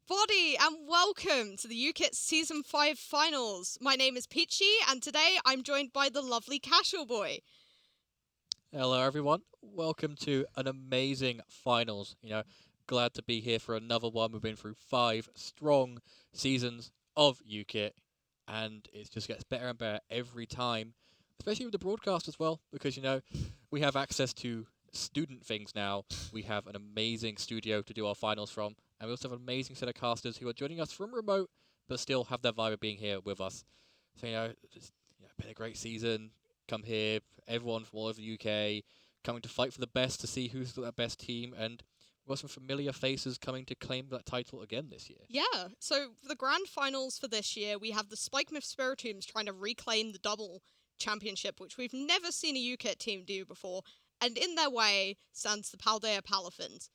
Body and welcome to the UKITT Season 5 Finals. My name is Peachy and today I'm joined by the lovely CaisealBoy. Hello everyone, welcome to an amazing finals. Glad to be here for another one. We've been through 5 strong seasons of UKITT and it just gets better and better every time, especially with the broadcast as well, because we have access to student things now. We have an amazing studio to do our finals from, and we also have an amazing set of casters who are joining us from remote but still have their vibe of being here with us. So it's been a great season. Come here, everyone from all over the UK coming to fight for the best to see who's got the best team, and we've got some familiar faces coming to claim that title again this year. Yeah, so for the grand finals for this year, we have the Spike Myth Spiritombs trying to reclaim the double championship, which we've never seen a UKIT team do before, and in their way stands the Paldea Palafins.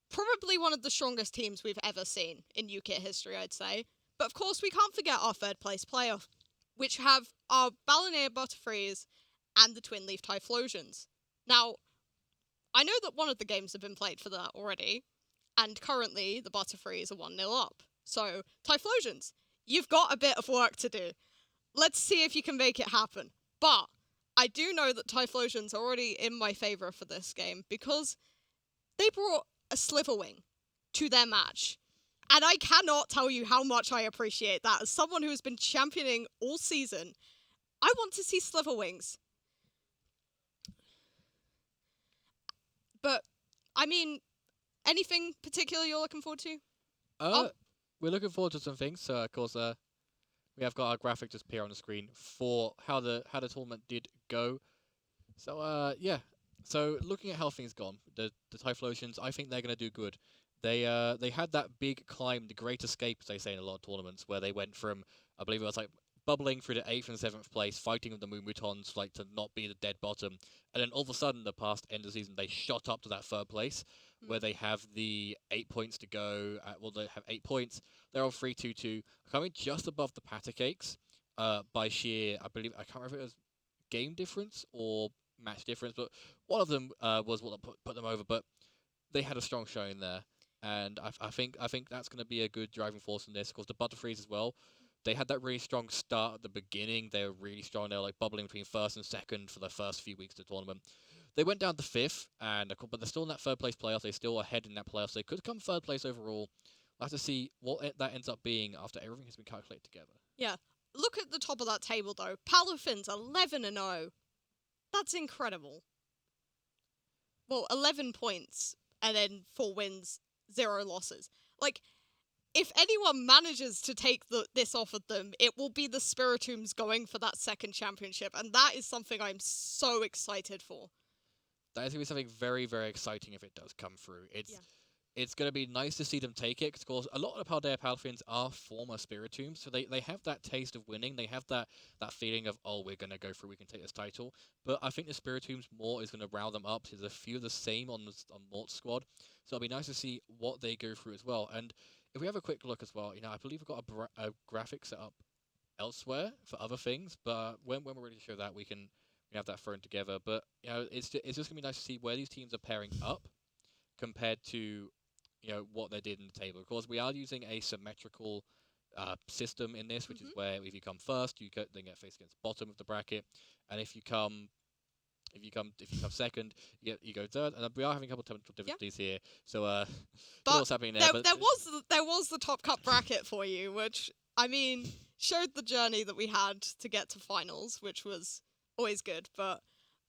Probably one of the strongest teams we've ever seen in UKIT history, I'd say. But of course, we can't forget our third place playoff, which have our Ballinair Butterfrees and the Twin Leaf Typhlosions. Now, I know that one of the games have been played for that already, and currently the Butterfrees are 1-0 up. So, Typhlosions, you've got a bit of work to do. Let's see if you can make it happen. But I do know that Typhlosions are already in my favour for this game because they brought a Sliverwing to their match. And I cannot tell you how much I appreciate that. As someone who has been championing all season, I want to see Sliverwings. But, I mean, anything particular you're looking forward to? We're looking forward to some things. So, of course, we have got our graphic just appear on the screen for how the tournament did go. So, yeah. So, looking at how things gone, the Typhlosions, I think they're going to do good. They had that big climb, the Great Escape, as they say in a lot of tournaments, where they went from, I believe it was like bubbling through the 8th and 7th place, fighting with the Moonmutons, like to not be the dead bottom, and then all of a sudden, the past end of the season, they shot up to that 3rd place, where they have the 8 points to go. They have 8 points. They're on 3-2-2, coming just above the Patacakes by sheer, I can't remember if it was game difference or match difference, but one of them was what put them over. But they had a strong showing there. And I think that's going to be a good driving force in this. Of course, the Butterfrees as well. They had that really strong start at the beginning. They were really strong. They were like bubbling between 1st and 2nd for the first few weeks of the tournament. They went down to 5th, but they're still in that 3rd place playoff. They're still ahead in that playoff. So they could come 3rd place overall. We'll have to see what that ends up being after everything has been calculated together. Yeah. Look at the top of that table, though. Palafins 11-0. That's incredible. Well, 11 points and then 4 wins, 0 losses. Like, if anyone manages to take this off of them, it will be the Spiritombs going for that 2nd championship, and that is something I'm so excited for. That is going to be something very, very exciting if it does come through. It's going to be nice to see them take it, because of course, a lot of the Paldea Palafins are former Spiritombs, so they have that taste of winning. They have that feeling of, oh, we're going to go through, we can take this title. But I think the Spiritombs more is going to round them up. There's a few of the same on Mort's squad, so it'll be nice to see what they go through as well. And if we have a quick look as well, I believe we've got a graphic set up elsewhere for other things, but when we're ready to show that, we have that thrown together. But it's just going to be nice to see where these teams are pairing up compared to what they did in the table. Of course, we are using a symmetrical system in this, which is where if you come first, then get faced against the bottom of the bracket, and if you come If you come second, you go third. And we are having a couple of technical difficulties here, so but what's happening there? there was the top cut bracket for you, which I mean showed the journey that we had to get to finals, which was always good. But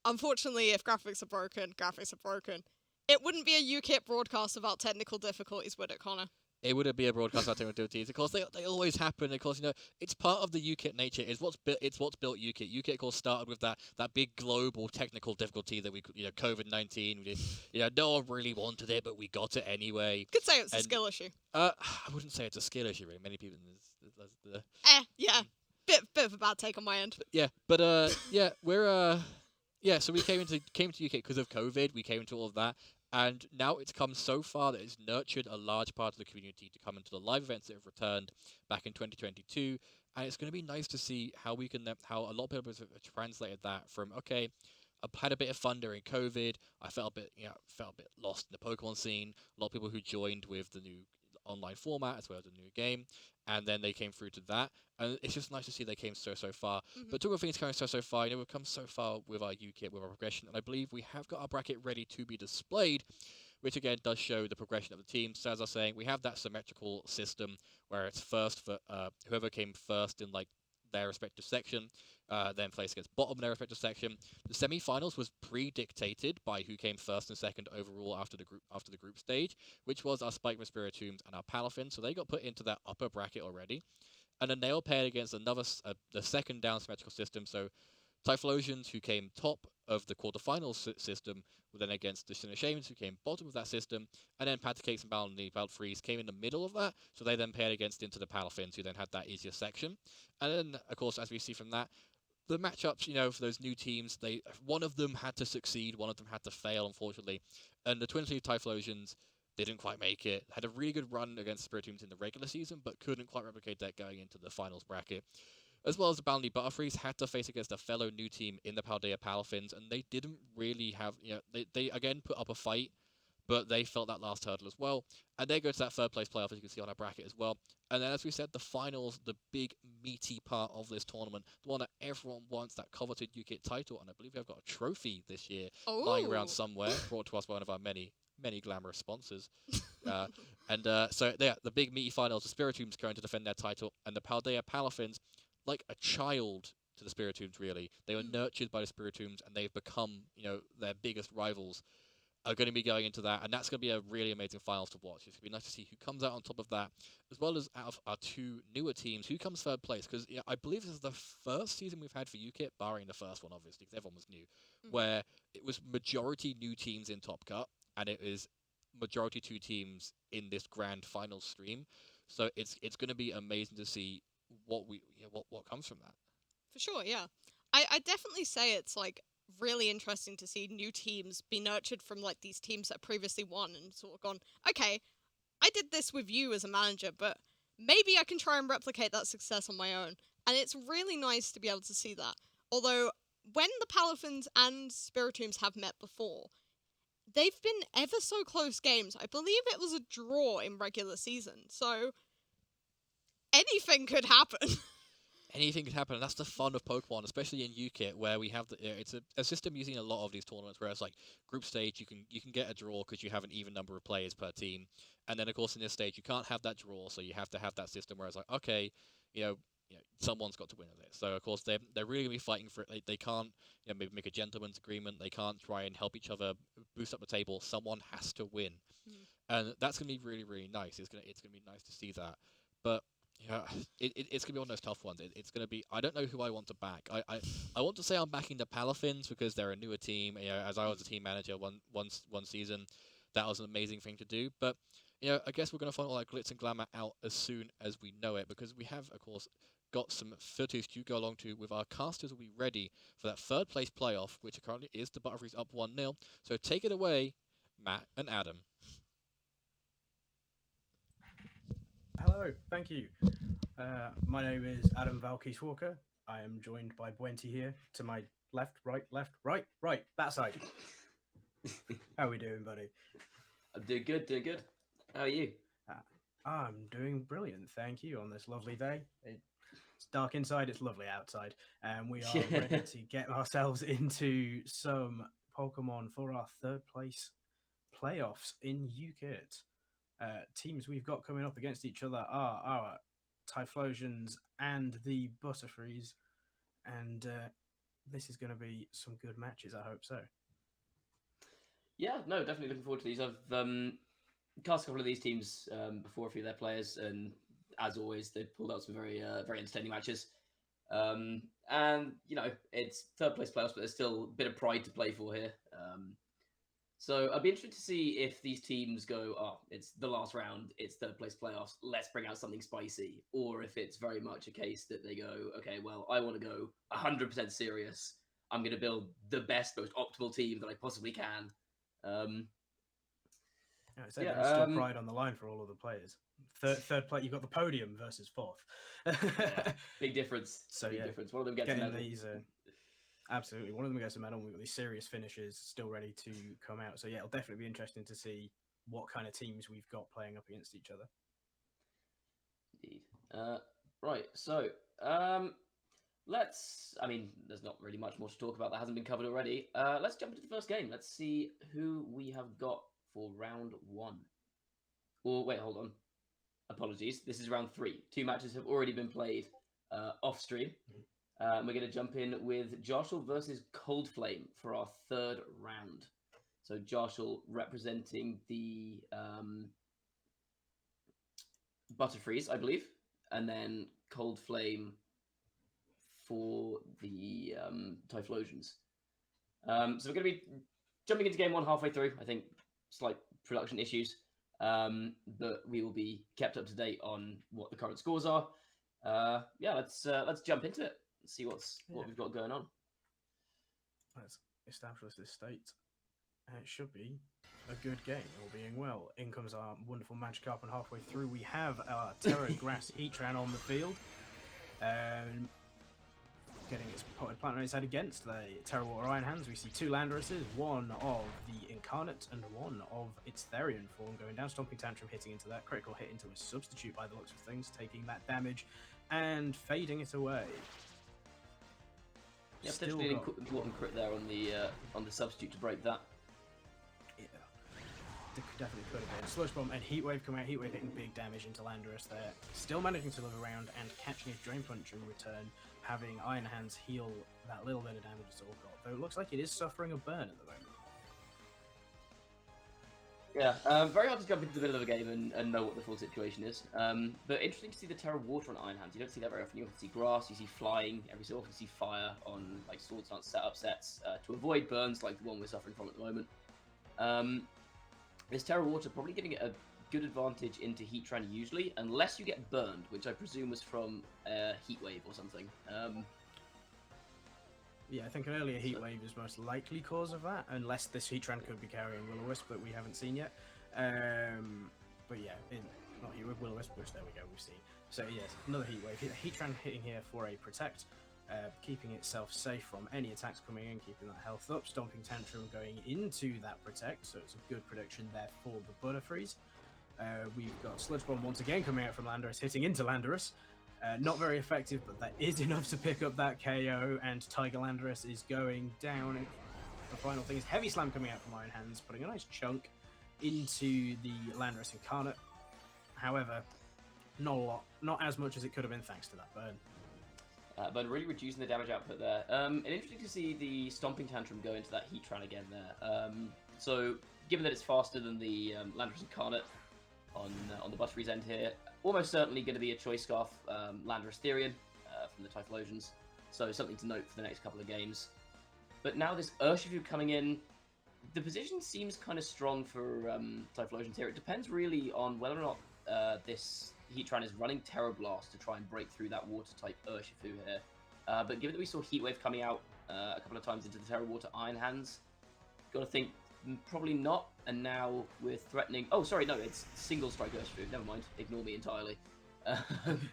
unfortunately, if graphics are broken, graphics are broken. It wouldn't be a UKITT broadcast without technical difficulties, would it, Connor? It wouldn't be a broadcast without technical difficulties. Of course, they always happen. Of course, it's part of the UKITT nature. It's what's built UKITT. UKITT, of course, started with that big global technical difficulty that we, COVID-19. No one really wanted it, but we got it anyway. You could say it's a skill issue. I wouldn't say it's a skill issue. Really, many people. Yeah. Bit of a bad take on my end. Yeah, but we're so we came to UKITT because of COVID. We came into all of that. And now it's come so far that it's nurtured a large part of the community to come into the live events that have returned back in 2022. And it's going to be nice to see how how a lot of people have translated that from, okay, I had a bit of fun during COVID. I felt a bit lost in the Pokemon scene. A lot of people who joined with the new online format as well as the new game, and then they came through to that, and it's just nice to see they came so far. But talking of things coming so far, we've come so far with our UKITT, with our progression, and I believe we have got our bracket ready to be displayed, which again does show the progression of the team. So as I was saying, we have that symmetrical system where it's first for whoever came first in their respective section, then plays against bottom in their respective section. The semi-finals was pre-dictated by who came first and second overall after the group stage, which was our Spike Spiritombs and our Palafin. So they got put into that upper bracket already, and then they were paired against the second down symmetrical system. So Typhlosions, who came top of the quarterfinals system, were then against the Sinashames, who came bottom of that system, and then Patacakes and Balfreeze came in the middle of that, so they then paired against into the Palafins, who then had that easier section. And then, of course, as we see from that, the matchups, for those new teams, one of them had to succeed, one of them had to fail, unfortunately. And the Twin Sleeve Typhlosions didn't quite make it. Had a really good run against Spiritombs in the regular season, but couldn't quite replicate that going into the finals bracket. As well as the Bounty Butterfrees had to face against a fellow new team in the Paldea Palafins, and they didn't really have, they again put up a fight, but they felt that last hurdle as well. And they go to that third place playoff, as you can see on our bracket as well. And then, as we said, the finals, the big meaty part of this tournament, the one that everyone wants, that coveted UKITT title, and I believe we've got a trophy this year lying around somewhere, brought to us by one of our many glamorous sponsors. So the big meaty finals, the Spiritombs going to defend their title, and the Paldea Palafins, like a child to the Spiritombs, really. They were nurtured by the Spiritombs, and they've become, their biggest rivals, are going to be going into that, and that's going to be a really amazing finals to watch. It's going to be nice to see who comes out on top of that, as well as out of our two newer teams, who comes third place, because I believe this is the first season we've had for UKITT, barring the first one, obviously, because everyone was new, where it was majority new teams in Top Cut, and it is majority two teams in this grand final stream. So it's going to be amazing to see what comes from that. For sure, yeah. I definitely say it's really interesting to see new teams be nurtured from these teams that previously won and sort of gone, okay, I did this with you as a manager, but maybe I can try and replicate that success on my own. And it's really nice to be able to see that. Although, when the Palafins and Spiritombs have met before, they've been ever so close games. I believe it was a draw in regular season, so anything could happen. Anything could happen, and that's the fun of Pokemon, especially in UKITT, where we have it's a system using a lot of these tournaments, where it's like group stage, you can get a draw because you have an even number of players per team, and then of course in this stage you can't have that draw, so you have to have that system where it's like, okay, someone's got to win this. So of course they're really gonna be fighting for it. They can't maybe make a gentleman's agreement. They can't try and help each other boost up the table. Someone has to win, and that's gonna be really, really nice. It's gonna be nice to see that, but. It's going to be one of those tough ones. It's going to be... I don't know who I want to back. I want to say I'm backing the Palafins because they're a newer team. As I was a team manager one season, that was an amazing thing to do. But, I guess we're going to find all that glitz and glamour out as soon as we know it, because we have, of course, got some footage to go along to with our casters will be ready for that third place playoff, which currently is the Butterfrees up 1-0. So take it away, Matt and Adam. Hello, thank you. My name is Adam Valquesse Walker. I am joined by Bwenty here to my left, right, that side. How are we doing, buddy? I'm doing good. How are you? I'm doing brilliant, thank you, on this lovely day. It's dark inside, it's lovely outside, and we are ready to get ourselves into some Pokemon for our third place playoffs in UKITT. Teams we've got coming up against each other are our Typhlosions and the Butterfrees, and this is going to be some good matches, I hope so. Yeah, no, definitely looking forward to these. I've cast a couple of these teams before, a few of their players, and as always, they've pulled out some very very entertaining matches. And you know, it's third place playoffs, but there's still a bit of pride to play for here. So I'd be interested to see if these teams go, oh, it's the last round, it's third place playoffs, let's bring out something spicy, or if it's very much a case that they go, okay, well, I want to go 100% serious. I'm going to build the best, most optimal team that I possibly can. There's still pride on the line for all of the players. Third place, you've got the podium versus fourth. Big difference. So big yeah, difference. One of them gets a medal. These, absolutely, one of them gets a medal. We've got these serious finishes still ready to come out. So yeah, it'll definitely be interesting to see what kind of teams we've got playing up against each other. Indeed. Right. So I mean, there's not really much more to talk about that hasn't been covered already. Let's jump into the first game. Let's see who we have got for round one. Or wait, hold on. Apologies. This is round 3. 2 matches have already been played off stream. We're going to jump in with Joshua versus Cold Flame for our third round. So Joshua representing the Butterfrees, I believe, and then Cold Flame for the Typhlosions. So we're going to be jumping into game 1 halfway through. I think slight production issues, but we will be kept up to date on what the current scores are. Yeah, let's jump into it and see what we've got going on. Let's establish this state. It should be a good game, all being well. In comes our wonderful Magikarp, and halfway through we have our Terra Grass Heatran on the field. Getting its potted plant on its head against the Terra Water Iron Hands. We see 2 Landorus's, one of the Incarnate and one of its Therian form going down. Stomping Tantrum hitting into that. Critical hit into a substitute by the looks of things, taking that damage and fading it away. Yeah, potentially an important crit there on the substitute to break that. Yeah, definitely could have been. Sludge Bomb and Heat Wave coming out. Heat Wave hitting big damage into Landorus there. Still managing to live around and catching his Drain Punch in return, having Iron Hands heal that little bit of damage it's all got. Though it looks like it is suffering a burn at the moment. Yeah, very hard to jump into the middle of a game and know what the full situation is. But interesting to see the Terra Water on Iron Hands. You don't see that very often. You often see grass, you see flying, every so often you see fire on like Swords Dance setup sets to avoid burns like the one we're suffering from at the moment. This Terra Water probably giving it a good advantage into Heatran usually, unless you get burned, which I presume was from Heat Wave or something. Yeah, I think an earlier Heat Wave is most likely cause of that, unless this Heatran could be carrying Will-O-Wisp that we haven't seen yet. But yeah, not Heat Wave, Will-O-Wisp, which there we go, we've seen. So yes, another Heat Wave. Heatran hitting here for a Protect, keeping itself safe from any attacks coming in, keeping that health up. Stomping Tantrum going into that Protect, so it's a good prediction there for the Butterfrees. We've got Sludge Bomb once again coming out from Landorus, hitting into Landorus. Not very effective, but that is enough to pick up that KO, and Tiger Landorus is going down. The final thing is Heavy Slam coming out from Iron Hands, putting a nice chunk into the Landorus Incarnate. However, not a lot, not as much as it could have been thanks to that burn. But really reducing the damage output there. And interesting to see the Stomping Tantrum go into that Heatran again there. So, given that it's faster than the Landorus Incarnate on the Butterfree's end here, almost certainly going to be a Choice Scarf Landorus Therian from the Typhlosions. So something to note for the next couple of games. But now this Urshifu coming in, the position seems kind of strong for Typhlosions here. It depends really on whether or not this Heatran is running Terra Blast to try and break through that Water-type Urshifu here. But given that we saw Heat Wave coming out a couple of times into the Terra Water Iron Hands, got to think probably not. And now we're threatening... Oh, sorry, no, it's Single Strike Urshifu. Never mind. Ignore me entirely.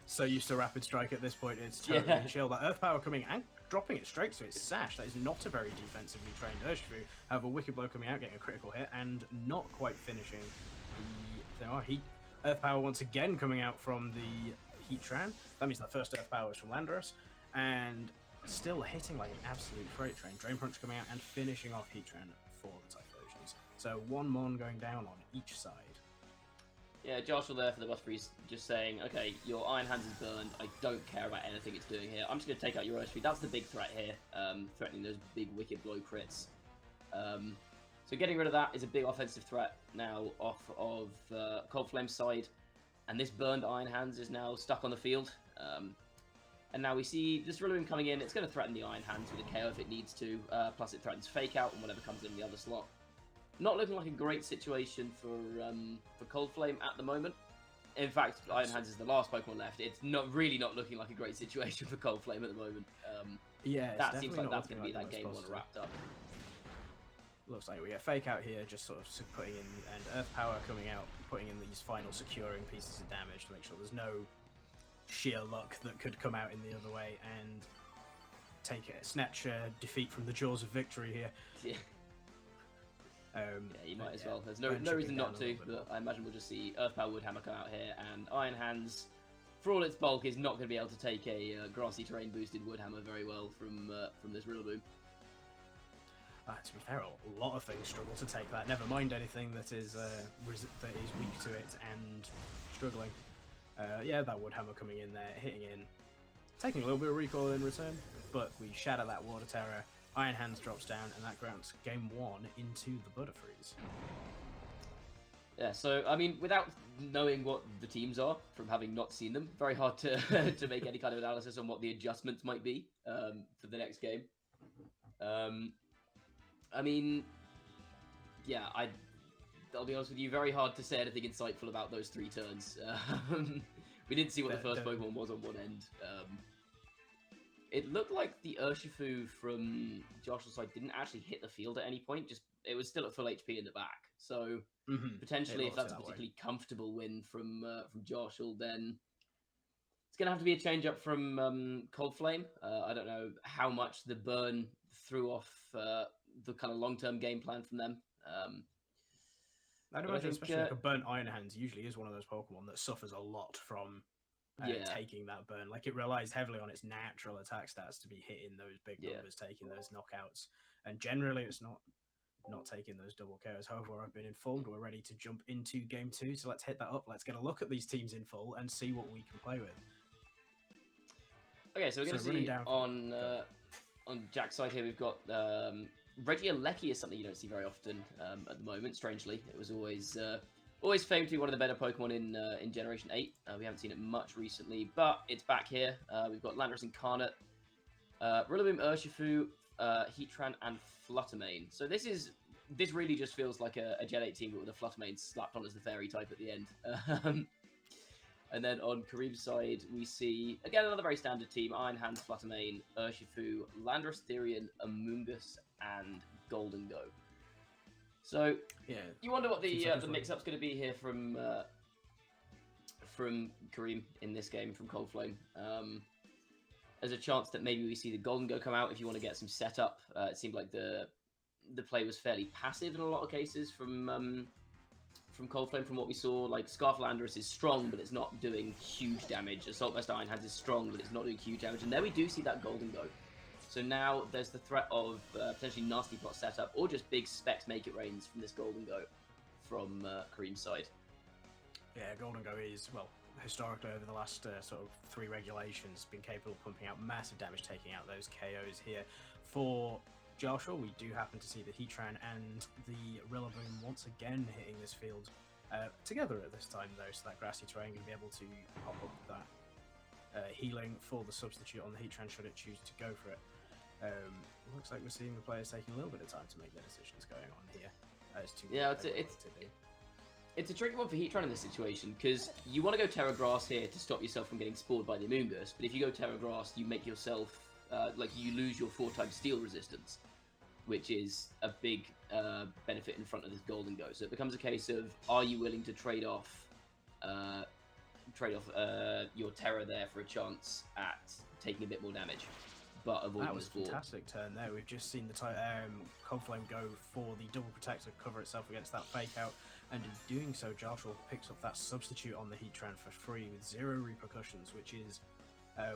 So used to Rapid Strike at this point, it's totally chill. That Earth Power coming and dropping it straight to its sash. That is not a very defensively trained Urshifu. However, Wicked Blow coming out, getting a critical hit, and not quite finishing the Heat Earth Power once again coming out from the Heatran. That means the first Earth Power is from Landorus. And still hitting like an absolute freight train. Drain Punch coming out and finishing off Heatran for the Typhlosions. So 1 Mon going down on each side. Yeah, Joshua there for the Butterfreeze, just saying, okay, your Iron Hands is burned. I don't care about anything it's doing here. I'm just going to take out your Earthtree. That's the big threat here, threatening those big Wicked Blow crits. So getting rid of that is a big offensive threat now off of Cold Flame's side. And this burned Iron Hands is now stuck on the field. And now we see this Rillaboom coming in. It's going to threaten the Iron Hands with a KO if it needs to. Plus it threatens Fake Out and whatever comes in the other slot. Not looking like a great situation for Cold Flame at the moment. In fact, Iron Hands is the last Pokemon left. It's not looking like a great situation for Cold Flame at the moment. Yeah, that seems like that's going to be that game one wrapped up. Looks like we get Fake Out here, just sort of putting in, and Earth Power coming out, putting in these final securing pieces of damage to make sure there's no sheer luck that could come out in the other way and snatch defeat from the jaws of victory here. Yeah. Yeah, you might as well. There's no reason not to, but I imagine we'll just see Earth Power Woodhammer come out here, and Iron Hands, for all its bulk, is not going to be able to take a grassy terrain boosted Woodhammer very well from this Rillaboom. To be fair, a lot of things struggle to take that. Never mind anything that is weak to it and struggling. Yeah, that Woodhammer coming in there, hitting in, taking a little bit of recoil in return, but we shatter that Water Terror. Iron Hands drops down, and that grants game 1 into the Butterfreeze. Yeah, so, I mean, without knowing what the teams are, from having not seen them, very hard to to make any kind of analysis on what the adjustments might be for the next game. I mean, yeah, I'll be honest with you, very hard to say anything insightful about those 3 turns. We didn't see what the first Pokemon was on one end. It looked like the Urshifu from Joshua's side didn't actually hit the field at any point. Just it was still at full HP in the back. So potentially, if that's a particularly comfortable win from Joshua, then it's going to have to be a change up from Cold Flame. I don't know how much the burn threw off the kind of long-term game plan from them. I'd imagine, especially like a burnt Iron Hands, usually is one of those Pokemon that suffers a lot from taking that burn. Like, it relies heavily on its natural attack stats to be hitting those big numbers, taking those knockouts, and generally it's not taking those double KOs. However, I've been informed we're ready to jump into game 2, so let's hit that up. Let's get a look at these teams in full and see what we can play with. Okay, so we're going to see on Jack's side here, we've got Regieleki is something you don't see very often at the moment, strangely. It was always famed to be one of the better Pokemon in Generation 8. We haven't seen it much recently, but it's back here. We've got Landorus Incarnate, Rillaboom, Urshifu, Heatran, and Fluttermane. So this really just feels like a Gen 8 team, but with a Fluttermane slapped on as the fairy type at the end. And then on Kareem's side, we see, again, another very standard team. Iron Hands, Fluttermane, Urshifu, Landorus, Therian, Amoonguss, and Golden Go. So, yeah, you wonder what the mix-up's going to be here from Kareem in this game from Cold Flame. There's a chance that maybe we see the Golden Go come out if you want to get some setup. It seemed like the play was fairly passive in a lot of cases from Cold Flame, from what we saw. Like, Scarf Landorus is strong, but it's not doing huge damage. Assault Vest Iron Hands is strong, but it's not doing huge damage. And there we do see that Golden Go. So now there's the threat of potentially nasty plot setup, or just big specs make it rains from this Golden Go from Kareem's side. Yeah, Golden Go is, well, historically over the last sort of 3 regulations, been capable of pumping out massive damage, taking out those KOs here. For Joshua, we do happen to see the Heatran and the Rillaboom once again hitting this field together at this time, though, so that grassy terrain going to be able to pop up that healing for the substitute on the Heatran should it choose to go for it. Looks like we're seeing the players taking a little bit of time to make their decisions going on here. It's a tricky one for Heatran in this situation, because you want to go Terra Grass here to stop yourself from getting spoiled by the Amoonguss, but if you go Terra Grass, you make yourself, you lose your 4-type steel resistance, which is a big benefit in front of this Golden Go. So it becomes a case of, are you willing to trade off your Terra there for a chance at taking a bit more damage, but avoiding that was the a fantastic turn there. We've just seen the Cold Flame go for the double protector, cover itself against that Fake Out, and in doing so, Joshua picks up that substitute on the Heatran for free with 0 repercussions, which is,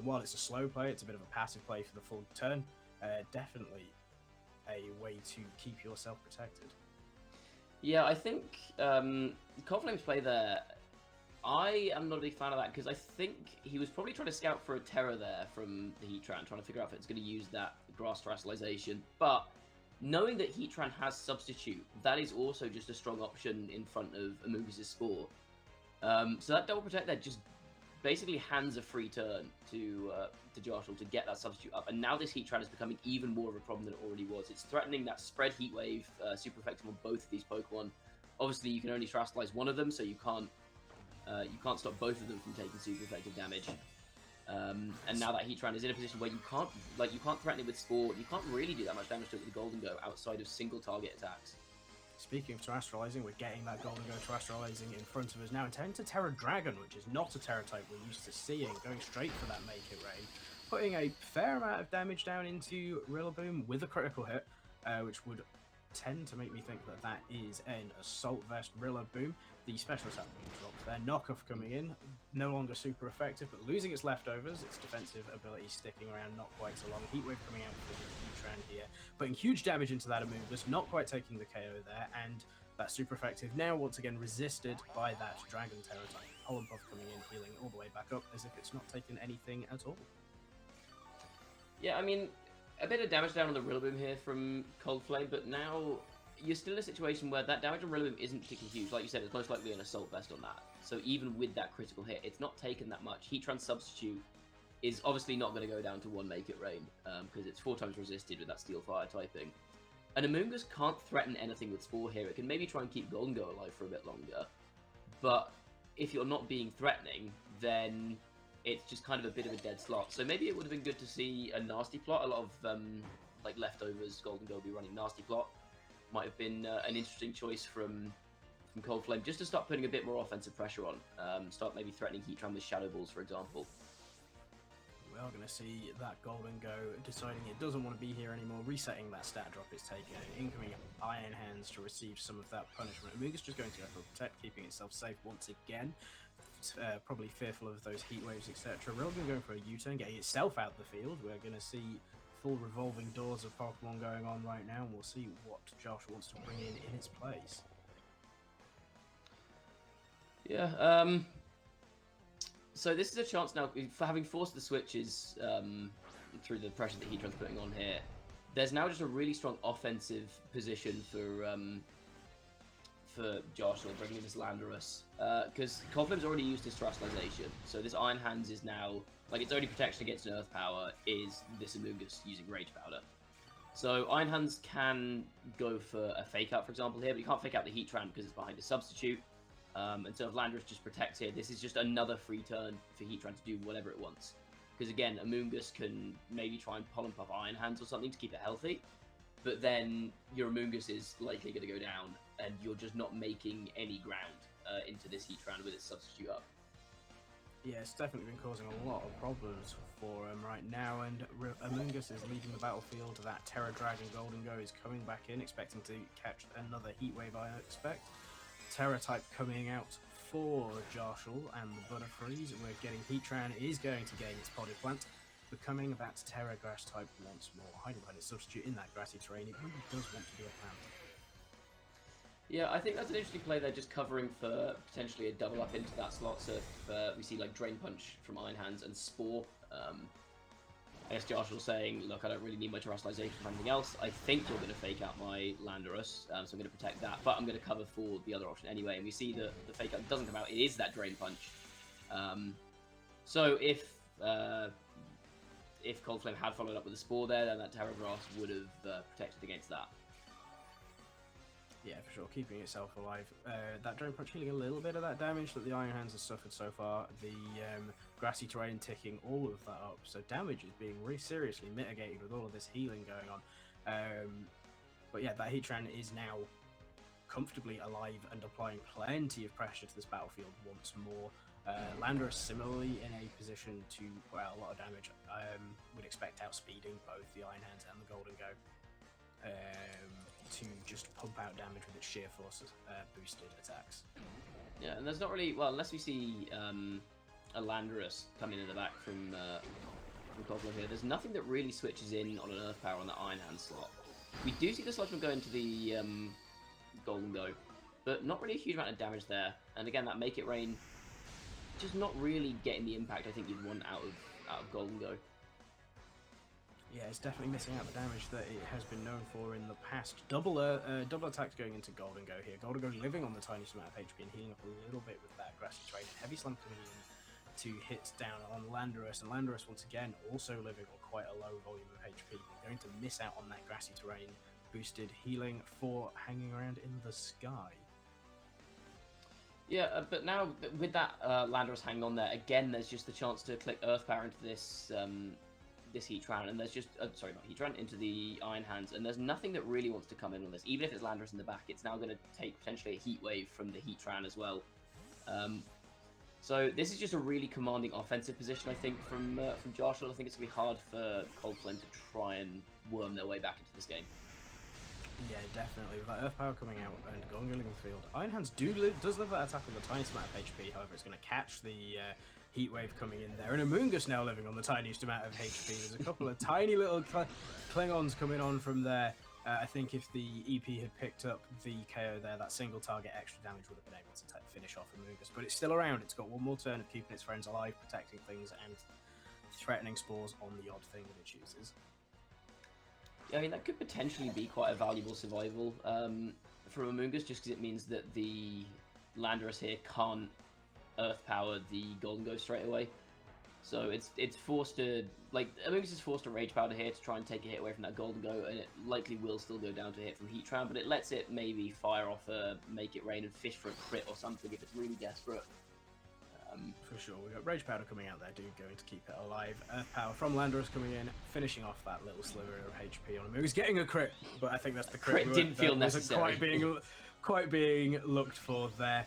while it's a slow play, it's a bit of a passive play for the full turn, definitely a way to keep yourself protected. Yeah, I think Coldflame's play there, I am not a big fan of that, because I think he was probably trying to scout for a Terror there from the Heatran, trying to figure out if it's going to use that Grass Terrestrialization, but knowing that Heatran has Substitute, that is also just a strong option in front of Amoonguss' Spore. So that double protect there just basically hands a free turn to Joshua to get that Substitute up, and now this Heatran is becoming even more of a problem than it already was. It's threatening that spread Heat Wave, super effective on both of these Pokemon. Obviously, you can only Terrestrialize one of them, so you can't stop both of them from taking super effective damage. And now that Heatran is in a position where you can't threaten it with Spore, you can't really do that much damage to it with the Golden Go outside of single target attacks. Speaking of Terrestrializing, we're getting that Golden Go Terrestrializing in front of us now, intending to Terra Dragon, which is not a Terra type we're used to seeing, going straight for that Make It Rain, putting a fair amount of damage down into Rillaboom with a critical hit, which would tend to make me think that that is an Assault Vest Rillaboom. The special attack being dropped there, knockoff coming in, no longer super effective, but losing its leftovers, its defensive ability sticking around not quite so long. Heatwave coming out for the Heatran here, putting huge damage into that Amoonguss, not quite taking the KO there, and that super effective now once again resisted by that Dragon Terror type. Pollenpuff coming in, healing all the way back up as if it's not taken anything at all. Yeah, I mean, a bit of damage down on the Rillaboom here from Cold Flame, but now you're still in a situation where that damage on Rillaboom isn't particularly huge. Like you said, it's most likely an Assault Vest on that. So even with that critical hit, it's not taken that much. Heatran Substitute is obviously not going to go down to 1 Make It Rain, because it's 4 times resisted with that Steel Fire typing. And Amoonguss can't threaten anything with Spore here. It can maybe try and keep Golden Go alive for a bit longer, but if you're not being threatening, then it's just kind of a bit of a dead slot. So maybe it would have been good to see a Nasty Plot. A lot of like leftovers Golden Go be running Nasty Plot. Might have been an interesting choice from Cold Flame, just to start putting a bit more offensive pressure on. Start maybe threatening Heatran with Shadow Balls, for example. We are going to see that Golden Go deciding it doesn't want to be here anymore, resetting that stat drop it's taken, and incoming Iron Hands to receive some of that punishment. Amoonguss just going to go for Protect, keeping itself safe once again. Probably fearful of those heat waves, etc. Rillaboom going for a U-turn, getting itself out the field. We're going to see full revolving doors of Pokemon going on right now, and we'll see what Josh wants to bring in its place. Yeah, so this is a chance now, for having forced the switches through the pressure that Heatran's putting on here, there's now just a really strong offensive position for Joshua bringing in this Landorus, because Cold Flame's already used his Terrestrialization, so this Iron Hands is now, like, its only protection against an Earth Power is this Amoonguss using Rage Powder. So Iron Hands can go for a Fake Out, for example, here, but you can't Fake Out the Heatran because it's behind a Substitute. And so if Landorus just protects here, this is just another free turn for Heatran to do whatever it wants. Because again, Amoonguss can maybe try and Pollenpuff Iron Hands or something to keep it healthy, but then your Amoonguss is likely going to go down, and you're just not making any ground into this Heatran with its Substitute up. Yeah, it's definitely been causing a lot of problems for him right now, and Amoonguss is leaving the battlefield. That Terra Dragon Golden Go is coming back in, expecting to catch another Heat Wave, I expect. Terra type coming out for Jarshal and the Butterfreeze. We're getting Heatran is going to gain its Body Plant, becoming that Terra Grass type once more. Hiding behind its substitute in that grassy terrain, it really does want to be a plant. Yeah, I think that's an interesting play there, just covering for potentially a double up into that slot. So if we see like Drain Punch from Iron Hands and Spore, I guess Josh saying, look, I don't really need my Terrestrialization for anything else. I think you're going to Fake Out my Landorus, so I'm going to protect that, but I'm going to cover for the other option anyway. And we see that the Fake Out doesn't come out, it is that Drain Punch. So if Cold Flame had followed up with a Spore there, then that Terra Grass would have protected against that. Yeah, for sure, keeping itself alive. That Drain Punch healing a little bit of that damage that the Iron Hands has suffered so far. The grassy terrain ticking all of that up. So damage is being really seriously mitigated with all of this healing going on. But yeah, that Heatran is now comfortably alive and applying plenty of pressure to this battlefield once more. Landorus similarly in a position to put out a lot of damage. Would expect outspeeding both the Iron Hands and the Golden Go. to just pump out damage with its sheer force boosted attacks. Yeah, and there's not really, well, unless we see a Landorus coming in the back from Goblin here, there's nothing that really switches in on an Earth Power on the Iron Hand slot. We do see the Sludgeman go into the Golden Go, but not really a huge amount of damage there. And again, that Make It Rain, just not really getting the impact I think you'd want out of Golden Go. Yeah, it's definitely missing out the damage that it has been known for in the past. Double attacks going into Golden Go here. Golden Go living on the tiniest amount of HP and healing up a little bit with that Grassy Terrain. Heavy Slam coming in to hit down on Landorus, and Landorus once again also living on quite a low volume of HP. We're going to miss out on that Grassy Terrain boosted healing for hanging around in the sky. Yeah, but now with that Landorus hanging on there, again, there's just the chance to click Earth Power into this this Heatran, and there's just sorry, not Heatran, into the Iron Hands, and there's nothing that really wants to come in on this. Even if it's Landorus in the back, it's now going to take potentially a Heat Wave from the Heatran as well. So this is just a really commanding offensive position, I think, from Joshua. I think it's going to be hard for Cold Flame to try and worm their way back into this game. Yeah, definitely. With that Earth Power coming out and going in the field, Iron Hands does live that attack on the tiniest amount of HP. However, it's going to catch the Heat Wave coming in there. And Amoonguss now living on the tiniest amount of HP. There's a couple of tiny little Klingons coming on from there. I think if the EP had picked up the KO there, that single target extra damage would have been able to finish off Amoonguss. But it's still around. It's got one more turn of keeping its friends alive, protecting things, and threatening spores on the odd thing that it chooses. Yeah, I mean, that could potentially be quite a valuable survival from Amoonguss, just because it means that the Landorus here can't Earth Power the Golden Ghost straight away. So it's forced to, like, Amoonguss is forced to Rage Powder here to try and take a hit away from that Golden Go, and it likely will still go down to a hit from Heatran, but it lets it maybe fire off a Make It Rain and fish for a crit or something if it's really desperate. For sure, we've got Rage Powder coming out there, dude, going to keep it alive. Earth Power from Landorus coming in, finishing off that little sliver of HP on him. He's getting a crit, but I think that's the crit didn't feel necessary. Quite being looked for there.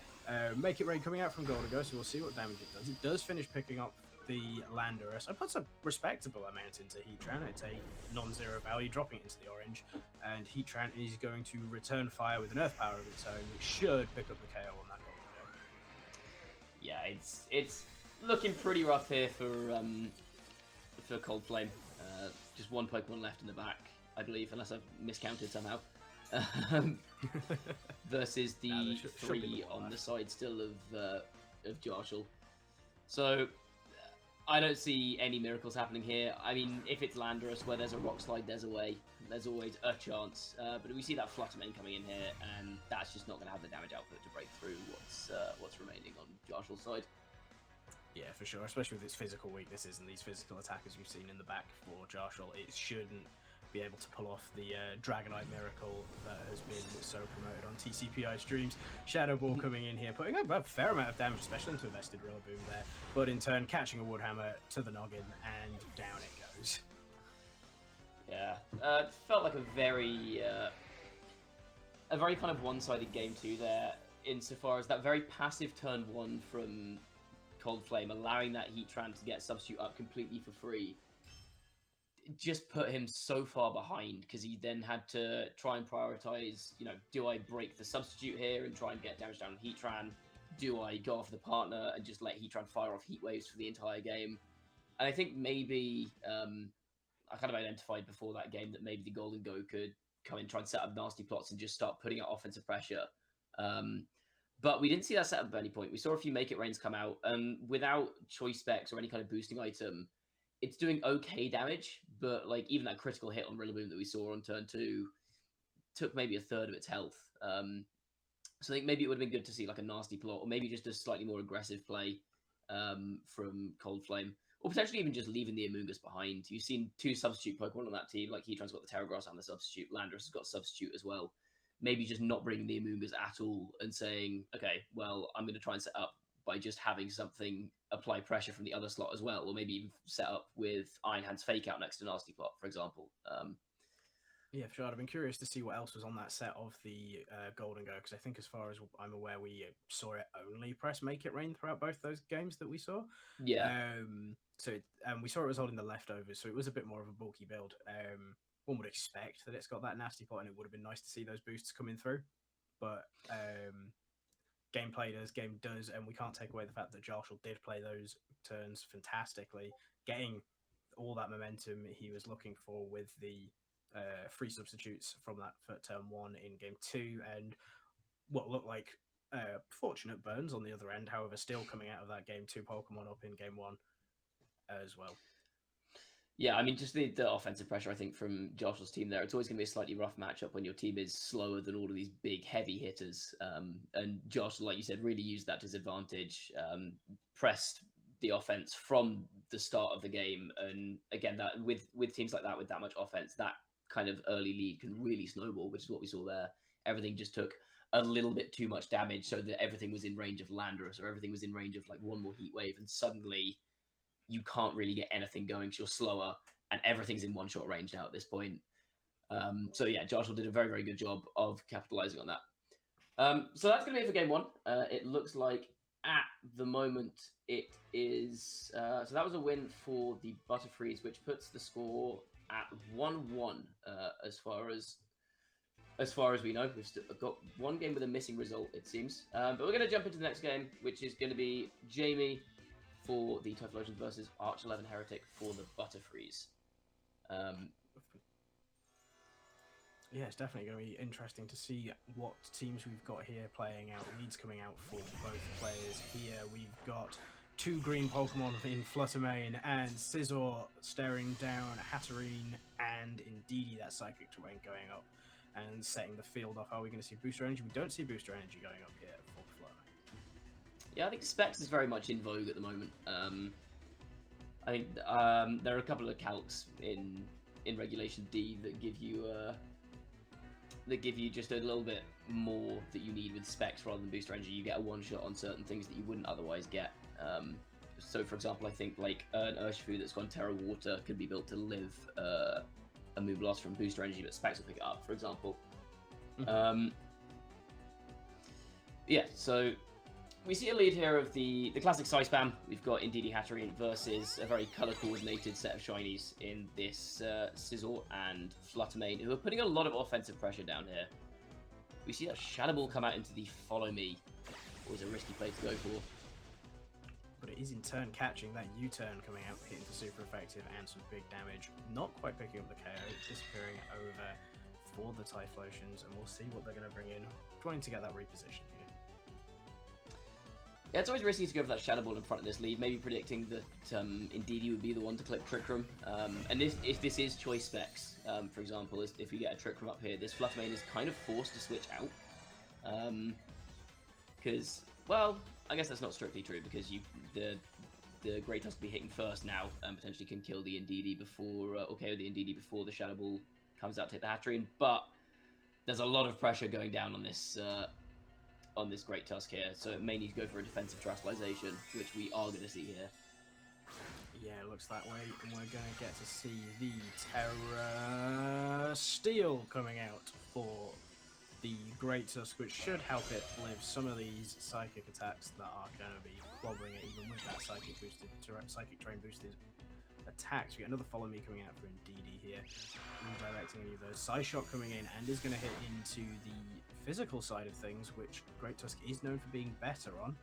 Make It Rain coming out from Golden Ghost, so we'll see what damage it does. It does finish picking up the Landorus. It puts a respectable amount into Heatran. It's a non-zero value, dropping it into the orange. And Heatran is going to return fire with an Earth Power of its own, which should pick up the KO on that Golden Go. Yeah, it's looking pretty rough here for Cold Flame. Just one Pokemon left in the back, I believe, unless I've miscounted somehow. Versus the three on the side still of Jarshal. So I don't see any miracles happening here. I mean, if it's Landorus where there's a Rock Slide, there's a way. There's always a chance. But we see that Fluttermane coming in here, and that's just not going to have the damage output to break through what's remaining on Jarshal's side. Yeah, for sure, especially with its physical weaknesses and these physical attackers we've seen in the back for Jarshal, it shouldn't be able to pull off the Dragonite Miracle that has been so promoted on TCPI streams. Shadow Ball coming in here, putting up a fair amount of damage, especially into Invested Rillaboom there, but in turn catching a Woodhammer to the noggin, and down it goes. Yeah, it felt like a very kind of one-sided game too there, insofar as that very passive turn one from Cold Flame, allowing that Heatran to get substitute up completely for free, just put him so far behind, because he then had to try and prioritize, you know, do I break the substitute here and try and get damage down on Heatran? Do I go off the partner and just let Heatran fire off Heat Waves for the entire game? And I think maybe I kind of identified before that game that maybe the Golden Go could come in, try and set up nasty plots and just start putting out offensive pressure. But we didn't see that set up at any point. We saw a few Make It Rains come out, and without choice specs or any kind of boosting item, it's doing okay damage, but like even that critical hit on Rillaboom that we saw on turn 2 took maybe a third of its health. So I think maybe it would have been good to see like a nasty plot, or maybe just a slightly more aggressive play from Cold Flame, or potentially even just leaving the Amoonguss behind. You've seen two substitute Pokemon on that team, like Heatran's got the Terragrass and the substitute, Landorus has got substitute as well. Maybe just not bringing the Amoonguss at all and saying, okay, well, I'm going to try and set up by just having something apply pressure from the other slot as well, or maybe even set up with Iron Hand's Fake Out next to Nasty Plot, for example. Yeah, for sure. I've been curious to see what else was on that set of the Golden Go, because I think as far as I'm aware, we saw it only press Make It Rain throughout both those games that we saw. Yeah. So we saw it was holding the leftovers, so it was a bit more of a bulky build. one would expect that it's got that nasty pot, and it would have been nice to see those boosts coming through. But game played as game does, and we can't take away the fact that Jarshall did play those turns fantastically, getting all that momentum he was looking for with the free substitutes from that for turn 1 in game 2, and what looked like fortunate burns on the other end. However, still coming out of that game 2 Pokemon up in game 1 as well. Yeah, I mean, just the offensive pressure, I think, from Josh's team there. It's always going to be a slightly rough matchup when your team is slower than all of these big, heavy hitters. And Josh, like you said, really used that to his advantage, pressed the offense from the start of the game. And again, that with teams like that, with that much offense, that kind of early lead can really snowball, which is what we saw there. Everything just took a little bit too much damage so that everything was in range of Landorus, or everything was in range of like one more heat wave, and suddenly you can't really get anything going because you're slower, and everything's in one-shot range now at this point. So yeah, Joshua did a very, very good job of capitalizing on that. So that's going to be it for game 1. It looks like at the moment it is... so that was a win for the Butterfrees, which puts the score at 1-1 as far as we know. We've still got one game with a missing result, it seems. But we're going to jump into the next game, which is going to be Jamie for the Typhlosions versus Arch 11 Heretic for the Butterfrees. Yeah, it's definitely going to be interesting to see what teams we've got here playing out. Leads coming out for both players here. We've got 2 green Pokemon in Fluttermane and Scizor staring down Hatterene and Indeedee, that Psychic Terrain going up and setting the field off. Are we going to see Booster Energy? We don't see Booster Energy going up here for Fluttermane. Yeah, I think Specs is very much in vogue at the moment. I think there are a couple of calcs in Regulation D that give you just a little bit more that you need with Specs rather than Booster Energy. You get a one-shot on certain things that you wouldn't otherwise get. So, for example, I think like an Urshifu that's gone Terra Water could be built to live a Moonblast from Booster Energy, but Specs will pick it up, for example. Yeah, so we see a lead here of the classic Psy-Spam. We've got Indeedee Hatterene versus a very colour-coordinated set of shinies in this Scizor and Fluttermane, who are putting a lot of offensive pressure down here. We see that Shadow Ball come out into the Follow Me. Always a risky play to go for. But it is in turn catching that U-turn coming out, hitting for super effective and some big damage. Not quite picking up the KO, disappearing over for the Typhlosions, and we'll see what they're going to bring in, trying to get that reposition here. Yeah, it's always risky to go for that Shadow Ball in front of this lead, maybe predicting that Indeedee would be the one to click Trick Room. And if this is choice specs, for example, if we get a Trick Room up here, this Fluttermane is kind of forced to switch out. Because, well, I guess that's not strictly true, because the Great Tusk will be hitting first now, and potentially can kill the Indeedee before, or KO the Indeedee before the Shadow Ball comes out to hit the Hatterene. But there's a lot of pressure going down on this Great Tusk here, so it may need to go for a defensive Terastallization, which we are going to see here. Yeah, it looks that way, and we're going to get to see the Terra Steel coming out for the Great Tusk, which should help it live some of these psychic attacks that are going to be clobbering it, even with that psychic train boosted attacks. We get another Follow Me coming out for Indeedee here, redirecting any of those. Psyshock coming in and is going to hit into the physical side of things, which Great Tusk is known for being better on.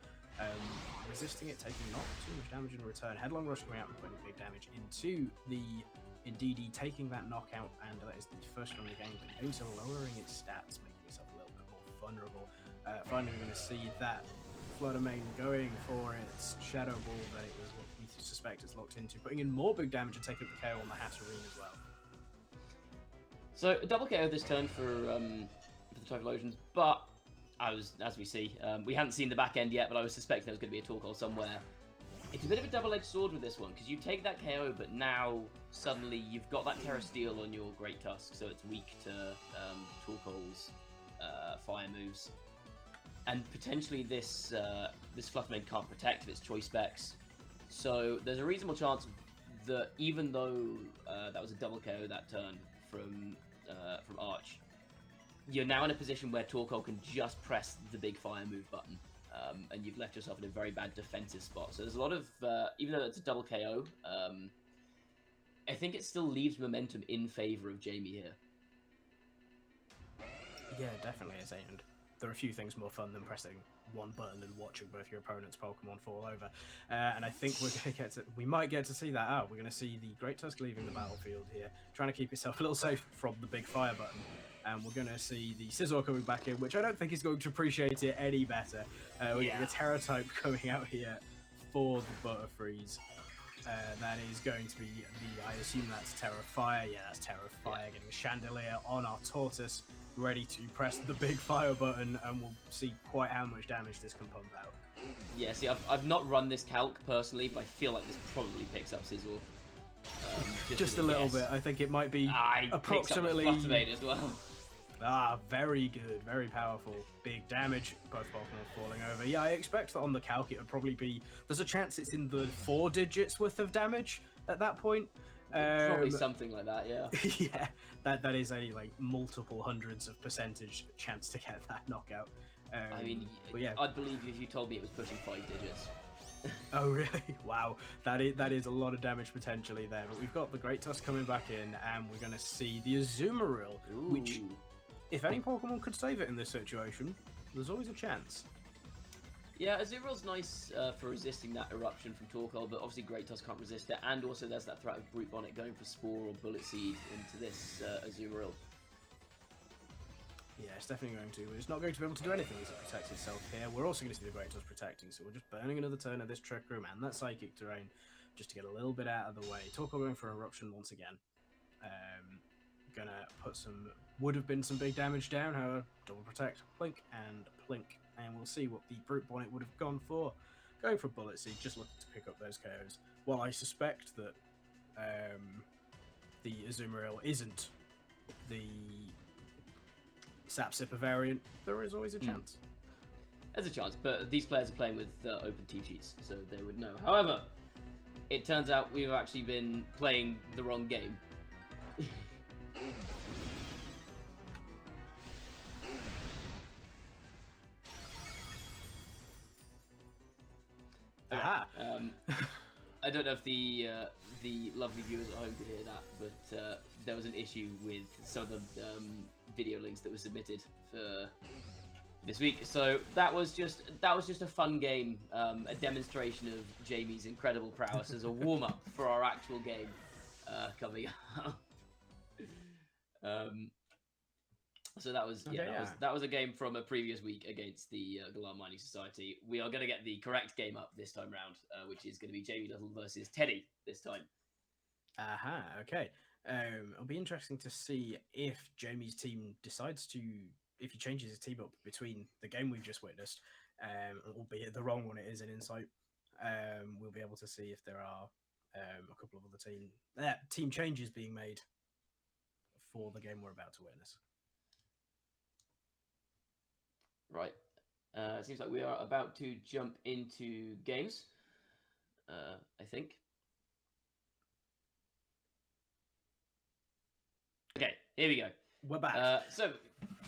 Resisting it, taking not too much damage in return. Headlong Rush coming out and putting big damage into the Indeedee, taking that knockout, and that is the first one of the game, but doing so lowering its stats, making itself a little bit more vulnerable. Finally, we're going to see that Fluttermane going for its Shadow Ball that it was what we suspect it's locked into, putting in more big damage and taking up the KO on the Hatterene as well. So a double KO this turn for the Typhlosions, but as we see, we hadn't seen the back end yet, but I was suspecting there was going to be a Torkoal somewhere. It's a bit of a double-edged sword with this one, because you take that KO, but now suddenly you've got that Terra Steel on your Great Tusk, so it's weak to Torkoal's fire moves. And potentially this Fluttermane can't protect if it's choice specs. So there's a reasonable chance that even though that was a double KO that turn from Arch, you're now in a position where Torkoal can just press the big fire move button, and you've left yourself in a very bad defensive spot. So there's a lot of, even though it's a double KO, think it still leaves momentum in favor of Jamie here. Yeah, definitely is. And there are a few things more fun than pressing one button and watching both your opponent's Pokemon fall over. And I think we might get to see that out. We're going to see the Great Tusk leaving the battlefield here, trying to keep itself a little safe from the big fire button. And we're going to see the Scizor coming back in, which I don't think is going to appreciate it any better. We're getting a Terra type coming out here for the Butterfreeze. That is going to be I assume that's Terra Fire. Yeah, that's Terra Fire. Getting a Chandelier on our Tortoise, ready to press the big fire button, and we'll see quite how much damage this can pump out. Yeah, see, I've not run this calc personally, but I feel like this probably picks up Scizor. Just a little bit. I think it might be approximately. Fluttermane as well. Very good, very powerful, big damage. Both Pokemon falling over. Yeah, I expect that on the calc it would probably be. There's a chance it's in the 4 digits worth of damage at that point. Probably something like that, yeah. Yeah, that is a multiple hundreds of percentage chance to get that knockout. I mean, yeah. I'd believe you if you told me it was pushing 5 digits. Oh really? Wow, that is a lot of damage potentially there. But we've got the Great Tusk coming back in, and we're going to see the Azumarill, which, if any Pokemon could save it in this situation, there's always a chance. Yeah, Azumarill's nice for resisting that eruption from Torkoal, but obviously Great Tusk can't resist it, and also there's that threat of Brute Bonnet going for Spore or Bullet Seed into this Azumarill. Yeah, it's definitely going to. It's not going to be able to do anything as it protects itself here. We're also going to see the Great Tusk protecting, so we're just burning another turn of this Trick Room and that Psychic Terrain just to get a little bit out of the way. Torkoal going for Eruption once again. Gonna put would have been some big damage down, however, double protect, Plink and Plink, and we'll see what the Brute Bonnet would have gone for. Going for Bullet Seed, just looking to pick up those KOs. While I suspect that the Azumarill isn't the Sap Sipper variant, there is always a chance. There's a chance, but these players are playing with open team sheets, so they would know. However, it turns out we've actually been playing the wrong game. Aha! I don't know if the lovely viewers at home could hear that, but there was an issue with some of the video links that were submitted for this week. So that was just a fun game, a demonstration of Jamie's incredible prowess as a warm up for our actual game coming up. So that was that was a game from a previous week against the Galar Mining Society. We are going to get the correct game up this time round, which is going to be Jamie Little versus Teddy this time. Aha, okay. It'll be interesting to see if Jamie's team if he changes his team up between the game we've just witnessed, albeit the wrong one it is in Insight. We'll be able to see if there are a couple of other team changes being made for the game we're about to witness. Right. It seems like we are about to jump into games, I think. Okay, here we go. We're back. So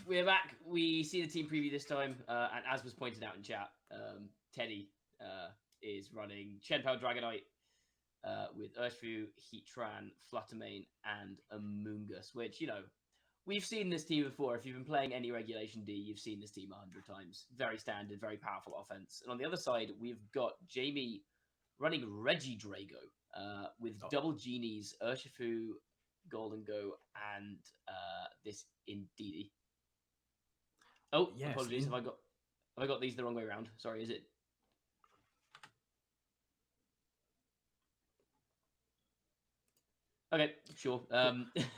we're back. We see the team preview this time, and as was pointed out in chat, Teddy is running Shenpao Dragonite with Urshifu, Heatran, Fluttermane, and Amoonguss, which, we've seen this team before. If you've been playing any Regulation D, you've seen this team 100 times. Very standard, very powerful offense. And on the other side, we've got Jamie running Regidrago with double Genies, Urshifu, Golden Go, and this Indeedee. Oh, yes, apologies. Have I got these the wrong way around? Sorry, is it? Okay, sure.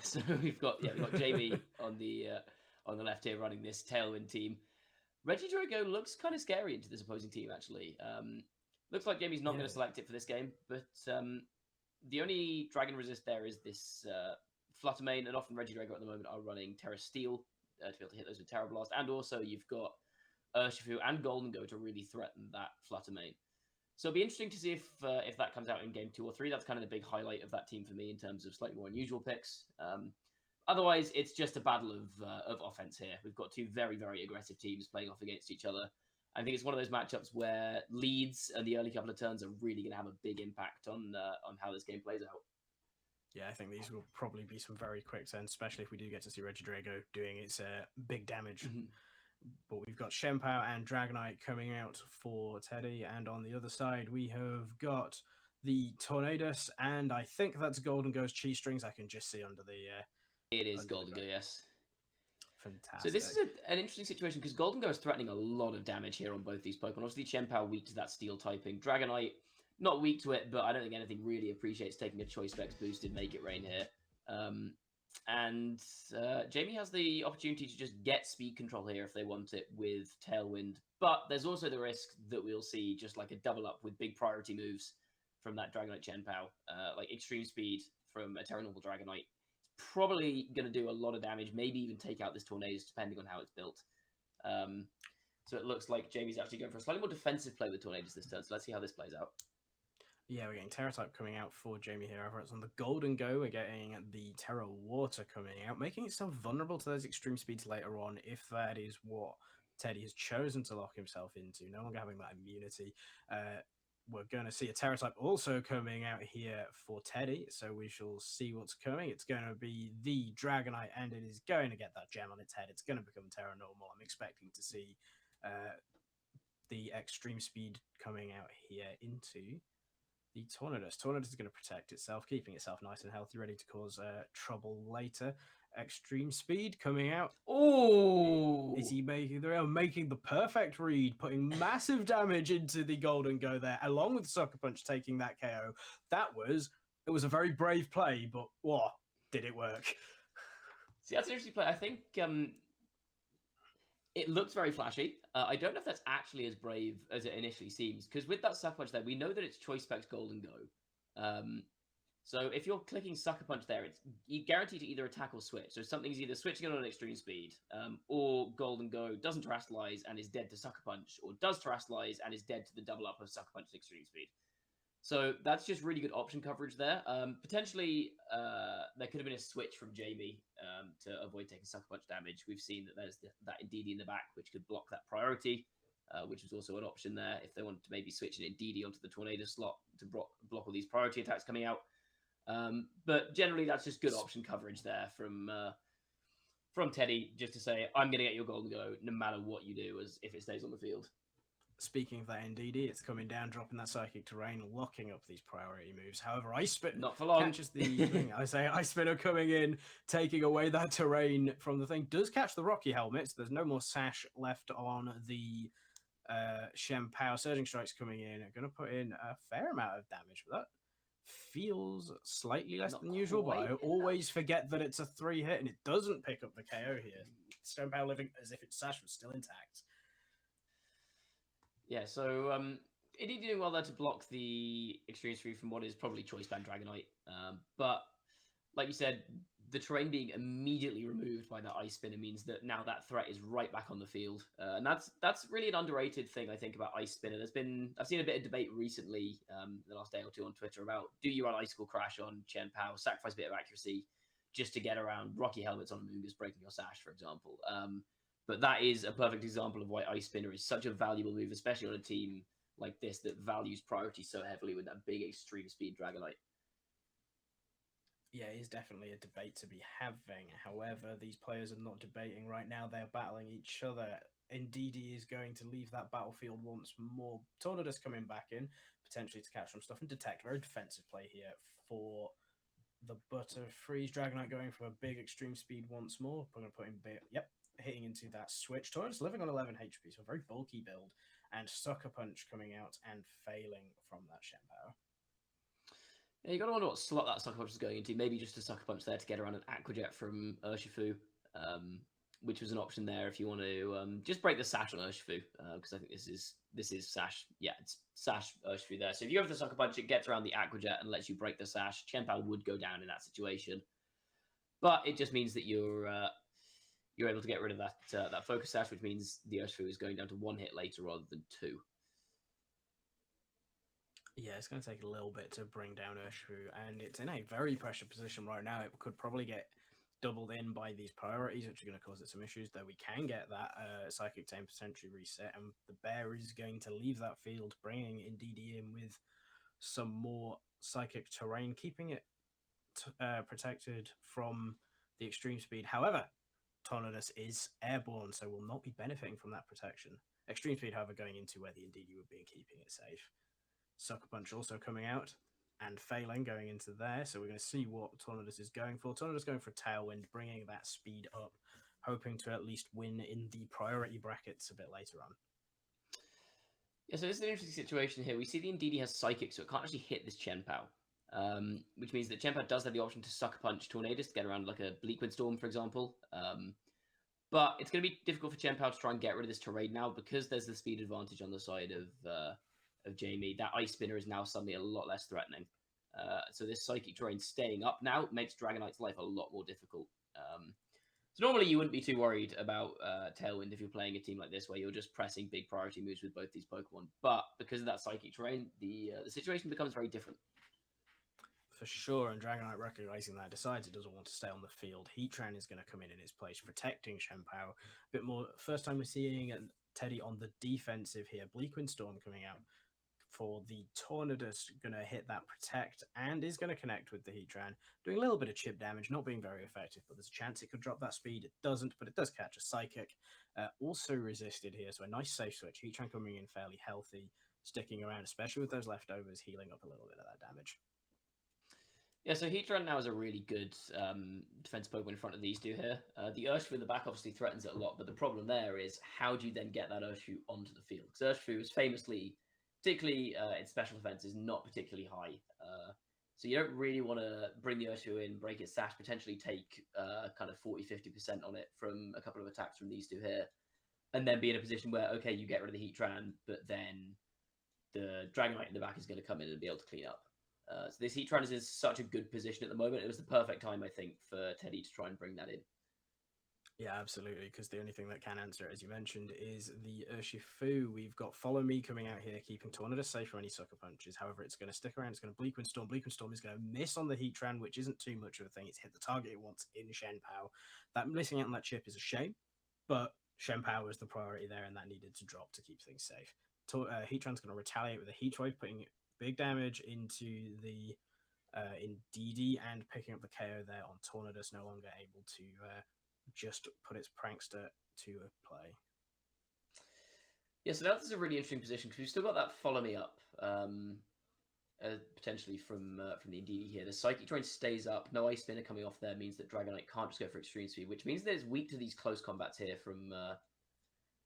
So we've got Jamie on the left here running this Tailwind team. Regidrago looks kind of scary into this opposing team, actually. Looks like Jamie's not going to select it for this game, but the only Dragon Resist there is this Fluttermane, and often Regidrago at the moment are running Terra Steel to be able to hit those with Terra Blast, and also you've got Urshifu and Golden Go to really threaten that Fluttermane. So it'll be interesting to see if that comes out in game 2 or 3. That's kind of the big highlight of that team for me in terms of slightly more unusual picks. Otherwise, it's just a battle of offense here. We've got two very, very aggressive teams playing off against each other. I think it's one of those matchups where leads and the early couple of turns are really going to have a big impact on how this game plays out. Yeah, I think these will probably be some very quick turns, especially if we do get to see Regidrago doing its big damage. Mhm. But we've got Shenpao and Dragonite coming out for Teddy, and on the other side we have got the Tornadus, and I think that's Golden Ghost Cheese Strings. I can just see under the It is under the Golden Go, yes. So this is fantastic. an interesting situation because Golden Go is threatening a lot of damage here on both these Pokemon. Obviously, Chien-Pao weak to that Steel typing. Dragonite, not weak to it, but I don't think anything really appreciates taking a Choice Specs boosted Make It Rain here. Um, and Jamie has the opportunity to just get speed control here if they want it with Tailwind. But there's also the risk that we'll see just like a double up with big priority moves from that Dragonite Chien-Pao, like Extreme Speed from a Terra Normal Dragonite. Probably going to do a lot of damage, maybe even take out this Tornadus, depending on how it's built. So it looks like Jamie's actually going for a slightly more defensive play with Tornadus this turn. So let's see how this plays out. Yeah, we're getting Terra type coming out for Jamie here. Over it's on the Golden Go. We're getting the Terra Water coming out, making itself vulnerable to those extreme speeds later on, if that is what Teddy has chosen to lock himself into. No longer having that immunity. We're going to see a Terra type also coming out here for Teddy, so we shall see what's coming. It's going to be the Dragonite, and it is going to get that gem on its head. It's going to become Terra Normal. I'm expecting to see the extreme speed coming out here into the Tornadus. Tornadus is going to protect itself, keeping itself nice and healthy, ready to cause trouble later. Extreme speed coming out. Oh, Is he making the perfect read, putting massive damage into the Golden Go there, along with Sucker Punch taking that KO? It was a very brave play, but what did it work? see, that's an interesting play. I think it looks very flashy. I don't know if that's actually as brave as it initially seems, because with that Sucker Punch there, we know that it's Choice Specs Golden Go. So if you're clicking Sucker Punch there, it's guaranteed to either attack or switch. So something's either switching on an extreme speed, or Golden Go doesn't terastallize and is dead to Sucker Punch, or does terastallize and is dead to the double up of Sucker Punch and extreme speed. So that's just really good option coverage there. Potentially, there could have been a switch from Jamie to avoid taking Sucker Punch damage. We've seen that there's that Indeedee in the back, which could block that priority, which was also an option there if they wanted to maybe switch an Indeedee onto the Tornado slot to block all these priority attacks coming out. But generally, that's just good option coverage there from Teddy, just to say, I'm going to get your Golden Go no matter what you do, as if it stays on the field. Speaking of that Indeedee, it's coming down, dropping that Psychic Terrain, locking up these priority moves. However, Ice Spin Not for long. catches the thing. I say Ice Spinner coming in, taking away that terrain from the thing. Does catch the Rocky Helmets. There's no more sash left on the Shenpao. Surging Strikes coming in. Going to put in a fair amount of damage, but that feels slightly less Not than usual. But quite I always forget that it's a 3-hit, and it doesn't pick up the KO here. Shenpao living as if its sash was still intact. Yeah, so Indeed doing well there to block the Extreme Speed from what is probably Choice Band Dragonite. But like you said, the terrain being immediately removed by that Ice Spinner means that now that threat is right back on the field. And that's really an underrated thing, I think, about Ice Spinner. I've seen a bit of debate recently, the last day or two on Twitter, about do you run Icicle Crash on Chien-Pao, sacrifice a bit of accuracy just to get around Rocky Helmets on Amoonguss breaking your sash, for example. But that is a perfect example of why Ice Spinner is such a valuable move, especially on a team like this that values priority so heavily with that big extreme speed Dragonite. Yeah, it is definitely a debate to be having. However, these players are not debating right now. They're battling each other. Indeedee is going to leave that battlefield once more. Tornadus coming back in, potentially to catch some stuff and detect. Very defensive play here for the Butterfreeze. Dragonite going for a big extreme speed once more. We're going to put in hitting into that switch. Tornadus living on 11 HP, so a very bulky build. And Sucker Punch coming out and failing from that Shenpao. Yeah, you got to wonder what slot that Sucker Punch is going into. Maybe just a Sucker Punch there to get around an Aquajet from Urshifu, which was an option there if you want to just break the sash on Urshifu, because I think this is sash. Yeah, it's sash Urshifu there. So if you have the Sucker Punch, it gets around the Aquajet and lets you break the sash. Chien-Pao would go down in that situation, but it just means that you're able to get rid of that focus sash, which means the Urshifu is going down to 1 hit later rather than 2. Yeah, it's going to take a little bit to bring down Urshifu, and it's in a very pressure position right now. It could probably get doubled in by these priorities, which are going to cause it some issues, though we can get that Psychic Tame potentially reset, and the Bear is going to leave that field, bringing Indeedee in with some more Psychic Terrain, keeping it protected from the extreme speed. However, Tornadus is airborne, so will not be benefiting from that protection. Extreme speed, however, going into where the Indeedee would be and keeping it safe. Sucker Punch also coming out and failing going into there. So we're going to see what Tornadus is going for. Tornadus going for Tailwind, bringing that speed up, hoping to at least win in the priority brackets a bit later on. Yeah, so this is an interesting situation here. We see the Indeedee has Psychic, so it can't actually hit this Chen Pao. Which means that Chen Pao does have the option to Sucker Punch Tornadus to get around like a Bleak Windstorm, for example. But it's going to be difficult for Chen Pao to try and get rid of this terrain now because there's the speed advantage on the side of Jamie. That Ice Spinner is now suddenly a lot less threatening. So this Psychic terrain staying up now makes Dragonite's life a lot more difficult. So normally you wouldn't be too worried about Tailwind if you're playing a team like this where you're just pressing big priority moves with both these Pokemon. But because of that Psychic terrain, the situation becomes very different. For sure, and Dragonite recognizing that decides it doesn't want to stay on the field. Heatran is going to come in its place, protecting Chen Pao. A bit more. First time we're seeing Teddy on the defensive here. Bleak Windstorm coming out for the Tornadus, going to hit that protect and is going to connect with the Heatran, doing a little bit of chip damage, not being very effective, but there's a chance it could drop that speed. It doesn't, but it does catch a Psychic. Also resisted here, so a nice safe switch. Heatran coming in fairly healthy, sticking around, especially with those leftovers, healing up a little bit of that damage. Yeah, so Heatran now is a really good defense Pokemon in front of these two here. The Urshifu in the back obviously threatens it a lot, but the problem there is how do you then get that Urshifu onto the field? Because Urshifu is famously, particularly its special defense, is not particularly high. So you don't really want to bring the Urshifu in, break its sash, potentially take kind of 40-50% on it from a couple of attacks from these two here, and then be in a position where, okay, you get rid of the Heatran, but then the Dragonite in the back is going to come in and be able to clean up. So this Heatran is in such a good position at the moment. It was the perfect time, I think, for Teddy to try and bring that in. Yeah, absolutely, because the only thing that can answer it, as you mentioned, is the Urshifu. We've got Follow Me coming out here, keeping Tornadus safe from any Sucker Punches. However, it's going to stick around. It's going to Bleak Windstorm. Bleak Windstorm is going to miss on the Heatran, which isn't too much of a thing. It's hit the target it wants in Shen Pao. That missing out on that chip is a shame, but Shen Pao was the priority there, and that needed to drop to keep things safe. Heatran's going to retaliate with a Heat Wave, putting big damage into the Indeedee and picking up the KO there on Tornadus, no longer able to just put its Prankster to play. Yeah, so that's a really interesting position because we've still got that Follow Me up potentially from the Indeedee here. The Psychic Terrain stays up. No Ice Spinner coming off there means that Dragonite can't just go for Extreme Speed, which means that it's weak to these close combats here from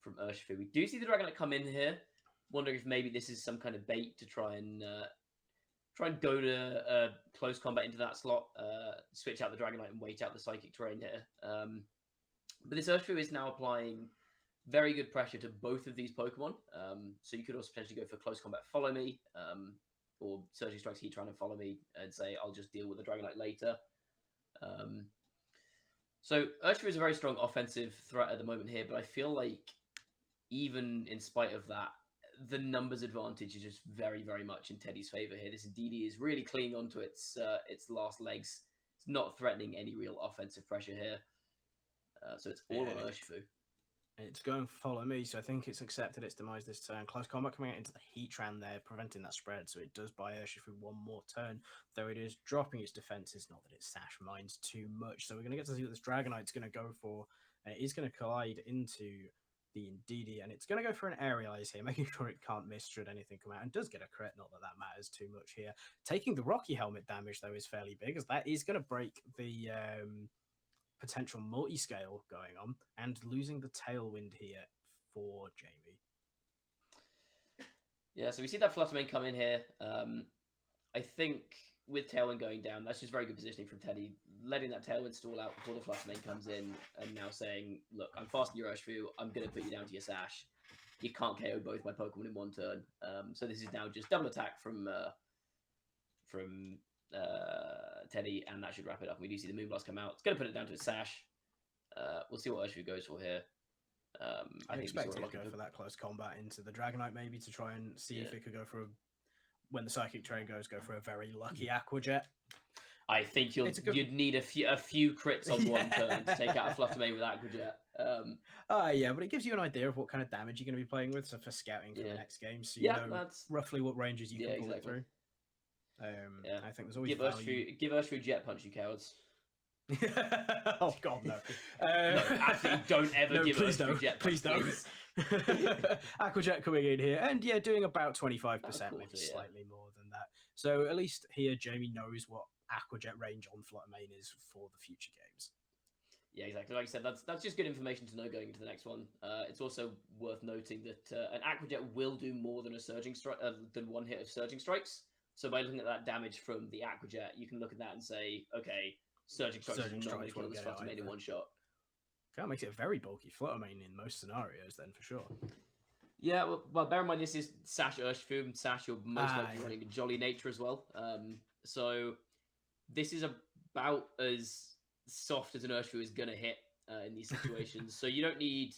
Urshifu. We do see the Dragonite come in here. Wondering if maybe this is some kind of bait to try and go to close combat into that slot, switch out the Dragonite and wait out the Psychic Terrain here. But this Urshifu is now applying very good pressure to both of these Pokemon. So you could also potentially go for close combat Follow Me, or Surging Strikes Heatran and Follow Me and say, I'll just deal with the Dragonite later. So Urshifu is a very strong offensive threat at the moment here, but I feel like even in spite of that, the numbers advantage is just very, very much in Teddy's favor here. This Indeedee is really clinging onto its last legs. It's not threatening any real offensive pressure here. So it's all on Urshifu. It's going Follow Me, so I think it's accepted its demise this turn. Close combat coming out into the Heatran there, preventing that spread, so it does buy Urshifu one more turn, though it is dropping its defenses, not that it sash mines too much. So we're going to get to see what this Dragonite's going to go for. It is going to collide into the Indeedee, and it's going to go for an Aerialize here, making sure it can't miss should anything come out, and does get a crit, not that that matters too much here. Taking the Rocky Helmet damage, though, is fairly big, as that is going to break the potential multi-scale going on, and losing the Tailwind here for Jamie. Yeah, so we see that Flutter Mane come in here. I think with Tailwind going down, that's just very good positioning from Teddy, letting that Tailwind stall out before the Flutter Mane comes in, and now saying, look, I'm faster than your Urshifu, I'm going to put you down to your sash. You can't KO both my Pokemon in one turn. So this is now just double attack from Teddy, and that should wrap it up. We do see the Moonblast come out. It's going to put it down to its sash. We'll see what Urshifu goes for here. I expect it to go for that close combat into the Dragonite, maybe to try and see if it could go for when the Psychic Terrain goes, go for a very lucky Aqua Jet. I think you'd need a few crits on one turn to take out a Flutter Mane with Aqua Jet. Yeah, but it gives you an idea of what kind of damage you're going to be playing with, so for scouting for the next game, so you know roughly what ranges you can pull it through. Yeah. I think there's always Give Urshifu Jet Punch, you cowards. Oh God, no! No, absolutely don't ever no, give please Urshifu don't. Jet Punch, Please don't. please. Aquajet coming in here, and yeah, doing about 25%, maybe yeah. slightly more than that. So at least here, Jamie knows what Aquajet range on Fluttermane is for the future games. Yeah, exactly. Like I said, that's just good information to know going into the next one. It's also worth noting that an Aquajet will do more than a surging strike than one hit of surging strikes. So by looking at that damage from the Aquajet, you can look at that and say, okay, surging strikes is not going to kill this Fluttermane in one shot. That makes it a very bulky Fluttermane in most scenarios, then for sure. Yeah, well, bear in mind this is Sash Urshifu, and Sash you're most likely running a Jolly Nature as well. So this is about as soft as an Urshifu is gonna hit in these situations. So you don't need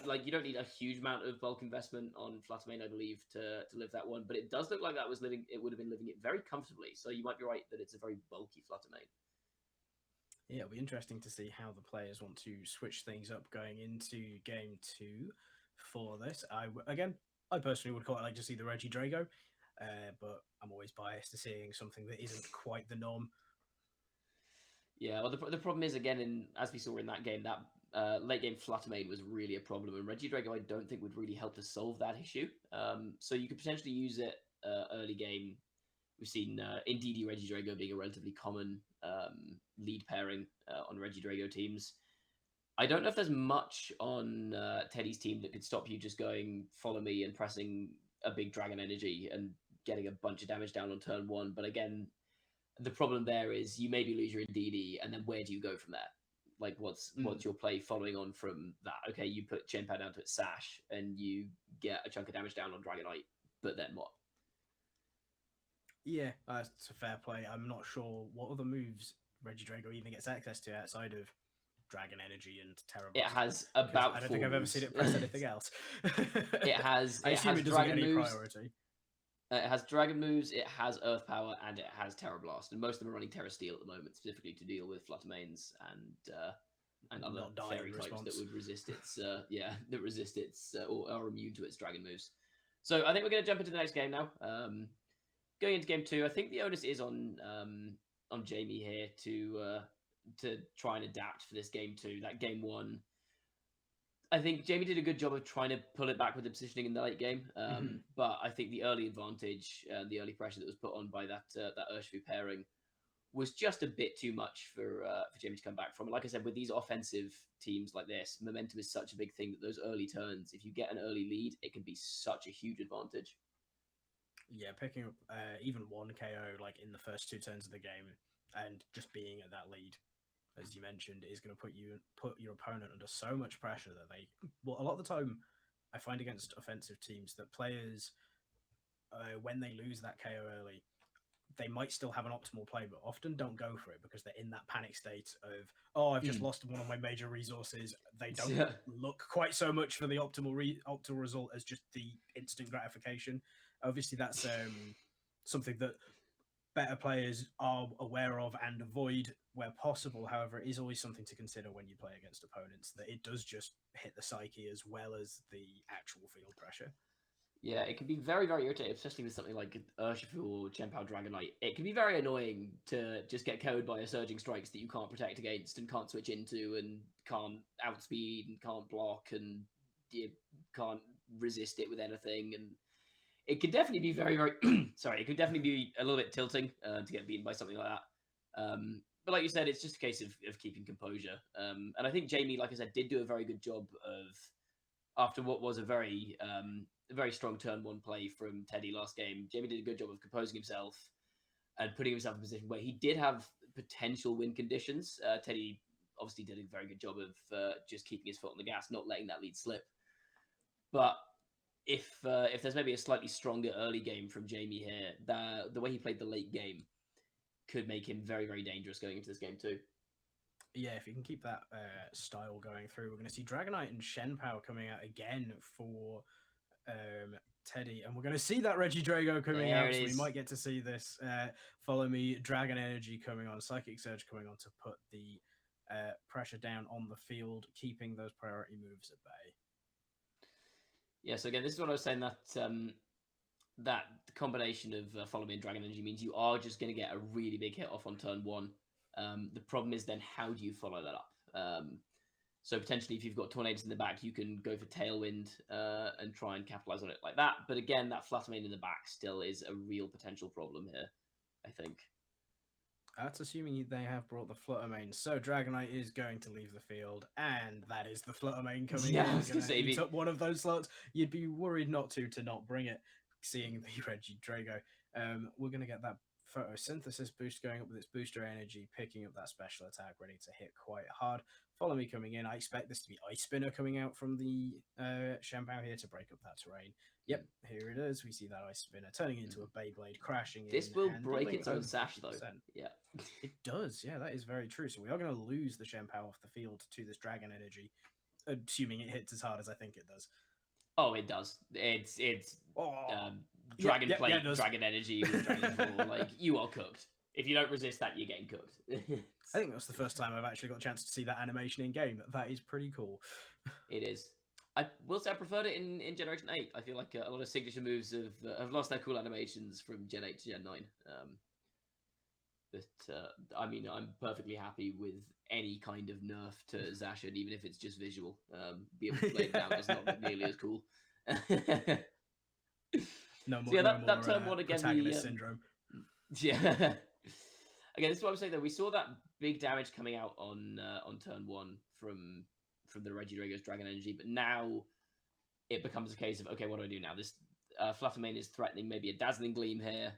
a huge amount of bulk investment on Fluttermane, I believe, to live that one. But it does look like it would have been living it very comfortably. So you might be right that it's a very bulky Fluttermane. Yeah, it'll be interesting to see how the players want to switch things up going into game 2 for this. I personally would quite like to see the Regidrago, but I'm always biased to seeing something that isn't quite the norm. Yeah, well, the problem is, again, as we saw in that game, that late game Fluttermane was really a problem, and Regidrago I don't think would really help to solve that issue. So you could potentially use it early game. We've seen Indeedee Regidrago being a relatively common lead pairing on Regidrago teams. I don't know if there's much on Teddy's team that could stop you just going follow me and pressing a big Dragon Energy and getting a bunch of damage down on turn 1. But again, the problem there is you maybe lose your Indeedee, and then where do you go from there? Like, what's your play following on from that? Okay, you put Chenpao down to its Sash, and you get a chunk of damage down on Dragonite, but then what? Yeah, that's a fair play. I'm not sure what other moves Regidrago even gets access to outside of Dragon Energy and Terra. It has about I don't think I've ever seen it press anything else. It has. I assume it doesn't Dragon get any moves. Priority. It has Dragon moves, it has Earth Power, and it has Terra Blast. And most of them are running Terra Steel at the moment, specifically to deal with Fluttermanes and other fairy types that would resist its or are immune to its Dragon moves. So I think we're going to jump into the next game now. Going into game 2, I think the onus is on Jamie here to try and adapt for this game 2. That game 1, I think Jamie did a good job of trying to pull it back with the positioning in the late game. But I think the early advantage, the early pressure that was put on by that Urshifu pairing was just a bit too much for Jamie to come back from. Like I said, with these offensive teams like this, momentum is such a big thing that those early turns, if you get an early lead, it can be such a huge advantage. Yeah, picking up even one KO like in the first 2 turns of the game and just being at that lead, as you mentioned, is going to put your opponent under so much pressure that a lot of the time I find against offensive teams that players, when they lose that KO early, they might still have an optimal play, but often don't go for it because they're in that panic state of, oh, I've just lost one of my major resources. They don't look quite so much for the optimal result as just the instant gratification. Obviously, that's something that better players are aware of and avoid where possible. However, it is always something to consider when you play against opponents, that it does just hit the psyche as well as the actual field pressure. Yeah, it can be very, very irritating, especially with something like Urshifu or Chenpao Dragonite. It can be very annoying to just get KO'd by a Surging Strikes that you can't protect against and can't switch into and can't outspeed and can't block and you can't resist it with anything. And it could definitely be very, very... sorry, it could definitely be a little bit tilting to get beaten by something like that. But like you said, it's just a case of keeping composure. And I think Jamie, like I said, did do a very good job of, after what was a very strong turn 1 play from Teddy last game, Jamie did a good job of composing himself and putting himself in a position where he did have potential win conditions. Teddy obviously did a very good job of just keeping his foot on the gas, not letting that lead slip. But if there's maybe a slightly stronger early game from Jamie here, the way he played the late game could make him very, very dangerous going into this game too. Yeah, if you can keep that style going through, we're going to see Dragonite and Shenpao coming out again for Teddy, and we're going to see that Regidrago coming out, so we might get to see this. Follow me, Dragon Energy coming on, Psychic Surge coming on to put the pressure down on the field, keeping those priority moves at bay. Yeah, so again, this is what I was saying, that that combination of Follow Me and Dragon Energy means you are just going to get a really big hit off on turn 1. The problem is then how do you follow that up? So potentially if you've got Tornadoes in the back, you can go for Tailwind and try and capitalize on it like that. But again, that Flutter Mane in the back still is a real potential problem here, I think. That's assuming they have brought the Flutter Mane. So Dragonite is going to leave the field, and that is the Flutter Mane coming Yeah, in. I was gonna say, Eat up one of those slots. You'd be worried not to not bring it, seeing the Reggie Drago. We're going to get that photosynthesis boost going up with its booster energy, picking up that special attack, ready to hit quite hard. Follow Me coming in. I expect this to be Ice Spinner coming out from the Shampoo here to break up that terrain. Yep, here it is. We see that Ice Spinner turning into a Beyblade, crashing in. This will and break dealing its own over sash, though. 50%. Yeah. It does, yeah, that is very true. So we are going to lose the Shampoo off the field to this Dragon Energy, assuming it hits as hard as I think it does. Oh, it does. It's Oh, Dragon yeah, Plate, it does. Dragon Energy, with Dragon Claw. Like, you are cooked. If you don't resist that, you're getting cooked. I think that's the first time I've actually got a chance to see that animation in game. That is pretty cool. It is. I will say I preferred it in Generation 8. I feel like a lot of signature moves have lost their cool animations from Gen 8 to Gen 9. But I mean, I'm perfectly happy with any kind of nerf to Zacian, even if it's just visual. Be able to play it down does not look nearly as cool. No more, So yeah, no that more turn one again. protagonist syndrome. Yeah. Again, this is what I'm saying though. We saw that big damage coming out on turn 1 from the Regidrago's Dragon Energy, but now it becomes a case of, okay, what do I do now? This Flutter Mane is threatening maybe a Dazzling Gleam here.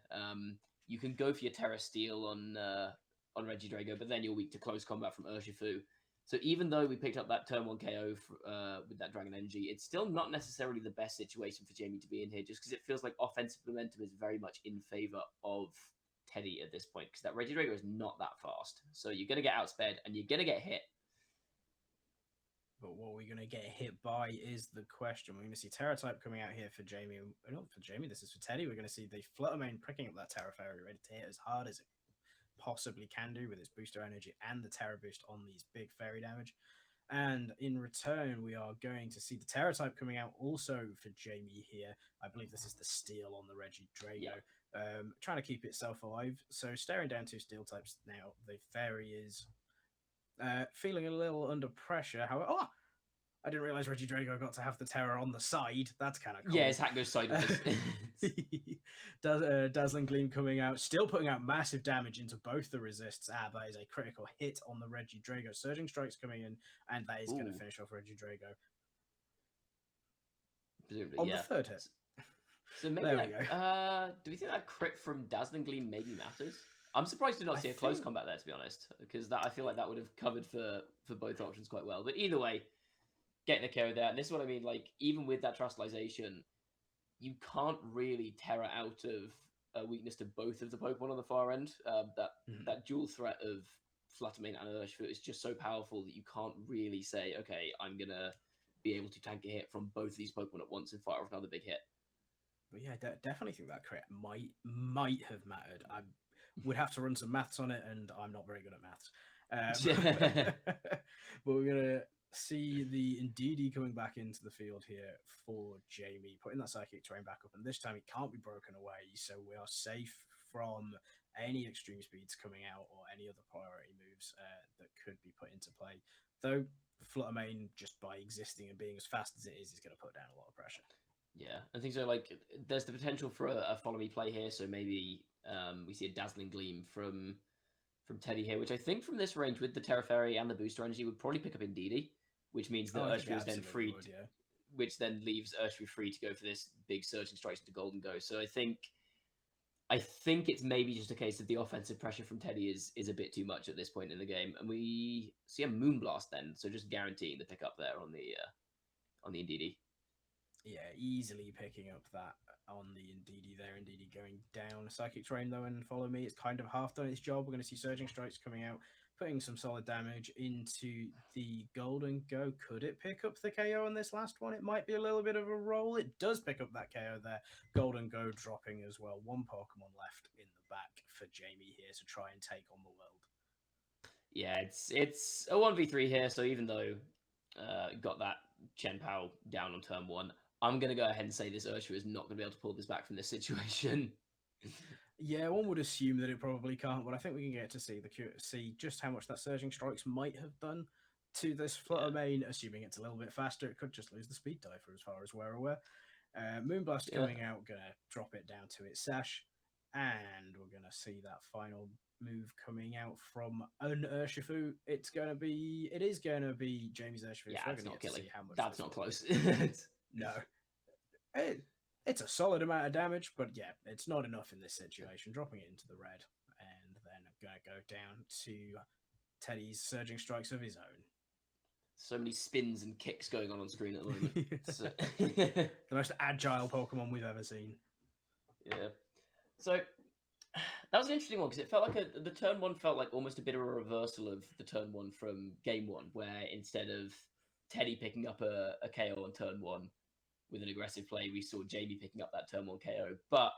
You can go for your Terra Steel on Regidrago, but then you're weak to close combat from Urshifu. So even though we picked up that turn 1 KO with that Dragon Energy, it's still not necessarily the best situation for Jamie to be in here, just because it feels like offensive momentum is very much in favor of Teddy at this point, because that Regidrago is not that fast. So you're going to get outsped, and you're going to get hit. But what we're going to get hit by is the question. We're going to see Terra type coming out here for Jamie. Not for Jamie, this is for Teddy. We're going to see the Flutter Mane pricking up that Terra Fairy, ready to hit as hard as it possibly can do with its booster energy and the Terra boost on these big fairy damage. And in return, we are going to see the Terra type coming out also for Jamie here. I believe this is the Steel on the Regidrago. Yeah. Trying to keep itself alive. So staring down 2 Steel types now. The Fairy is feeling a little under pressure. However, I didn't realize Regidrago got to have the Terror on the side. That's kind of cool. Yeah, his hat goes sideways. Dazzling Gleam coming out, still putting out massive damage into both the resists. That is a critical hit on the Regidrago. Surging Strike's coming in, and that is going to finish off Regidrago. Presumably, on yeah. the third hit. So maybe do we think that crit from Dazzling Gleam maybe matters? I'm surprised to not see a close combat there, to be honest, because I feel like that would have covered for both options quite well. But either way, getting the KO there, and this is what I mean, like, even with that Trustalization, you can't really Terra out of a weakness to both of the Pokemon on the far end. That dual threat of Flutter Mane and Urshifu is just so powerful that you can't really say, okay, I'm going to be able to tank a hit from both of these Pokemon at once and fire off another big hit. But yeah, definitely think that crit might have mattered. I would have to run some maths on it, and I'm not very good at maths. But we're going to see the Indeedee coming back into the field here for Jamie, putting that Psychic Terrain back up, and this time it can't be broken away, so we are safe from any extreme speeds coming out or any other priority moves that could be put into play. Though Flutter Mane, just by existing and being as fast as it is going to put down a lot of pressure. Yeah, I think so. Like, there's the potential for a follow me play here, so maybe we see a Dazzling Gleam from Teddy here, which I think from this range with the Terra Fairy and the booster energy would probably pick up Indeedee, which means that Urshifu is then free, which then leaves Urshifu free to go for this big Surging Strikes into Golden Go. So I think it's maybe just a case of the offensive pressure from Teddy is a bit too much at this point in the game, and we see a Moonblast then, so just guaranteeing the pickup there on the Indeedee. Yeah, easily picking up that on the Indeedee there. Indeedee going down. Psychic Terrain, though, and Follow Me. It's kind of half done its job. We're going to see Surging Strikes coming out, putting some solid damage into the Golden Go. Could it pick up the KO on this last one? It might be a little bit of a roll. It does pick up that KO there. Golden Go dropping as well. 1 Pokemon left in the back for Jamie here to try and take on the world. Yeah, it's a 1v3 here, so even though got that Chen Pao down on turn 1, I'm going to go ahead and say this Ursula is not going to be able to pull this back from this situation. Yeah, one would assume that it probably can't, but I think we can get to see just how much that Surging Strikes might have done to this Flutter main, assuming it's a little bit faster. It could just lose the speed die for as far as we're aware. Moonblast coming out, gonna drop it down to its sash, and we're gonna see that final move coming out from an Urshifu. It is gonna be Jamie's Urshifu. Yeah, so it's not killing. See how much That's not close. No. It's a solid amount of damage, but yeah, it's not enough in this situation. Dropping it into the red, and then I'm gonna go down to Teddy's Surging Strikes of his own. So many spins and kicks going on screen at the moment. So... the most agile Pokemon we've ever seen. Yeah. So that was an interesting one because it felt like the turn one felt like almost a bit of a reversal of the turn one from game one, where instead of Teddy picking up a KO on turn one with an aggressive play, we saw Jamie picking up that turn one KO. But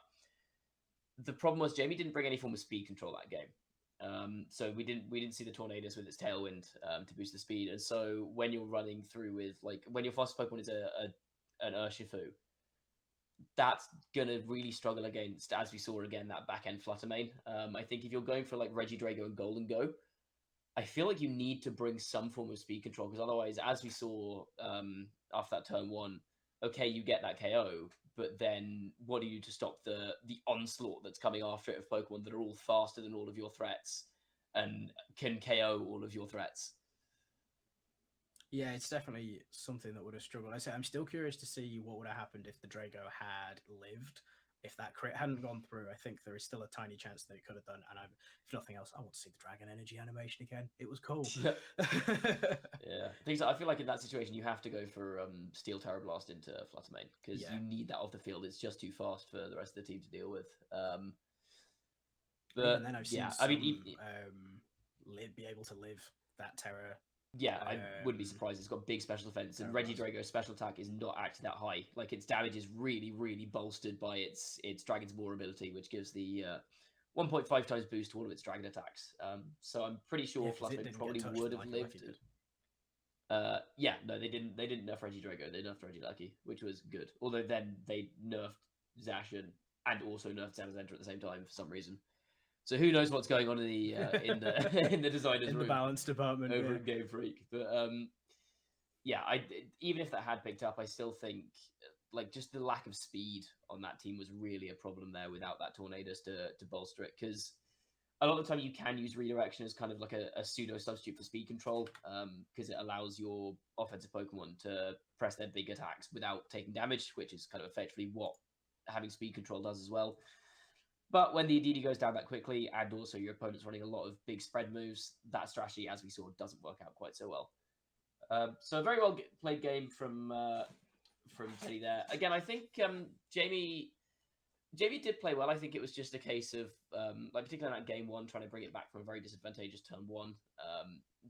the problem was Jamie didn't bring any form of speed control that game. So we didn't see the Tornadus with its tailwind to boost the speed. And so when you're running through with when your fastest Pokemon is an Urshifu, that's gonna really struggle against, as we saw again, that back end Flutter main. I think if you're going for like Regidrago and Golden Go, I feel like you need to bring some form of speed control because otherwise, as we saw after that turn one, okay, you get that KO, but then what do you do to stop the onslaught that's coming after it of Pokemon that are all faster than all of your threats and can KO all of your threats? Yeah, it's definitely something that would have struggled. I'm still curious to see what would have happened if the Drago had lived. If that crit hadn't gone through, I think there is still a tiny chance that it could have done. And if nothing else, I want to see the Dragon Energy animation again. It was cool. Yeah. I feel like in that situation, you have to go for Steel Terror Blast into Flutter main because you need that off the field. It's just too fast for the rest of the team to deal with. But even then, I've seen be able to live that Terror. Yeah, I wouldn't be surprised. It's got big special defense, and Regidrago's special attack is not actually that high. Like, its damage is really, really bolstered by its Dragon's Maw ability, which gives the 1.5 times boost to all of its dragon attacks. So I'm pretty sure Flutter probably would have lived. Yeah, no, they didn't nerf Regidrago. They nerfed Regilucky, which was good. Although then they nerfed Zacian and also nerfed Zamazenta at the same time for some reason. So who knows what's going on in the in the designers room, the balance department over in Game Freak. But yeah, even if that had picked up, I still think like just the lack of speed on that team was really a problem there without that Tornadus to bolster it. Because a lot of the time you can use redirection as kind of like a pseudo substitute for speed control, because it allows your offensive Pokemon to press their big attacks without taking damage, which is kind of effectively what having speed control does as well. But when the DD goes down that quickly, and also your opponent's running a lot of big spread moves, that strategy, as we saw, doesn't work out quite so well. So a very well played game from Teddy there. Again, I think Jamie did play well. I think it was just a case of, like particularly in that game one, trying to bring it back from a very disadvantageous turn one.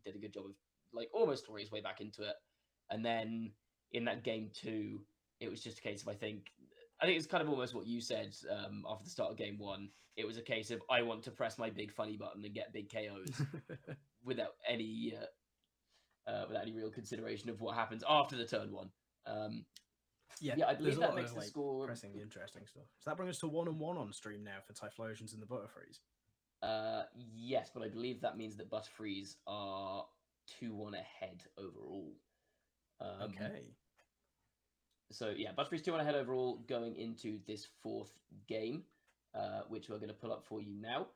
Did a good job of like almost throwing his way back into it. And then in that game two, it was just a case of, I think it's kind of almost what you said after the start of game one. It was a case of, I want to press my big funny button and get big KOs without any real consideration of what happens after the turn one. Yeah, I believe that makes the score pressing the interesting stuff. Does that bring us to 1-1 on stream now for Typhlosions and the Butterfrees? Yes, but I believe that means that Butterfrees are 2-1 ahead overall. Okay. So yeah, Butterfree's 2-1 ahead overall going into this fourth game, which we're going to pull up for you now.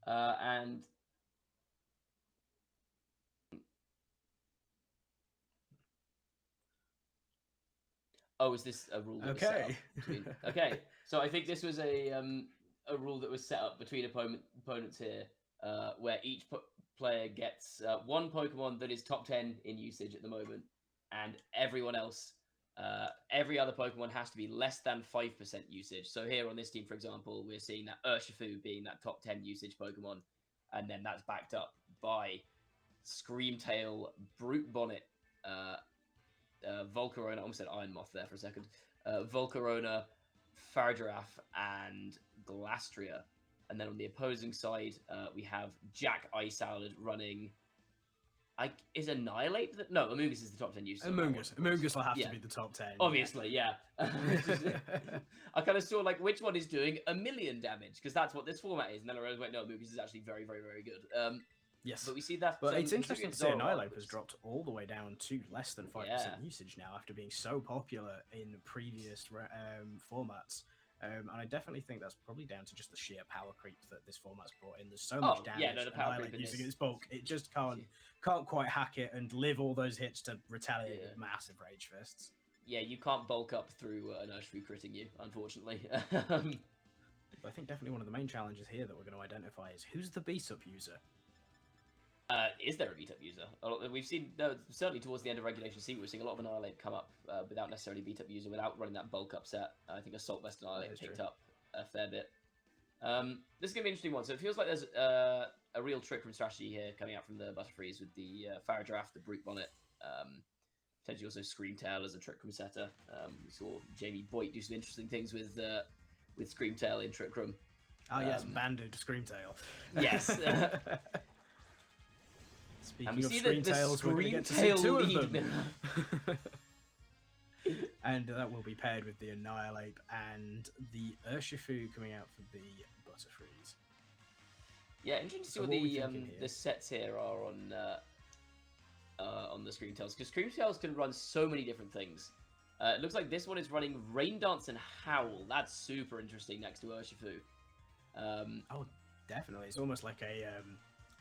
And oh, is this a rule that was set up between... Okay, so I think this was a rule that was set up between opponents here, where each player gets one Pokemon that is top 10 in usage at the moment, and everyone else, every other Pokemon has to be less than 5% usage. So here on this team, for example, we're seeing that Urshifu being that top 10 usage Pokemon, and then that's backed up by Screamtail, Brute Bonnet, Volcarona, I almost said Iron Moth there for a second, Volcarona, Farigiraf, and Glastria. And then on the opposing side, we have Jack Ice Salad running Is Annihilate that? No, Amoonguss is the top 10 user. Amoonguss will have Yeah. to be the top 10. Obviously, yeah. I kind of saw like which one is doing 1,000,000 damage because that's what this format is, and then I realized, wait, no, Amoonguss is actually very, very, very good. Yes. But we see that. But it's interesting to see Annihilate has which- dropped all the way down to less than 5% Yeah. usage now after being so popular in previous formats. And I definitely think that's probably down to just the sheer power creep that this format's brought in. There's so much damage. yeah, no, the power Annihilate creep in using this- its bulk, it just can't quite hack it and live all those hits to retaliate Yeah. with massive rage fists. Yeah, you can't bulk up through an Urshifu critting you, unfortunately. But I think definitely one of the main challenges here that we're going to identify is who's the beat up user. Is there a beat up user? We've seen, certainly towards the end of Regulation C, we're seeing a lot of Annihilate come up without necessarily beat up user, without running that bulk up set. I think Assault Vest Annihilate is picked true. up a fair bit. This is going to be an interesting one. So it feels like there's a real trick room strategy here coming out from the Butterfrees with the Pharaoh Giraffe, the Brute Bonnet, potentially also Screamtail as a trick room setter. We saw Jamie Boyd do some interesting things with Screamtail in trick room. Oh yes, banded Screamtail. Yes. Speaking And we of see that the Screamtails, we're going to get to see Screamtail two lead of them. mirror. And that will be paired with the Annihilate and the Urshifu coming out for the Butterfrees. Yeah, interesting to see So what what we the thinking here? the sets here are on the Screamtails, because Screamtails can run so many different things. It looks like this one is running Rain Dance and Howl. That's super interesting next to Urshifu. Oh, definitely. It's almost like a,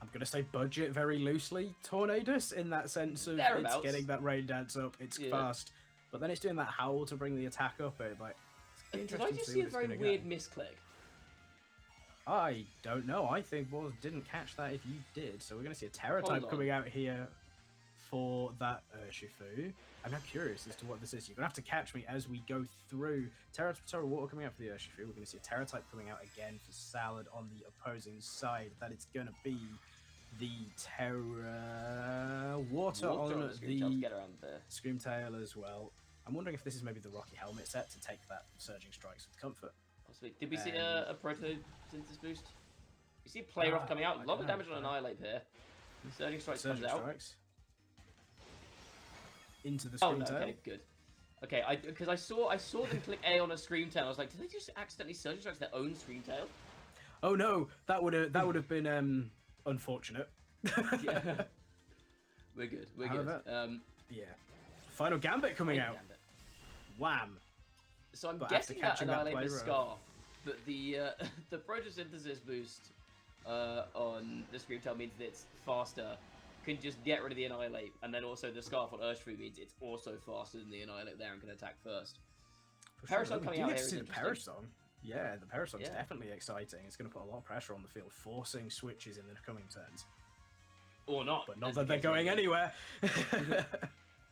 I'm going to say budget very loosely, Tornadus, in that sense of Thereabouts. it's getting that Rain Dance up, it's Yeah. fast, but then it's doing that Howl to bring the attack up. It's like, it's Did I interesting to just see see what a it's very gonna weird go. misclick? I don't know. I think Wars didn't catch that if you did. So we're going to see a Terra Hold type on. coming out here for that Urshifu. I'm now curious as to what this is. You're going to have to catch me as we go through. Terra Water coming out for the Urshifu. We're going to see a Terra type coming out again for Salad on the opposing side. That it's going to be the Terra Water on the Screamtail to get the around there. Screamtail as well. I'm wondering if this is maybe the Rocky Helmet set to take that Surging Strikes with comfort. Possibly. Did we see a Proto-Synthesis boost? You see Play Rough coming out. I A lot don't of know. damage on Annihilate here. Surging Strikes Surging comes out. Strikes. Into the Oh no, Screamtail. okay, good. Okay, because I saw them click A on a Screamtail. I was like, did they just accidentally Surging Strikes their own Screamtail? Oh no, that would have been unfortunate. Yeah. We're good. We're How good. about- Yeah. Final Gambit coming out. Gambit. Wham. So I'm But after guessing that catching that Annihilate the play rough. Scarf, but the the Protosynthesis boost on the Screamtail means that it's faster. Can just get rid of the Annihilate, and then also the Scarf on Urshifu means it's also faster than the Annihilate there and can attack first. For Parasong sure. coming We out do get here to is see the interesting. Parasong. Yeah, the Parasong's Yeah. definitely exciting. It's going to put a lot of pressure on the field, forcing switches in the coming turns. Or not. But not as that the they're case going may be. anywhere.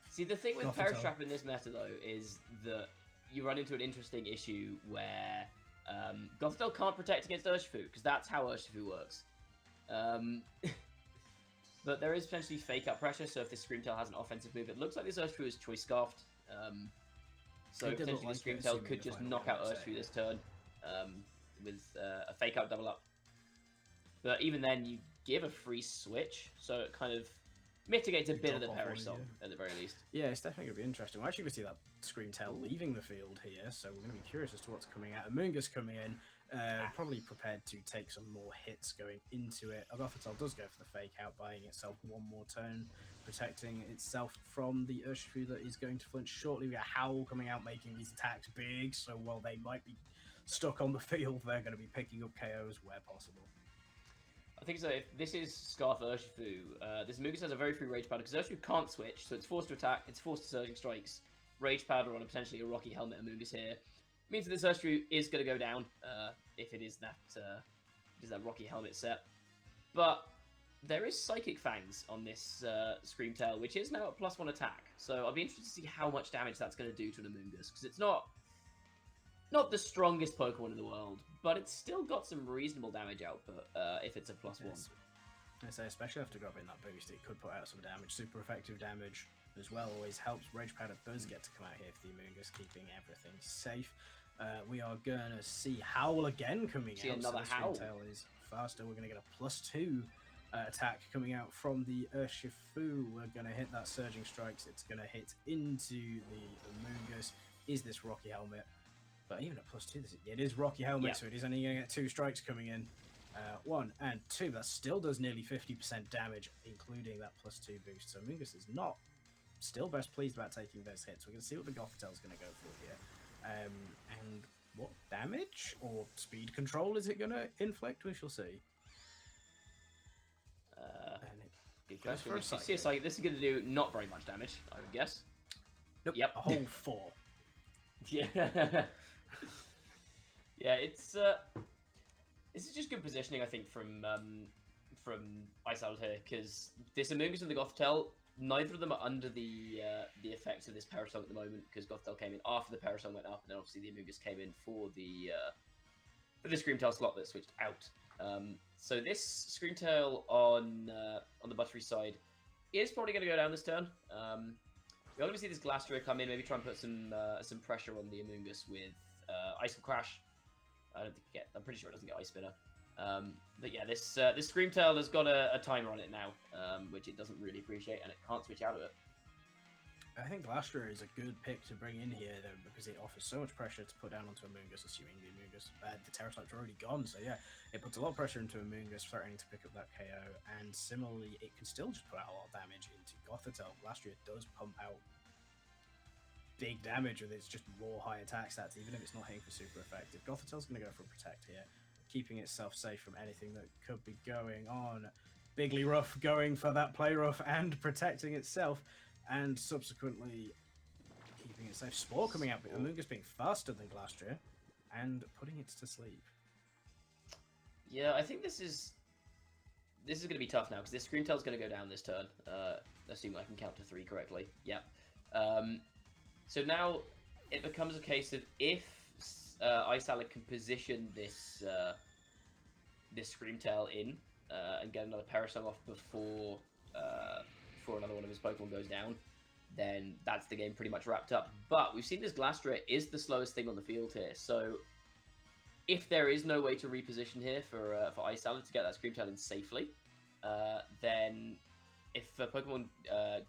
See, the thing with Gothitelle. Parastrap in this meta, though, is that you run into an interesting issue where Gothitelle can't protect against Urshifu, because that's how Urshifu works. But there is potentially fake-out pressure, so if this Screamtail has an offensive move, it looks like this Urshifu is Choice Scarfed. So It did look potentially like this it, Screamtail assuming could the just final knock game out was Urshifu set. this turn with a fake-out double-up. But even then, you give a free switch, so it kind of mitigates a bit of the Drop off one, Parasong, yeah. at the very least. Yeah, it's definitely going to be interesting. We're actually going to see that Screamtail leaving the field here, so we're going to be curious as to what's coming out. Amoonguss coming in, probably prepared to take some more hits going into it. Gothitelle does go for the fake out, buying itself one more turn, protecting itself from the Urshifu that is going to flinch shortly. We got Howl coming out, making these attacks big, so while they might be stuck on the field, they're going to be picking up KOs where possible. I think so. If this is Scarf Urshifu, this Amoonguss has a very free Rage Powder, because Urshifu can't switch, so it's forced to attack, it's forced to Surging Strikes. Rage Powder on a potentially a Rocky Helmet Amoonguss here. Means that this Urshifu is going to go down, if it is that Rocky Helmet set. But there is Psychic Fangs on this Screamtail, which is now at +1 attack. So I'll be interested to see how much damage that's going to do to an Amoonguss, because it's not the strongest Pokemon in the world, but it's still got some reasonable damage output if it's a +1. Yes. I say, especially after dropping that boost, it could put out some damage. Super effective damage as well always helps. Rage Powder does get to come out here for the Amoonguss, keeping everything safe. We are gonna see Howl again coming See out. another so the Howl. Screamtail is faster. We're gonna get a +2 attack coming out from the Urshifu. We're going to hit that Surging Strikes. It's going to hit into the Amoonguss. Is this Rocky Helmet? But even at +2, it is Rocky Helmet, Yeah. so it is only going to get 2 strikes coming in. 1 and 2, that still does nearly 50% damage, including that +2 boost. So Amoonguss is not still best pleased about taking those hits. We're going to see what the Gothitel's going to go for here. And what damage or speed control is it going to inflict? We shall see. And it Good goes question. for a See, psychic. it's like this is going to do not very much damage, I would guess. Nope, Yep. a whole 4. Yeah. Yeah, it's this is just good positioning, I think, from Ice Salad here, because this Amoonguss and the Gothitelle, neither of them are under the effects of this Parasong at the moment, because Gothitelle came in after the Parasong went up, and then obviously the Amoonguss came in for the Screamtail slot that switched out. So this Screamtail on the Buttery side is probably going to go down this turn. We're going to see this Glastrier come in, maybe try and put some pressure on the Amoonguss with Ice Crash. I don't think I'm pretty sure it doesn't get Ice Spinner. But yeah, this Screamtail has got a timer on it now, which it doesn't really appreciate, and it can't switch out of it. I think Glastrier is a good pick to bring in here, though, because it offers so much pressure to put down onto Amoonguss, assuming the Amoonguss, the Terror Types are already gone. So yeah, it puts a lot of pressure into Amoonguss, threatening to pick up that KO, and similarly, it can still just put out a lot of damage into Gothitelle. Glastrier does pump out big damage with its just raw high attack stats, even if it's not hitting for super effective. Gothitelle's going to go for a Protect here, keeping itself safe from anything that could be going on. Bigly Rough going for that Play Rough and protecting itself, and subsequently keeping it safe. Spore coming out, but Amoonguss being faster than Glastrier and putting it to sleep. Yeah, I think this is going to be tough now, because this Screamtail's going to go down this turn. Assuming I can count to 3 correctly. Yeah. So now it becomes a case of if Ice Salad can position this Screamtail in and get another Parasong off before another one of his Pokemon goes down, then that's the game pretty much wrapped up. But we've seen this Glastrier is the slowest thing on the field here, so if there is no way to reposition here for Ice Salad to get that Screamtail in safely, then if a Pokemon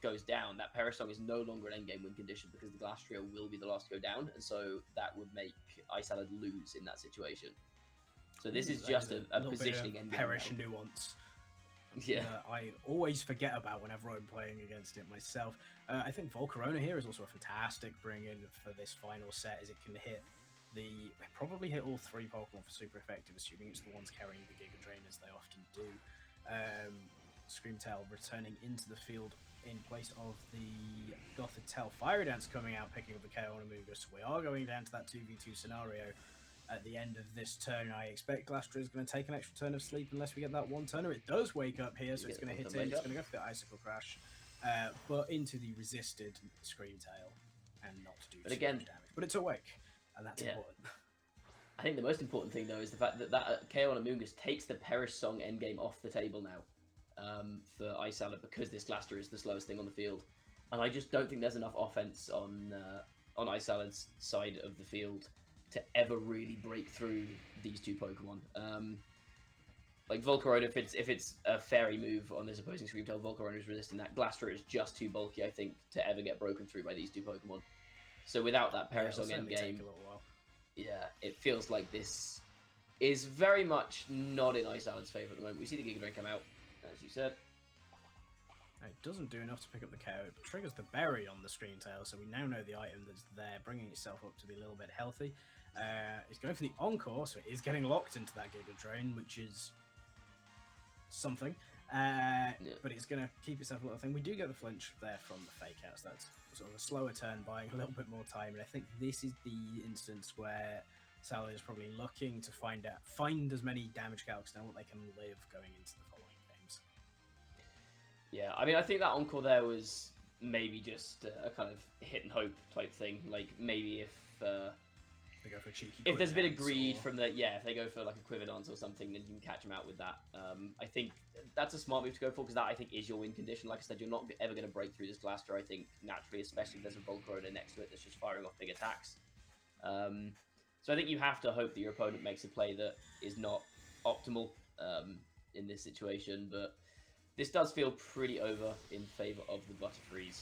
goes down, that Parasong is no longer an endgame win condition, because the Glastrier will be the last to go down, and so that would make Ice Salad lose in that situation. So this is just a positioning endgame. Perish nuance. Yeah. I always forget about whenever I'm playing against it myself. I think Volcarona here is also a fantastic bring-in for this final set, as it can probably hit all 3 Pokemon for super effective, assuming it's the ones carrying the Giga Drain, as they often do. Screamtail returning into the field in place of the Gothitelle. Fiery Dance coming out, picking up the KO on Amoonguss. We are going down to that 2v2 scenario at the end of this turn. I expect Glastrier is going to take an extra turn of sleep unless we get that one turner. It does wake up here, so it's going to hit in. It's going to go for the Icicle Crash, but into the resisted Screamtail and not do too much damage. But it's awake, and that's important. I think the most important thing, though, is the fact that KO on Amoonguss takes the Perish Song endgame off the table now for Ice Salad, because this Glastrier is the slowest thing on the field. And I just don't think there's enough offense on Ice Salad's side of the field to ever really break through these 2 Pokemon. Like Volcarona, if it's a fairy move on this opposing Screamtail, Volcarona is resisting that. Glastrier is just too bulky, I think, to ever get broken through by these 2 Pokemon. So without that Parasong endgame, yeah, it feels like this is very much not in Ice Salad's favour at the moment. We see the Giga Drain come out, as you said. It doesn't do enough to pick up the KO. It triggers the Berry on the Screamtail, so we now know the item that's there, bringing itself up to be a little bit healthy. It's going for the Encore, so it is getting locked into that Giga Drain, which is something. But it's going to keep itself a little thing. We do get the flinch there from the Fake Outs. That's sort of a slower turn, buying a little bit more time. And I think this is the instance where Salad is probably looking to find as many damage calcs down what they can live going into the following games. Yeah, I mean, I think that Encore there was maybe just a kind of hit and hope type thing. Like, maybe if they go for a cheeky if there's a bit of Quiver greed Dance from the if they go for like a Quiver Dance or something, then you can catch them out with that. I think that's a smart move to go for, because that, I think, is your win condition. Like I said, you're not ever going to break through this Glastrier, I think, naturally, especially if there's a Volcarona next to it that's just firing off big attacks. So I think you have to hope that your opponent makes a play that is not optimal in this situation, but this does feel pretty over in favor of the Butterfrees.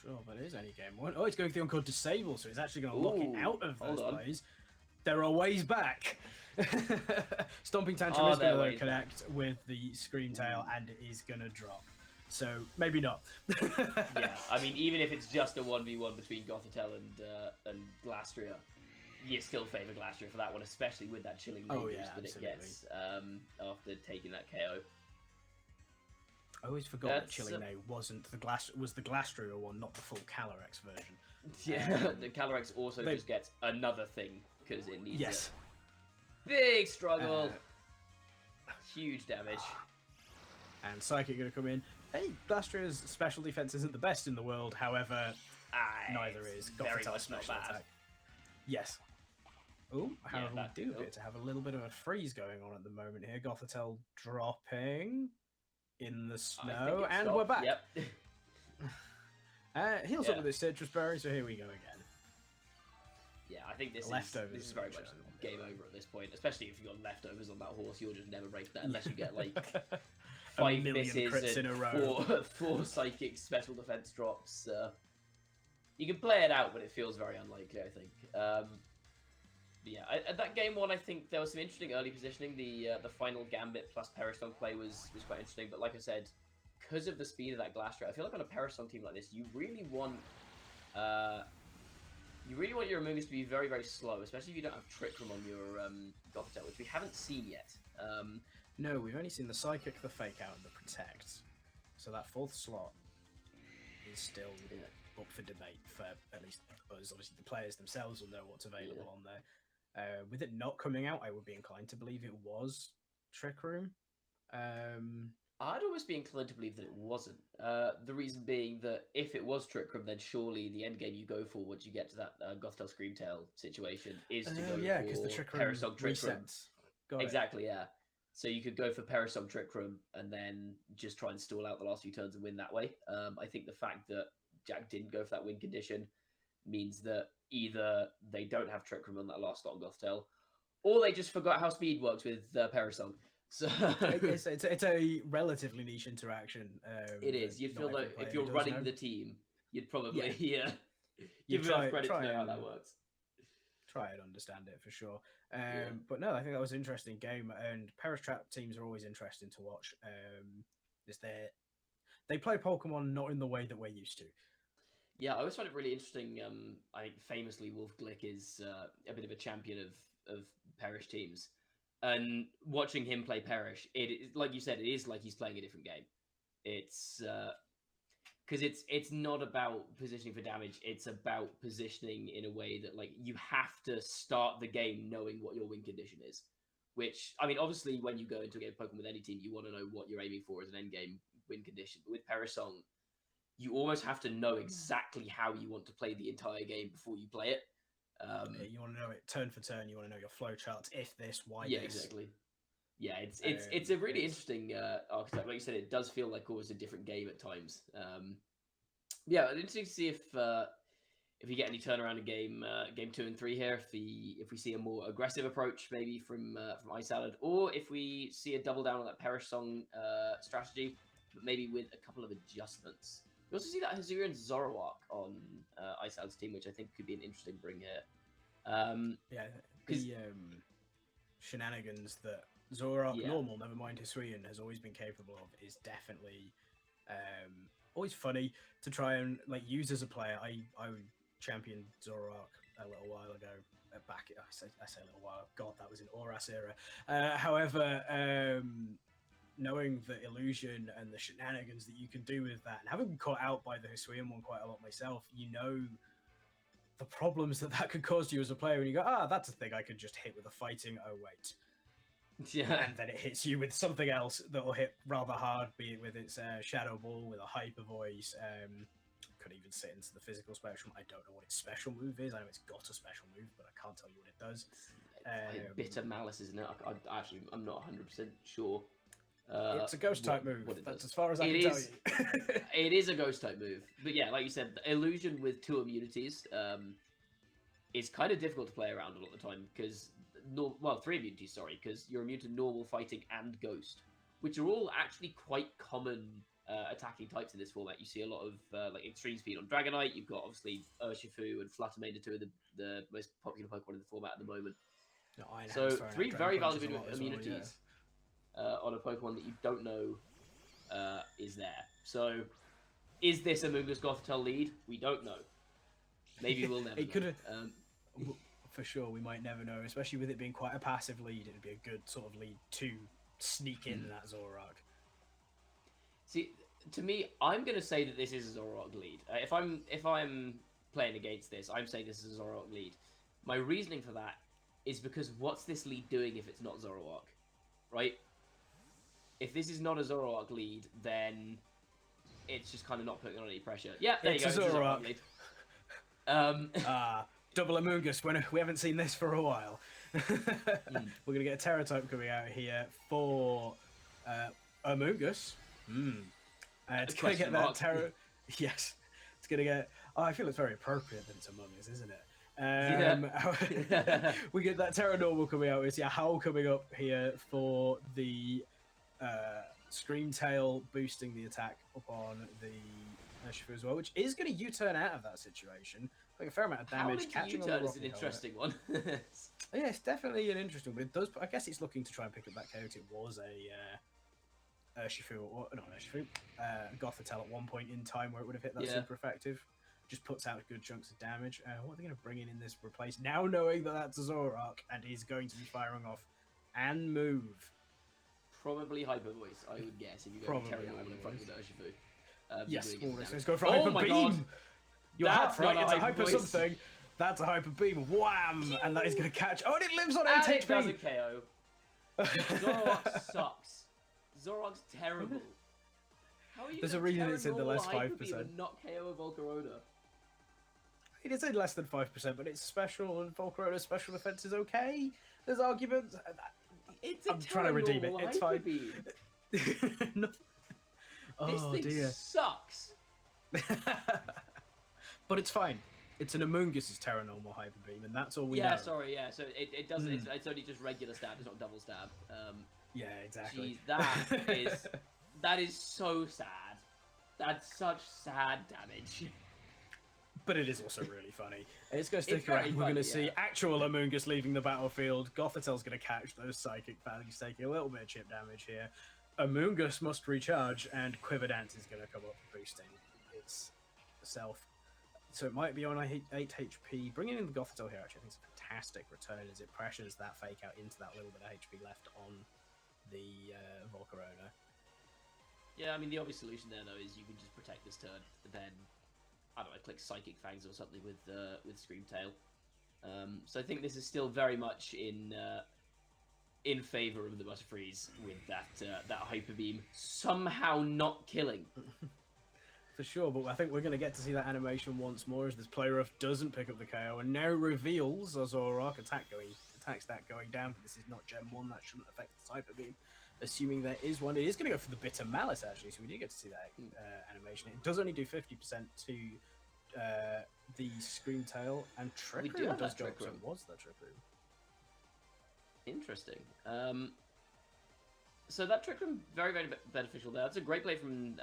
Sure, but it is only game one. Oh, it's going through on called Disable, so it's actually going to lock it Ooh, out of hold those on. plays. There are ways back. Stomping Tantrum Are is there going to ways connect with the Scream Tail, and it is going to drop. So maybe not. Yeah, I mean, even if it's just a 1v1 between Gothitelle and Glastria, you still favour Glastria for that one, especially with that chilling Oh, boost yeah, that absolutely. it gets after taking that KO. I always forgot that That's, Chilling Nay was the Glastria one, not the full Calyrex version. Yeah, the Calyrex also they- just gets another thing because it needs Yes. a big struggle, huge damage. And Psychic going to come in. Hey, Glastria's special defense isn't the best in the world, however, neither It's is very Gothitelle's much not special bad. attack. Yes. Oh, however, that- we do oh. appear to have a little bit of a freeze going on at the moment here. Gothitelle dropping in the I think snow, it and stopped. we're back. Yep. Heals Yeah. up with this Citrus Berry, so here we go again. Yeah, I think this Leftovers is very which much are- game over at this point. Especially if you've got leftovers on that horse, you'll just never break that unless you get like A 5 million misses crits in and a row. four psychic special defense drops. You can play it out, but it feels very unlikely, I think. But yeah, at that game one, I think there was some interesting early positioning. The final Gambit plus Perisong play was quite interesting. But like I said, because of the speed of that Glastria, I feel like on a Perisong team like this, you really want your Amoonguss to be very, very slow, especially if you don't have Trick Room on your Gothitelle, which we haven't seen yet. No, we've only seen the Psychic, the Fake Out, and the Protect. So that fourth slot is still up for debate for at least us. Obviously, the players themselves will know what's available on there. With it not coming out, I would be inclined to believe it was Trick Room. I'd almost be inclined to believe that it wasn't. The reason being that if it was Trick Room, then surely the end game you go for once you get to that Gothitelle Screamtail situation is to go yeah, for because the Trick Room Perisong Trick Room. resets. Got it. Exactly, yeah. So you could go for Perisong Trick Room and then just try and stall out the last few turns and win that way. I think the fact that Jack didn't go for that win condition means that either they don't have Trick Room on that last slot on Gothitelle, or they just forgot how speed works with Perisong. So it's a relatively niche interaction. it is. You'd feel like if you're running the team, you'd probably give enough credit to know how that works. Try and understand it for sure. But no, I think that was an interesting game, and Paris Trap teams are always interesting to watch. They play Pokemon not in the way that we're used to. Yeah, I always find it really interesting. I think famously Wolf Glick is a bit of a champion of Perish teams. And watching him play Perish, it like you said, it is like he's playing a different game. It's because it's not about positioning for damage. It's about positioning in a way that like you have to start the game knowing what your win condition is. Which I mean, obviously, when you go into a game of Pokemon with any team, you want to know what you're aiming for as an end game win condition. But with Perisong, you almost have to know exactly how you want to play the entire game before you play it. You want to know it turn for turn. You want to know your flow charts. If this, why yeah, this? exactly. Yeah, it's a really interesting archetype. Like you said, it does feel like always a different game at times. Yeah, it's interesting to see if we get any turnaround in game 2 and 3 here. If we see a more aggressive approach maybe from Ice Salad, or if we see a double down on that Perisong strategy, but maybe with a couple of adjustments. We also see that Hazurian Zoroark on Ice Salad's team, which I think could be an interesting bring here. The shenanigans that Zoroark normal, never mind Hisuian, has always been capable of is definitely always funny to try and like use as a player. I championed Zoroark a little while ago. Back, I say a little while. God, that was in Oras era. However, knowing the illusion and the shenanigans that you can do with that, and having been caught out by the Hisuian one quite a lot myself, you know the problems that could cause you as a player. When you go, that's a thing I could just hit with a fighting. Oh wait, yeah, and then it hits you with something else that will hit rather hard, be it with its Shadow Ball, with a Hyper Voice. Could even sit into the physical spectrum. I don't know what its special move is. I know it's got a special move, but I can't tell you what it does. Bitter Malice, isn't it? I'm not 100% sure. It's a ghost type move. That's as far as I can tell you. It is a ghost type move, but yeah, like you said, the illusion with 2 immunities is kind of difficult to play around a lot of the time because 3 immunities, sorry, because you're immune to normal, fighting, and ghost. which are all actually quite common attacking types in this format. You see a lot of like extreme speed on Dragonite. You've got obviously Urshifu and Fluttermane are two of the most popular Pokemon in the format at the moment. No, Iron So Hand's throwing out three Dragon very Punches a valuable lot as well, immunities on a Pokemon that you don't know is there. So is this a Mungus Gothitelle lead? We don't know. Maybe we'll never It know. could have. For sure, we might never know, especially with it being quite a passive lead. It'd be a good sort of lead to sneak in that Zoroark. See, to me, I'm going to say that this is a Zoroark lead. If I'm playing against this, I'm saying this is a Zoroark lead. My reasoning for that is because what's this lead doing if it's not Zoroark, right? If this is not a Zoroark lead, then it's just kind of not putting on any pressure. Yeah, there you go. It's a It's a Zoroark. Zoroark lead. Double Amoongus when we haven't seen this for a while. We're going to get a Terra type coming out here for Amoongus. It's going to get that Terra. Yes. It's going to get. Oh, I feel it's very appropriate that it's Amoongus, isn't it? We get that Terra normal coming out. We see a Howl coming up here for the Screamtail boosting the attack upon the Urshifu as well, which is going to U-turn out of that situation. Like a fair amount of damage. Catching on the is an interesting one. Yeah, it's definitely an interesting one. But it does. I guess it's looking to try and pick up that KO. It was a Urshifu, or not Urshifu, Gothitelle at one point in time where it would have hit that super effective. Just puts out good chunks of damage. What are they going to bring in this replace? Now knowing that that's a Zoroark and he's going to be firing off and move. Probably Hyper Voice, I would guess, if you go Terra Normal in front of the Urshifu. Yes, let's go for Hyper Beam. God. You're half right, it's a Hyper Voice. something. That's a Hyper Beam. Wham! And that is going to catch. Oh, and it lives on 8 And HP. it doesn't KO. Zoroark sucks. Zoroark's terrible. How are you There's a gonna reason Terra it's in the Normal less Hyper 5%. Beam and not KO a Volcarona? It is in less than 5%, but it's special, and Volcarona's special defense is okay. There's arguments. I'm trying to redeem it. It's fine. No. Oh, this thing dear. sucks. But it's fine. It's an Amoongus' Terra Normal Hyper Beam, and that's all we know. Yeah, sorry, yeah. So it doesn't. It's only just regular stab. It's not double stab. Yeah, exactly. Geez, that is so sad. That's such sad damage. But it is also really funny. And it's going to It's stick around. very We're going to funny, see actual Amoongus leaving the battlefield. Gothitel's going to catch those psychic values, taking a little bit of chip damage here. Amoongus must recharge, and Quiver Dance is going to come up boosting its self. So it might be on 8 HP. Bringing in the Gothitelle here, actually, I think it's a fantastic return as it pressures that fake out into that little bit of HP left on the Volcarona. Yeah, I mean the obvious solution there though is you can just protect this turn, then I don't know, click Psychic Fangs or something with Screamtail. So I think this is still very much in favor of the Butterfrees with that Hyper Beam somehow not killing. For sure, but I think we're going to get to see that animation once more as this play rough doesn't pick up the KO and now reveals a Zoroark attacks that going down. But this is not Gen 1, that shouldn't affect the Hyper Beam. Assuming there is one, it is going to go for the Bitter Malice actually, so we do get to see that animation. It does only do 50% to the Screamtail, and Trick Room does go up, so it was the Trick Room. Interesting. So that Trick Room, very, very beneficial there. That's a great play from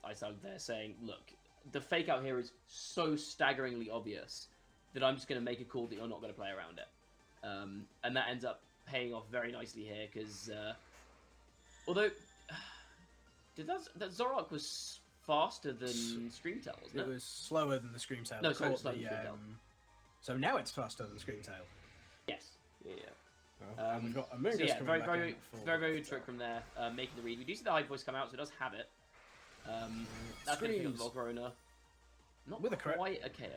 Iceland there, saying, look, the fake out here is so staggeringly obvious that I'm just going to make a call that you're not going to play around it. And that ends up paying off very nicely here, because although that Zoroark was faster than Screamtail, wasn't it? It was slower than the Screamtail. No, sorry, slower than Screamtail. So now it's faster than Screamtail. Yes. Yeah. And we've got Amoongus So yeah, coming very, back in very, for very Trick from there, making the read. We do see the Hyper Voice come out, so it does have it. That's going to pick up the Volcarona. Not with a quite a KO.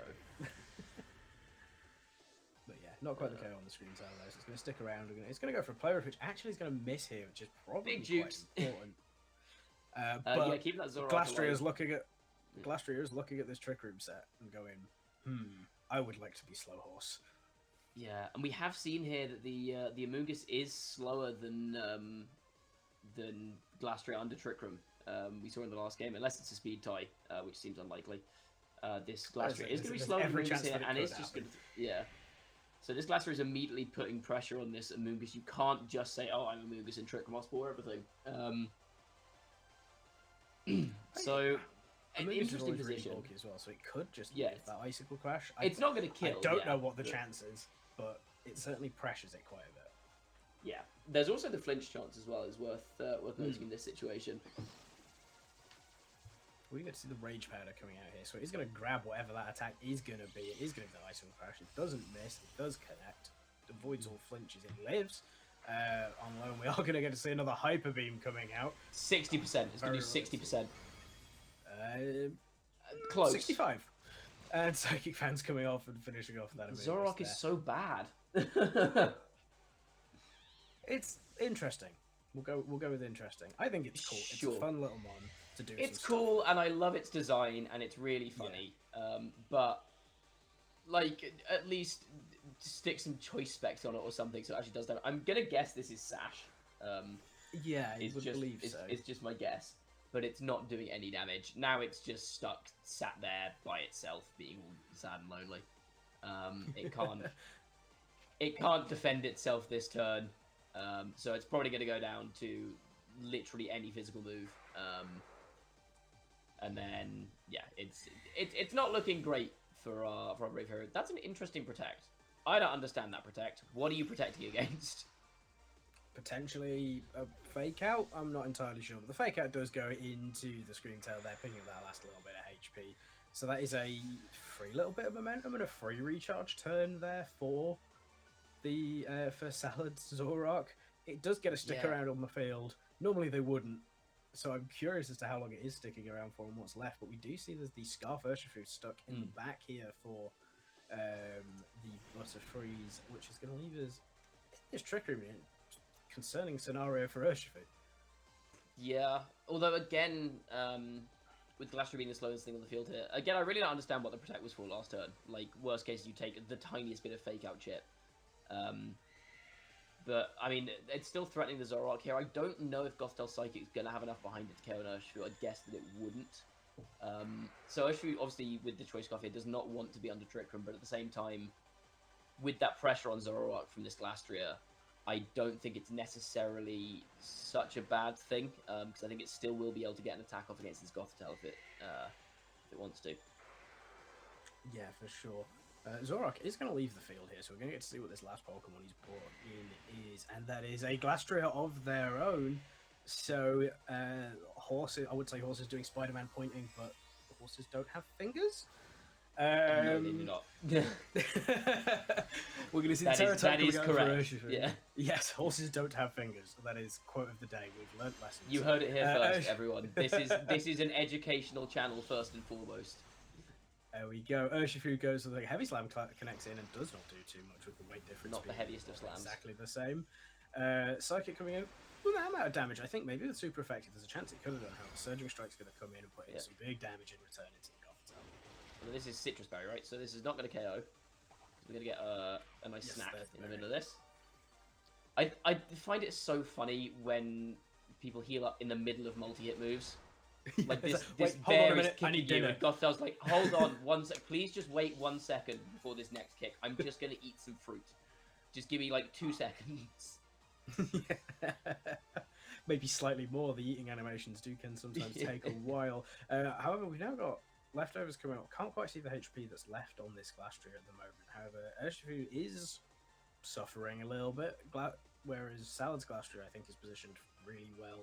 But yeah, not quite the KO on the Screamtail though, so it's going to stick around. It's going to go for a play rough, which actually is going to miss here, which is probably Big quite jukes. important. Yeah, keep that Zoroark Glastrier's alive. looking at this Trick Room set and going, I would like to be Slow Horse. Yeah, and we have seen here that the Amoongus is slower than Glastria under Trick Room. We saw in the last game, unless it's a speed tie, which seems unlikely. This Glastria is going to be slower than Amoongus here, and it's just going to... Yeah. So this Glacier is immediately putting pressure on this Amoonguss. You can't just say, "Oh, I'm Amoonguss," and Trick Room, I'll spoil everything. So, an Amoonguss is interesting always really position. bulky as well, so it could just Yeah, leave that Icicle Crash. It's not going to kill. I don't yeah, know what the but- chance is, but it certainly pressures it quite a bit. Yeah, there's also the flinch chance as well. Is worth noting in this situation. We get to see the Rage Powder coming out here, so he's going to grab whatever that attack is going to be. It is going to be the Icicle Crash. It doesn't miss. It does connect. Avoids all flinches. It lives. On loan, we are going to get to see another Hyper Beam coming out. 60%. It's going to Very do 60%. Uh, Close. 65. And Psychic Fans coming off and finishing off that. Zoroark is so bad. It's interesting. We'll go with interesting. I think it's cool. Sure. It's a fun little mon to do. It's some cool, and I love its design, and it's really funny. But like, at least stick some choice specs on it or something, so it actually does that. I'm gonna guess this is Sash. stuff. Yeah, I It's would just believe so. it's just my guess, but it's not doing any damage. Now it's just stuck, sat there by itself, being all sad and lonely. It can't defend itself this turn. So it's probably going to go down to literally any physical move. And then, yeah, it's not looking great for our Brave Hero. That's an interesting protect. I don't understand that protect. What are you protecting against? Potentially a fake out. I'm not entirely sure, but the fake out does go into the Scream Tail there, picking up that last little bit of HP. So that is a free little bit of momentum and a free recharge turn there for the for Salad Zoroark. It does get a stick Yeah. around on the field. Normally they wouldn't. So I'm curious as to how long it is sticking around for and what's left. But we do see there's the Scarf Urshifu stuck in the back here for the Butterfreeze, which is going to leave us in this Trick Room. Concerning scenario for Urshifu. Yeah, although again, with Glacier being the slowest thing on the field here, again, I really don't understand what the protect was for last turn. Like, worst case, you take the tiniest bit of fake out chip. But, I mean, it's still threatening the Zoroark here. I don't know if Gothitelle Psychic is going to have enough behind it to KO an Urshifu. I'd guess that it wouldn't. So Urshifu, obviously, with the Choice Scarf here, does not want to be under Trick Room, but at the same time, with that pressure on Zoroark from this Glastria, I don't think it's necessarily such a bad thing, because I think it still will be able to get an attack off against this Gothitelle if it wants to. Yeah, for sure. Zoroark is going to leave the field here, so we're going to get to see what this last Pokemon he's brought in is, and that is a Glastria of their own. So, horses, I would say horses doing Spider-Man pointing, but horses don't have fingers. No, they do not. We're going to see That the is- that Terratop is coming out for correct. Urshifu. Yeah. Yes, horses don't have fingers. That is quote of the day. We've learnt lessons. You heard it here first, Ursh- everyone. This is an educational channel first and foremost. There we go. Urshifu goes with a Heavy Slam, connects in and does not do too much with the weight difference. Not the being heaviest of slams. Exactly the same. Psychic coming in with that amount of damage. I think maybe with super effective, there's a chance it could have done. However, Surging Strike's going to come in and put in Yeah. some big damage in return into the Gothitelle. Well, this is Citrus Berry, right? So this is not going to KO. We're going to get a nice Yes, snack that's in the berry. middle of this. I find it so funny when people heal up in the middle of multi-hit moves. Like It's this wait, hold on a bear is minute, I kicking need you, dinner. and Gothitell's like, hold on one sec, please just wait 1 second before this next kick. I'm just gonna eat some fruit. Just give me like 2 seconds. Maybe slightly more. The eating animations can sometimes Yeah. take a while. However, we've now got leftovers coming out. Can't quite see the HP that's left on this Glastria at the moment. However, Urshifu is suffering a little bit, whereas Salad's Glastria, I think, is positioned really well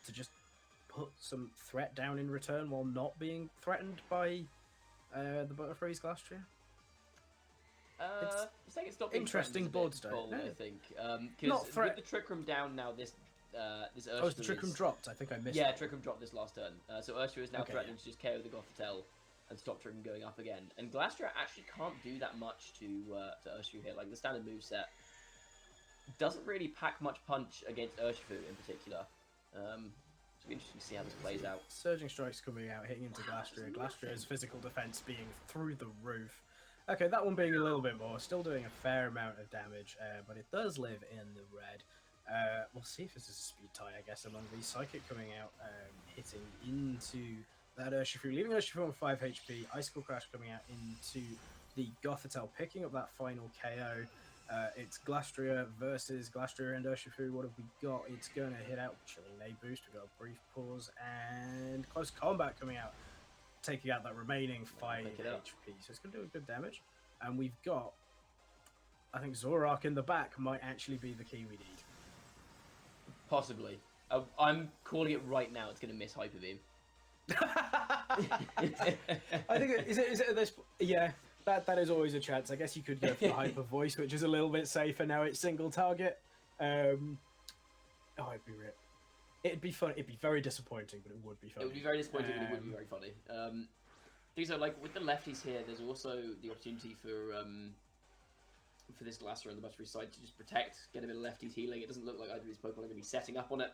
to just put some threat down in return while not being threatened by the Butterfree's Glastria. I think it's not being interesting threatened is board a bit state. bold, No. I think. Not Because threat- with the Trick Room down now, this Urshifu Oh, is the Trick Room is- dropped? I think I missed Yeah, that. Trick Room dropped this last turn. So Urshifu is now Okay, threatening yeah. to just KO the Gothitelle and stop Trick Room going up again. And Glastria actually can't do that much to Urshifu here. Like, the standard moveset doesn't really pack much punch against Urshifu in particular. It'll be interesting to see how this plays out. Surging Strikes coming out, hitting into Glastria. Glastria's physical defense being through the roof. Okay, that one being a little bit more, still doing a fair amount of damage, but it does live in the red. We'll see if this is a speed tie, I guess, among these. Psychic coming out, hitting into that Urshifu, leaving Urshifu on 5 HP. Icicle Crash coming out into the Gothitelle picking up that final KO. It's Glastria versus Glastria and Urshifu. What have we got? It's going to hit out Chilling Nade boost. We've got a brief pause and close combat coming out, taking out that remaining 5 HP. So it's going to do a good damage. And we've got, I think Zoroark in the back might actually be the key we need. Possibly. I'm calling it right now. It's going to miss Hyper Beam. I think is it at this? Yeah, that is always a chance. I guess you could go for the Hyper Voice, which is a little bit safer now. It's single target. It'd be rip. It'd be fun. It'd be very disappointing, but it would be fun. It would be very disappointing, but it would be very funny. Things are like with the lefties here. There's also the opportunity for this Glacier on the Butterfree side to just protect, get a bit of lefties healing. It doesn't look like either of these Pokemon are going to be setting up on it.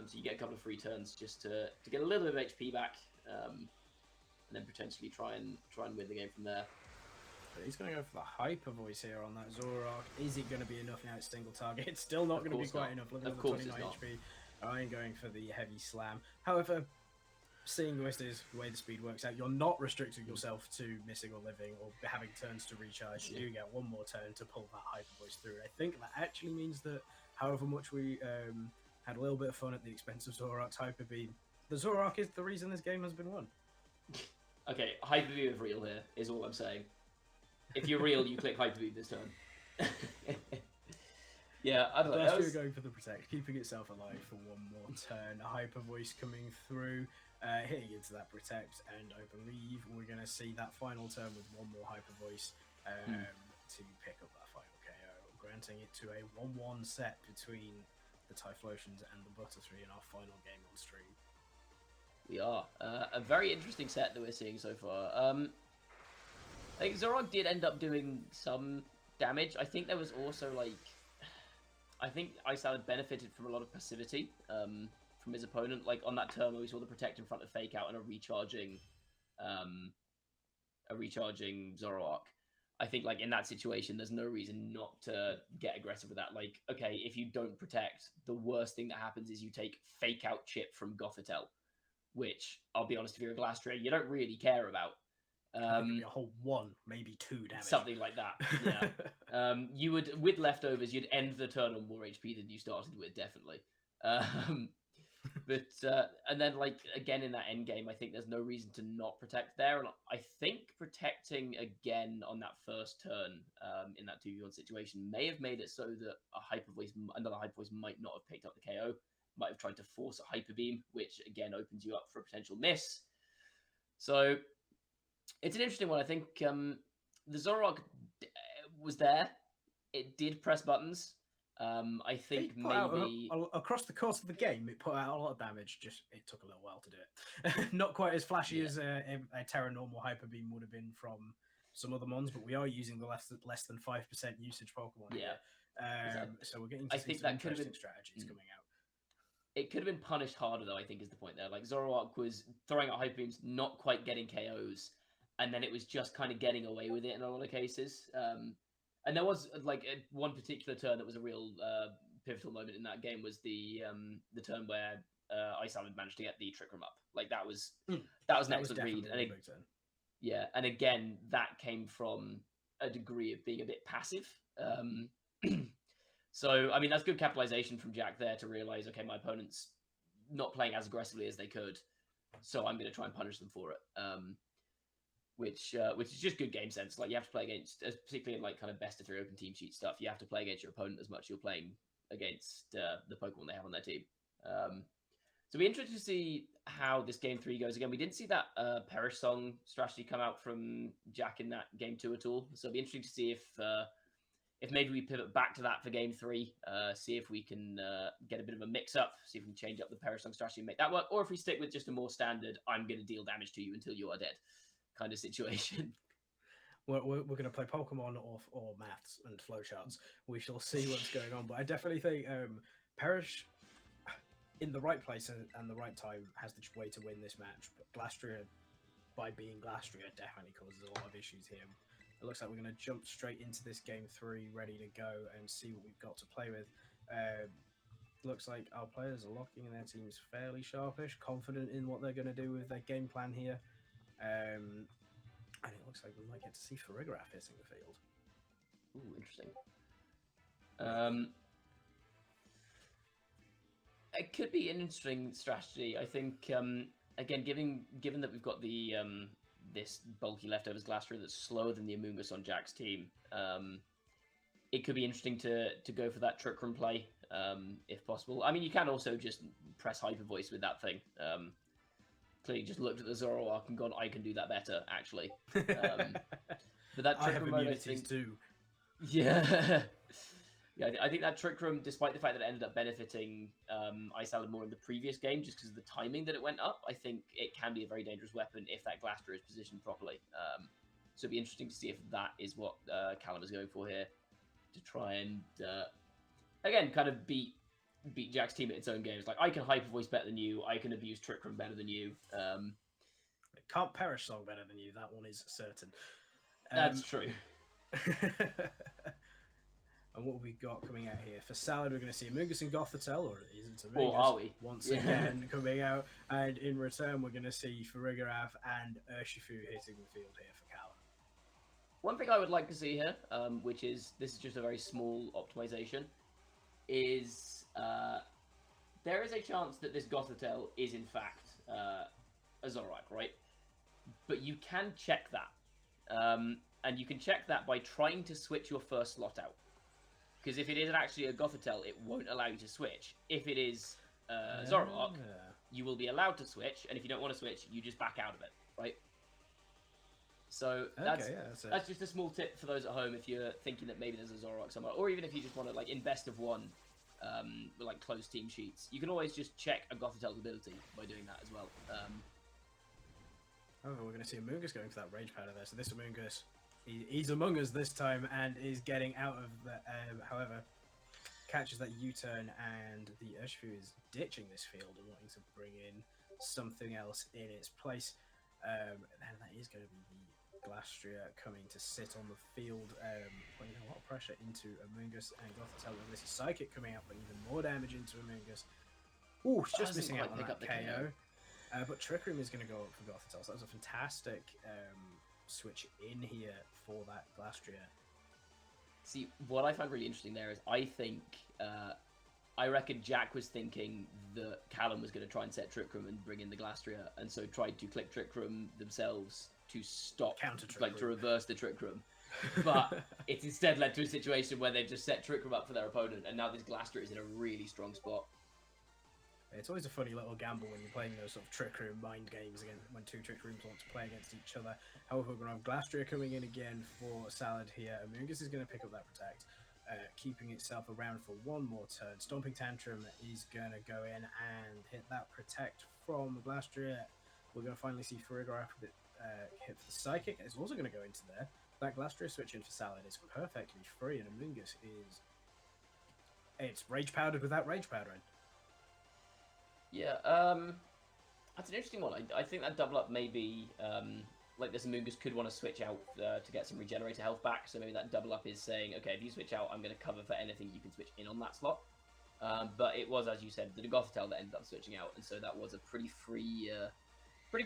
So you get a couple of free turns just to get a little bit of HP back, and then potentially try and win the game from there. But he's going to go for the Hyper Voice here on that Zoroark. Is it going to be enough now? It's single target. It's still not going to be quite enough. Look at the 29 HP. I'm going for the Heavy Slam. However, seeing the way the speed works out, you're not restricting yourself to missing or living or having turns to recharge. You do get one more turn to pull that Hyper Voice through. I think that actually means that however much we had a little bit of fun at the expense of Zoroark's Hyper Beam, the Zoroark is the reason this game has been won. Okay, Hyper Beam is real here, is all I'm saying. If you're real, you click Hyper Beam this turn. Yeah, I don't know. Last year going for the Protect, keeping itself alive for one more turn. A Hyper Voice coming through, hitting into that Protect, and I believe we're going to see that final turn with one more Hyper Voice to pick up that final KO, granting it to a 1-1 set between the Typhlosions and the Butterfree in our final game on stream. We are. A very interesting set that we're seeing so far. I think Zoroark did end up doing some damage. I think there was also, like... I think Isalad benefited from a lot of passivity from his opponent. Like, on that turn where we saw the Protect in front of Fake Out and a recharging Zoroark. I think, like, in that situation, there's no reason not to get aggressive with that. Like, okay, if you don't protect, the worst thing that happens is you take Fake Out Chip from Gothitelle, which, I'll be honest, if you're a Glastria, you don't really care about. I think it'd be a whole 1, maybe 2 damage. Something like that, yeah. You would, with leftovers, you'd end the turn on more HP than you started with, definitely. And then, like, again, in that end game, I think there's no reason to not protect there. And I think protecting again on that first turn in that 2v1 situation may have made it so that another Hyper Voice might not have picked up the KO, might have tried to force a Hyper Beam, which, again, opens you up for a potential miss. So... it's an interesting one. I think the Zoroark was there. It did press buttons. I think maybe... across the course of the game, it put out a lot of damage. Just it took a little while to do it. Not quite as flashy as a Terra Normal Hyper Beam would have been from some other mons, but we are using the less than 5% usage Pokemon. Yeah. So we're getting to see some interesting strategies coming out. It could have been punished harder, though, I think is the point there. Like, Zoroark was throwing out Hyper Beams, not quite getting KOs, and then it was just kind of getting away with it in a lot of cases. And there was, like, one particular turn that was a real pivotal moment in that game was the turn where Isalad managed to get the Trick Room up. Like, that was an excellent read. And yeah, and again, that came from a degree of being a bit passive. So, I mean, that's good capitalization from Jack there to realize, okay, my opponent's not playing as aggressively as they could, so I'm going to try and punish them for it. Which is just good game sense. Like, you have to play against, particularly in, like, kind of best of 3 open team sheet stuff, you have to play against your opponent as much as you're playing against the Pokemon they have on their team. So it'll be interesting to see how this game 3 goes. Again, we didn't see that Perish Song strategy come out from Jack in that game 2 at all. So it'll be interesting to see if maybe we pivot back to that for game 3, see if we can get a bit of a mix-up, see if we can change up the Perish Song strategy and make that work, or if we stick with just a more standard, I'm going to deal damage to you until you are dead kind of situation. We're going to play Pokemon or maths and flowcharts. We shall see what's going on. But I definitely think Perish, in the right place and the right time, has the way to win this match. But Glastria, by being Glastria, definitely causes a lot of issues here. It looks like we're going to jump straight into this game 3, ready to go and see what we've got to play with. Looks like our players are locking their teams fairly sharpish, confident in what they're going to do with their game plan here. And it looks like we might get to see Farigiraf hitting the field. Ooh, interesting. It could be an interesting strategy. I think, again, given that we've got the this bulky leftovers Glastrier that's slower than the Amoonguss on Jack's team, it could be interesting to go for that Trick Room play, if possible. I mean, you can also just press Hyper Voice with that thing. Clearly just looked at the Zoroark and gone, I can do that better, actually. But that I Trick have Room mode, I immunities think... too. Yeah. Yeah, I think that Trick Room, despite the fact that it ended up benefiting Isalad more in the previous game, just because of the timing that it went up, I think it can be a very dangerous weapon if that Glastrier is positioned properly. So it'd be interesting to see if that is what Callum is going for here, to try and, again, kind of beat Jack's team at its own games. Like, I can Hyper Voice better than you, I can abuse Trick Room better than you. It can't perish Song better than you, that one is certain. That's true. And what have we got coming out here? For Salad, we're going to see Amoonguss and Gothitelle, or is it Amoonguss? Or are we? Once again coming out. And in return, we're going to see Farigiraf and Urshifu hitting the field here for Callum. One thing I would like to see here, which is, this is just a very small optimization, is there is a chance that this Gothitelle is in fact a Zoroark, right? But you can check that. And you can check that by trying to switch your first slot out. Because if it is actually a Gothitelle, it won't allow you to switch. If it is Zoroark, you will be allowed to switch, and if you don't want to switch, you just back out of it, right? So that's just a small tip for those at home if you're thinking that maybe there's a Zoroark somewhere, or even if you just want to, like, in best of one, with, like, closed team sheets, you can always just check a Gothitelle's ability by doing that as well. However, we're going to see Amoonguss going for that Rage Powder there. So this Amoonguss, he's among us this time and is getting out of the... however, catches that U-turn, and the Urshifu is ditching this field and wanting to bring in something else in its place. And that is going to be the Glastrier coming to sit on the field, putting a lot of pressure into Amoonguss and Gothitelle. And this is Psychic coming out, putting even more damage into Amoonguss. Ooh, just missing out on that KO. But Trick Room is going to go up for Gothitelle, so that was a fantastic switch in here for that Glastrier. See, what I found really interesting there is I reckon Jack was thinking that Callum was going to try and set Trick Room and bring in the Glastrier, and so tried to click Trick Room themselves to stop, to reverse the Trick Room. But it's instead led to a situation where they've just set Trick Room up for their opponent, and now this Glastrier is in a really strong spot. It's always a funny little gamble when you're playing those sort of Trick Room mind games again, when two Trick Rooms want to play against each other. However, we're going to have Glastrier coming in again for Salad here. Amoonguss is going to pick up that Protect, keeping itself around for one more turn. Stomping Tantrum is going to go in and hit that Protect from Glastrier. We're going to finally see Farigiraf hit for the Psychic. It's also going to go into there. That Glastrier switch in for Salad is perfectly free, and Amoonguss is... It's Rage Powdered with that Rage Powder in. Yeah, that's an interesting one. I think that double up maybe, like this Amoonguss could want to switch out to get some regenerator health back, so maybe that double up is saying, okay, if you switch out, I'm going to cover for anything you can switch in on that slot. But it was, as you said, the Gothitelle that ended up switching out, and so that was a pretty free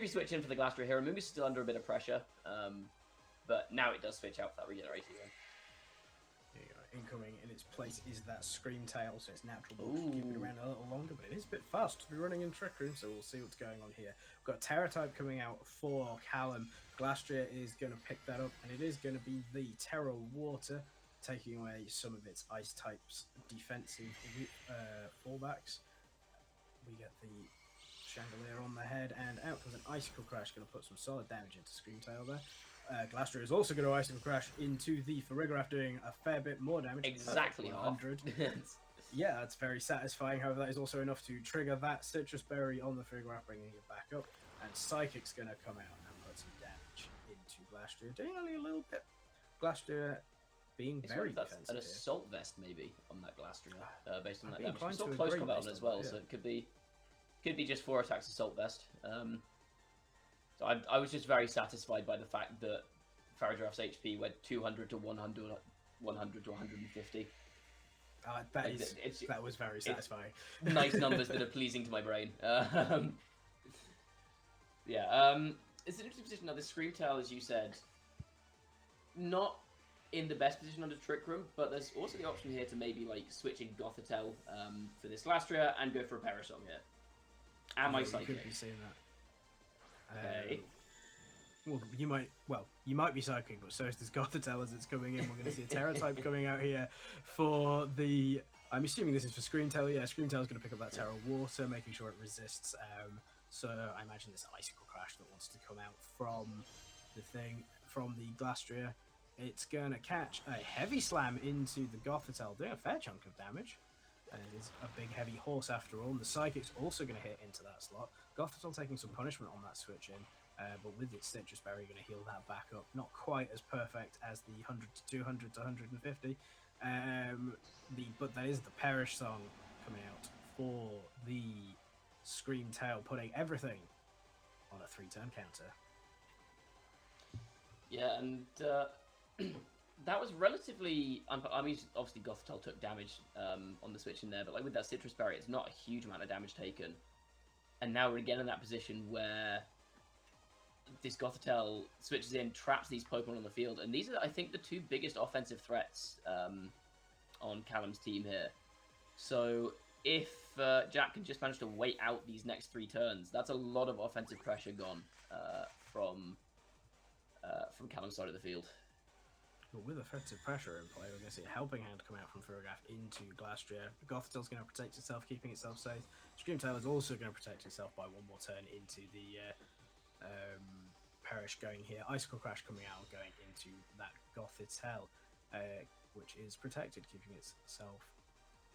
switch in for the Glastrier here. Amoonguss is still under a bit of pressure, but now it does switch out for that regenerator again. There you go. Incoming in its place is that Scream Tail, so it's natural to keep it around a little longer, but it is a bit fast to be running in Trick Room, so we'll see what's going on here. We've got Terra type coming out for Callum. Glastrier is going to pick that up, and it is going to be the Terra Water, taking away some of its Ice type's defensive fallbacks. We get the Chandelier on the head, and out comes an Icicle Crash, going to put some solid damage into Scream Tail there. Glastrier is also going to Icicle Crash into the Farigiraf, doing a fair bit more damage. Exactly 100. Yeah, that's very satisfying. However, that is also enough to trigger that Citrus Berry on the Farigiraf, bringing it back up. And Psychic's going to come out and put some damage into Glastrier, doing only a little bit. Glastrier being very defensive. An Assault Vest, maybe, on that Glastrier, based on that damage. It's still close combat on it as well, so it could be just 4 attacks Assault Vest. So I was just very satisfied by the fact that Farigiraf's HP went 200 to 100, 100 to 150. That was very satisfying. Nice numbers that are pleasing to my brain. it's an interesting position now. The Screamtail, as you said, not in the best position under Trick Room, but there's also the option here to maybe like switch in Gothitelle for this Lastria and go for a Parasong here. Am I You psychic? could be seeing that. Okay. Well, you might be psychic, but so is this Gothitelle as it's coming in. We're going to see a Terra type coming out here for the. I'm assuming this is for Screamtail. Yeah, Screamtail is going to pick up that Terra Water, making sure it resists. So I imagine this Icicle Crash that wants to come out from the thing, from the Glastria. It's going to catch a heavy slam into the Gothitelle, doing a fair chunk of damage. And it is a big heavy horse after all. And the Psychic's also going to hit into that slot. Gothitelle taking some punishment on that switch in. But with its Citrus Berry, going to heal that back up. Not quite as perfect as the 100 to 200 to 150. But that is the Perish Song coming out for the Screamtail, putting everything on a 3-turn counter. Yeah, and that was relatively. I mean, obviously Gothitelle took damage on the switch in there, but like with that Citrus Berry, it's not a huge amount of damage taken. And now we're again in that position where this Gothitelle switches in, traps these Pokemon on the field, and these are, I think, the two biggest offensive threats on Callum's team here. So if Jack can just manage to wait out these next 3 turns, that's a lot of offensive pressure gone from Callum's side of the field. But with offensive pressure in play, we're going to see a Helping Hand come out from Furigaf into Glastria. Gothitell's going to protect itself, keeping itself safe. Screamtail is also going to protect itself by one more turn into the Perish going here. Icicle Crash coming out and going into that Gothitelle, which is protected, keeping itself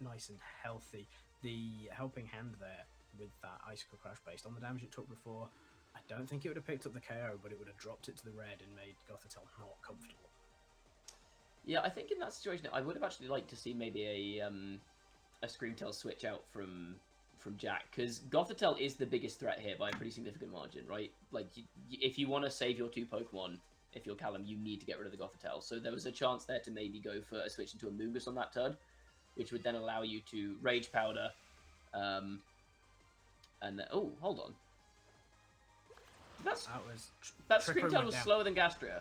nice and healthy. The Helping Hand there with that Icicle Crash based on the damage it took before, I don't think it would have picked up the KO, but it would have dropped it to the red and made Gothitelle not comfortable. Yeah, I think in that situation, I would have actually liked to see maybe a Screamtail switch out from Jack, because Gothitelle is the biggest threat here by a pretty significant margin, right? Like, if you want to save your 2 Pokemon, if you're Callum, you need to get rid of the Gothitelle. So there was a chance there to maybe go for a switch into a Moongus on that turn, which would then allow you to Rage Powder, and then, oh, hold on. That Screamtail was slower than Gastria.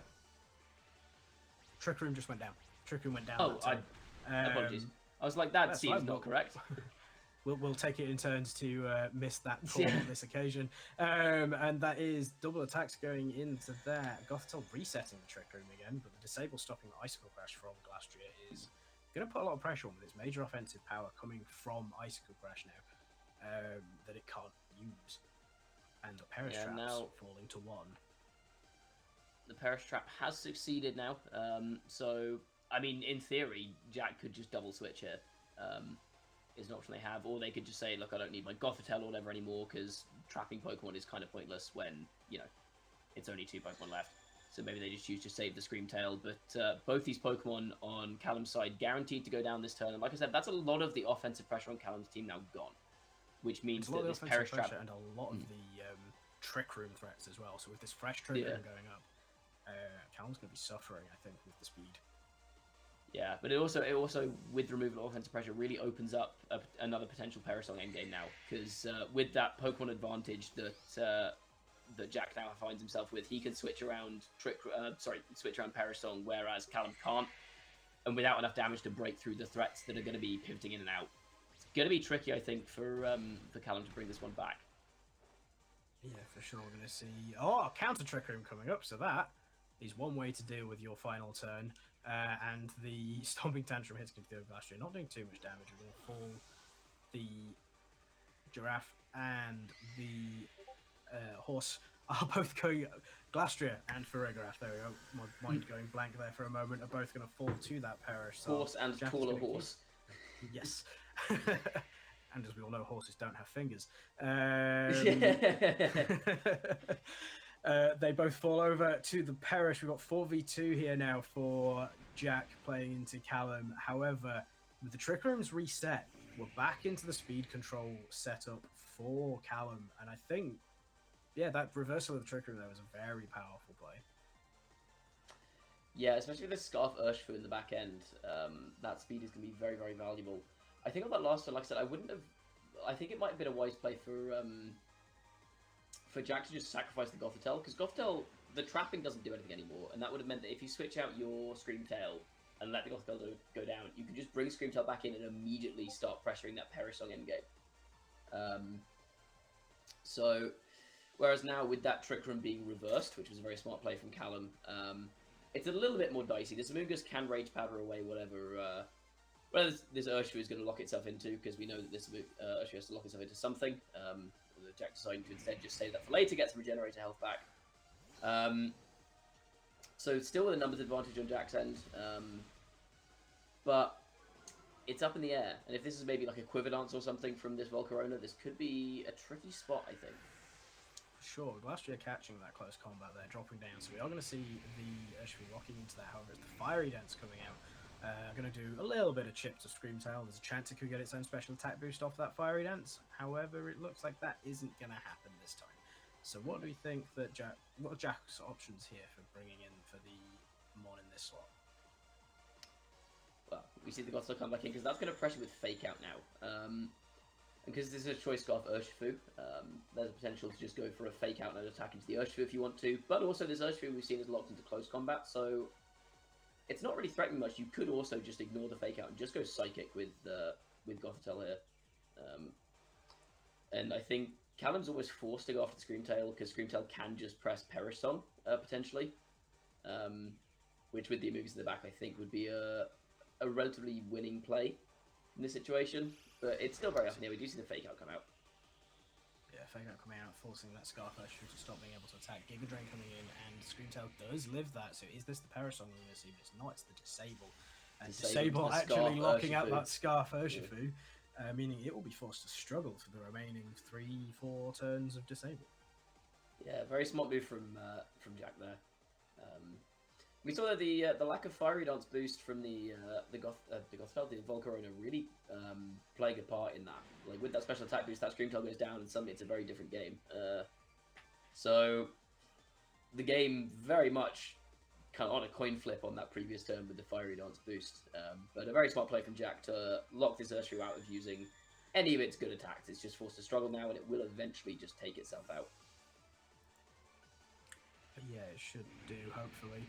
Trick Room just went down. Trick Room went down. Oh, apologies. I was like, that seems not correct. We'll take it in turns to miss that call on this occasion. And that is double attacks going into there. Gothitelle resetting the Trick Room again, but the Disable stopping the Icicle Crash from Glastria is going to put a lot of pressure on with its major offensive power coming from Icicle Crash now that it can't use. And the Perish Trap's falling to 1. The Perish Trap has succeeded now. So, I mean, in theory, Jack could just double switch here. Is an option they have, or they could just say, look, I don't need my Gothitelle or whatever anymore, because trapping Pokemon is kind of pointless when, you know, it's only 2 Pokemon left. So maybe they just choose to save the Screamtail, but both these Pokemon on Callum's side guaranteed to go down this turn, and like I said, that's a lot of the offensive pressure on Callum's team now gone, which means that this Perish Trap... and a lot of the Trick Room threats as well, so with this fresh Trick Room going up, Callum's going to be suffering, I think, with the speed. Yeah, but it also with the removal of offensive pressure really opens up another potential Parasong endgame now, because with that Pokemon advantage that Jack now finds himself with, he can switch around Parasong, whereas Callum can't, and without enough damage to break through the threats that are going to be pivoting in and out, it's going to be tricky, I think, for Callum to bring this one back. Yeah, for sure. We're going to see counter Trick Room coming up, so that is one way to deal with your final turn. And the Stomping Tantrum hits into the Glastria, not doing too much damage. We're going to fall the Giraffe and the horse are both going. Glastria and Farigiraf, there we go. My mind going blank there for a moment, are both going to fall to that Perish. So horse and taller horse. Yes. And as we all know, horses don't have fingers. They both fall over to the Perish. We've got 4v2 here now for Jack playing into Callum. However, with the Trick Rooms reset, we're back into the speed control setup for Callum. And I think, that reversal of the Trick Room there was a very powerful play. Yeah, especially with the Scarf Urshifu in the back end. That speed is going to be very, very valuable. I think on that last one, like I said, I think it might have been a wise play for for Jack to just sacrifice the Gothitelle, because Gothitelle, the trapping doesn't do anything anymore, and that would have meant that if you switch out your Screamtail and let the Gothitelle go down, you can just bring Screamtail back in and immediately start pressuring that Perisong endgame. So, whereas now with that Trick Room being reversed, which was a very smart play from Callum, it's a little bit more dicey. This Amoonguss can Rage Powder away whatever this Urshifu is going to lock itself into, because we know that this Urshifu has to lock itself into something. Jack deciding to instead just save that for later, get some Regenerator health back. So still with a numbers advantage on Jack's end, but it's up in the air. And if this is maybe like a Quiver Dance or something from this Volcarona, this could be a tricky spot, I think. Sure, Glastrier catching that close combat there, dropping down, so we are going to see the Urshifu locking into that. However, it's the Fiery Dance coming out. Going to do a little bit of chip to Screamtail. There's a chance it could get its own special attack boost off that Fiery Dance. However, it looks like that isn't going to happen this time. So what do we think that what are Jack's options here for bringing in for the Mon in this slot? Well, we see the Gothitelle come back in, because that's going to pressure with Fake Out now. And because this is a choice scarf Urshifu, there's a potential to just go for a Fake Out and attack into the Urshifu if you want to. But also this Urshifu we've seen is locked into close combat, so it's not really threatening much. You could also just ignore the Fake Out and just go Psychic with Gothitelle here. And I think Callum's almost forced to go after the Screamtail, because Screamtail can just press Perish Song, potentially. Which with the Amoonguss in the back, I think would be a relatively winning play in this situation. But it's still very up in the air. We do see the Fake Out come out. Yeah, Fake Out coming out, forcing that Scarf Urshifu to stop being able to attack. Giga Drain coming in, and Screamtail does live that. So is this the Perisong we're going to see? But it's not, it's the Disable. And Disable actually locking out that Scarf Urshifu, meaning it will be forced to struggle for the remaining 3-4 turns of Disable. Yeah, very smart move from Jack there. We saw that the lack of Fiery Dance boost from the Gothitelle, the Volcarona, really playing a part in that. Like with that special attack boost, that Screamtail goes down, and suddenly it's a very different game. So the game very much kind of on a coin flip on that previous turn with the Fiery Dance boost. But a very smart play from Jack to lock this Urshifu out of using any of its good attacks. It's just forced to struggle now, and it will eventually just take itself out. But yeah, it should do, hopefully.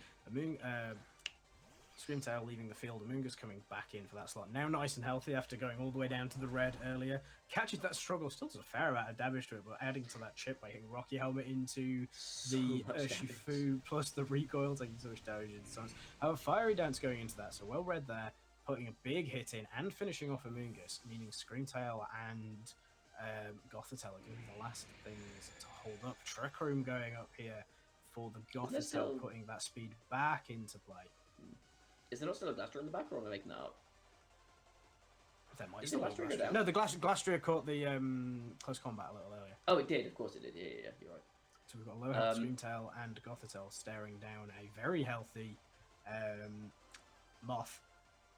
Screamtail leaving the field, Amoonguss coming back in for that slot. Now nice and healthy after going all the way down to the red earlier. Catches that struggle, still does a fair amount of damage to it, but adding to that chip by hitting Rocky Helmet into the Urshifu, plus the recoil, taking so much damage into the However, Fiery Dance going into that, so well read there, putting a big hit in and finishing off Amoonguss, meaning Screamtail and Gothitelle are doing the last things to hold up. Trick Room going up here for the Gothitelle, putting that speed back into play. Is there not still a Glastrier in the back, or am I making that up? There might Is still the be Glastrier Glastrier. go down? No, the Glastrier caught the close combat a little earlier. Oh, it did. Of course it did. Yeah, you're right. So we've got low health Screamtail and Gothitelle staring down a very healthy Moth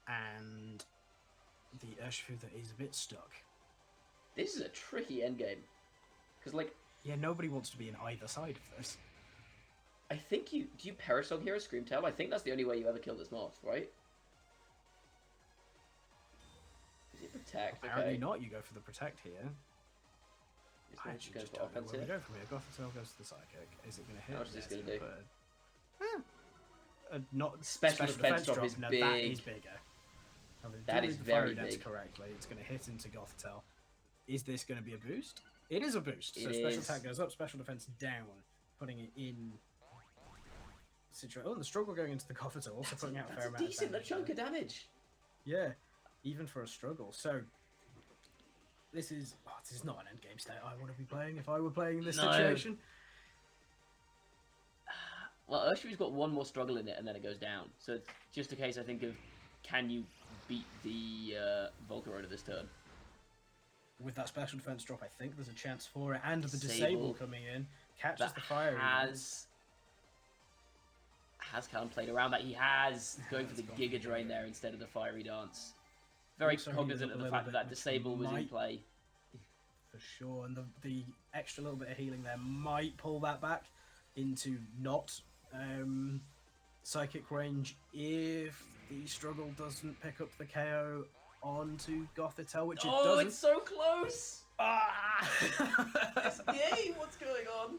and the Urshifu that is a bit stuck. This is a tricky endgame. Because, like... Yeah, nobody wants to be in either side of this. I think do you Perisong here as Screamtail? I think that's the only way you ever kill this Moth, right? Is it Protect? Apparently Okay. not, you go for the Protect here. This I one actually goes just for don't know offense where we here. go from here. Gothitelle goes to the Psychic. Is it going to hit? How much is this Yeah, gonna it's do? put not Special defense drop is no, big. that is bigger. That is very That's big. correctly. It's going to hit into Gothitelle. Is this going to be a boost? It is a boost. So It special is. attack goes up, special defense down, putting it in. Oh, and the struggle going into the Gothitelle, also putting out a fair amount of decent damage. chunk of damage. Yeah, even for a struggle. So this is not an endgame state I want to be playing if I were playing in this No. situation. Well, Urshifu's got one more struggle in it, and then it goes down. So it's just a case, I think, of can you beat the Volcarona this turn? With that special defense drop, I think there's a chance for it, and the Disable. disable coming in catches That the fire. has Callum played around that? He has going for the Giga Drain there instead of the Fiery Dance. Very Also, he cognizant did of a the little fact that bit, that which disable was in might- play. For sure, and the extra little bit of healing there might pull that back into not psychic range if the struggle doesn't pick up the KO onto Gothitelle, which it Oh, doesn't. it's so close! This game, what's going on?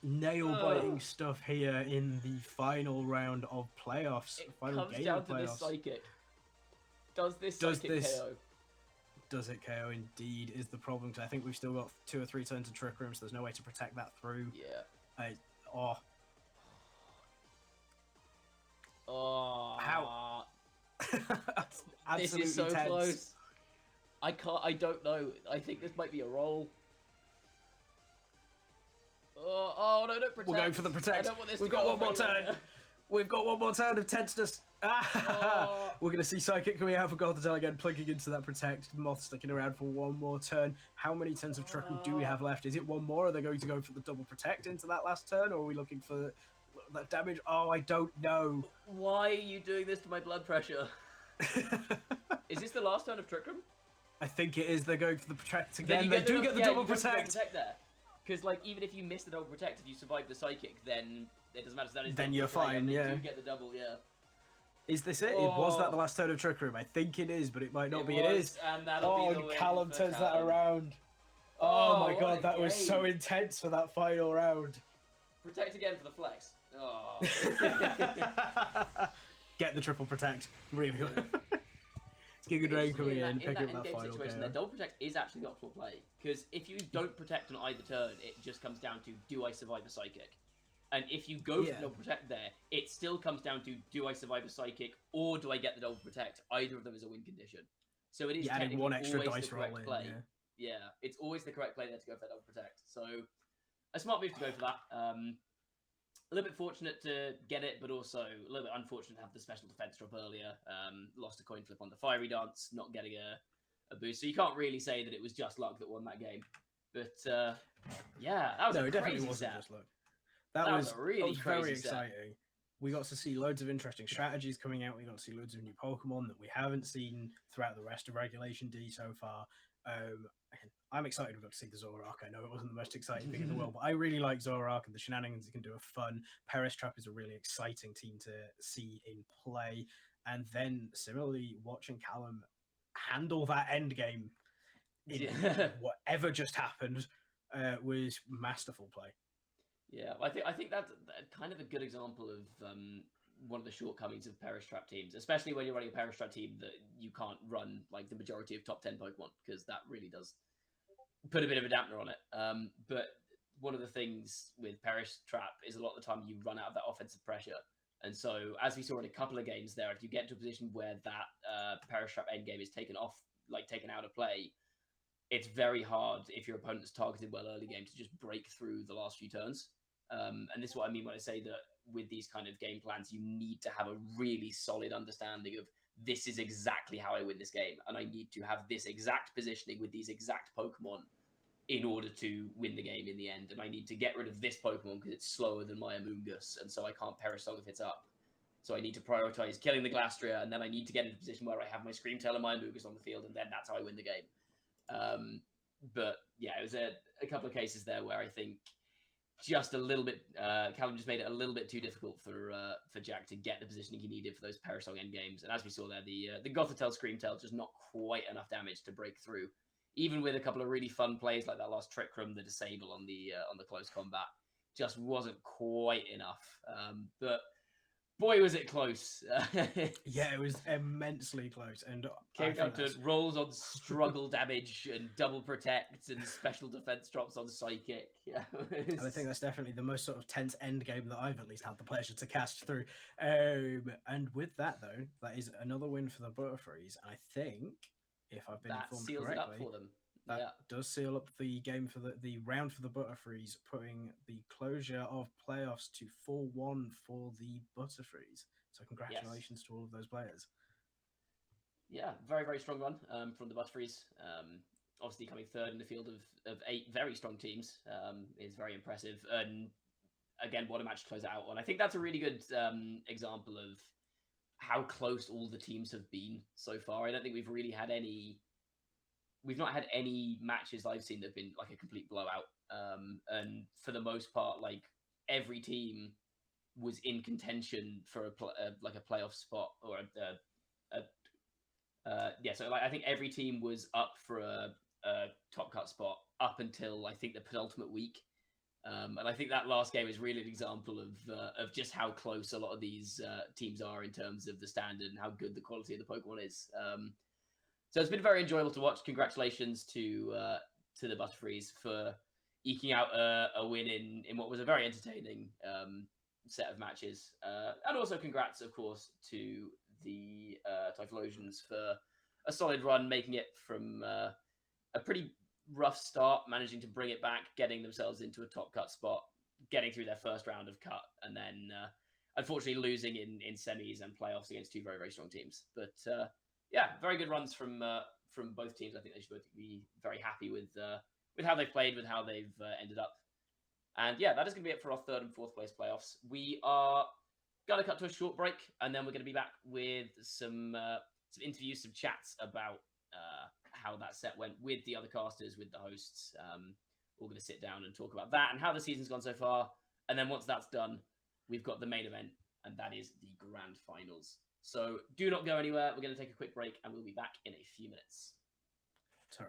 Nail-biting stuff here in the final round of playoffs. It Final comes game down of to playoffs. this psychic. Does this Does psychic this- KO? Does it KO? Indeed is the problem. Because I think we've still got 2 or 3 turns of Trick Room, so there's no way to protect that through. Yeah. Oh. How? This is so close. I don't know. I think this might be a roll. Oh no, don't protect. We're going for the protect. I don't want this We've to got go one more off turn. anywhere. We've got one more turn of tenseness. Oh. We're going to see Psychic coming out for Gothitelle again, plugging into that protect. Moth sticking around for one more turn. How many turns of Trick Room do we have left? Is it one more? Are they going to go for the double protect into that last turn? Or are we looking for that damage? Oh, I don't know. Why are you doing this to my blood pressure? Is this the last turn of Trick Room? I think it is. They're going for the protect Then again. you They get do get the yeah, double you go for the protect. there. Because like even if you miss the double protect, if you survive the psychic, then it doesn't matter. So that is Then double you're protect, fine, and they yeah. do get the double, yeah. Is this it? Was that the last turn of Trick Room? I think it is, but it might not be. It is. And that'll be the And win Callum for turns that Callum. around. Oh my what god, a that was so game. intense for that final round. Protect again for the flex. Oh. Get the triple protect. Really good. It's Giga Drain coming in, picking up that endgame final situation, KO. double protect is actually the optimal play. Because if you don't protect on either turn, it just comes down to, do I survive the psychic? And if you go for Yeah. the double protect there, it still comes down to, do I survive the psychic, or do I get the double protect? Either of them is a win condition. So it is Yeah, adding technically one extra always dice the roll correct in. play. Yeah. Yeah, it's always the correct play there to go for that double protect. So, a smart move to go for that. A little bit fortunate to get it, but also a little bit unfortunate to have the special defense drop earlier. Lost a coin flip on the fiery dance, not getting a boost. So you can't really say that it was just luck that won that game. But yeah, that was No, a it definitely crazy wasn't set. just luck. That That was was a really very crazy set. exciting. We got to see loads of interesting strategies coming out. We got to see loads of new Pokemon that we haven't seen throughout the rest of Regulation D so far. And I'm excited we got to see the Zoroark. I know it wasn't the most exciting thing in the world, but I really like Zoroark and the shenanigans it can do are fun. Paris Trap is a really exciting team to see in play. And then similarly, watching Callum handle that end game in Yeah. whatever just happened was masterful play. Yeah, I think that's kind of a good example of one of the shortcomings of Perish Trap teams, especially when you're running a Perish Trap team that you can't run like the majority of top 10 Pokemon, because that really does put a bit of a dampener on it. But one of the things with Perish Trap is a lot of the time you run out of that offensive pressure. And so, as we saw in a couple of games there, if you get to a position where that Perish Trap endgame is taken out of play, it's very hard if your opponent's targeted well early game to just break through the last few turns. And this is what I mean when I say that with these kind of game plans, you need to have a really solid understanding of, this is exactly how I win this game, and I need to have this exact positioning with these exact Pokemon in order to win the game in the end. And I need to get rid of this Pokemon because it's slower than my Amoonguss, and so I can't Perish Song if it's up. So I need to prioritize killing the Glastria, and then I need to get into a position where I have my Screamtail and my Amoonguss on the field, and then that's how I win the game. But yeah, it was a couple of cases there where I think just a little bit, Callum just made it a little bit too difficult for Jack to get the positioning he needed for those Parasong endgames. And as we saw there, the Gothitelle Screamtail just not quite enough damage to break through, even with a couple of really fun plays like that last Trick Room, the disable on the close combat, just wasn't quite enough. But boy, was it close. Yeah, it was immensely close. And Came down to rolls on struggle damage and double protect and special defense drops on psychic. Yeah, and I think that's definitely the most sort of tense end game that I've at least had the pleasure to cast through. And with that, though, that is another win for the Butterfrees. I think, if I've been that informed seals correctly, it up for them. that does seal up the game for the round for the Butterfrees, putting the closure of playoffs to 4-1 for the Butterfrees. So congratulations to all of those players. Yeah, very, very strong run from the Butterfrees. Obviously coming third in the field of 8 very strong teams is very impressive. And again, what a match to close it out on. I think that's a really good example of how close all the teams have been so far. I don't think we've really had any... We've not had any matches I've seen that have been like a complete blowout. And for the most part, like every team was in contention for like a playoff spot or so like I think every team was up for top cut spot up until I think the penultimate week. And I think that last game is really an example of just how close a lot of these teams are in terms of the standard and how good the quality of the Pokemon is. So it's been very enjoyable to watch. Congratulations to the Butterfrees for eking out a win in what was a very entertaining set of matches. And also congrats, of course, to the Typhlosions for a solid run, making it from a pretty rough start, managing to bring it back, getting themselves into a top cut spot, getting through their first round of cut, and then unfortunately losing in semis and playoffs against two very, very strong teams. But yeah, very good runs from both teams. I think they should both be very happy with how they've played, with how they've ended up. And yeah, that is going to be it for our third and fourth place playoffs. We are going to cut to a short break, and then we're going to be back with some interviews, some chats about how that set went with the other casters, with the hosts. We're going to sit down and talk about that and how the season's gone so far. And then once that's done, we've got the main event, and that is the grand finals. So do not go anywhere. We're going to take a quick break, and we'll be back in a few minutes. Ta-ra.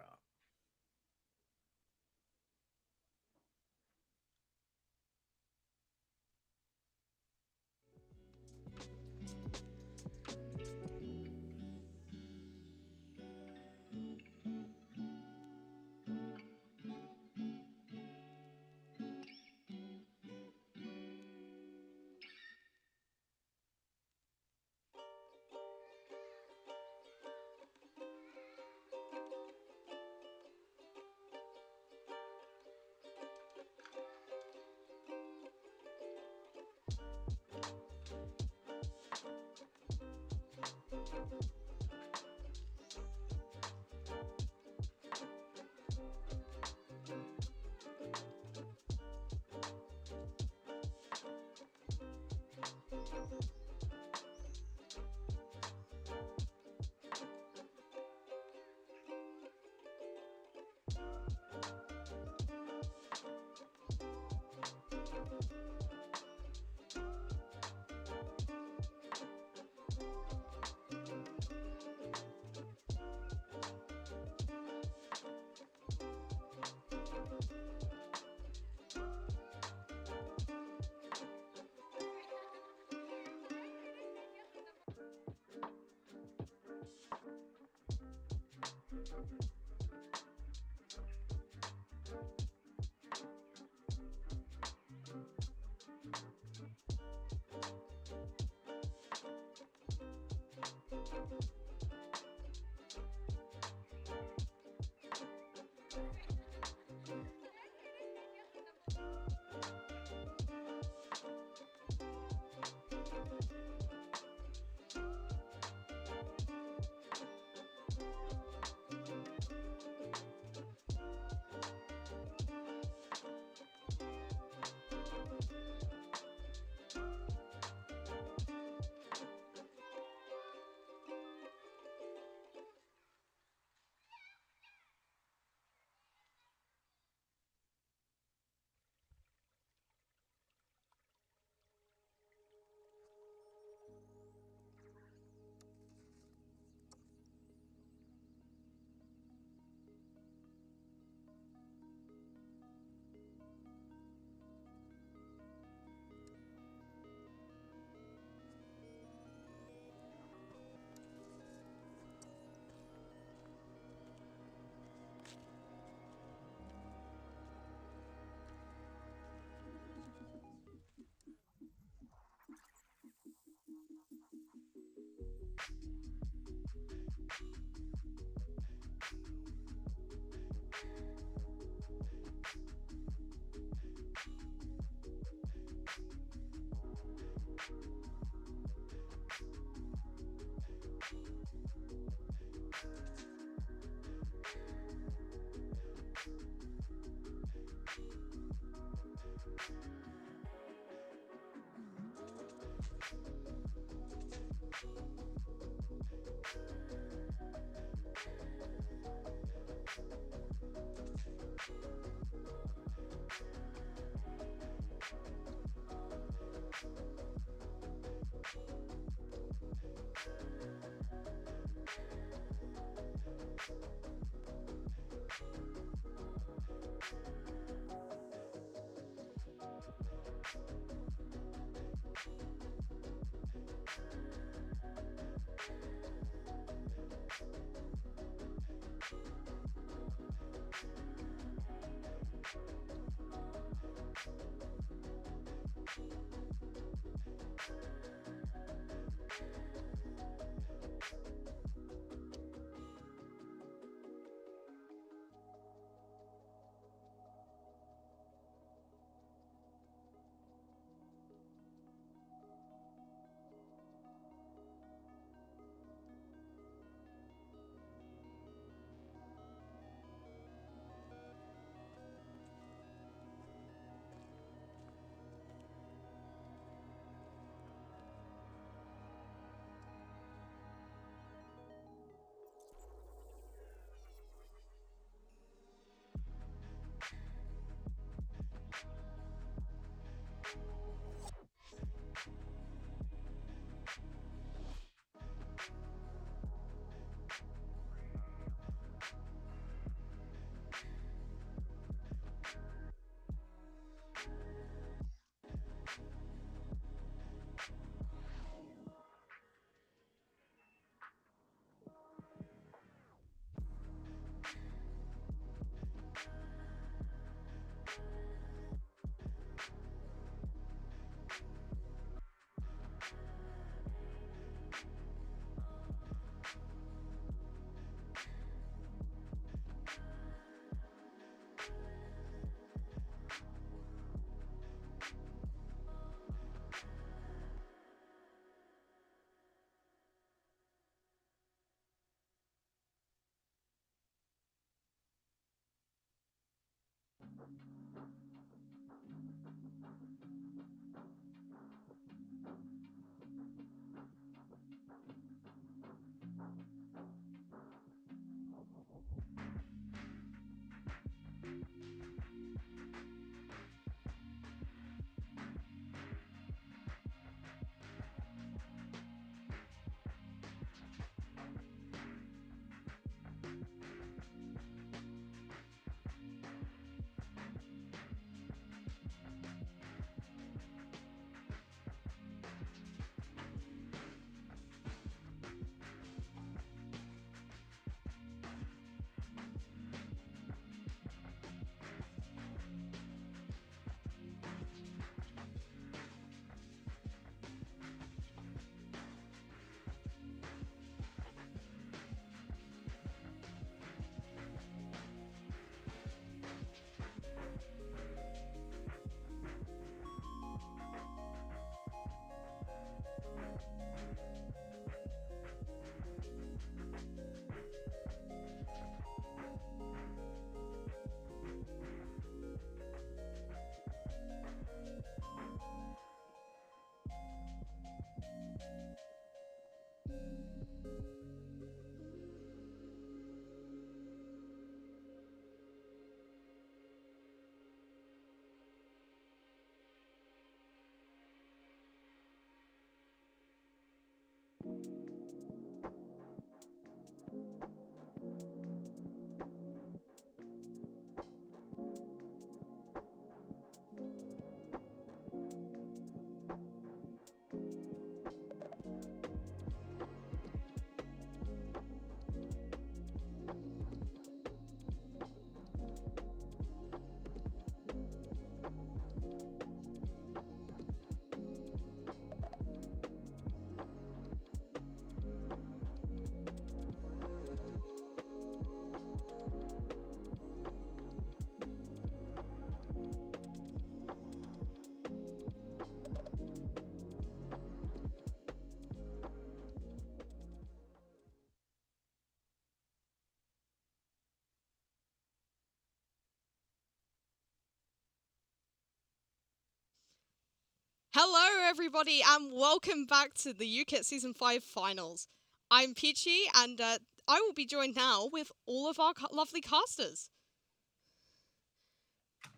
Hello, everybody, and welcome back to the UKITT Season 5 Finals. I'm Peachy, and I will be joined now with all of our lovely casters.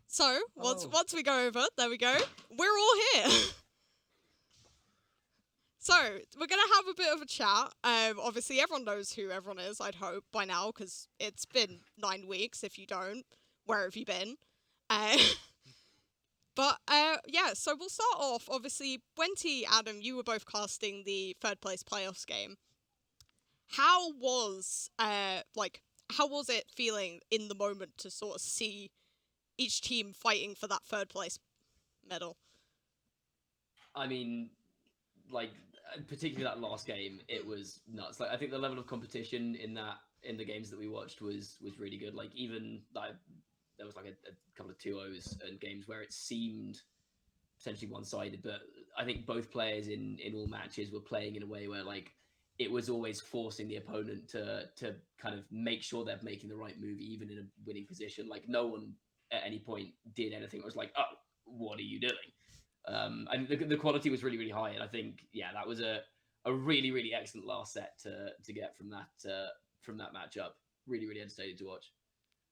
So, once we go over, there we go, we're all here. So, we're going to have a bit of a chat. Obviously, everyone knows who everyone is, I'd hope, by now, because it's been 9 weeks. If you don't, where have you been? Uh, but, yeah, so we'll start off. Obviously, Bwenty, Adam, you were both casting the third place playoffs game. How was, how was it feeling in the moment to sort of see each team fighting for that third place medal? I mean, like, particularly that last game, it was nuts. Like, I think the level of competition in the games that we watched was really good. Like, even like there was like a couple of 2-0s and games where it seemed potentially one-sided, but I think both players in all matches were playing in a way where like it was always forcing the opponent to kind of make sure they're making the right move, even in a winning position. Like, no one at any point did anything. It was like, oh, what are you doing? And the quality was really, really high, and I think that was a really, really excellent last set to get from that matchup. Really, really entertaining to watch.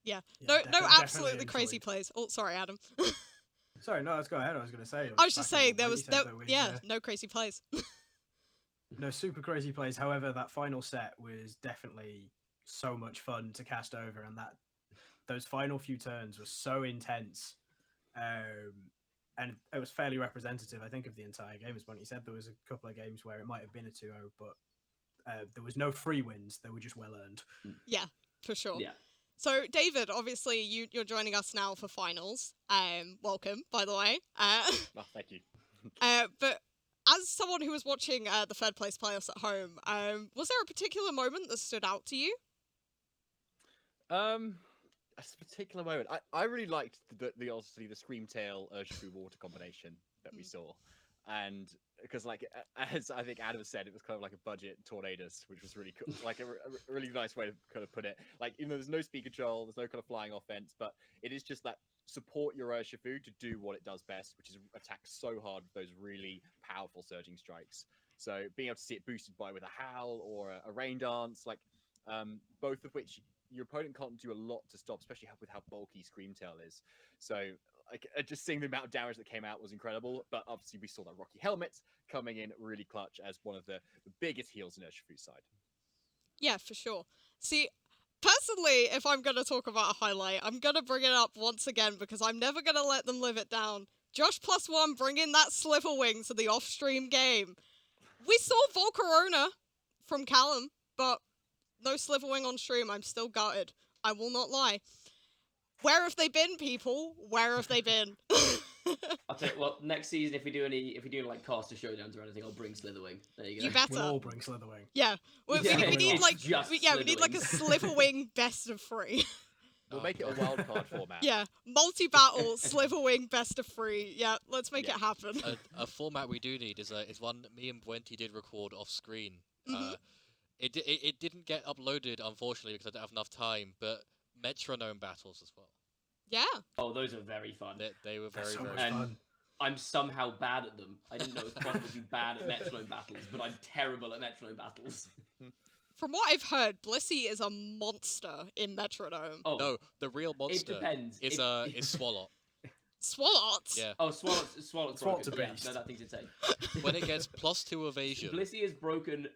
Yeah. Yeah, No, absolutely definitely crazy enjoyed. plays. Oh, sorry, Adam. Sorry, no, let's go ahead. I was going to say. I was just backing saying what there Bwenty was said, that we, no crazy plays. no super crazy plays. However, that final set was definitely so much fun to cast over, and those final few turns were so intense. And it was fairly representative, I think, of the entire game. As Bwenty said, there was a couple of games where it might have been a 2-0, but there was no free wins. They were just well earned. Yeah, for sure. Yeah. So, David, obviously you're joining us now for finals. Welcome, by the way. Oh, thank you. But as someone who was watching the third place playoffs at home, was there a particular moment that stood out to you? A particular moment. I really liked the obviously the Screamtail Urshifu water combination that we saw, and because like as I think Adam said, it was kind of like a budget Tornadus, which was really cool. Like a really nice way to kind of put it. Like, even though there's no speed control, there's no kind of flying offense, but it is just that support your Urshifu to do what it does best, which is attack so hard with those really powerful surging strikes. So being able to see it boosted by with a howl or a rain dance, like both of which your opponent can't do a lot to stop, especially with how bulky Screamtail is. So like just seeing the amount of damage that came out was incredible. But obviously we saw that Rocky Helmet coming in really clutch as one of the biggest heals in Urshifu's side. Yeah, for sure. See, personally, if I'm going to talk about a highlight, I'm going to bring it up once again because I'm never going to let them live it down. Josh +1 bringing that Sliverwing to the off-stream game. We saw Volcarona from Callum, but no Sliverwing on stream. I'm still gutted. I will not lie. Where have they been, people? Where have they been? I'll tell you what. Next season, if we do like caster showdowns or anything, I'll bring Slitherwing. There you go. You better. We'll all bring Slitherwing. Yeah, we need it's like just we need like a Sliverwing best of 3. We'll make it a wildcard format. Yeah, multi-battle Sliverwing best of 3. Yeah, let's make it happen. A format we do need is one me and Bwenty did record off screen. Mhm. It didn't get uploaded, unfortunately, because I didn't have enough time, but metronome battles as well. Yeah. Oh, those are very fun. They were That's very, so very much fun. fun. I'm somehow bad at them. I didn't know it was possible to be bad at metronome battles, but I'm terrible at metronome battles. From what I've heard, Blissey is a monster in metronome. Oh, No, the real monster it depends. is Swalot. Swalot? Yeah. Oh, Swallow's Swallow's broken. a Yeah, beast. no, that thing's insane. When it gets +2 evasion, Blissey is broken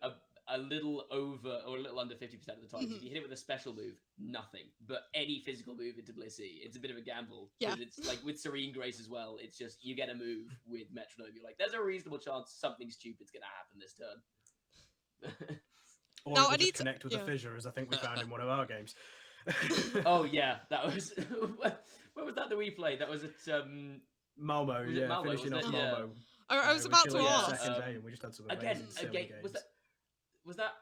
a little over or a little under 50% of the time. If you hit it with a special move, nothing. But any physical move into Blissey, it's a bit of a gamble. Yeah. It's like with Serene Grace as well. It's just you get a move with metronome. You're like, there's a reasonable chance something stupid's gonna happen this turn. Or No, it will I need just to- connect with yeah. a fissure, as I think we found in one of our games. Oh yeah, that was. Where was that we played? That was at Malmo, Was it yeah, Malmo, finishing off wasn't it? Yeah. Malmo. I was we about to chilled out ask. second day, and we just had some again. amazing silly games. Was that?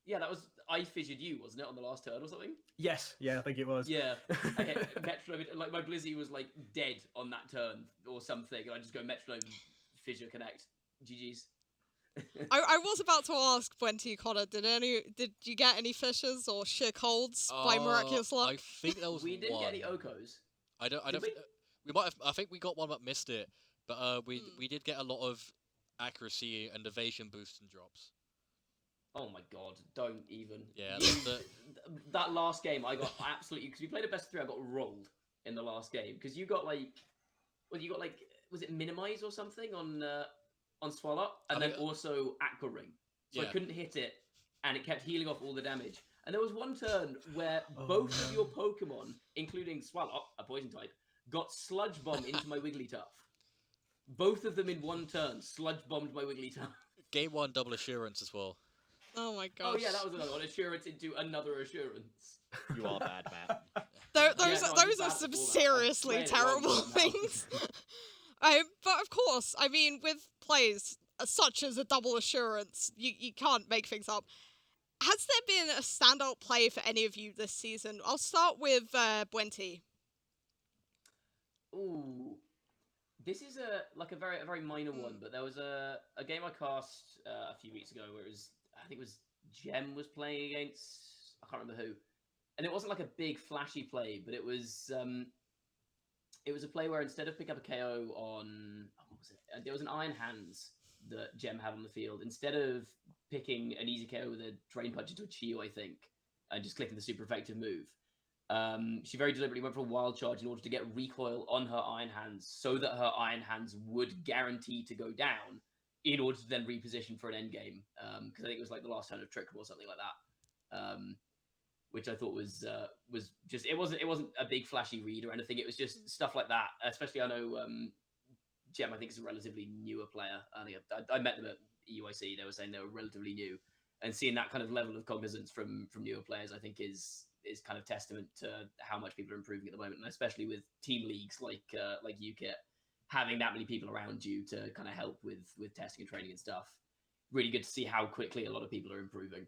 Yeah, that was I fissured you, wasn't it, on the last turn or something? Yes, yeah, I think it was. Yeah. I hit metronome, like my Blizzy was like dead on that turn or something, and I just go metronome, fissure, connect. GG's. I was about to ask Bwenty Connor, did you get any fissures or shit holds by miraculous luck? I think there was We didn't one. get any Okos. I don't. Did we? We might have. I think we got one but missed it. But we did get a lot of accuracy and evasion boosts and drops. Oh my god! Don't even. Yeah, That last game, I got absolutely because we played a best of 3. I got rolled in the last game because you got like, was it minimize or something on on Swallow, and I then mean, also Aqua Ring. So I yeah. couldn't hit it, and it kept healing off all the damage. And there was one turn where Oh, both of no. your Pokemon, including Swallow, a poison type, got Sludge Bomb into my Wigglytuff. Both of them in one turn Sludge Bombed my Wigglytuff. Game 1 double assurance as well. Oh my gosh. Oh yeah, that was another one. Assurance into another assurance. You are bad, Matt. Those Yeah, no, I'm those just are bad some at all that. I'm seriously playing it wrong terrible somehow. things. But of course, I mean, with plays such as a double assurance, you can't make things up. Has there been a standout play for any of you this season? I'll start with Bwenty. Ooh, this is a very minor one, but there was a game I cast a few weeks ago where I think it was Gem was playing against, I can't remember who, and it wasn't like a big flashy play, but it was a play where instead of picking up a KO on, what was it? There was an Iron Hands that Gem had on the field. Instead of picking an easy KO with a Drain Punch into a Chiyu, I think, and just clicking the super effective move, she very deliberately went for a Wild Charge in order to get recoil on her Iron Hands so that her Iron Hands would guarantee to go down in order to then reposition for an endgame. Because I think it was like the last turn of Trick Room or something like that. Which I thought was just it wasn't a big flashy read or anything. It was just stuff like that. Especially I know Gem I think is a relatively newer player. I met them at EUIC. They were saying they were relatively new, and seeing that kind of level of cognizance from newer players, I think is kind of testament to how much people are improving at the moment, and especially with team leagues like UKITT, having that many people around you to kind of help with testing and training and stuff. Really good to see how quickly a lot of people are improving.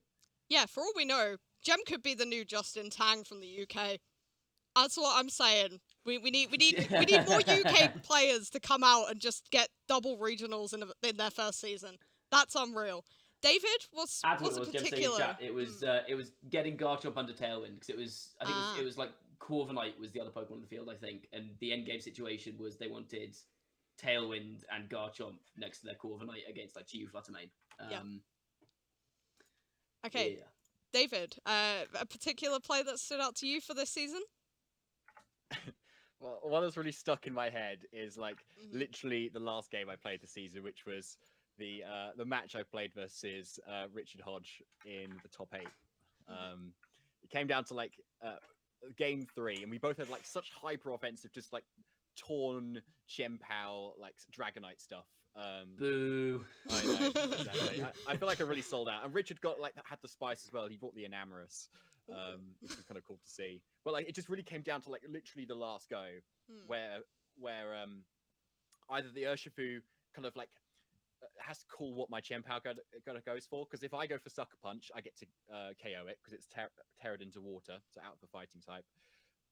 Yeah, for all we know, Gem could be the new Justin Tang from the UK. That's what I'm saying. We need more UK players to come out and just get double regionals in their first season. That's unreal. David, what's That's what a it was. Gem saying in particular? chat. It was getting Garchomp under Tailwind because it was it was like Corviknight was the other Pokemon on the field, I think, and the end game situation was they wanted Tailwind and Garchomp next to their Corviknight against like Chiyu Fluttermane. Yeah. Okay, Yeah. David, a particular play that stood out to you for this season? Well, one that's really stuck in my head is like literally the last game I played this season, which was the match I played versus Richard Hodge in the top 8. It came down to like game 3, and we both had like such hyper offensive, just like torn Chien-Pao, like Dragonite stuff. Boo. I know, exactly. I feel like I really sold out. And Richard had the spice as well. He brought the Enamorous, which was kind of cool to see. But like, it just really came down to like literally the last go, where either the Urshifu kind of like has to call what my Chien-Pao goes for. Because if I go for Sucker Punch, I get to KO it because it's teared into water, so out of the fighting type.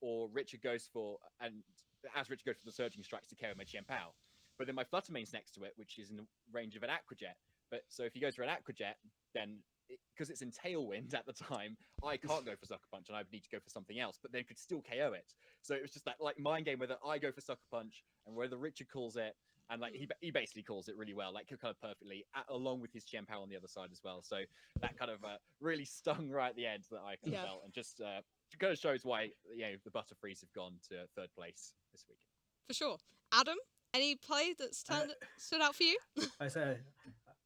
Or Richard goes for the Surging Strikes to KO my Chien-Pao. But then my Fluttermane's next to it, which is in the range of an Aqua Jet. But so if he goes for an Aqua Jet, then because it's in Tailwind at the time, I can't go for Sucker Punch, and I need to go for something else. But they could still KO it. So it was just that like mind game whether I go for Sucker Punch and whether Richard calls it, and like he basically calls it really well, like kind of perfectly, along with his Chien-Pao on the other side as well. So that kind of really stung right at the end that I kind of felt, and just kind of shows why the Butterfrees have gone to 3rd place this week. For sure. Adam, any play that stood out for you?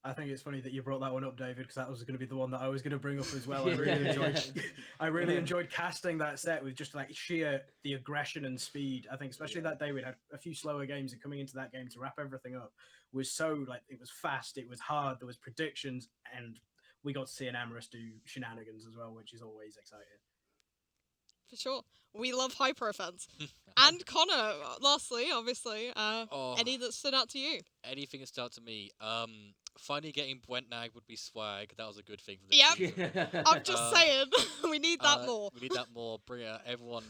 I think it's funny that you brought that one up, David, because that was going to be the one that I was going to bring up as well. I really enjoyed casting that set with just like sheer the aggression and speed. I think especially that day we'd had a few slower games, and coming into that game to wrap everything up was so like it was fast, it was hard, there was predictions, and we got to see an Amorous do shenanigans as well, which is always exciting. For sure. We love hyper offense. And Connor, lastly, obviously, any that stood out to you? Anything that stood out to me. Finally getting Bwenty would be swag. That was a good thing for this season. I'm just saying. We need that more. We need that more. Bring it, everyone.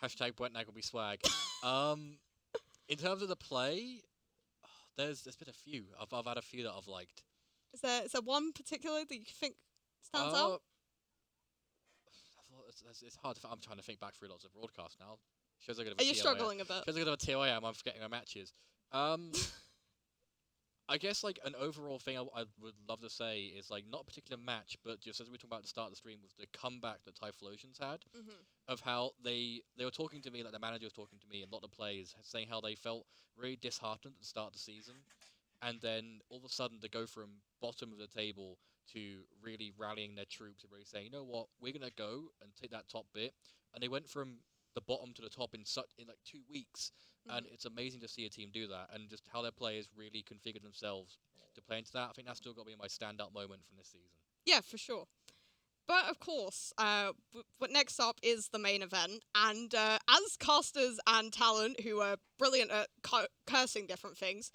Hashtag Bwenty would be swag. In terms of the play, there's been a few. I've had a few that I've liked. Is there one particular that you think stands out? It's hard. I'm trying to think back through lots of broadcasts now. Shows like Are you struggling a bit? Shows like a TO I am. I'm forgetting my matches. I guess like an overall thing I would love to say is like not a particular match, but just as we talked about at the start of the stream, was the comeback that Typhlosions had, of how they were talking to me, like the manager was talking to me, and a lot of players saying how they felt really disheartened at the start of the season, and then all of a sudden to go from bottom of the table to really rallying their troops and really saying, you know what, we're gonna go and take that top bit, and they went from the bottom to the top in like 2 weeks, and it's amazing to see a team do that, and just how their players really configured themselves to play into that. I think that's still got to be my standout moment from this season. Yeah, for sure. But of course, what next up is the main event, and as casters and talent who are brilliant at cursing different things,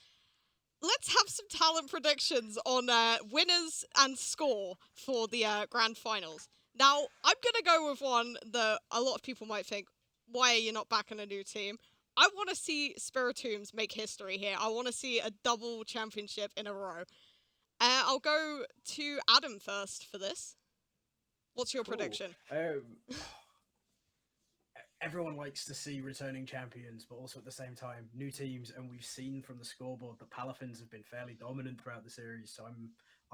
let's have some talent predictions on winners and score for the grand finals. Now, I'm gonna go with one that a lot of people might think, why are you not backing a new team? I want to see Spiritombs make history here. I want to see a double championship in a row. I'll go to Adam first for this. What's your Cool. prediction? Everyone likes to see returning champions, but also at the same time, new teams. And we've seen from the scoreboard that Palafins have been fairly dominant throughout the series. So I'm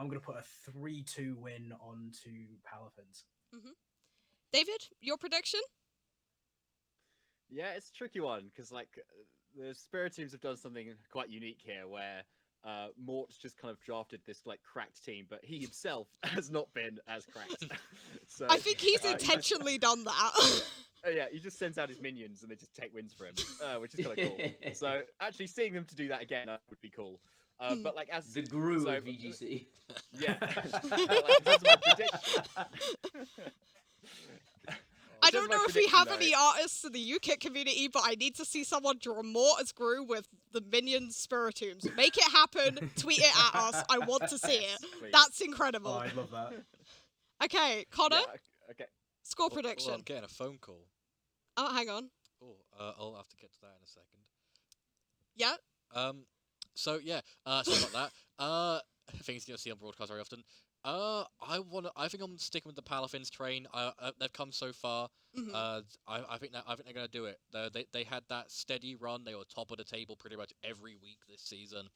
going to put a 3-2 win onto Palafins. David, your prediction? Yeah, it's a tricky one because the Spirit teams have done something quite unique here, where Mort's just kind of drafted this like cracked team, but he himself has not been as cracked. So I think he's intentionally done that. yeah, he just sends out his minions and they just take wins for him, which is kind of cool. So actually seeing them to do that again would be cool. But like as The Guru so, of VGC. yeah, that's my prediction. I don't know if we have any artists in the UKITT community, but I need to see someone draw Mort as Gru with the minions Spiritombs. Make it happen. Tweet it at us. I want to see it. Please. That's incredible. Oh, I'd love that. Okay, Connor, Yeah, okay. score Oh, prediction. I'm getting a phone call. Oh, hang on. Oh, I'll have to get to that in a second. Yeah. So yeah, sorry about that. Things you'll see on broadcast very often. I think I'm sticking with the Palafins train. They've come so far. I think they're gonna do it. They had that steady run. They were top of the table pretty much every week this season,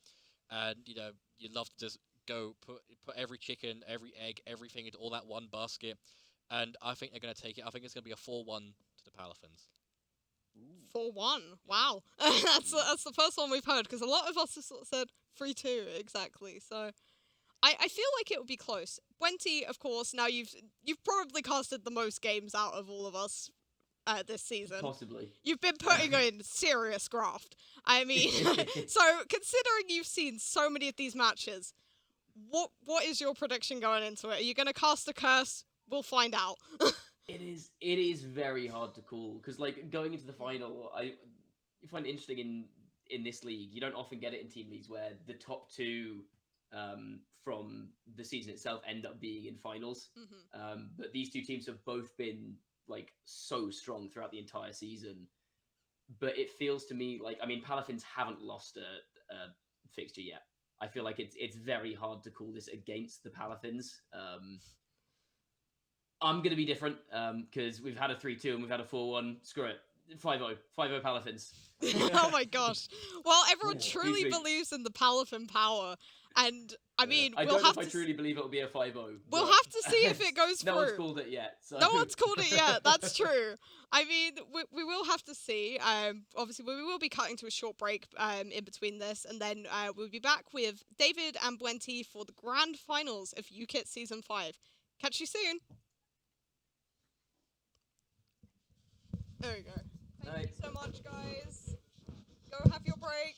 and you'd love to just go put every chicken, every egg, everything into all that one basket, and I think they're gonna take it. I think it's gonna be a 4-1 to the Palafins. 4-1. Wow. That's the first one we've heard, because a lot of us have sort of said 3-2 exactly. So I feel like it would be close. Bwenty, of course, now you've probably casted the most games out of all of us this season. Possibly. You've been putting in serious graft. I mean, so considering you've seen so many of these matches, what is your prediction going into it? Are you going to cast a curse? We'll find out. It is very hard to call because like going into the final, you find it interesting in this league. You don't often get it in team leagues where the top two from the season itself end up being in finals. But these two teams have both been like so strong throughout the entire season. But it feels to me like, I mean, Palafins haven't lost a fixture yet. I feel like it's very hard to call this against the Palafins. I'm going to be different because we've had a 3-2 and we've had a 4-1. Screw it. 5-0. 5-0 Palafins. Oh my gosh. Well, everyone Yeah, truly please. believes in the Palafin power. And, I mean, I we'll don't know have if I to truly believe it'll be a 5-0. we'll but- have to see if it goes No one's through. called it yet. So. No one's called it yet. That's true. I mean, we will have to see. Obviously, we will be cutting to a short break in between this, and then we'll be back with David and Bwenty for the grand finals of UKITT Season 5. Catch you soon. There we go. Thank you so much, guys. Go have your break.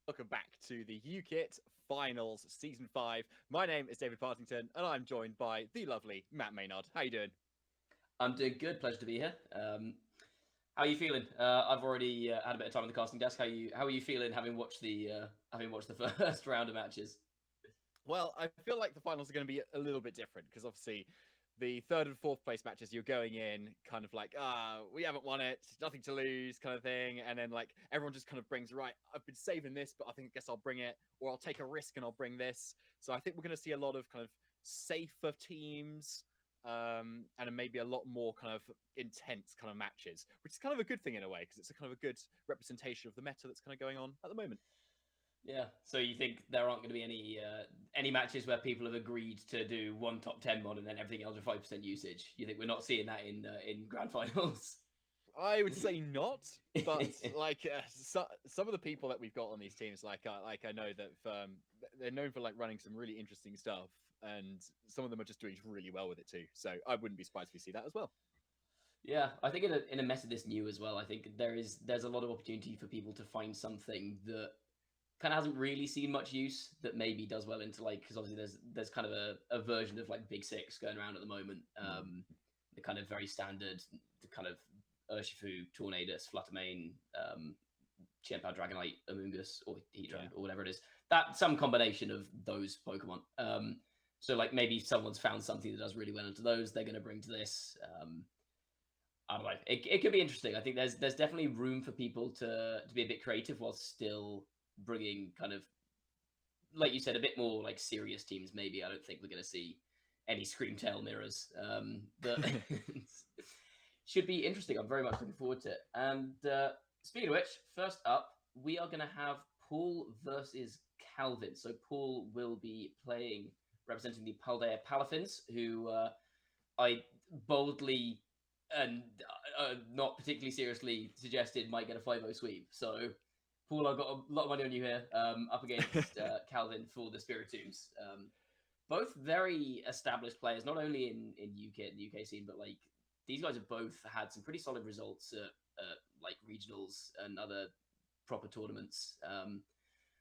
Welcome back to the UKITT Finals Season 5. My name is David Partington, and I'm joined by the lovely Matt Maynard. How you doing? I'm doing good. Pleasure to be here. How are you feeling? I've already had a bit of time on the casting desk. How are you feeling having watched the first round of matches? Well, I feel like the finals are going to be a little bit different because obviously the third and fourth place matches, you're going in kind of like, we haven't won it, nothing to lose kind of thing. And then like everyone just kind of brings, right, I've been saving this, but I guess I'll bring it, or I'll take a risk and I'll bring this. So I think we're going to see a lot of kind of safer teams and maybe a lot more kind of intense kind of matches, which is kind of a good thing in a way because it's a kind of a good representation of the meta that's kind of going on at the moment. Yeah. So you think there aren't going to be any matches where people have agreed to do one top 10 mod and then everything else with 5% usage? You think we're not seeing that in grand finals? I would say not, but like some of the people that we've got on these teams, like I know that they're known for like running some really interesting stuff, and some of them are just doing really well with it too. So I wouldn't be surprised if we see that as well. Yeah, I think in a meta this new as well, I think there's a lot of opportunity for people to find something that kind of hasn't really seen much use that maybe does well into like, because obviously there's kind of a version of like Big Six going around at the moment. The kind of very standard, the kind of Urshifu, Tornadus, Fluttermane, Chien-Pao Dragonite, Amoonguss, or Heatran, or whatever it is. That some combination of those Pokemon. So like maybe someone's found something that does really well into those, they're going to bring to this. I don't know. It could be interesting. I think there's definitely room for people to be a bit creative while still bringing kind of, like you said, a bit more like serious teams. Maybe I don't think we're going to see any Screamtail mirrors, but should be interesting. I'm very much looking forward to it. And speaking of which, first up, we are going to have Paul versus Calvin. So Paul will be playing, representing the Paldea Palafins, who I boldly and not particularly seriously suggested might get a 5-0 sweep. So, Paul, I've got a lot of money on you here, up against Calvin for the Spiritombs. Both very established players, not only in UK and the UK scene, but like these guys have both had some pretty solid results at like regionals and other proper tournaments.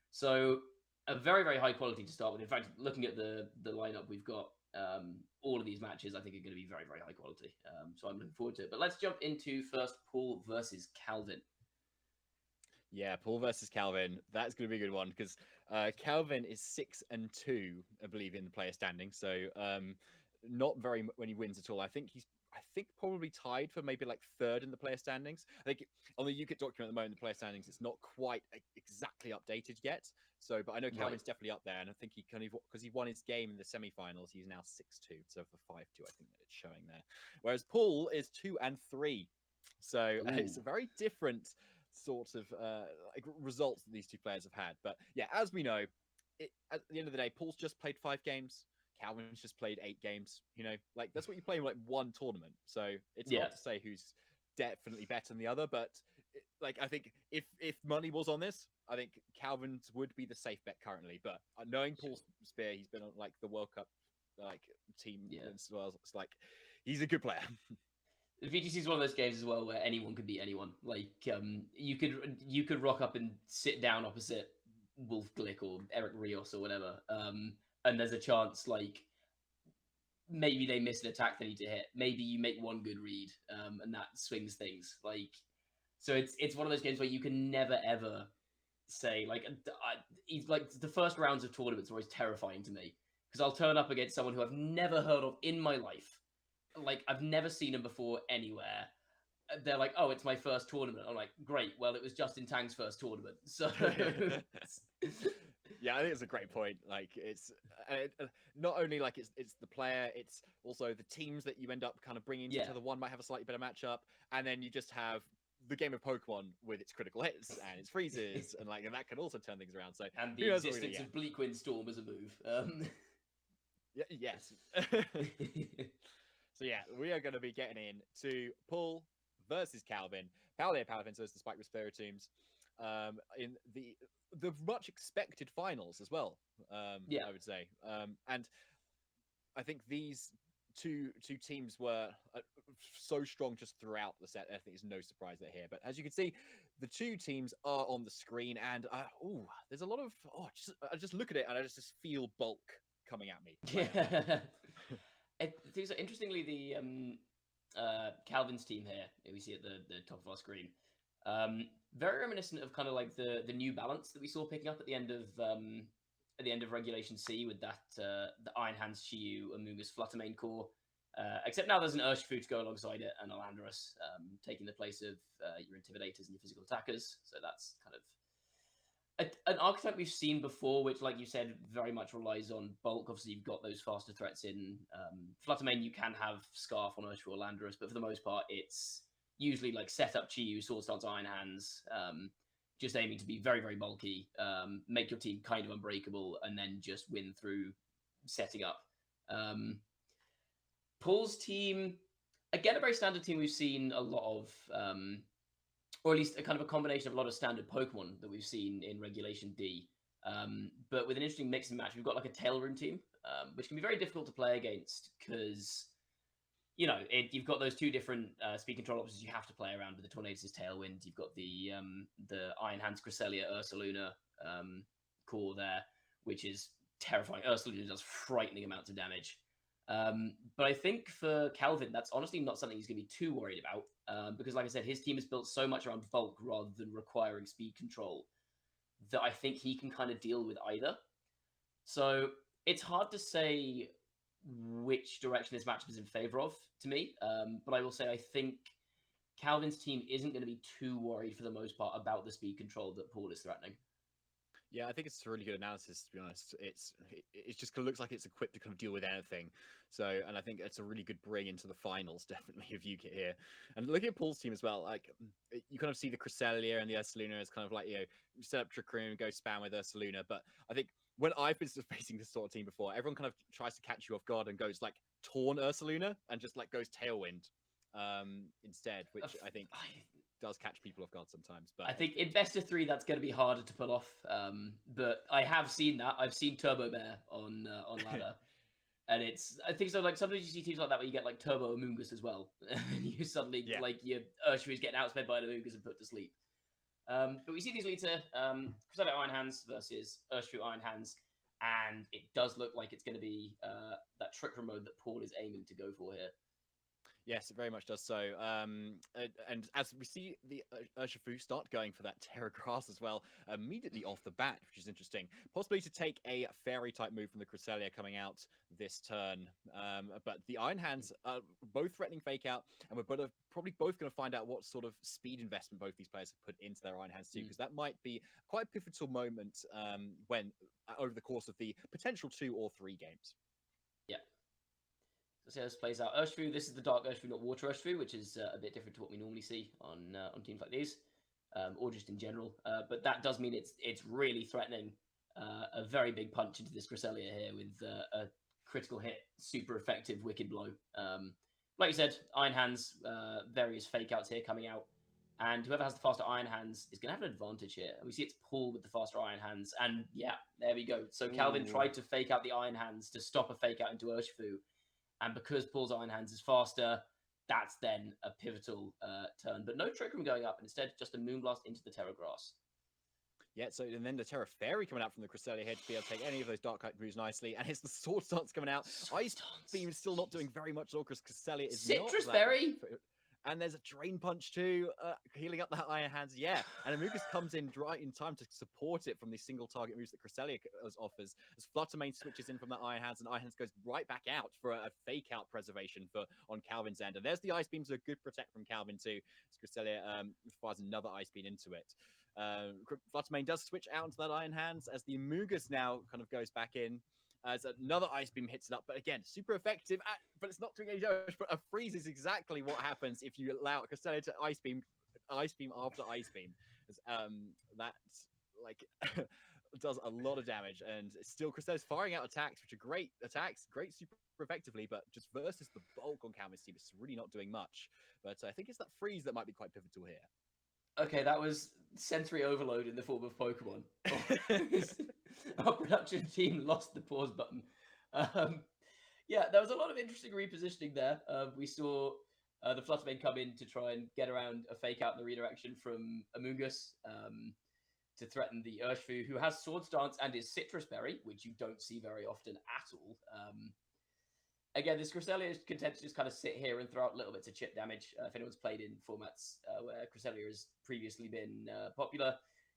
So a very, very high quality to start with. In fact, looking at the lineup we've got, all of these matches I think are going to be very, very high quality. So I'm looking forward to it. But let's jump into first Paul versus Calvin. Yeah, Paul versus Calvin. That's going to be a good one because Calvin is 6-2, I believe, in the player standing. So not very when he wins at all. I think probably tied for maybe like third in the player standings. I think on the UKITT document at the moment, the player standings, it's not quite exactly updated yet. So, but I know Calvin's definitely up there, and I think he kind of, because he won his game in the semi-finals, he's now 6-2. So for 5-2, I think that it's showing there. Whereas Paul is 2-3. So it's a very different sort of like results that these two players have had. But yeah, as we know, at the end of the day, Paul's just played 5 games. Calvin's just played 8 games. You know, like that's what you play in like one tournament. So it's hard to say who's definitely better than the other. But like I think if money was on this, I think Calvin's would be the safe bet currently. But knowing Paul Spear, he's been on like the World Cup like team as well. It's like he's a good player. VGC is one of those games as well where anyone could beat anyone. Like you could rock up and sit down opposite Wolf Glick or Eric Rios or whatever, and there's a chance like maybe they miss an attack they need to hit. Maybe you make one good read, and that swings things. Like so, it's one of those games where you can never ever say like the first rounds of tournaments are always terrifying to me because I'll turn up against someone who I've never heard of in my life. Like I've never seen them before anywhere. They're like, "Oh, it's my first tournament." I'm like, "Great, well, it was Justin Tang's first tournament." So yeah, I think it's a great point. Like it's not only like it's the player, it's also the teams that you end up kind of bringing to each other. One might have a slightly better matchup, and then you just have the game of Pokemon with its critical hits and its freezes, and like and that can also turn things around. So And who the knows what we're gonna existence get. of Bleakwind Storm as a move. Yes. So yeah, we are going to be getting into Paul versus Calvin, Paldea Paladins versus the Spike with Spiritombs, in the much expected finals as well. Yeah. I would say, and I think these two teams were so strong just throughout the set. I think it's no surprise they're here. But as you can see, the two teams are on the screen, and there's a lot of I just look at it and I just feel bulk coming at me. Yeah. Interestingly, the Calvin's team here, we see at the top of our screen, very reminiscent of kind of like the New Balance that we saw picking up at the end of Regulation C with that the Iron Hands Chiyu Amoonguss Fluttermane core. Except now there's an Urshifu to go alongside it and a Landorus taking the place of your Intimidators and your physical attackers. So that's kind of an archetype we've seen before, which, like you said, very much relies on bulk. Obviously, you've got those faster threats in Fluttermane. You can have Scarf on Urshifu or Landorus, but for the most part, it's usually like setup Chiyu, Sword Stance, Iron Hands, just aiming to be very, very bulky, make your team kind of unbreakable, and then just win through setting up. Paul's team, again, a very standard team we've seen a lot of, or at least a kind of a combination of a lot of standard Pokemon that we've seen in Regulation D. But with an interesting mix and match, we've got like a Tail Room team, which can be very difficult to play against because, you know, you've got those two different speed control options you have to play around with the Tornadus' Tailwind. You've got the Iron Hands Cresselia Ursaluna core there, which is terrifying. Ursaluna does frightening amounts of damage. But I think for Calvin, that's honestly not something he's going to be too worried about because, like I said, his team is built so much around bulk rather than requiring speed control that I think he can kind of deal with either. So it's hard to say which direction this matchup is in favor of to me, but I will say I think Calvin's team isn't going to be too worried for the most part about the speed control that Paul is threatening. Yeah, I think it's a really good analysis, to be honest. It just looks like it's equipped to kind of deal with anything. So, and I think it's a really good bring into the finals, definitely, of UKITT here. And looking at Paul's team as well, like you kind of see the Cresselia and the Ursaluna as kind of like, you know, set up Trick Room, go spam with Ursaluna. But I think when I've been facing this sort of team before, everyone kind of tries to catch you off guard and goes like Torn Ursaluna and just like goes Tailwind instead, which I think does catch people off guard sometimes. But I think in best of 3, that's going to be harder to pull off. But I have seen that. I've seen Turbo Bear on ladder, and I think so. Like sometimes you see teams like that where you get like Turbo Amoonguss as well, and you suddenly like your Urshifu is getting outsped by an Amoonguss and put to sleep. But we see these lead to Cresselia Iron Hands versus Urshifu Iron Hands, and it does look like it's going to be that Trick Room mode that Paul is aiming to go for here. Yes, it very much does so. And as we see the Urshifu start going for that Terra Grass as well, immediately off the bat, which is interesting. Possibly to take a Fairy-type move from the Cresselia coming out this turn. But the Iron Hands are both threatening Fake Out, and we're probably both going to find out what sort of speed investment both these players have put into their Iron Hands too, because that might be quite a pivotal moment when over the course of the potential 2 or 3 games. Yeah. So see how this plays out. Urshifu, this is the Dark Urshifu, not Water Urshifu, which is a bit different to what we normally see on teams like these, or just in general. But that does mean it's really threatening a very big punch into this Cresselia here with a critical hit, super effective Wicked Blow. Like you said, Iron Hands, various Fake Outs here coming out. And whoever has the faster Iron Hands is going to have an advantage here. And we see it's Paul with the faster Iron Hands. And yeah, there we go. So Calvin tried to Fake Out the Iron Hands to stop a Fake Out into Urshifu. And because Paul's Iron Hands is faster, that's then a pivotal turn. But no Trick Room going up, and instead just a Moonblast into the Terra Grass. Yeah, so and then the Terra Fairy coming out from the Cresselia head to be able to take any of those Dark Kite moves nicely. And it's the Sword Stance coming out. Ice Beam is still not doing very much at all because Cresselia is Citrus not Berry! And there's a Drain Punch too, healing up that Iron Hands. Yeah, and Amoonguss comes in right in time to support it from the single target moves that Cresselia offers. As Fluttermane switches in from that Iron Hands, and Iron Hands goes right back out for a Fake Out preservation on Calvin's end. And there's the Ice Beams, a good protect from Calvin too. As Cresselia fires another Ice Beam into it. Fluttermane does switch out into that Iron Hands as the Amoonguss now kind of goes back in. As another Ice Beam hits it up, but again, super effective, but it's not doing any damage. But a freeze is exactly what happens if you allow Cresselia to Ice Beam Ice Beam after Ice Beam. That like does a lot of damage, and still Crusader's firing out attacks, which are great attacks, great super effectively, but just versus the bulk on Calvin's team, it's really not doing much. But I think it's that freeze that might be quite pivotal here. Okay, that was sensory overload in the form of Pokemon. Our production team lost the pause button. Yeah, there was a lot of interesting repositioning there. We saw the Fluttermane come in to try and get around a fake out in the redirection from Amoonguss to threaten the Urshifu, who has Sword Stance and is Citrus Berry, which you don't see very often at all. Again, this Cresselia is content to just kind of sit here and throw out little bits of chip damage. If anyone's played in formats where Cresselia has previously been popular,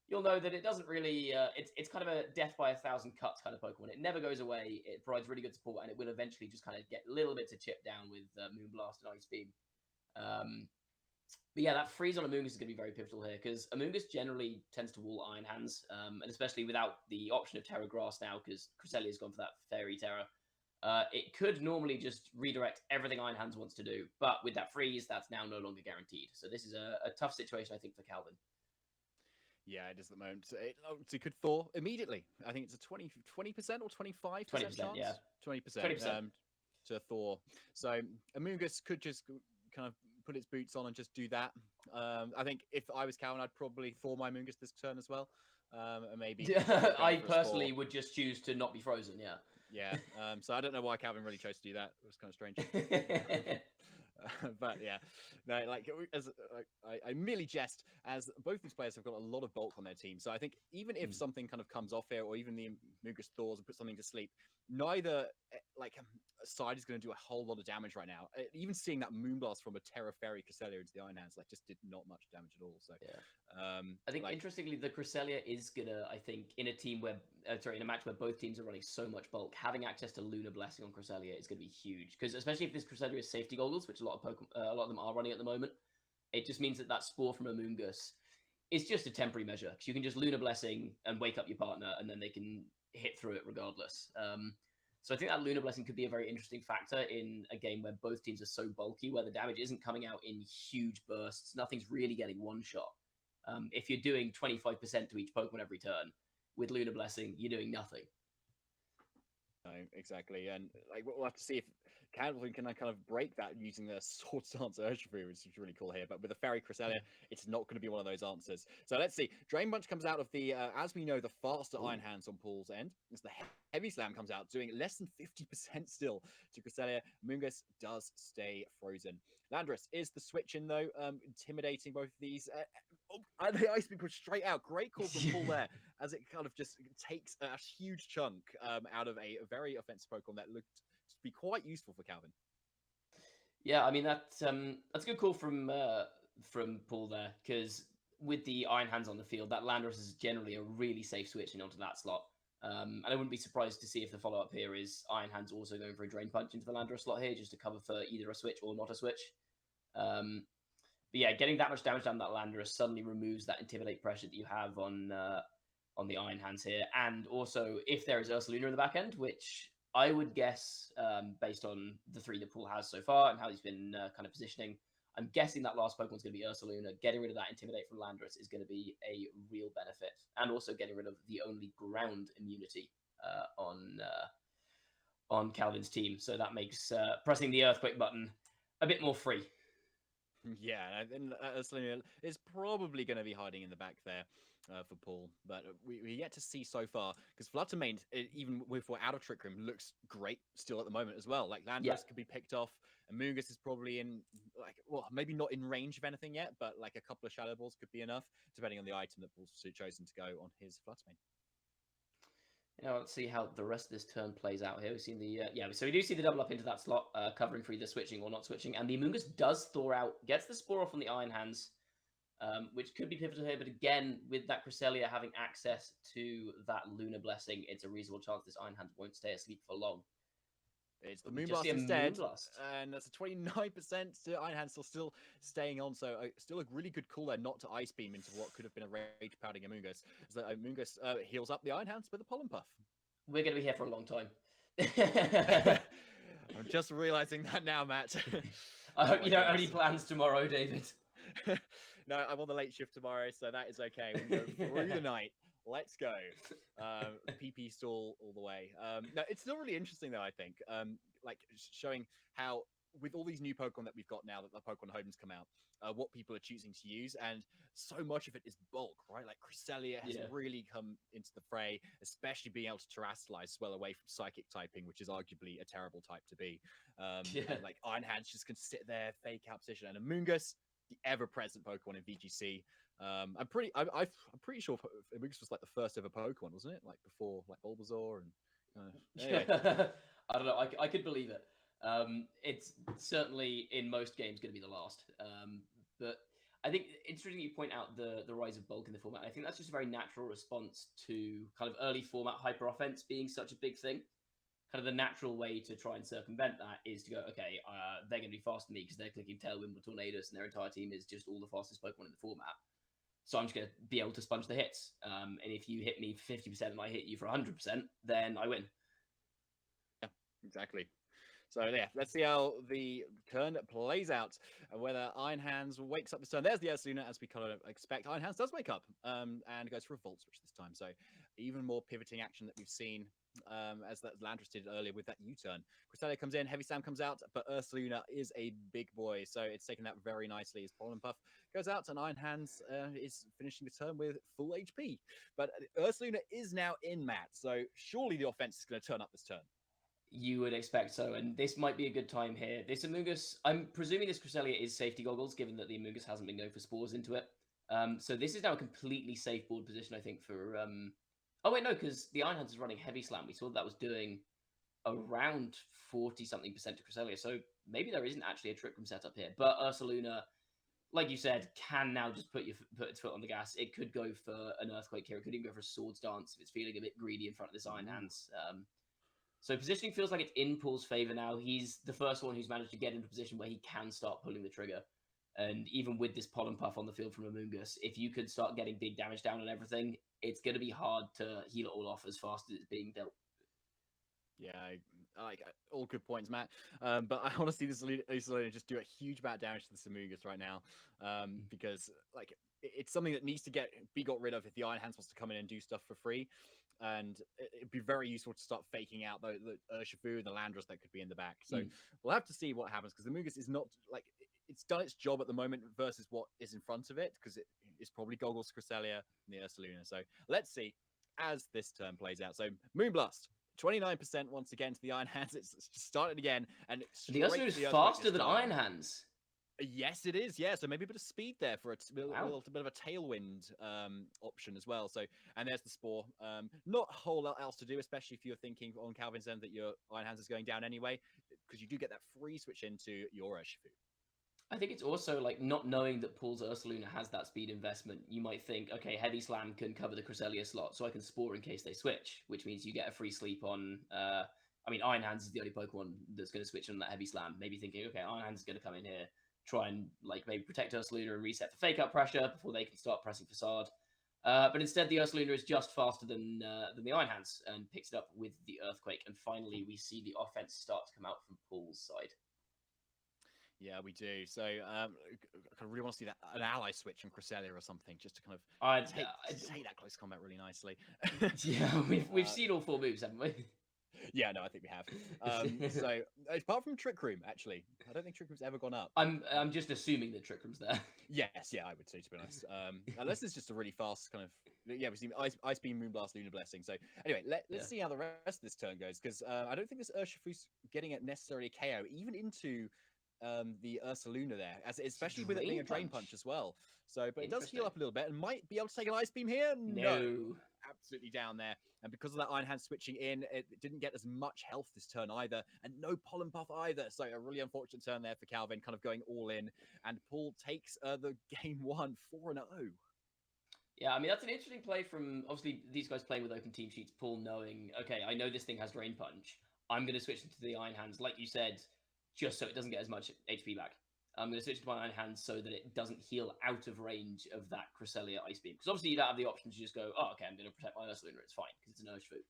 you'll know that it doesn't really... it's kind of a death by 1,000 cuts kind of Pokemon. It never goes away. It provides really good support, and it will eventually just kind of get little bits of chip down with Moonblast and Ice Beam. But yeah, that freeze on Amoonguss is going to be very pivotal here, because Amoonguss generally tends to wall Iron Hands, and especially without the option of Terra Grass now, because Cresselia's gone for that Fairy Terror. It could normally just redirect everything Iron Hands wants to do, but with that freeze, that's now no longer guaranteed. So this is a tough situation, I think, for Calvin. Yeah, it is at the moment. It could Thor immediately. I think it's a 20% or 25% 20%, chance? yeah. 20%. To Thor. So Amoonguss could just kind of put its boots on and just do that. I think if I was Calvin, I'd probably Thor my Amoonguss this turn as well. And maybe I personally would just choose to not be frozen, yeah. Yeah. So I don't know why Calvin really chose to do that. It was kind of strange. But yeah, no, I merely jest, as both these players have got a lot of bulk on their team. So I think even if something kind of comes off here, or even the Amoonguss thaws and put something to sleep, neither side is going to do a whole lot of damage right now. Even seeing that Moonblast from a Terra Fairy Cresselia into the Iron Hands just did not much damage at all. So yeah. I think interestingly, the Cresselia is gonna, I think, in a team where in a match where both teams are running so much bulk, having access to Lunar Blessing on Cresselia is gonna be huge, because especially if this Cresselia is safety goggles, which a lot of them are running at the moment, it just means that Spore from Amoonguss is just a temporary measure, because you can just Lunar Blessing and wake up your partner, and then they can hit through it regardless. So I think that Lunar Blessing could be a very interesting factor in a game where both teams are so bulky, where the damage isn't coming out in huge bursts, nothing's really getting one shot. If you're doing 25% to each Pokemon every turn, with Lunar Blessing, you're doing nothing. No, exactly. And we'll have to see if Calvin can kind of break that using the Sword Stance Urshifu, which is really cool here. But with a Fairy Cresselia, it's not going to be one of those answers. So let's see. Drain Punch comes out of the, as we know, the faster Iron Hands on Paul's end. As the Heavy Slam comes out, doing less than 50% still to Cresselia. Amoonguss does stay frozen. Landorus is the switch in, though, intimidating both of these. And the Ice Beam pushed straight out. Great call from Paul there, as it kind of just takes a huge chunk out of a very offensive Pokemon that looked to be quite useful for Calvin. Yeah, I mean that's a good call from Paul there, because with the Iron Hands on the field, that Landorus is generally a really safe switching onto that slot. And I wouldn't be surprised to see if the follow-up here is Iron Hands also going for a Drain Punch into the Landorus slot here, just to cover for either a switch or not a switch. But yeah, getting that much damage down that Landorus suddenly removes that Intimidate pressure that you have on the Iron Hands here. And also, if there is Ursaluna in the back end, which I would guess, based on the three that Paul has so far and how he's been kind of positioning, I'm guessing that last Pokemon's going to be Ursaluna. Getting rid of that Intimidate from Landorus is going to be a real benefit. And also getting rid of the only ground immunity on Calvin's team. So that makes pressing the Earthquake button a bit more free. Yeah, and Ursaluna is probably going to be hiding in the back there for Paul, but we yet to see so far, because Fluttermane, even if we're out of Trick Room, looks great still at the moment as well. Like Landorus could be picked off, and Amoonguss is probably in, maybe not in range of anything yet, but like a couple of Shadow Balls could be enough, depending on the item that Paul's chosen to go on his Fluttermane. Now let's see how the rest of this turn plays out here. We've seen the so we do see the double up into that slot, covering for either switching or not switching, and the Amoonguss does thaw out, gets the Spore off on the Iron Hands, which could be pivotal here. But again, with that Cresselia having access to that Lunar Blessing, it's a reasonable chance this Iron Hands won't stay asleep for long. It's the Moonblast instead, and that's a 29% to Iron Hands still staying on. So still a really good call there, not to Ice Beam into what could have been a rage pouting Amoonguss. So Amoonguss heals up the Iron Hands with a Pollen Puff. We're going to be here for a long time. I'm just realizing that now, Matt. I hope you don't have any plans tomorrow, David. No, I'm on the late shift tomorrow, so that is okay. We can go through the night. Let's go. PP stall all the way. No, it's still really interesting though. I think, like showing how with all these new Pokemon that we've got now that the Pokemon Homes come out, what people are choosing to use, and so much of it is bulk, right? Like Cresselia has Yeah. really come into the fray, especially being able to terrestrialize well away from Psychic typing, which is arguably a terrible type to be. Yeah. And like Iron Hands just can sit there, fake out position, and Amoonguss, the ever-present Pokemon in VGC. I'm pretty sure Amoonguss was like the first ever Pokemon, wasn't it? Like before, like Bulbasaur and anyway. I don't know. I could believe it. It's certainly in most games going to be the last. But I think it's interesting you point out the rise of bulk in the format. I think that's just a very natural response to kind of early format hyper offense being such a big thing. Kind of the natural way to try and circumvent that is to go, okay, they're going to be faster than me because they're clicking Tailwind with Tornadus and their entire team is just all the fastest Pokemon in the format. So I'm just going to be able to sponge the hits. And if you hit me for 50% and I hit you for 100%, then I win. Yeah, exactly. So yeah, let's see how the turn plays out, and whether Iron Hands wakes up this turn. There's the Ursaluna, as we kind of expect. Iron Hands does wake up, and goes for a Volt Switch this time. So even more pivoting action that we've seen, as that Landorus did earlier with that U-turn. Cresselia comes in, Heavy Slam comes out, but Ursaluna is a big boy, so it's taken that very nicely as Pollen Puff goes out, and Iron Hands is finishing the turn with full HP. But Ursaluna is now in, Matt, so surely the offense is going to turn up this turn. You would expect so, and this might be a good time here. This Amoonguss, I'm presuming this Cresselia is safety goggles, given that the Amoonguss hasn't been going for spores into it. So this is now a completely safe board position, I think, for... Oh, wait, no, because the Iron Hands is running Heavy Slam. We saw that was doing around 40-something% to Cresselia, so maybe there isn't actually a Trick Room setup here. But Ursaluna, like you said, can now just put its foot on the gas. It could go for an Earthquake here. It could even go for a Swords Dance if it's feeling a bit greedy in front of this Iron Hands. So positioning feels like it's in Paul's favor now. He's the first one who's managed to get into a position where he can start pulling the trigger. And even with this Pollen Puff on the field from Amoonguss, if you could start getting big damage down on everything, it's going to be hard to heal it all off as fast as it's being dealt. Yeah, I like all good points, Matt. But I want to see this Ursaluna just do a huge amount of damage to the Amoonguss right now, because like it's something that needs to be got rid of if the Iron Hands wants to come in and do stuff for free. And it'd be very useful to start faking out the Urshifu and the Landorus that could be in the back. So we'll have to see what happens, because the Amoonguss is not like it's done its job at the moment versus what is in front of it, because it's probably Goggles, Cresselia, and the Ursaluna. So let's see as this turn plays out. So Moonblast, 29% once again to the Iron Hands. It's started again, and The Ursaluna is faster than Iron Hands. Yes, it is. Yeah, so maybe a bit of speed there for a Wow. little bit of a tailwind option as well. So, and there's the Spore. Not a whole lot else to do, especially if you're thinking on Calvin's end that your Iron Hands is going down anyway, because you do get that free switch into your Urshifu. I think it's also like not knowing that Paul's Ursaluna has that speed investment. You might think, okay, Heavy Slam can cover the Cresselia slot, so I can Spore in case they switch, which means you get a free sleep on. I mean, Iron Hands is the only Pokemon that's going to switch on that Heavy Slam. Maybe thinking, okay, Iron Hands is going to come in here, try and like maybe protect Ursaluna and reset for fake out pressure before they can start pressing Facade. But instead, the Ursaluna is just faster than the Iron Hands and picks it up with the Earthquake. And finally, we see the offense start to come out from Paul's side. Yeah, we do. So I really want to see an ally switch from Cresselia or something, just to kind of take that close combat really nicely. Yeah, we've seen all four moves, haven't we? Yeah, no, I think we have. So apart from Trick Room, actually, I don't think Trick Room's ever gone up. I'm just assuming that Trick Room's there. Yes, yeah, I would say, to be honest. Unless it's just a really fast kind of we've seen Ice Beam, Moonblast, Lunar Blessing. So anyway, let's see how the rest of this turn goes, because I don't think this Urshifu's getting it necessarily a KO, even into the Ursaluna there, especially with it being a Drain Punch as well. So, but it does heal up a little bit and might be able to take an Ice Beam here. No. Absolutely down there. And because of that Iron Hand switching in, it didn't get as much health this turn either, and no Pollen Puff either. So a really unfortunate turn there for Calvin, kind of going all in. And Paul takes the game 1 4-0. Yeah, I mean, that's an interesting play from, obviously, these guys playing with open team sheets. Paul knowing, okay, I know this thing has Drain Punch. I'm going to switch into the Iron Hands, like you said, just so it doesn't get as much HP back. I'm going to switch to my Iron Hands so that it doesn't heal out of range of that Cresselia Ice Beam. Because obviously you don't have the option to just go, oh, okay, I'm going to protect my Ursaluna. It's fine, because it's an Urshifu.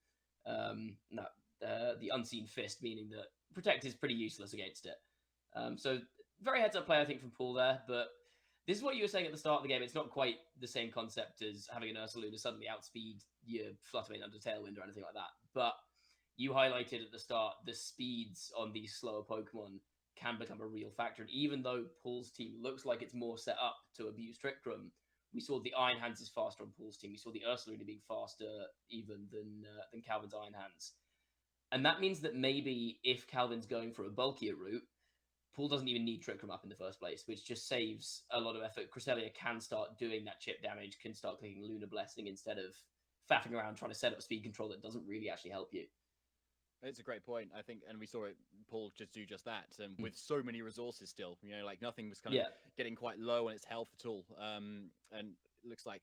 The Unseen Fist, meaning that Protect is pretty useless against it. So very heads-up play, I think, from Paul there. But This is what you were saying at the start of the game. It's not quite the same concept as having an Ursaluna suddenly outspeed your Fluttermane under Tailwind or anything like that. But you highlighted at the start the speeds on these slower Pokemon can become a real factor. And even though Paul's team looks like it's more set up to abuse Trick Room, we saw the Iron Hands is faster on Paul's team. We saw the Ursaluna being faster even than Calvin's Iron Hands. And that means that maybe if Calvin's going for a bulkier route, Paul doesn't even need Trick Room up in the first place, which just saves a lot of effort. Cresselia can start doing that chip damage, can start clicking Lunar Blessing instead of faffing around trying to set up speed control that doesn't really actually help you. It's a great point, I think, and we saw it. Paul just do just that, with so many resources still. Like nothing was kind of getting quite low on its health at all. And it looks like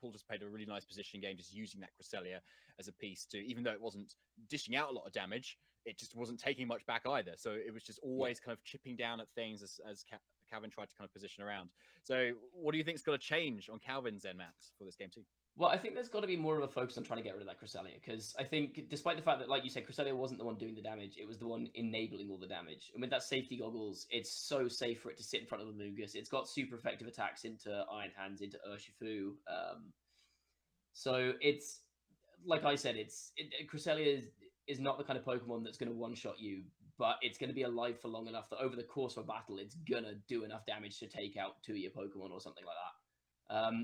Paul just played a really nice position game, just using that Cresselia as a piece to, even though it wasn't dishing out a lot of damage, it just wasn't taking much back either. So it was just always kind of chipping down at things as Calvin tried to kind of position around. So what do you think's got to change on Calvin's end, Matt, for this game too? Well, I think there's got to be more of a focus on trying to get rid of that Cresselia, because I think, despite the fact that, like you said, Cresselia wasn't the one doing the damage, it was the one enabling all the damage. And with that safety goggles, it's so safe for it to sit in front of the Amoonguss. It's got super effective attacks into Iron Hands, into Urshifu. So it's, like I said, Cresselia is not the kind of Pokemon that's going to one-shot you, but it's going to be alive for long enough that over the course of a battle, it's going to do enough damage to take out 2 of your Pokemon or something like that.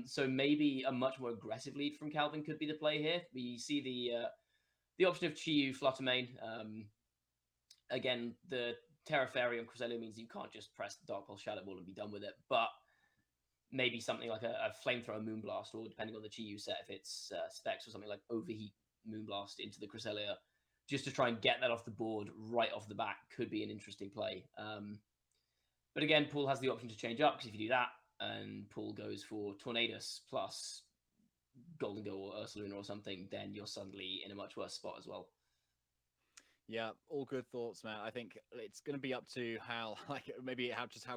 So maybe a much more aggressive lead from Calvin could be the play here. We see the option of Chi-Yu Fluttermane. Again, the Terra Fairy on Cresselia means you can't just press the Dark Pulse Shadow Ball and be done with it, but maybe something like a Flamethrower Moonblast, or depending on the Chi-Yu set, if it's Specs or something like Overheat Moonblast into the Cresselia, just to try and get that off the board right off the bat could be an interesting play. But again, Paul has the option to change up, because if you do that, and Paul goes for Tornadus plus Golden Go or Ursaluna or something, then you're suddenly in a much worse spot as well. Yeah, all good thoughts, man. I think it's going to be up to how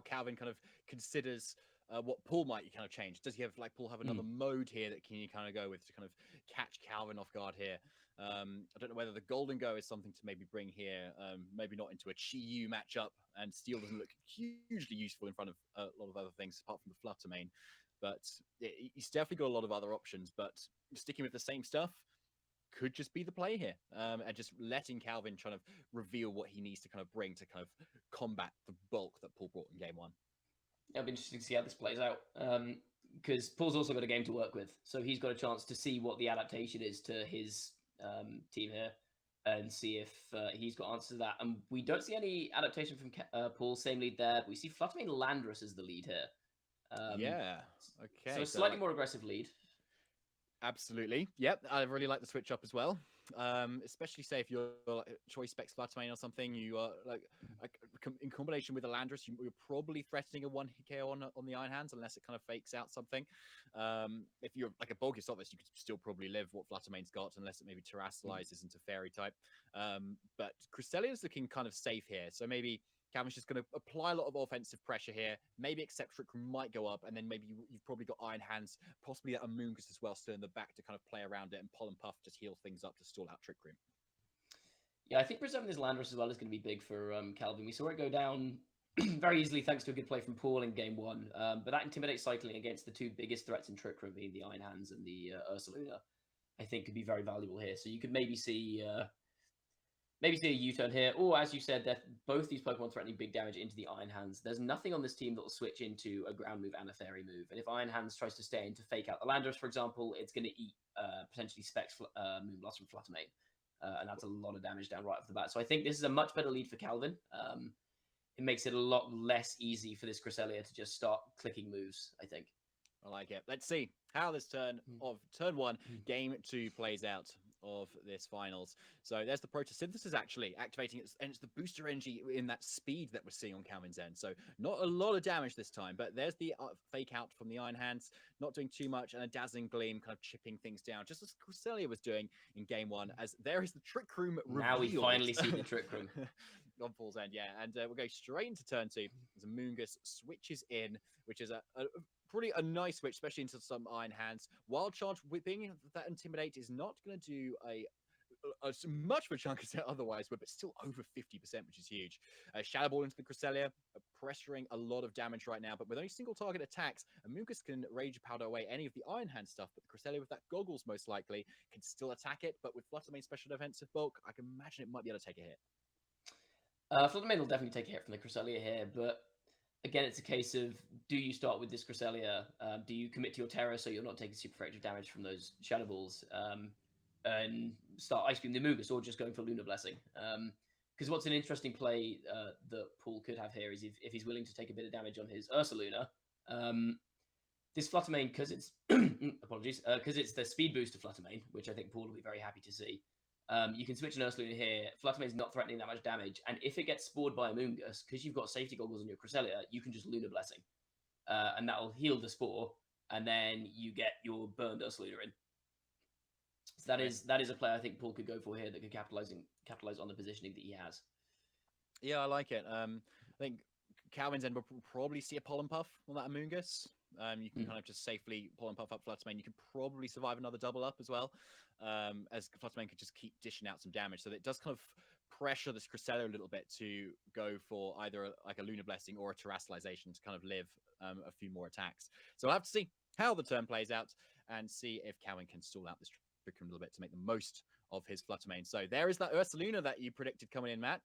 Calvin kind of considers what Paul might kind of change. Does he have Paul have another mode here that can you kind of go with to kind of catch Calvin off guard here? I don't know whether the Golden Go is something to maybe bring here. Maybe not into a Chi-Yu matchup, and Steel doesn't look hugely useful in front of a lot of other things apart from the Fluttermane. But he's definitely got a lot of other options. But sticking with the same stuff could just be the play here, and just letting Calvin try to reveal what he needs to kind of bring to kind of combat the bulk that Paul brought in game 1. It'll be interesting to see how this plays out, because Paul's also got a game to work with, so he's got a chance to see what the adaptation is to his team here, and see if he's got answers to that. And we don't see any adaptation from Paul, same lead there, but we see Fluttermane Landorus as the lead here. Yeah, okay. So a slightly more aggressive lead. Absolutely. Yep, I really like the switch up as well. Especially say if you're Choice Specs Fluttermane or something, you are in combination with a Landorus, you're probably threatening a 1 KO on the Iron Hands unless it kind of fakes out something. If you're like a Bulkius Office, you could still probably live what Fluttermane's got unless it maybe terrestrializes into Fairy type. But Cresselia's looking kind of safe here, so maybe Calvin's just going to apply a lot of offensive pressure here. Maybe Eccentric might go up, and then maybe you've probably got Iron Hands, possibly that Amoonguss as well, still in the back to kind of play around it, and Pollen Puff just heal things up to stall out Trick Room. Yeah, I think preserving this Landorus as well is going to be big for Calvin. We saw it go down very easily thanks to a good play from Paul in game 1, but that Intimidate cycling against the 2 biggest threats in Trick Room, being the Iron Hands and the Ursaluna, I think could be very valuable here. So you could maybe see a U-turn here, or as you said, that both these Pokemon threatening big damage into the Iron Hands. There's nothing on this team that will switch into a ground move and a fairy move. And if Iron Hands tries to stay in to fake out the Landorus, for example, it's going to eat potentially Specs Moonblast from Fluttermane. And that's a lot of damage down right off the bat. So I think this is a much better lead for Calvin. It makes it a lot less easy for this Cresselia to just start clicking moves, I think. I like it. Let's see how this turn 1, game 2 plays out of this finals. So there's the Protosynthesis actually activating its, and it's the booster energy in that speed that we're seeing on Calvin's end. So not a lot of damage this time, but there's the fake out from the Iron Hands, not doing too much, and a Dazzling Gleam kind of chipping things down, just as Cresselia was doing in game 1, as there is the Trick Room revealed. Now we finally see the Trick Room. On Paul's end, yeah. And we'll go straight into turn 2 as Amoonguss switches in, which is probably a nice switch, especially into some Iron Hands. Wild Charge, with being that Intimidate, is not going to do a much of a chunk as it otherwise would, but still over 50%, which is huge. Shadow Ball into the Cresselia, pressuring a lot of damage right now, but with only single target attacks, Amoonguss can Rage Powder away any of the Iron Hand stuff, but the Cresselia with that Goggles most likely can still attack it, but with Fluttermane's special defensive bulk, I can imagine it might be able to take a hit. Fluttermane will definitely take a hit from the Cresselia here, but again, it's a case of, do you start with this Cresselia? Do you commit to your Terror so you're not taking super effective damage from those Shadow Balls? And start Ice Beam the Amoonguss, or just going for Lunar Blessing? Because what's an interesting play that Paul could have here is if he's willing to take a bit of damage on his Ursaluna, this Fluttermane, because it's apologies, because it's the speed boost of Fluttermane, which I think Paul will be very happy to see. You can switch an Ursaluna here. Fluttermane's not threatening that much damage, and if it gets spored by Amoonguss, because you've got safety goggles on your Cresselia, you can just Lunar Blessing, and that'll heal the spore, and then you get your burned Ursaluna in. So that is a play I think Paul could go for here that could capitalize on the positioning that he has. Yeah, I like it. I think Calvin's end will probably see a Pollen Puff on that Amoonguss. You can kind of just safely Pollen Puff up Fluttermane. You can probably survive another double up as well, as Fluttermane could just keep dishing out some damage. So it does kind of pressure this Cresselia a little bit to go for either like a Lunar Blessing or a Terrestrialization to kind of live a few more attacks. So we'll have to see how the turn plays out and see if Calvin can stall out this Trick Room a little bit to make the most of his Fluttermane. So there is that Ursaluna that you predicted coming in, Matt.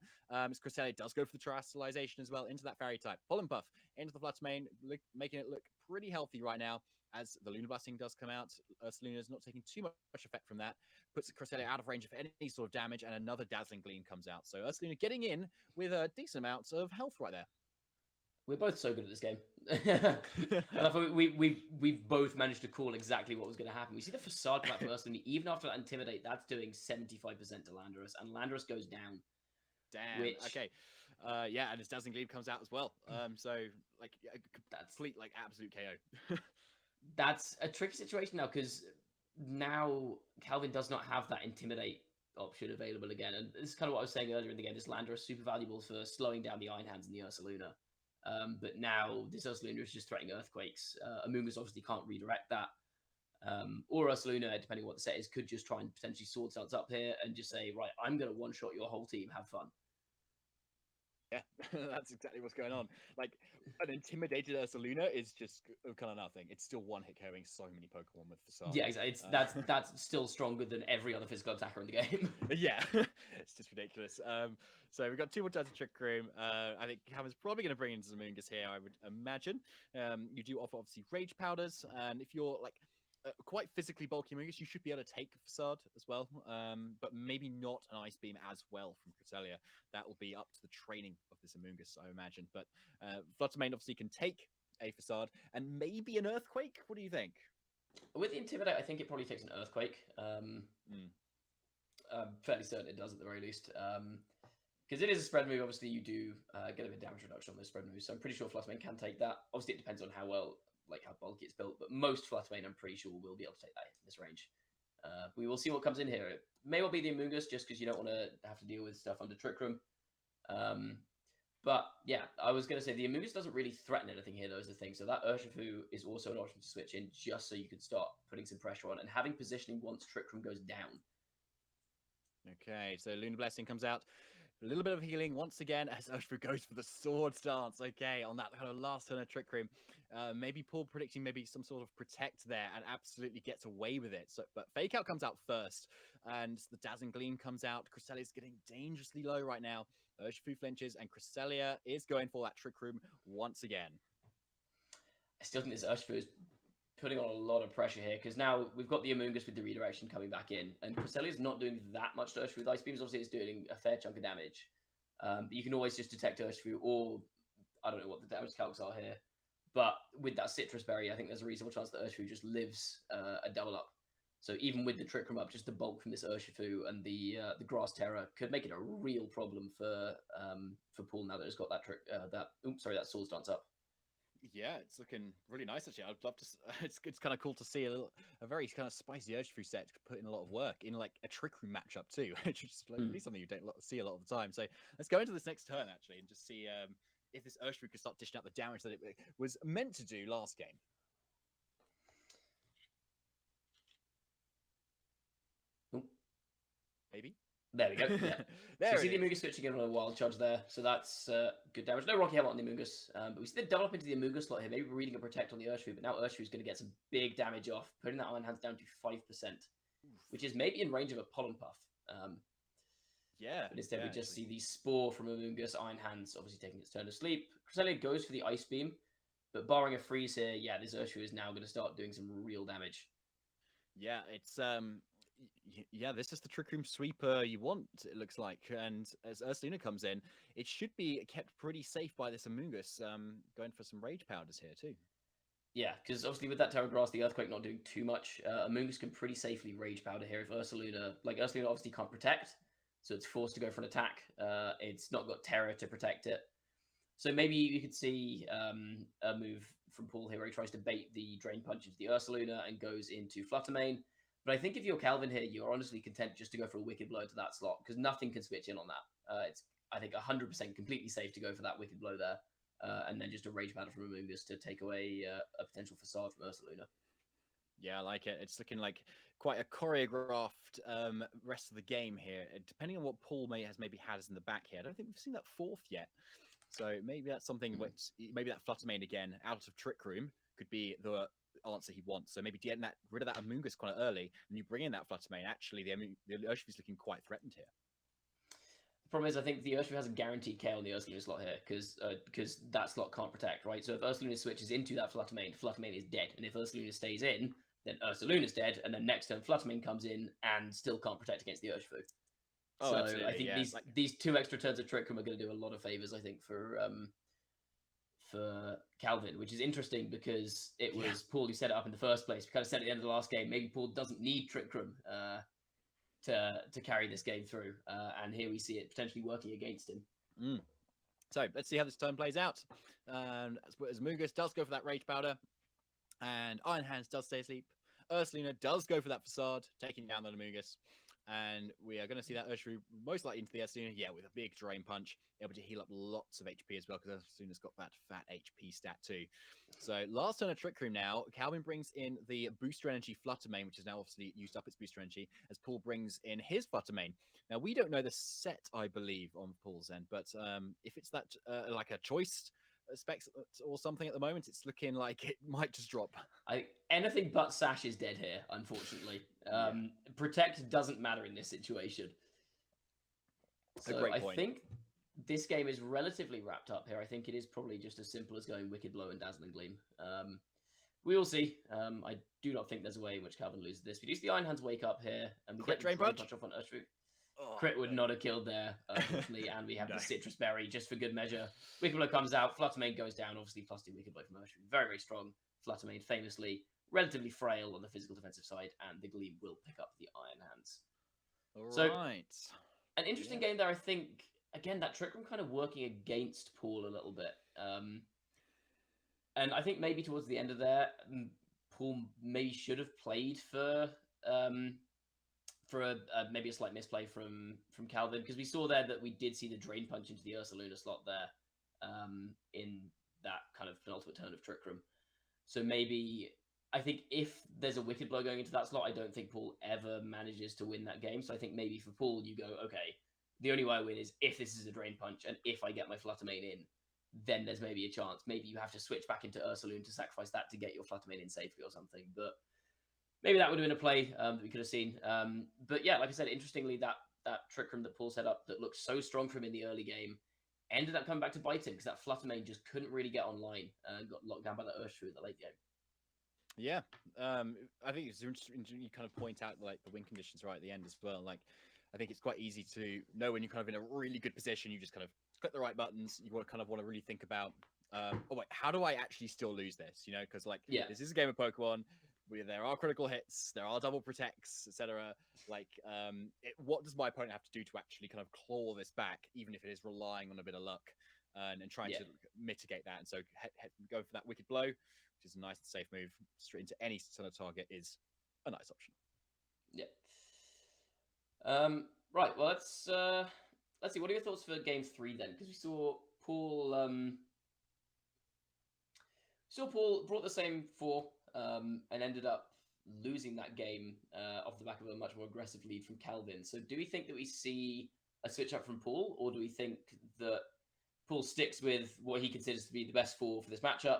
His Cresselia does go for the Terrestrialization as well into that Fairy type. Pollen Puff into the Fluttermane, making it look pretty healthy right now as the Lunar Blessing does come out. Ursaluna is not taking too much effect from that. Puts the Cresselia out of range of any sort of damage, and another Dazzling Gleam comes out. So Ursaluna getting in with a decent amount of health right there. We're both so good at this game. And I thought we've both managed to call exactly what was going to happen. We see the facade come out from Ursaluna. Even after that Intimidate, that's doing 75% to Landorus, and Landorus goes down. Damn. Okay. Yeah, and his Dazzling Gleam comes out as well. So like complete like absolute KO. That's a tricky situation now, because now Calvin does not have that Intimidate option available again. And this is kind of what I was saying earlier in the game. This Landorus is super valuable for slowing down the Iron Hands and the Ursaluna. But now this Ursaluna is just threatening Earthquakes. Amoonguss obviously can't redirect that. Or Ursaluna, depending on what the set is, could just try and potentially Sword Stance up here and just say, right, I'm going to one-shot your whole team. Have fun. Yeah, that's exactly what's going on. Like, an intimidated Ursaluna is just kind of nothing. It's still one-hit KOing so many Pokemon with Facade. Yeah, exactly. That's still stronger than every other physical attacker in the game. Yeah, it's just ridiculous. So we've got two more turns of Trick Room. I think Calvin's probably going to bring in some Amoonguss here, I would imagine. You do offer, obviously, Rage Powders, and if you're, like, quite physically bulky Amoonguss, you should be able to take Facade as well, but maybe not an Ice Beam as well from Cresselia. That will be up to the training of this Amoonguss, I imagine. But Fluttermane obviously can take a Facade and maybe an Earthquake. What do you think? With the Intimidate, I think it probably takes an Earthquake. I'm fairly certain it does at the very least. Because it is a spread move, obviously you do get a bit of damage reduction on those spread moves. So I'm pretty sure Fluttermane can take that. Obviously, it depends on how well, like how bulky it's built, but most Fluttermane, I'm pretty sure, will be able to take that in this range. We will see what comes in here. It may well be the Amoonguss, just because you don't want to have to deal with stuff under Trick Room. But yeah, I was going to say the Amoonguss doesn't really threaten anything here, though, is the thing. So that Urshifu is also an option to switch in, just so you could start putting some pressure on and having positioning once Trick Room goes down. Okay, so Lunar Blessing comes out. A little bit of healing once again as Urshifu goes for the Sword Stance. Okay, on that kind of last turn of Trick Room. Maybe Paul predicting maybe some sort of Protect there and absolutely gets away with it. So, but Fake Out comes out first and the Dazzling Gleam comes out. Cresselia's getting dangerously low right now. Urshifu flinches and Cresselia is going for that Trick Room once again. I still think this Urshifu is putting on a lot of pressure here, because now we've got the Amoonguss with the redirection coming back in, and Cresselia's not doing that much to Urshifu with Ice Beams. Obviously, it's doing a fair chunk of damage. But you can always just detect Urshifu, or I don't know what the damage calcs are here. But with that Citrus Berry, I think there's a reasonable chance that Urshifu just lives a double up. So even with the Trick Room up, just the bulk from this Urshifu and the Grass Terror could make it a real problem for Paul now that it's got that that Sword Stance up. Yeah, it's looking really nice actually. I'd love to. It's kind of cool to see a very kind of spicy Urshifu set put in a lot of work in like a Trick Room matchup too, which is like, really something you don't see a lot of the time. So let's go into this next turn actually and just see if this Urshifu could start dishing out the damage that it was meant to do last game. maybe. There we go. Yeah. So There we see it the is. Amoonguss switching in on a wild charge there, so that's good damage. No Rocky Helmet on the Amoonguss, but we see the double up into the Amoonguss slot here. Maybe we're reading a Protect on the Urshifu, but now Urshifu's going to get some big damage off, putting that Iron Hands down to 5%, which is maybe in range of a Pollen Puff. Yeah. But instead yeah, we just actually. see the Spore from Amoonguss, Iron Hands obviously taking its turn to sleep. Cresselia goes for the Ice Beam, but barring a freeze here, yeah, this Urshifu is now going to start doing some real damage. Yeah, it's yeah, this is the Trick Room sweeper you want, it looks like. And as Ursaluna comes in, it should be kept pretty safe by this Amoonguss, going for some rage powders here too. Yeah, because obviously with that Terra Grass, the Earthquake not doing too much, Amoonguss can pretty safely Rage Powder here if Ursaluna... Like, Ursaluna obviously can't protect, so it's forced to go for an attack. It's not got Terra to protect it. So maybe you could see a move from Paul here where he tries to bait the Drain Punch into the Ursaluna and goes into Fluttermane. But I think if you're Calvin here, you're honestly content just to go for a Wicked Blow to that slot, because nothing can switch in on that. It's, I think, 100% completely safe to go for that Wicked Blow there. And then just a Rage Powder from Amoonguss to take away a potential facade from Ursaluna. Yeah, I like it. It's looking like quite a choreographed rest of the game here. Depending on what Paul has maybe had us in the back here, I don't think we've seen that fourth yet. So maybe that's something which maybe that Fluttermane again out of Trick Room could be the answer he wants. So maybe getting rid of that Amoonguss kind of early, and you bring in that Fluttermane. Actually, the Urshifu is looking quite threatened here. The problem is, I think the Urshifu has a guaranteed KO on the Ursaluna slot here because that slot can't protect, right? So if Ursaluna switches into that Fluttermane, Fluttermane is dead, and if Ursaluna stays in, then Ursaluna's dead, and then next turn Fluttermane comes in and still can't protect against the Urshifu. Oh, so absolutely, I think yeah. these 2 extra turns of Trick Room are going to do a lot of favors, I think, for Calvin, which is interesting because it was Paul who set it up in the first place. We kind of said at the end of the last game, maybe Paul doesn't need Trick Room to carry this game through, and here we see it potentially working against him. So let's see how this turn plays out. As Amoonguss does go for that Rage Powder, and Iron Hands does stay asleep. Ursaluna does go for that Facade, taking down the Amoonguss. And we are going to see that Urshifu most likely into the Ursaluna, with a big Drain Punch, able to heal up lots of HP as well, because Ursaluna's got that fat HP stat too. So last turn of Trick Room now, Calvin brings in the Booster Energy Fluttermane, which is now obviously used up its Booster Energy, as Paul brings in his Fluttermane. Now, we don't know the set, I believe, on Paul's end, but if it's that, like a choice specs or something at the moment, it's looking like it might just drop. Anything but Sash is dead here, unfortunately. Protect doesn't matter in this situation. So I think this game is relatively wrapped up here. I think it is probably just as simple as going Wicked Blow and Dazzling Gleam. We will see. I do not think there's a way in which Calvin loses this. We do see the Iron Hands wake up here, and we Crit get the Drain Drain Punch off on Urshifu. Oh, Crit would not have killed there, unfortunately, and we have No. the Citrus Berry just for good measure. Wicked Blow comes out, Fluttermane goes down, obviously plus 2 Wicked Blow from Urshifu. Very, very strong. Fluttermane famously relatively frail on the physical defensive side, and the Gleam will pick up the Iron Hands. So, an interesting game there, I think. Again, that Trick Room kind of working against Paul a little bit. And I think maybe towards the end of there, Paul maybe should have played for maybe a slight misplay from Calvin, because we saw there that we did see the Drain Punch into the Ursaluna slot there in that kind of penultimate turn of Trick Room. So maybe, I think if there's a Wicked Blow going into that slot, I don't think Paul ever manages to win that game. So I think maybe for Paul, you go, okay, the only way I win is if this is a Drain Punch, and if I get my Fluttermane in, then there's maybe a chance. Maybe you have to switch back into Ursaluna to sacrifice that to get your Fluttermane in safely or something. But maybe that would have been a play that we could have seen. But yeah, like I said, interestingly, that Trick Room that Paul set up that looked so strong for him in the early game ended up coming back to bite him, because that Fluttermane just couldn't really get online and got locked down by that Urshifu in the late game. Yeah, I think it's interesting you kind of point out like the win conditions right at the end as well. Like, I think it's quite easy to know when you're kind of in a really good position. You just kind of click the right buttons. You want to really think about, oh wait, how do I actually still lose this? You know, because like this is a game of Pokemon. There are critical hits, there are double protects, etc. Like, what does my opponent have to do to actually kind of claw this back, even if it is relying on a bit of luck and trying to mitigate that? And so go for that Wicked Blow, which is a nice and safe move straight into any sort of target, is a nice option. Yeah. Right. Well, let's see. What are your thoughts for game 3 then? Because we saw Paul. Paul brought the same 4 and ended up losing that game off the back of a much more aggressive lead from Calvin. So do we think that we see a switch up from Paul, or do we think that Paul sticks with what he considers to be the best four for this matchup,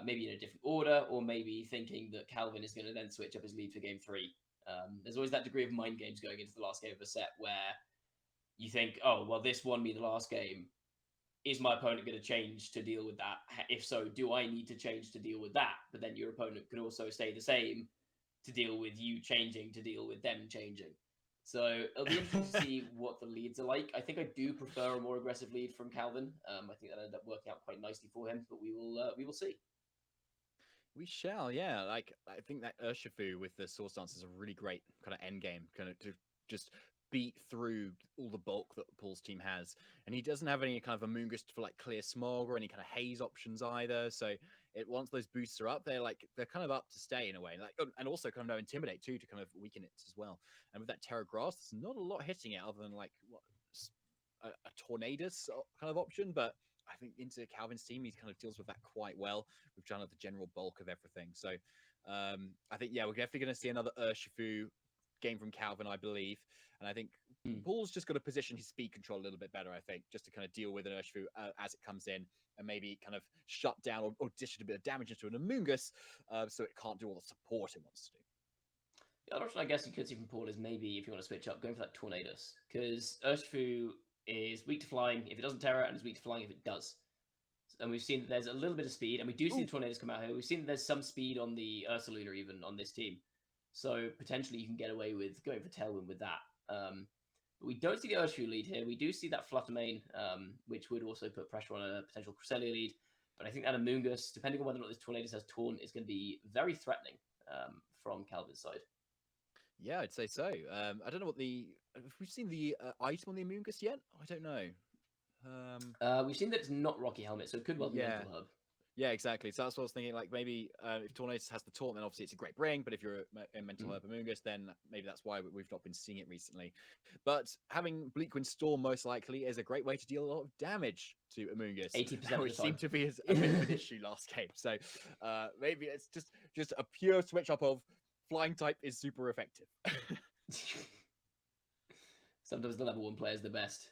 maybe in a different order, or maybe thinking that Calvin is going to then switch up his lead for game 3? There's always that degree of mind games going into the last game of a set where you think, oh, well, this won me the last game. Is my opponent going to change to deal with that? If so, do I need to change to deal with that? But then your opponent can also stay the same to deal with you changing, to deal with them changing. So it'll be interesting to see what the leads are like. I think I do prefer a more aggressive lead from Calvin. I think that ended up working out quite nicely for him, but we will see. We shall, yeah. Like, I think that Urshifu with the Source Dance is a really great kind of end game, kind of to just beat through all the bulk that Paul's team has. And he doesn't have any kind of Amoonguss for like clear smog or any kind of haze options either. So once those boosts are up, they're kind of up to stay in a way. Like, and also kind of no Intimidate too to kind of weaken it as well. And with that Terra Grass, there's not a lot hitting it other than like a Tornadus kind of option, but I think into Calvin's team, he kind of deals with that quite well. We've done the general bulk of everything. So I think, yeah, we're definitely going to see another Urshifu game from Calvin, I believe. And I think Paul's just got to position his speed control a little bit better, I think, just to kind of deal with an Urshifu as it comes in and maybe kind of shut down or dish a bit of damage into an Amoonguss so it can't do all the support it wants to do. The other option I guess you could see from Paul is maybe if you want to switch up, going for that Tornadus. Because Urshifu is weak to flying if it doesn't terror, and is weak to flying if it does. And we've seen that there's a little bit of speed, and we do see the Tornadus come out here. We've seen that there's some speed on the Ursaluna even on this team. So potentially you can get away with going for Tailwind with that. But we don't see the Urshifu lead here. We do see that Fluttermane, which would also put pressure on a potential Cresselia lead. But I think that Amoonguss, depending on whether or not this Tornadus has Taunt, is going to be very threatening from Calvin's side. Yeah, I'd say so. I don't know what have we seen the item on the Amoonguss yet? I don't know. We've seen that it's not Rocky Helmet, so it could well be Mental Herb. Yeah, exactly. So that's what I was thinking. Like maybe if Tornadus has the taunt, then obviously it's a great bring. But if you're a Mental Herb Amoonguss, then maybe that's why we've not been seeing it recently. But having Bleakwind Storm most likely is a great way to deal a lot of damage to Amoonguss, 80% which seemed to be a bit of an issue last game. So maybe it's just a pure switch up of Flying type is super effective. Sometimes the level 1 player is the best.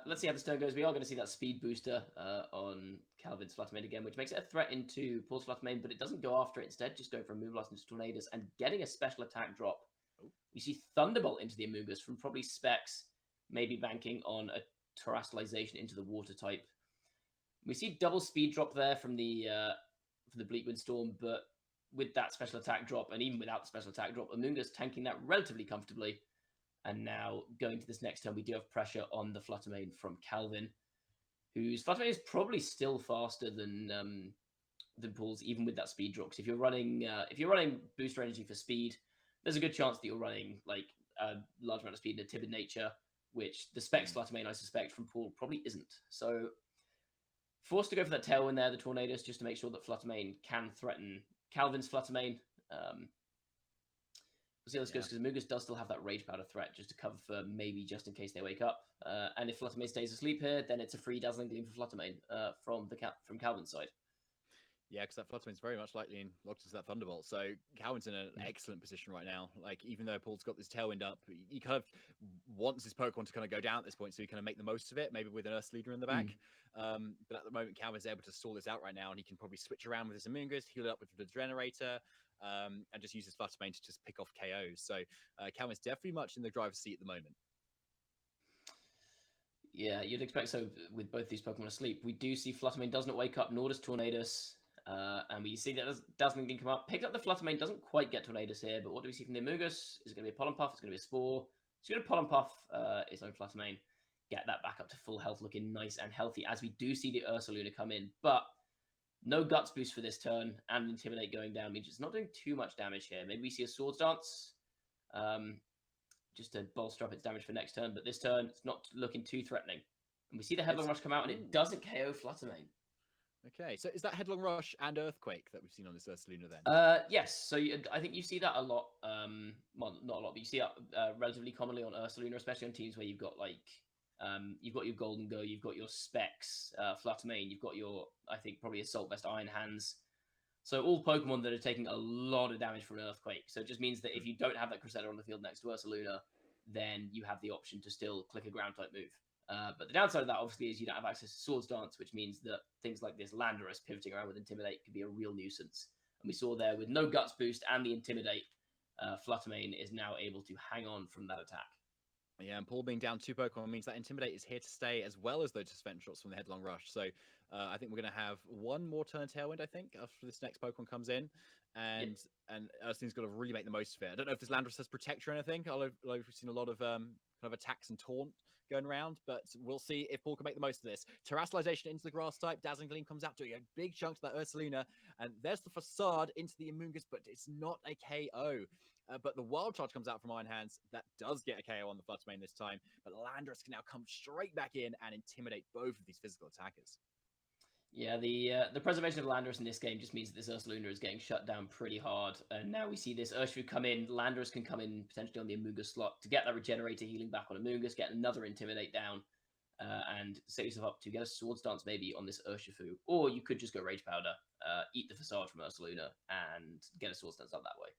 Let's see how this turn goes. We are going to see that speed booster on Calvin's Fluttermane again, which makes it a threat into Paul's Fluttermane, but it doesn't go after it. Instead, just going for a Moonblast into Tornadus and getting a special attack drop. We see Thunderbolt into the Amoonguss from probably Specs, maybe banking on a Terastallization into the water type. We see double speed drop there from the Bleakwind Storm, but with that special attack drop, and even without the special attack drop, Amoonguss tanking that relatively comfortably. And now going to this next turn, we do have pressure on the Fluttermane from Calvin, whose Fluttermane is probably still faster than Paul's, even with that speed drop. Because if you're running booster energy for speed, there's a good chance that you're running like a large amount of speed in a timid nature, which the Specs Fluttermane, I suspect, from Paul probably isn't. So forced to go for that Tailwind there, the Tornadus, just to make sure that Fluttermane can threaten Calvin's Fluttermane. We'll see how this goes, because Amoonguss does still have that Rage Powder threat just to cover for maybe just in case they wake up. And if Fluttermane stays asleep here, then it's a free Dazzling Gleam for Fluttermane from Calvin's side. Yeah, because that Fluttermane's very much likely locked into that Thunderbolt. So Calvin's in an excellent position right now. Like, even though Paul's got this Tailwind up, he kind of wants his Pokemon to kind of go down at this point, so he kind of make the most of it, maybe with an Ursaluna in the back. But at the moment, Calvin's able to stall this out right now, and he can probably switch around with his Amoonguss, heal it up with the Generator, and just use his Fluttermane to just pick off KOs. So Calvin's definitely much in the driver's seat at the moment. Yeah, you'd expect so with both these Pokemon asleep. We do see Fluttermane does not wake up, nor does Tornadus. And we see that Dazzling Gleam come up. Picks up the Fluttermane, doesn't quite get Tornadus here, but what do we see from the Amoonguss? Is it going to be a Pollen Puff? It's going to be a Spore. It's going to Pollen Puff its own Fluttermane. Get that back up to full health, looking nice and healthy, as we do see the Ursaluna come in. But no Guts boost for this turn, and Intimidate going down means it's not doing too much damage here. Maybe we see a Swords Dance, just to bolster up its damage for next turn, but this turn, it's not looking too threatening. And we see the Headlong Rush come out, and it doesn't KO Fluttermane. Okay, so is that Headlong Rush and Earthquake that we've seen on this Ursaluna then? Yes, so I think you see that a lot. Well, not a lot, but you see that relatively commonly on Ursaluna, especially on teams where you've got like you've got your Golden Go, you've got your Specs Fluttermane, you've got your, I think, probably Assault Vest Iron Hands. So all Pokemon that are taking a lot of damage from an Earthquake. So it just means that if you don't have that Crusader on the field next to Ursaluna, then you have the option to still click a ground type move. But the downside of that, obviously, is you don't have access to Swords Dance, which means that things like this Landorus pivoting around with Intimidate could be a real nuisance. And we saw there with no Guts boost and the Intimidate, Fluttermane is now able to hang on from that attack. Yeah, and Paul being down 2 Pokemon means that Intimidate is here to stay, as well as those Suspension shots from the Headlong Rush. So I think we're going to have one more turn Tailwind, I think, after this next Pokemon comes in. And Ursaluna's got to really make the most of it. I don't know if this Landorus has Protect or anything. Although we've seen a lot of kind of attacks and taunt going around, but we'll see if Paul can make the most of this. Terrestrialization into the Grass type. Dazzling Gleam comes out, doing a big chunk to that Ursaluna. And there's the Facade into the Amoonguss, but it's not a KO. But the Wild Charge comes out from Iron Hands. That does get a KO on the Fluttermane this time. But Landorus can now come straight back in and intimidate both of these physical attackers. Yeah, the preservation of Landorus in this game just means that this Ursaluna is getting shut down pretty hard. And now we see this Urshifu come in. Landorus can come in potentially on the Amoonguss slot to get that Regenerator healing back on Amoonguss, get another Intimidate down, and set yourself up to get a Swords Dance maybe on this Urshifu. Or you could just go Rage Powder, eat the Facade from Ursaluna, and get a Swords Dance up that way.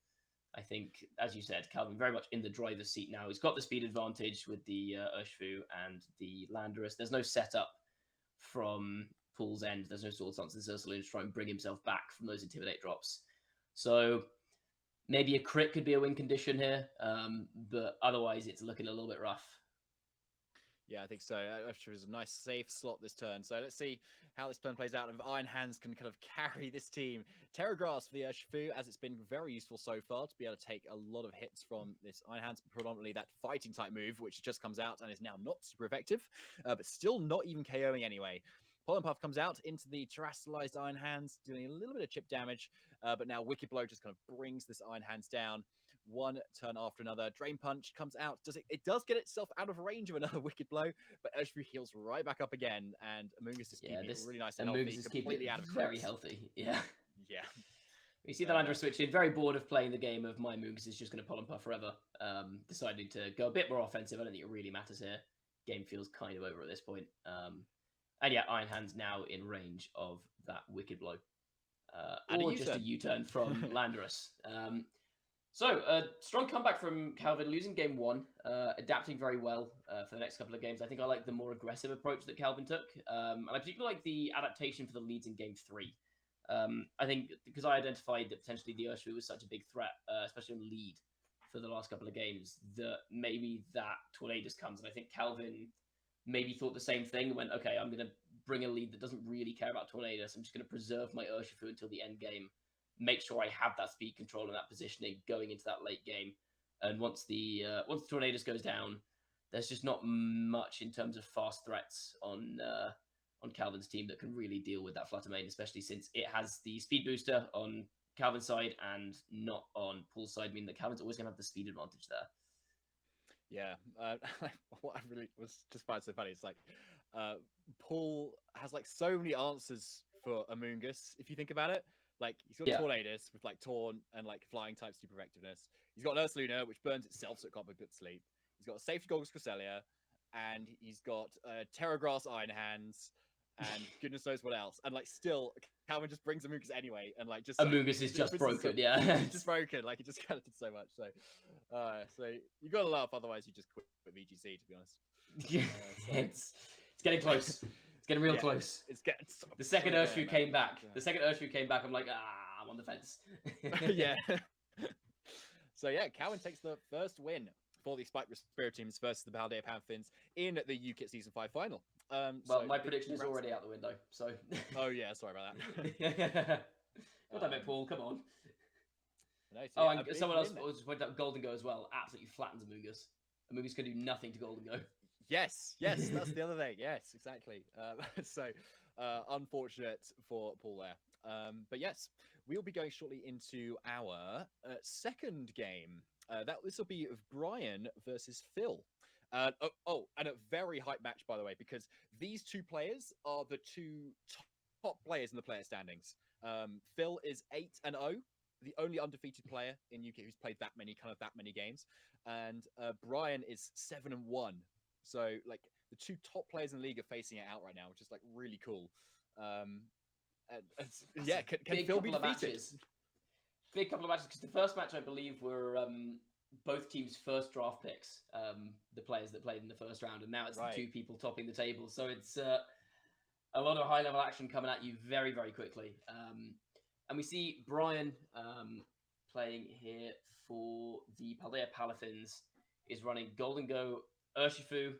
I think, as you said, Calvin very much in the driver's seat now. He's got the speed advantage with the Urshifu and the Landorus. There's no setup from Paul's end. There's no Swords Dance. This Ursaluna to try and bring himself back from those Intimidate drops. So maybe a crit could be a win condition here, but otherwise it's looking a little bit rough. Yeah, I think so. Urshifu is a nice safe slot this turn. So let's see how this turn plays out. If Iron Hands can kind of carry this team. Terra Grass for the Urshifu, as it's been very useful so far to be able to take a lot of hits from this Iron Hands, predominantly that fighting type move, which just comes out and is now not super effective, but still not even KOing anyway. Pollen Puff comes out into the terrestrialized Iron Hands, doing a little bit of chip damage, but now Wicked Blow just kind of brings this Iron Hands down. One turn after another. Drain Punch comes out. It does get itself out of range of another Wicked Blow, but Urshifu heals right back up again, and Amoonguss is keeping it really nice and healthy. Amoonguss is keeping it very healthy. Yeah. Yeah. You see the Landorus switch in, very bored of playing the game of my Amoonguss is just going to Pollen Puff forever. Deciding to go a bit more offensive. I don't think it really matters here. Game feels kind of over at this point. And yeah, Iron Hands now in range of that Wicked Blow. Or just a U-turn from Landorus. So, strong comeback from Calvin, losing game 1, adapting very well for the next couple of games. I think I like the more aggressive approach that Calvin took, and I particularly like the adaptation for the leads in game 3. I think because I identified that potentially the Urshifu was such a big threat, especially on lead for the last couple of games, that maybe that Tornadus comes, and I think Calvin maybe thought the same thing and went, okay, I'm going to bring a lead that doesn't really care about Tornadus. I'm just going to preserve my Urshifu until the end game. Make sure I have that speed control and that positioning going into that late game. And once the Tornadus goes down, there's just not much in terms of fast threats on Calvin's team that can really deal with that Fluttermane, especially since it has the speed booster on Calvin's side and not on Paul's side, meaning that Calvin's always going to have the speed advantage there. Yeah, what I really was just find so funny. It's like Paul has like so many answers for Amoonguss. If you think about it, like he's got Tornadus with like Taunt and like Flying type super effectiveness. He's got an Ursaluna which burns itself so it can't be good sleep. He's got a Safety Goggles Cresselia, and he's got Terra Grass Iron Hands, and goodness knows what else. And like still, Calvin just brings Amoonguss anyway, and like just Amoonguss is just broken. Yeah, just broken. Like it just kind of did so much. So you gotta laugh, otherwise you just quit VGC. To be honest, it's getting close. It's getting real close. It's getting the second Urshifu came back. The second Urshifu came back. I'm like, I'm on the fence. Yeah. So yeah, Calvin takes the first win for the Spike Spirit teams versus the Paldea Pantheons in the UKITT Season 5 final. Well, my prediction is already out the window, so... Oh, yeah, sorry about that. What that bit, Paul? Come on. No, and someone else was pointed out Golden Go as well. Absolutely flattens Amoonguss. Amoonguss can do nothing to Golden Go. Yes, that's the other thing. Yes, exactly. So, unfortunate for Paul there. But yes, we'll be going shortly into our second game. This will be of Brian versus Phil. And a very hype match, by the way, because these two players are the two top players in the player standings. Phil is 8-0, the only undefeated player in UK who's played that many games, and Brian is 7-1. So like the two top players in the league are facing it out right now, which is like really cool. Yeah, can big Phil be couple of defeated? matches. Big couple of matches, because the first match, I believe, were both teams' first draft picks, the players that played in the first round, and now it's Right. the two people topping the table. So it's a lot of high-level action coming at you very, very quickly. And we see Brian playing here for the Paldea Palafins, is running Golden Go, Urshifu,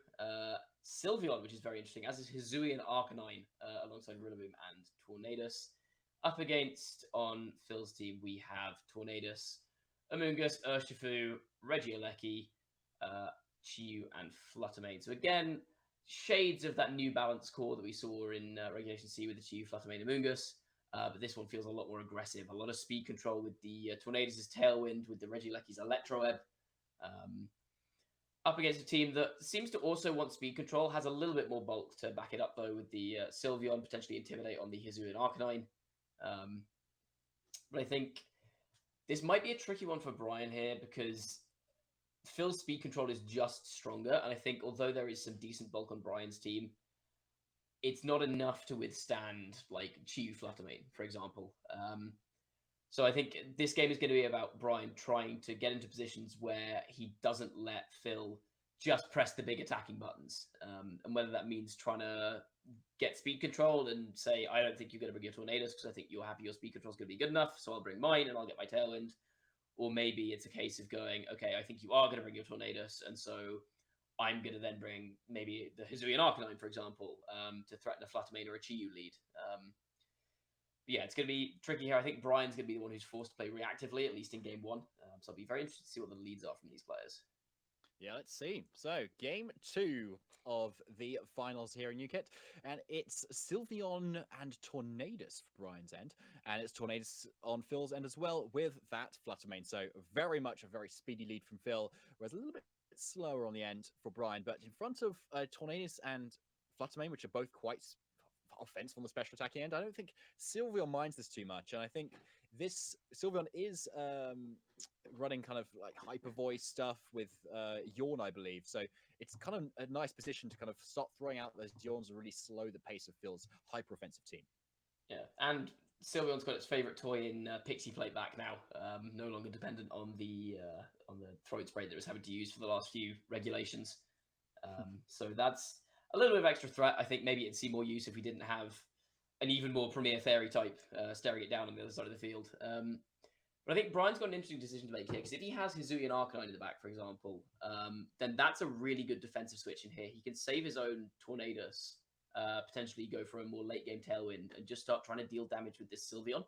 Sylveon, which is very interesting, as is Hizui and Arcanine, alongside Rillaboom and Tornadus. Up against, on Phil's team, we have Tornadus, Amoonguss, Urshifu, Regieleki, Chiyu, and Fluttermane. So again, shades of that New Balance core that we saw in Regulation C with the Chiyu, Fluttermane, and Amoonguss. But this one feels a lot more aggressive. A lot of speed control with the Tornadus' Tailwind, with the Regieleki's Electroweb. Up against a team that seems to also want speed control, has a little bit more bulk to back it up, though, with the Sylveon, potentially Intimidate on the Hizui and Arcanine. But I think this might be a tricky one for Brian here, because Phil's speed control is just stronger, and I think although there is some decent bulk on Brian's team, it's not enough to withstand, like, Chiyu Fluttermane, for example. So I think this game is going to be about Brian trying to get into positions where he doesn't let Phil just press the big attacking buttons. And whether that means trying to get speed control and say, I don't think you're going to bring your Tornadus because I think you're happy your speed control is going to be good enough, so I'll bring mine and I'll get my Tailwind. Or maybe it's a case of going, okay, I think you are going to bring your Tornadus, and so I'm going to then bring maybe the Hizui and Arcanine, for example, to threaten a Fluttermane or a Chiyu lead. Yeah, it's going to be tricky here. I think Brian's going to be the one who's forced to play reactively, at least in game one. So I'll be very interested to see what the leads are from these players. Yeah, let's see. So, game 2 of the finals here in UKITT, and it's Sylveon and Tornadus for Brian's end, and it's Tornadus on Phil's end as well with that Fluttermane. So, very much a very speedy lead from Phil, whereas a little bit slower on the end for Brian, but in front of Tornadus and Fluttermane, which are both quite offensive on the special attacking end, I don't think Sylveon minds this too much, and I think this Sylveon is running kind of like hyper voice stuff with Yawn, I believe. So it's kind of a nice position to kind of stop throwing out those Yawns and really slow the pace of Phil's hyper offensive team. Yeah, and Sylveon's got its favorite toy in Pixie Plate back now. No longer dependent on the throat spray that it was having to use for the last few regulations. So that's a little bit of extra threat. I think maybe it'd see more use if we didn't have an even more Premier Fairy type staring it down on the other side of the field. But I think Brian's got an interesting decision to make here, because if he has Hizui and Arcanine in the back, for example, then that's a really good defensive switch in here. He can save his own Tornadus, potentially go for a more late game Tailwind, and just start trying to deal damage with this Sylveon.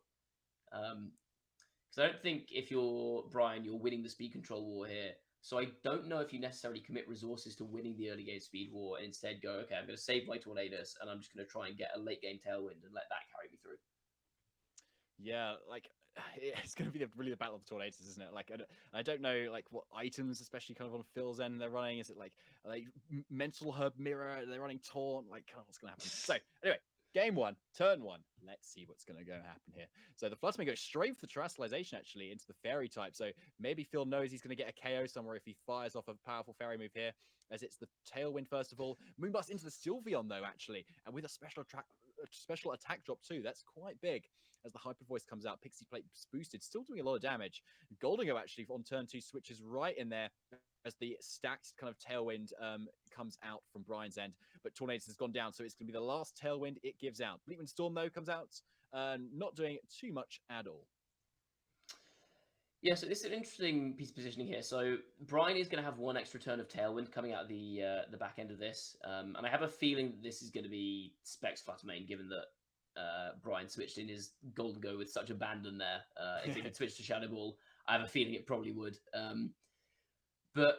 Because I don't think if you're Brian, you're winning the speed control war here. So I don't know if you necessarily commit resources to winning the early game speed war and instead go, okay, I'm going to save my Tornadus and I'm just going to try and get a late game Tailwind and let that carry me through. Yeah, like it's going to be really the battle of the Tornadus, isn't it? Like I don't know like what items, especially kind of on Phil's end, they're running. Is it like Mental Herb Mirror? They're running Taunt. Like kind of what's going to happen? So anyway, game 1, turn 1. Let's see what's going to go happen here. So the Fluttermane goes straight for the Terrestrialization actually into the Fairy type. So maybe Phil knows he's going to get a KO somewhere if he fires off a powerful Fairy move here, as it's the Tailwind first of all. Moonblast into the Sylveon though actually, and with a special attack drop too. That's quite big. As the Hyper Voice comes out, Pixie Plate boosted, still doing a lot of damage. Golden Go actually on turn 2 switches right in there as the stacked kind of Tailwind comes out from Brian's end. But Tornadus has gone down, so it's going to be the last Tailwind it gives out. Bleakwind Storm, though, comes out, not doing too much at all. Yeah, so this is an interesting piece of positioning here. So Brian is going to have one extra turn of Tailwind coming out of the back end of this. And I have a feeling that this is going to be Specs Fluttermane, given that Brian switched in his Golden Go with such abandon there. If he could switch to Shadow Ball, I have a feeling it probably would. But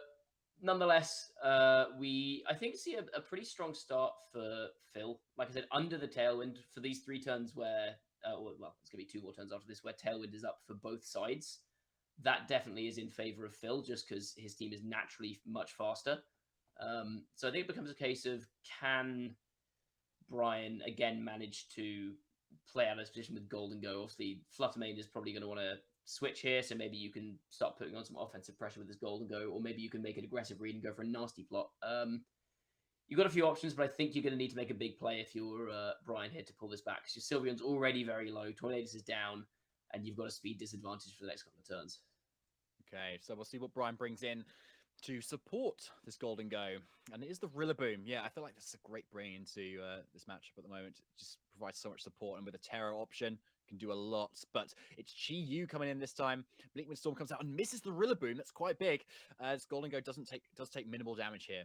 nonetheless, we, I think, see a pretty strong start for Phil. Like I said, under the Tailwind for these 3 turns where, well, it's going to be 2 more turns after this, where Tailwind is up for both sides. That definitely is in favor of Phil, just because his team is naturally much faster. So I think it becomes a case of, can Brian again manage to play out his position with Golden Go? Obviously, Fluttermane is probably going to want to switch here, so maybe you can start putting on some offensive pressure with his Golden Go, or maybe you can make an aggressive read and go for a nasty plot. you've got a few options, but I think you're going to need to make a big play if you're Brian here to pull this back. Because your Sylveon's already very low, Tornadus is down, and you've got a speed disadvantage for the next couple of turns. Okay, so we'll see what Brian brings in to support this Golden Go. And it is the Rillaboom. Yeah, I feel like this is a great bring into this matchup at the moment. It just provides so much support, and with a Terror option, can do a lot. But it's Chi-Yu coming in this time. Bleakwind Storm comes out and misses the Rillaboom. That's quite big, as Golden Go does take minimal damage here.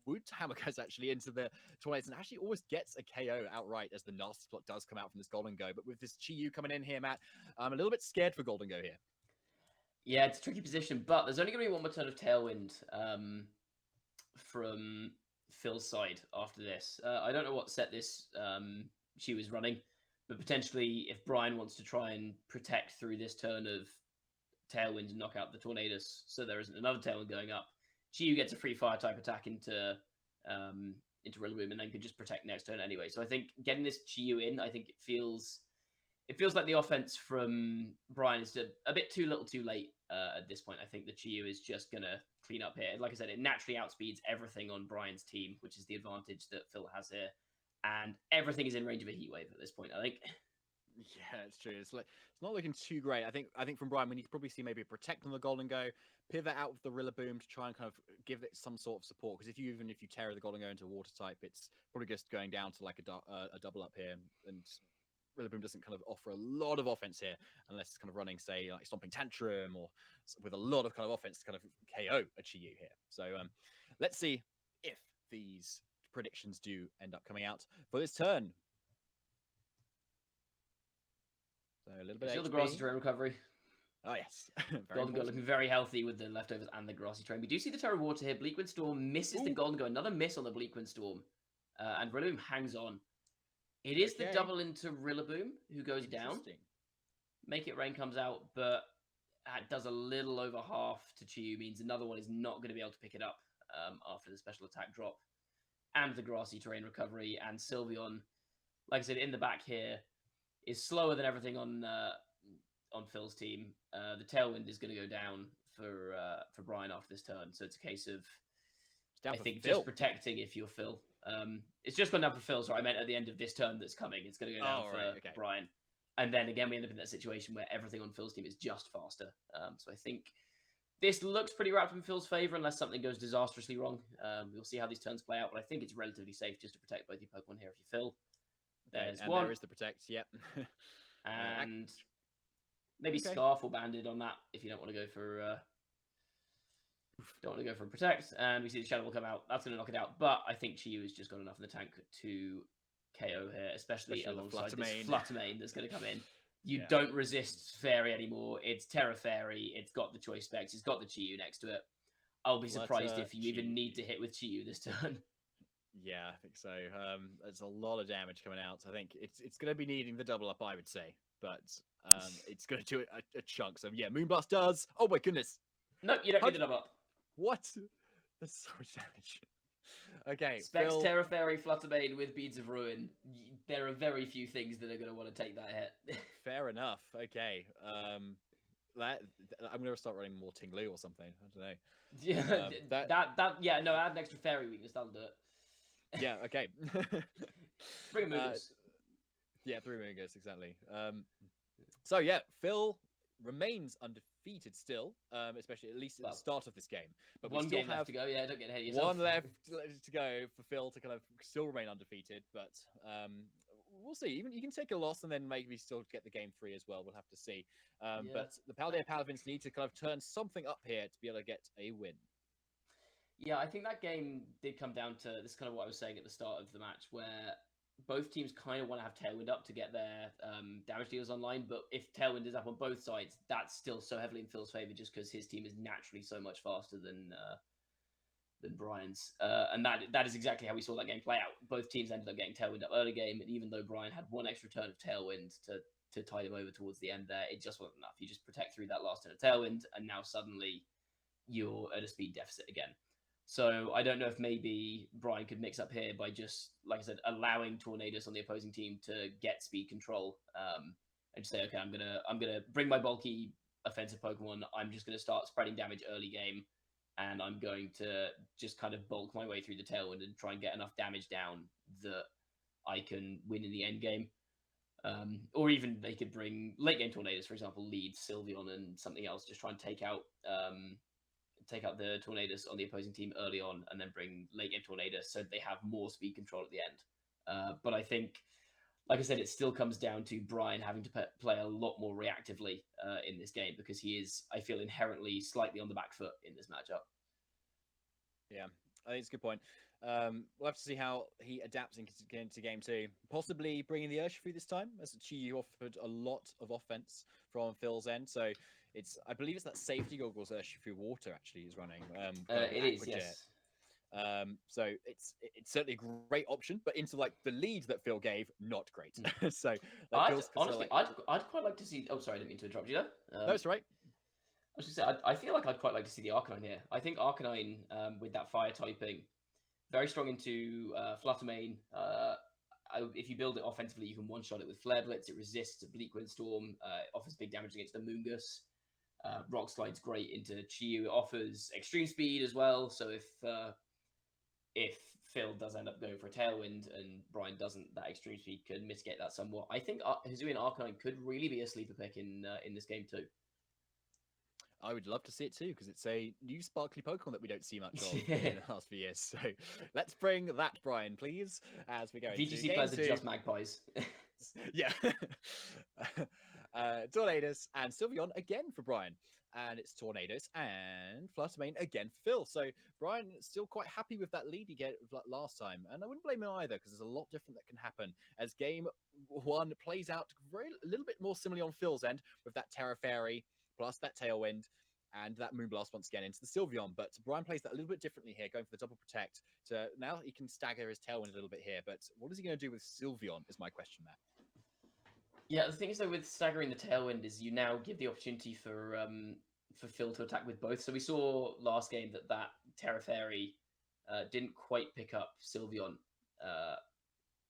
Wood Hammer goes actually into the Tornado and actually always gets a KO outright, as the Nasty Plot does come out from this Golden Go. But with this Chi-Yu coming in here, Matt, I'm a little bit scared for Golden Go here. Yeah, it's a tricky position, but there's only going to be one more turn of Tailwind from Phil's side after this. I don't know what set this Chi is running, but potentially if Brian wants to try and protect through this turn of Tailwind and knock out the Tornadus so there isn't another Tailwind going up, Chi gets a free fire type attack into Rillaboom and then could just protect next turn anyway. So I think getting this Chi in, I think it feels like the offense from Brian is a bit too little too late at this point. I think the Chi is just going to clean up here. Like I said, it naturally outspeeds everything on Brian's team, which is the advantage that Phil has here. And everything is in range of a heat wave at this point, I think. Yeah, it's true. It's not looking too great. I think from Brian, we need to probably see maybe a protect on the Golden Go, pivot out with the Rillaboom to try and kind of give it some sort of support. Because if you terror the Golden Go into a water type, it's probably just going down to like a double up here, and Rillaboom doesn't kind of offer a lot of offense here unless it's kind of running, say, like Stomping Tantrum or with a lot of kind of offense to kind of KO a Chi-Yu here. So let's see if these predictions do end up coming out for this turn. So a little bit Still of the Grassy Terrain recovery. Oh, yes. Golden Go looking very healthy with the leftovers and the Grassy Terrain. We do see the Terror Water here. Bleakwind Storm misses the Golden Go. Another miss on the Bleakwind Storm. And Rillaboom hangs on. It is the double into Rillaboom who goes down. Make It Rain comes out, but it does a little over half to Chi-Yu, means another one is not going to be able to pick it up after the special attack drop. And the Grassy Terrain recovery. And Sylveon, like I said, in the back here, is slower than everything on Phil's team. The Tailwind is going to go down for Brian after this turn. So it's a case of, I think, just protecting if you're Phil. It's just gone down for Phil, so I meant at the end of this turn that's coming, it's going to go down for Brian. And then again, we end up in that situation where everything on Phil's team is just faster. So I think this looks pretty wrapped in Phil's favour unless something goes disastrously wrong. We'll see how these turns play out, but I think it's relatively safe just to protect both your Pokemon here if you Phil. There's one. There is the protect, yep. And maybe Scarf or Banded on that if you don't want to go for protect. And we see the Shadow will come out. That's going to knock it out. But I think Chi-Yu has just got enough in the tank to KO here, especially alongside this Fluttermane that's going to come in. You don't resist Fairy anymore. It's Terra Fairy. It's got the choice specs. It's got the Chi-Yu next to it. I'll be surprised if you even need to hit with Chi-Yu this turn. Yeah, I think so. There's a lot of damage coming out. I think it's going to be needing the double up, I would say. But it's going to do it a chunk. So yeah, Moonblast does. Oh my goodness. No, you don't need the double up. What? That's so much damage. Okay. Specs, Terra Fairy, Fluttermane with Beads of Ruin. There are very few things that are going to want to take that hit. Fair enough. Okay. I'm going to start running more Tinglu or something. I don't know. Yeah, add an extra Fairy weakness. That'll do it. Yeah, okay. Bring a Moongus. Yeah, 3 Moongus, exactly. So yeah, Phil remains undefeated still, especially at least at the start of this game. But one we still game have left to go. Yeah, don't get ahead of yourself. one left to go for Phil to kind of still remain undefeated. But we'll see. Even you can take a loss and then maybe still get the game free as well. We'll have to see. But the Paldea Paladins need to kind of turn something up here to be able to get a win. Yeah, I think that game did come down to this, kind of what I was saying at the start of the match, where both teams kind of want to have Tailwind up to get their damage deals online. But if Tailwind is up on both sides, that's still so heavily in Phil's favor just because his team is naturally so much faster than Brian's. And that is exactly how we saw that game play out. Both teams ended up getting Tailwind up early game, and even though Brian had one extra turn of Tailwind to tide him over towards the end there, it just wasn't enough. You just protect through that last turn of Tailwind, and now suddenly you're at a speed deficit again. So I don't know if maybe Brian could mix up here by just, like I said, allowing Tornadus on the opposing team to get speed control, and just say, okay, I'm gonna bring my bulky offensive Pokemon. I'm just gonna start spreading damage early game, and I'm going to just kind of bulk my way through the Tailwind and try and get enough damage down that I can win in the end game. Or even they could bring late game Tornadoes, for example, lead Sylveon and something else, just try and take out the Tornadoes on the opposing team early on, and then bring late game Tornadoes so they have more speed control at the end. But I think, like I said, it still comes down to Brian having to play a lot more reactively in this game, because he is, I feel, inherently slightly on the back foot in this matchup. Yeah, I think it's a good point. We'll have to see how he adapts into game 2. Possibly bringing the Urshifu this time, as Chiyu offered a lot of offense from Phil's end. So I believe it's that safety goggles Urshifu Water actually is running. It is, yes. So it's certainly a great option, but into like the lead that Phil gave, not great. So honestly, I'd quite like to see. Oh, sorry, I didn't mean to interrupt you there. That's right. I was gonna say, I feel like I'd quite like to see the Arcanine here. I think Arcanine, with that fire typing, very strong into Fluttermane. If you build it offensively, you can one-shot it with Flare Blitz. It resists a Bleak Windstorm. Offers big damage against the Moongus. Rock Slide's great into Chiyu. It offers extreme speed as well. So if Phil does end up going for a Tailwind and Brian doesn't, that extreme speed could mitigate that somewhat. I think Hisuian Arcanine could really be a sleeper pick in this game too. I would love to see it too, because it's a new sparkly Pokemon that we don't see much of in the last few years. So let's bring that, Brian, please, as we go into VGC players are just magpies. Yeah. Tornadoes and Sylveon again for Brian. And it's Tornadoes and Fluttermane again for Phil. So Brian is still quite happy with that lead he got last time. And I wouldn't blame him either, because there's a lot different that can happen as game 1 plays out a little bit more similarly on Phil's end with that Terra Fairy plus that Tailwind and that Moonblast once again into the Sylveon. But Brian plays that a little bit differently here, going for the double protect. So now he can stagger his Tailwind a little bit here. But what is he going to do with Sylveon is my question, Matt. Yeah, the thing is though, with staggering the Tailwind is you now give the opportunity for Phil to attack with both. So we saw last game that Terra Fairy didn't quite pick up Sylveon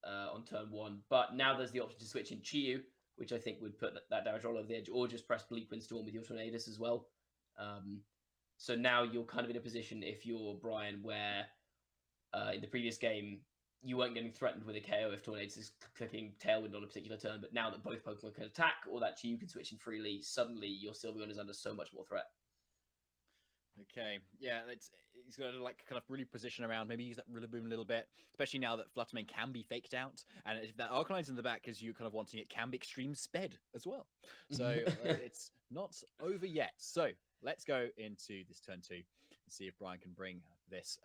on turn 1, but now there's the option to switch in Chiyu, which I think would put that damage roll over the edge, or just press Bleak Windstorm with your Tornadus as well. So now you're kind of in a position, if you're Brian, where in the previous game you weren't getting threatened with a KO if Tornadus is clicking Tailwind on a particular turn, but now that both Pokemon can attack, or that Chiyu can switch in freely, suddenly your Sylveon is under so much more threat. Okay, yeah, he's got to like kind of really position around, maybe use that Rillaboom a little bit, especially now that Fluttermane can be faked out, and if that Arcanine's in the back because you're kind of wanting it, can be extreme sped as well. So it's not over yet. So let's go into this turn 2 and see if Brian can bring this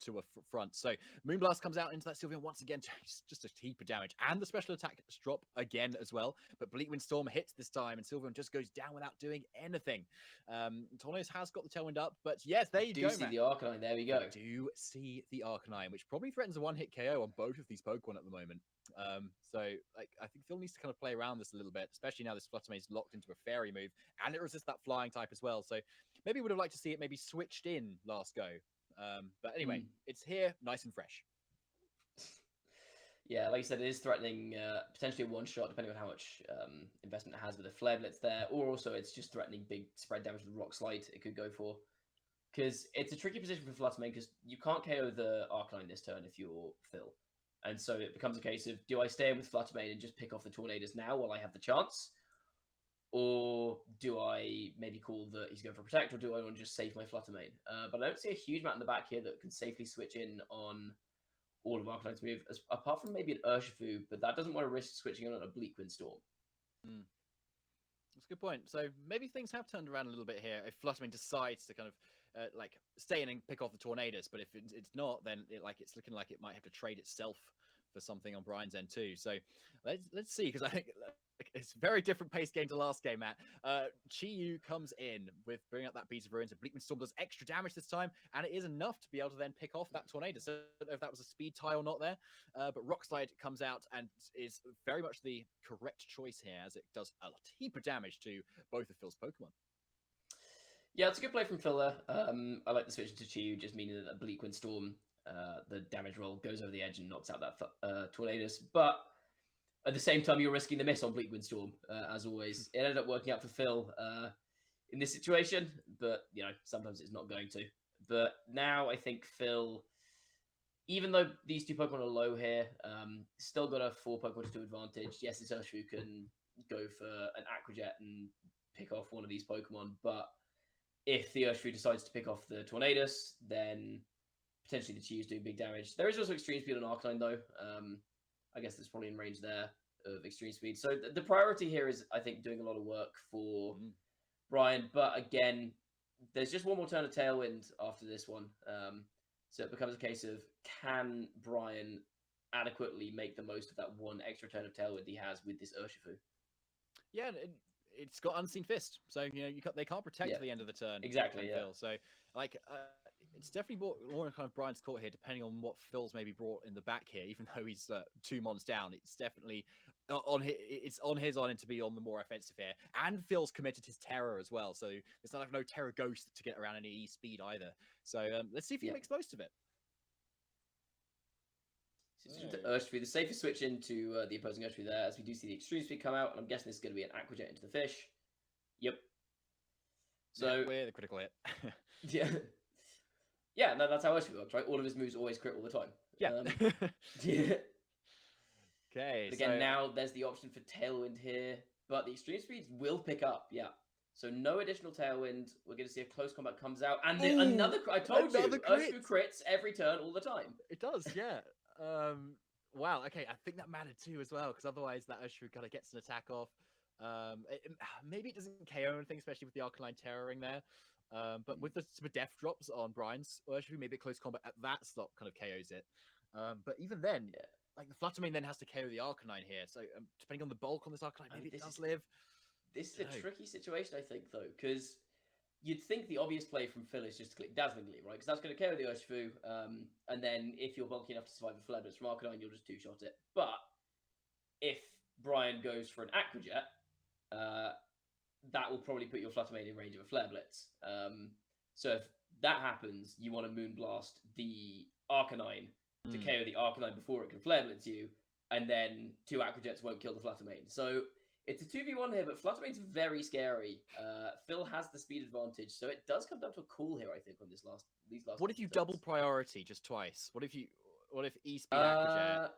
to a front. So Moonblast comes out into that Sylveon once again, just a heap of damage, and the special attack drop again as well. But Bleak Windstorm hits this time, and Sylveon just goes down without doing anything. Tornadoes has got the Tailwind up, but yes, there you go. Do see the Arcanine? There we go. Do see the Arcanine, which probably threatens a one-hit KO on both of these Pokemon at the moment. So like I think Phil needs to kind of play around this a little bit, especially now this Fluttermane is locked into a Fairy move, and it resists that Flying type as well. So maybe would have liked to see it maybe switched in last go. But anyway, it's here, nice and fresh. Yeah, like you said, it is threatening potentially a one-shot, depending on how much investment it has with a Flare Blitz there, or also it's just threatening big spread damage with Rock Slide it could go for. Because it's a tricky position for Fluttermane, because you can't KO the Arcanine this turn if you're Phil. And so it becomes a case of, do I stay in with Fluttermane and just pick off the Tornadoes now while I have the chance? Or do I maybe call that he's going for Protect, or do I want to just save my Fluttermane? But I don't see a huge amount in the back here that can safely switch in on all of Arcanine's move, apart from maybe an Urshifu, but that doesn't want to risk switching in on a Bleak Windstorm. That's a good point. So maybe things have turned around a little bit here if Fluttermane decides to kind of like stay in and pick off the Tornadoes, but if it's not, then it's looking like it might have to trade itself for something on Brian's end too. So let's see, because I think it's a very different pace game to last game, Matt. Chiyu comes in with bringing up that Beat of Ruins, and Bleak Windstorm does extra damage this time, and it is enough to be able to then pick off that Tornado. So I don't know if that was a speed tie or not there, but Rock Slide comes out and is very much the correct choice here, as it does a heap of damage to both of Phil's Pokemon. Yeah, it's a good play from Phil there. I like the switch to Chiyu, just meaning that a Bleak Windstorm, the damage roll goes over the edge and knocks out that Tornadus. But at the same time, you're risking the miss on Bleak Windstorm, as always. It ended up working out for Phil in this situation, but sometimes it's not going to. But now I think Phil, even though these two Pokemon are low here, still got a 4 Pokemon to 2 advantage. Yes, this Urshifu can go for an Aqua Jet and pick off one of these Pokemon, but if the Urshifu decides to pick off the Tornadus, then potentially the Chi is doing big damage. There is also Extreme Speed on Arcanine, though. I guess that's probably in range there of Extreme Speed. So the priority here is, I think, doing a lot of work for Brian. But again, there's just one more turn of Tailwind after this one. So it becomes a case of, can Brian adequately make the most of that one extra turn of Tailwind he has with this Urshifu? Yeah, it's got Unseen Fist, so they can't protect at the end of the turn. Exactly. Phil. So it's definitely more in kind of Brian's court here, depending on what Phil's maybe brought in the back here. Even though he's 2 mons down, it's definitely on his end to be on the more offensive here. And Phil's committed his Terror as well, so there's not no Terror Ghost to get around any E speed either. So let's see if he makes most of it. Urshifu, the safest switch into the opposing Urshifu there, as we do see the Extreme Speed come out, and I'm guessing this is going to be an Aqua Jet into the fish. Yep. So we're the critical hit. yeah, no, that's how Urshifu works, right? All of his moves always crit all the time. Yeah. Yeah. Okay. But again, now there's the option for Tailwind here, but the Extreme Speeds will pick up. Yeah. So no additional Tailwind. We're going to see a close combat comes out, and another. I told you, Urshifu crits every turn all the time. It does, yeah. Wow. Okay, I think that mattered too as well, because otherwise that Urshifu kind of gets an attack off. Maybe it doesn't KO anything, especially with the Arcanine Terroring there. But with the death drops on Brian's Urshifu, maybe a close combat at that slot kind of KOs it. But even then, like the Fluttermane then has to KO the Arcanine here. So depending on the bulk on this Arcanine, maybe it does live. This is a tricky situation, I think, though, because you'd think the obvious play from Phil is just to click Dazzling Gleam, right? Because that's going to KO the Urshifu, and then if you're bulky enough to survive a Flare Blitz from Arcanine, you'll just 2-shot it. But if Brian goes for an Aqua Jet, that will probably put your Fluttermane in range of a Flare Blitz. So if that happens, you want to Moonblast the Arcanine to KO the Arcanine before it can Flare Blitz you, and then 2 Aqua Jets won't kill the Fluttermane. So it's a 2v1 here, but Fluttermane's very scary. Phil has the speed advantage, so it does come down to a call here, I think, on these last. What if you double priority just twice? What if E-Speed Aqua Jet?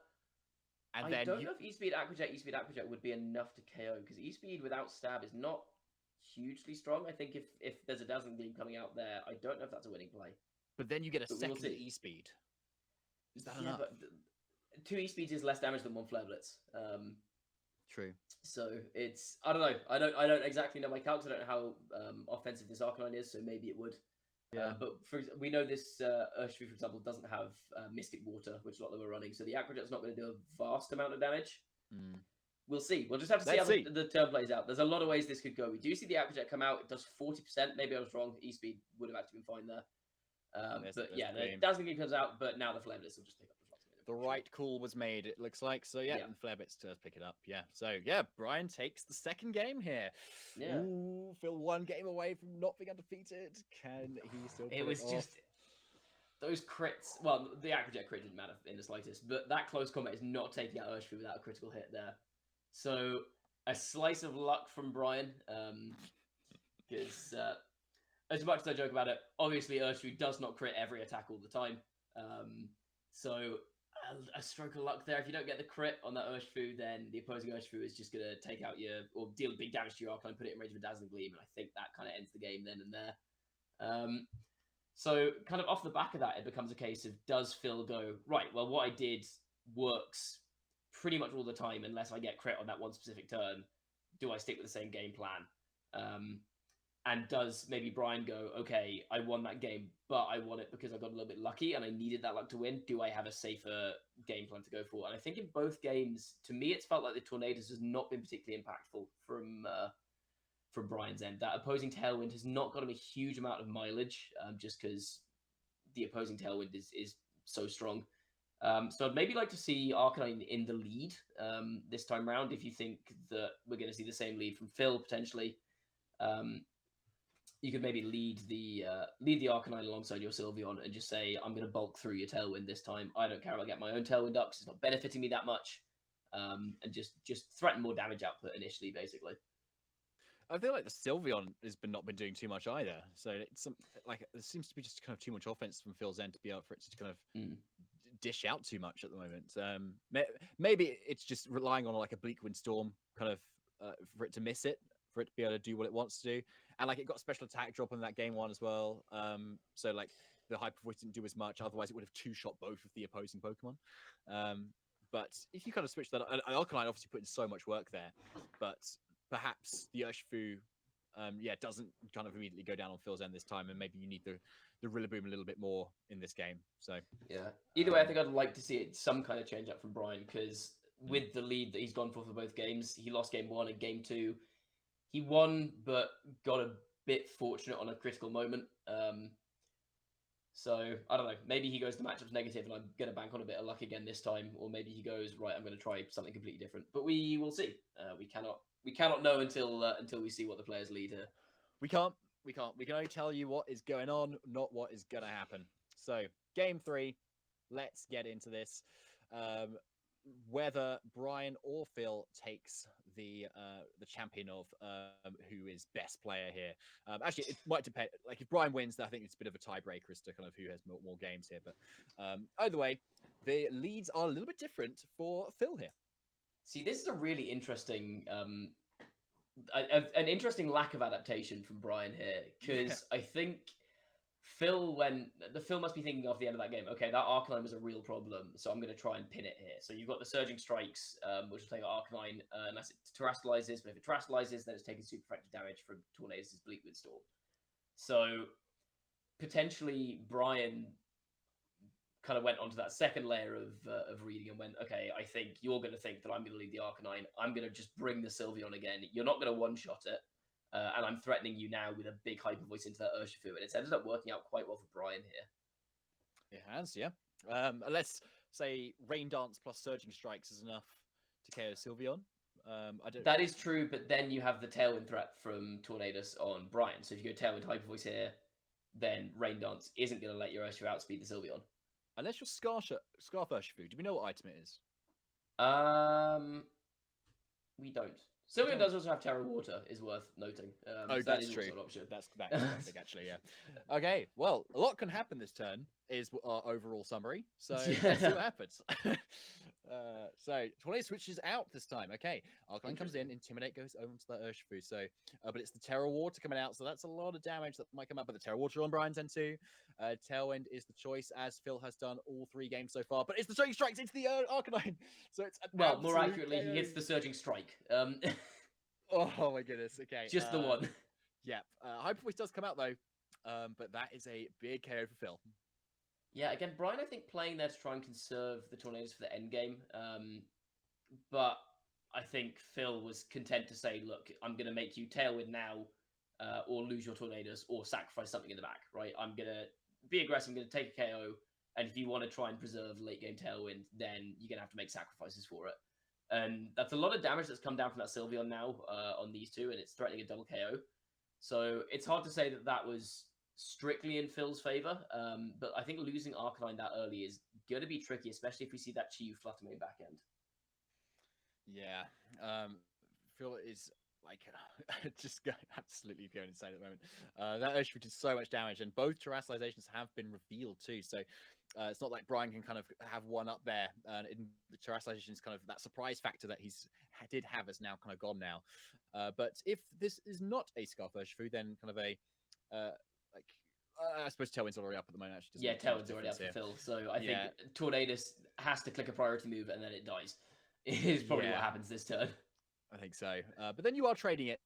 And I don't know if E-Speed Aqua Jet would be enough to KO, because E-Speed without stab is not hugely strong. I think if there's a Dazzling Gleam coming out there, I don't know if that's a winning play. But then you get a second E-Speed. Is that enough? But 2 E-Speeds is less damage than 1 Flare Blitz. True. So it's, I don't know. I don't exactly know my calcs. I don't know how offensive this Arcanine is, so maybe it would. Yeah. But we know this Urshifu, for example, doesn't have Mystic Water, which a lot of them are running. So the Aqua Jet's not going to do a vast amount of damage. We'll see. We'll just have to see how the turn plays out. There's a lot of ways this could go. We do see the Aqua Jet come out. It does 40%. Maybe I was wrong. E-Speed would have actually been fine there. But yeah, the Dazzling Gleam comes out, but now the Flare Blitz will just pick up the Fluttermane. The right call was made, it looks like. So yeah, and Flare Blitz does pick it up. Yeah. So yeah, Brian takes the second game here. Yeah. Ooh, Phil 1 game away from not being undefeated. Can he still pull it was off? Just those crits. Well, the Aqua Jet crit didn't matter in the slightest, but that close combat is not taking out Urshifu without a critical hit there. So a slice of luck from Brian, because as much as I joke about it, obviously Urshifu does not crit every attack all the time. So a stroke of luck there. If you don't get the crit on that Urshifu, then the opposing Urshifu is just going to take out or deal big damage to your Arcanine, put it in range of a Dazzling Gleam, and I think that kind of ends the game then and there. So kind of off the back of that, it becomes a case of, does Phil go, right, well, what I did works pretty much all the time unless I get crit on that one specific turn. Do I stick with the same game plan? And does maybe Brian go, okay, I won that game, but I won it because I got a little bit lucky and I needed that luck to win. Do I have a safer game plan to go for? And I think in both games, to me, it's felt like the Tornadus has not been particularly impactful from Brian's end. That opposing Tailwind has not got him a huge amount of mileage, just because the opposing Tailwind is so strong. So I'd maybe like to see Arcanine in the lead this time round, if you think that we're going to see the same lead from Phil, potentially. You could maybe lead the Arcanine alongside your Sylveon and just say, I'm going to bulk through your Tailwind this time. I don't care if I get my own Tailwind up, 'cause it's not benefiting me that much. And just threaten more damage output initially, basically. I feel like the Sylveon has not been doing too much either. So it's like there seems to be just kind of too much offense from Phil's end to be able for it to kind of Mm. dish out too much at the moment. Maybe it's just relying on like a Bleak Wind Storm kind of for it to miss it, for it to be able to do what it wants to do. And like it got a special attack drop on that game one as well. So like the Hyper Voice didn't do as much. Otherwise, it would have two-shot both of the opposing Pokemon. But if you kind of switch that, Alkaline obviously put in so much work there, but perhaps the Urshifu, doesn't kind of immediately go down on Phil's end this time, and maybe you need the Rillaboom a little bit more in this game. So Yeah. Either way, I think I'd like to see it some kind of change up from Brian because with the lead that he's gone for both games, he lost game 1 and game 2. He won, but got a bit fortunate on a critical moment. So I don't know. Maybe he goes to matchups negative, and I'm gonna bank on a bit of luck again this time, or maybe he goes right. I'm gonna try something completely different. But we will see. We cannot know until we see what the players lead here. we can't. We can only tell you what is going on, not what is going to happen. So game 3, let's get into this. Whether Brian or Phil takes the champion of who is best player here. Actually, it might depend. Like if Brian wins, then I think it's a bit of a tiebreaker as to kind of who has more games here. But either way, the leads are a little bit different for Phil here. See, this is a really interesting, an interesting lack of adaptation from Brian here because I think Phil must be thinking of the end of that game. Okay, that Arcanine was a real problem, so I'm going to try and pin it here. So you've got the Surging Strikes, which will take Arcanine unless it terastallizes, but if it terastallizes, then it's taking super effective damage from Tornadus' Bleak Wind Storm. So potentially Brian kind of went onto that second layer of reading and went, okay, I think you're going to think that I'm going to lead the Arcanine. I'm going to just bring the Sylveon again. You're not going to one-shot it. And I'm threatening you now with a big Hyper Voice into that Urshifu. And it's ended up working out quite well for Brian here. It has, yeah. Unless, say, Rain Dance plus Surging Strikes is enough to KO Sylveon. I don't. That is true, but then you have the Tailwind threat from Tornadus on Brian. So if you go Tailwind Hyper Voice here, then Rain Dance isn't going to let your Urshifu outspeed the Sylveon. Unless you're Scarf Urshifu. Do we know what item it is? We don't. Sylveon does also have Terra Water, is worth noting. Oh, so that's that is true. Also an option. That's big, actually, yeah. Okay, well, a lot can happen this turn, is our overall summary. So let's see what happens. So Tornado switches out this time. Okay, Arcanine comes in, Intimidate goes over to that Urshifu. So, but it's the Terra Water coming out, so that's a lot of damage that might come up. But the Terra Water on Brian's end too. Tailwind is the choice, as Phil has done all 3 games so far. But it's the Surging Strikes into the Arcanine. So it's more accurately, he hits the Surging Strike. Oh my goodness. Okay, just the one. Yep. Hyper Voice does come out though, but that is a big KO for Phil. Yeah, again, Brian, I think playing there to try and conserve the Tornadoes for the end game. But I think Phil was content to say, look, I'm going to make you Tailwind now, or lose your Tornadoes, or sacrifice something in the back, right? I'm going to be aggressive, I'm going to take a KO, and if you want to try and preserve late game Tailwind, then you're going to have to make sacrifices for it. And that's a lot of damage that's come down from that Sylveon now on these two, and it's threatening a double KO. So it's hard to say that that was strictly in Phil's favor, but I think losing Arcanine that early is going to be tricky, especially if we see that Chi-Yu Fluttermane back end. Yeah, Phil is like just absolutely going insane at the moment. That Urshifu did so much damage, and both terastallizations have been revealed too. So it's not like Brian can kind of have one up there. In the terastallization is kind of that surprise factor that did have is now kind of gone now. But if this is not a Scarf Urshifu, then kind of a I suppose Tailwind's already up at the moment. Actually, yeah, Tailwind's already up for Phil. So I think Tornadus has to click a priority move and then it dies. Is probably what happens this turn. I think so. But then you are trading it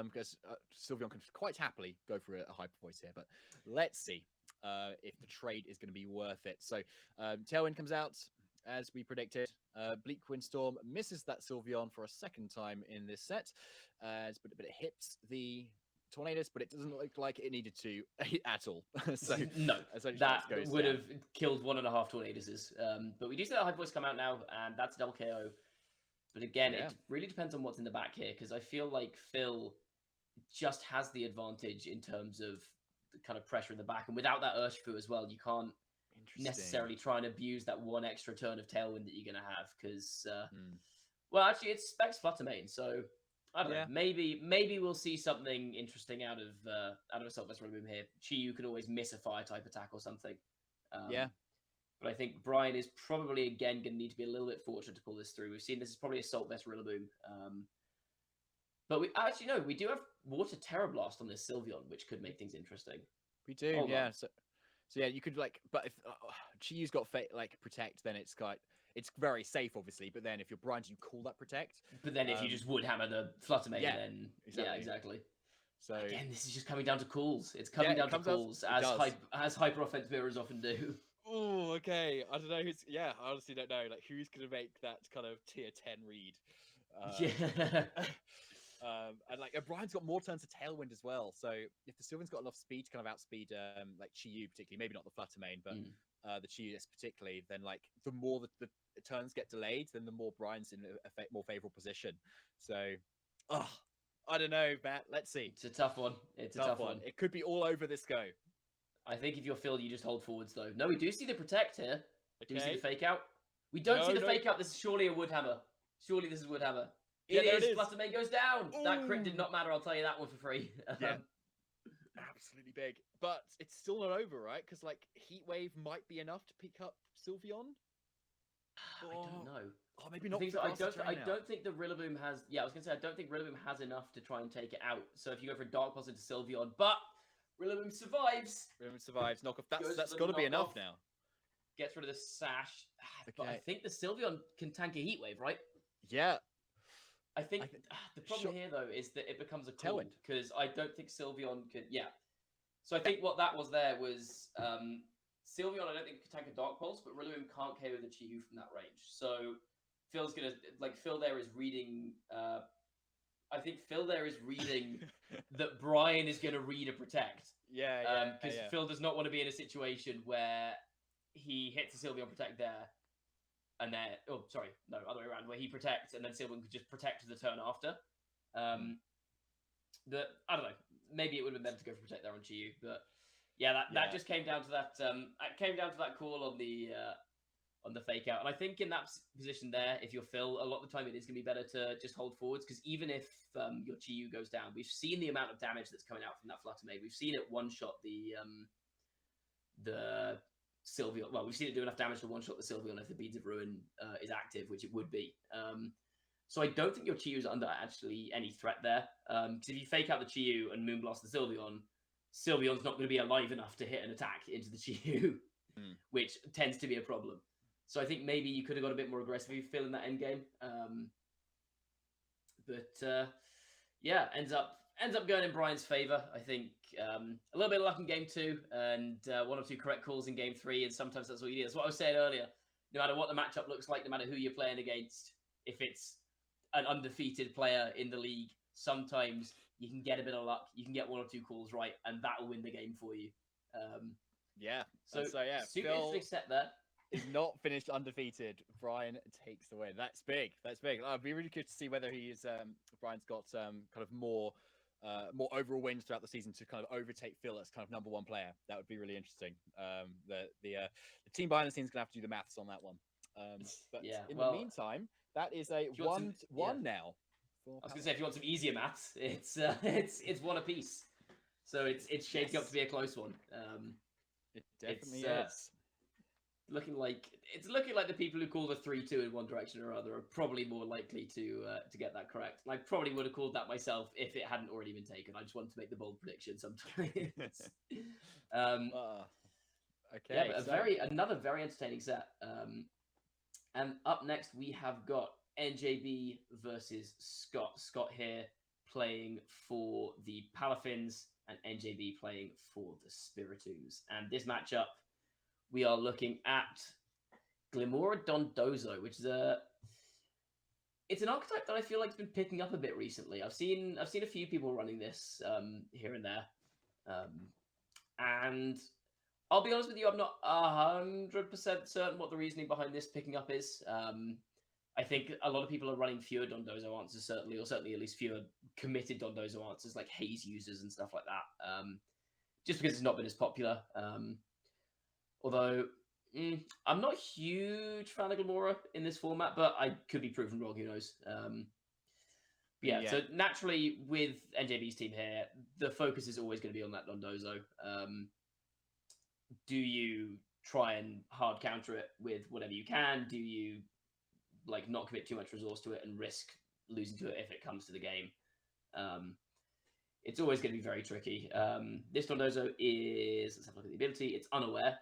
because Sylveon can quite happily go for a Hyper Voice here. But let's see if the trade is going to be worth it. So Tailwind comes out as we predicted. Bleak Windstorm misses that Sylveon for a second time in this set, but it hits the Tornadus, but it doesn't look like it needed to at all. So no, that would have killed 1.5 Tornaduses. But we do see that Hyper Voice come out now, and that's a double KO. But again, it really depends on what's in the back here, because I feel like Phil just has the advantage in terms of the kind of pressure in the back. And without that Urshifu as well, you can't necessarily try and abuse that one extra turn of Tailwind that you're going to have, because, well, actually, it's Specs Fluttermane, so I don't know. Yeah. Maybe we'll see something interesting out of Assault Vest Rillaboom here. Chi-Yu can always miss a fire type attack or something. Yeah. But I think Brian is probably again going to need to be a little bit fortunate to pull this through. We've seen this is probably Assault Vest Rillaboom. But we actually no, we do have Water Terror Blast on this Sylveon, which could make things interesting. We do, Hold yeah. on. So yeah, you could like, but if Chi-Yu's got like protect, then it's very safe, obviously. But then if you're Brian, you call that protect. But then if you just would hammer the Flutter Mane, yeah, then exactly. yeah, exactly. So Again, this is just coming down to calls. It's coming down to calls, as hyper offense mirrors often do. Oh, okay. I don't know who's. Yeah, I honestly don't know. Like, who's gonna make that kind of tier 10 read? Yeah. And like Brian's got more turns to Tailwind as well. So if the Sylvan's got enough speed to kind of outspeed like Chi-Yu particularly, maybe not the Flutter Mane, but the Chi-Yu particularly, then like the more the turns get delayed, then the more Brian's in a more favorable position. So, I don't know, Matt. Let's see. It's a tough one. It's a tough one. It could be all over this go. I think if you're Phil, you just hold forwards though. No, we do see the protect here. Okay. Do we see the fake out? We don't see the fake out. This is surely a Woodhammer. Surely this is Woodhammer. Yeah, it is. is. Flutter Mane goes down. Ooh. That crit did not matter. I'll tell you that one for free. Yeah. Absolutely big. But it's still not over, right? Because like Heat Wave might be enough to pick up Sylveon. I don't know. Oh, maybe not. I don't think the Rillaboom has. Yeah, I was gonna say I don't think Rillaboom has enough to try and take it out. So if you go for Dark Pulse into Sylveon, but Rillaboom survives. Rillaboom survives. Knock off. That's got to be enough now. Gets rid of the sash. Okay. But I think the Sylveon can tank a Heat Wave, right? Yeah. I think the problem here though is that it becomes a cold because I don't think Sylveon could. Yeah. So I think what that was there was Sylveon. I don't think could tank a Dark Pulse, but Rillaboom can't KO the Chi-Yu from that range. So Phil's gonna Phil there is reading. I think Phil there is reading that Brian is gonna read a protect. Yeah. Because Phil does not want to be in a situation where he hits a Sylveon protect there. And then, other way around, where he protects and then Sylveon could just protect the turn after. I don't know. Maybe it would have been better to go for protect there on Chi-Yu, but that just came down to that. It came down to that call on the fake out, and I think in that position there, if you're Phil, a lot of the time it is going to be better to just hold forwards because even if your Chi-Yu goes down, we've seen the amount of damage that's coming out from that Flutter Mane. We've seen it one shot the Sylveon. Well, we've seen it do enough damage to one-shot the Sylveon if the Beads of Ruin is active, which it would be. So I don't think your Chi-Yu is under actually any threat there. Because if you fake out the Chi-Yu and Moonblast the Sylveon, Sylveon's not going to be alive enough to hit an attack into the Chi-Yu, which tends to be a problem. So I think maybe you could have got a bit more aggressive if you fill in that endgame. Ends up going in Brian's favor. I think a little bit of luck in game 2 and one or two correct calls in game 3, and sometimes that's all you need. That's what I was saying earlier. No matter what the matchup looks like, no matter who you're playing against, if it's an undefeated player in the league, sometimes you can get a bit of luck. You can get one or two calls right, and that will win the game for you. Super interesting set there. Is not finished undefeated. Brian takes the win. That's big. It'd be really good to see whether he's Brian's got kind of more overall wins throughout the season to kind of overtake Phil as kind of number 1 player. That would be really interesting. The team behind the scenes gonna have to do the maths on that one. In the meantime, that is a 1-1 now. I was gonna say if you want some easier maths, it's 1 apiece. So it's shaping up to be a close one. It definitely is. Looking like the people who call the 3-2 in one direction or other are probably more likely to get that correct. And I probably would have called that myself if it hadn't already been taken. I just wanted to make the bold prediction sometimes. Okay. But another very entertaining set. And up next we have got NJB versus Scott. Scott here playing for the Palafins and NJB playing for the Spiritombs. And this matchup, we are looking at Glimora Dondozo, which is it's an archetype that I feel like has been picking up a bit recently. I've seen a few people running this here and there, and I'll be honest with you, I'm not 100% certain what the reasoning behind this picking up is. I think a lot of people are running fewer Dondozo answers, certainly at least fewer committed Dondozo answers, like Haze users and stuff like that. Just because it's not been as popular. Although, I'm not a huge fan of Glimora in this format, but I could be proven wrong, who knows. Yeah, Yeah. so naturally with NJB's team here, the focus is always going to be on that Dondozo. Do you try and hard counter it with whatever you can? Do you like not commit too much resource to it and risk losing to it if it comes to the game? It's always going to be very tricky. This Dondozo is, let's have a look at the ability, it's unaware.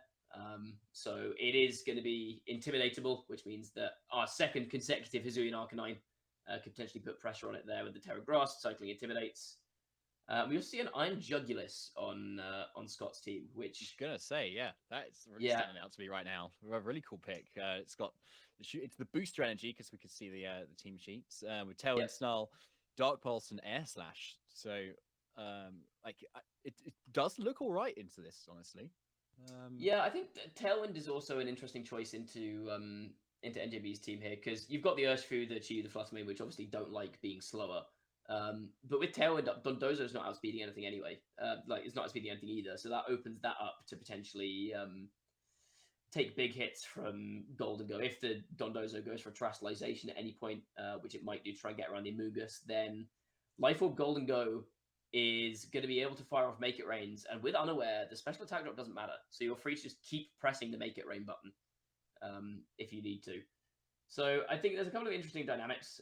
So it is going to be intimidatable, which means that our second consecutive Hisuian Arcanine could potentially put pressure on it there with the Terra Grass. Cycling intimidates. We also see an Iron Jugulus on Scott's team, I was which gonna say, yeah, that's really Yeah. standing out to me right now. A really cool pick. It's got it's the booster energy because we can see the team sheets with Tailwind, Yep. Snarl, Dark Pulse, and Air Slash. So it does look all right into this, honestly. yeah, I think Tailwind is also an interesting choice into NJB's team here because you've got the Urshifu, the Chi, the Fluttermane, which obviously don't like being slower. But with Tailwind up, Dondozo's not outspeeding anything anyway. Like it's not outspeeding anything either, so that opens that up to potentially take big hits from Golden Go. If the Dondozo goes for Terastallization at any point, which it might do to try and get around the Amoonguss, then Life Orb Golden Go is going to be able to fire off Make It Rains, and with Unaware, the special attack drop doesn't matter, so you're free to just keep pressing the Make It Rain button if you need to. So I think there's a couple of interesting dynamics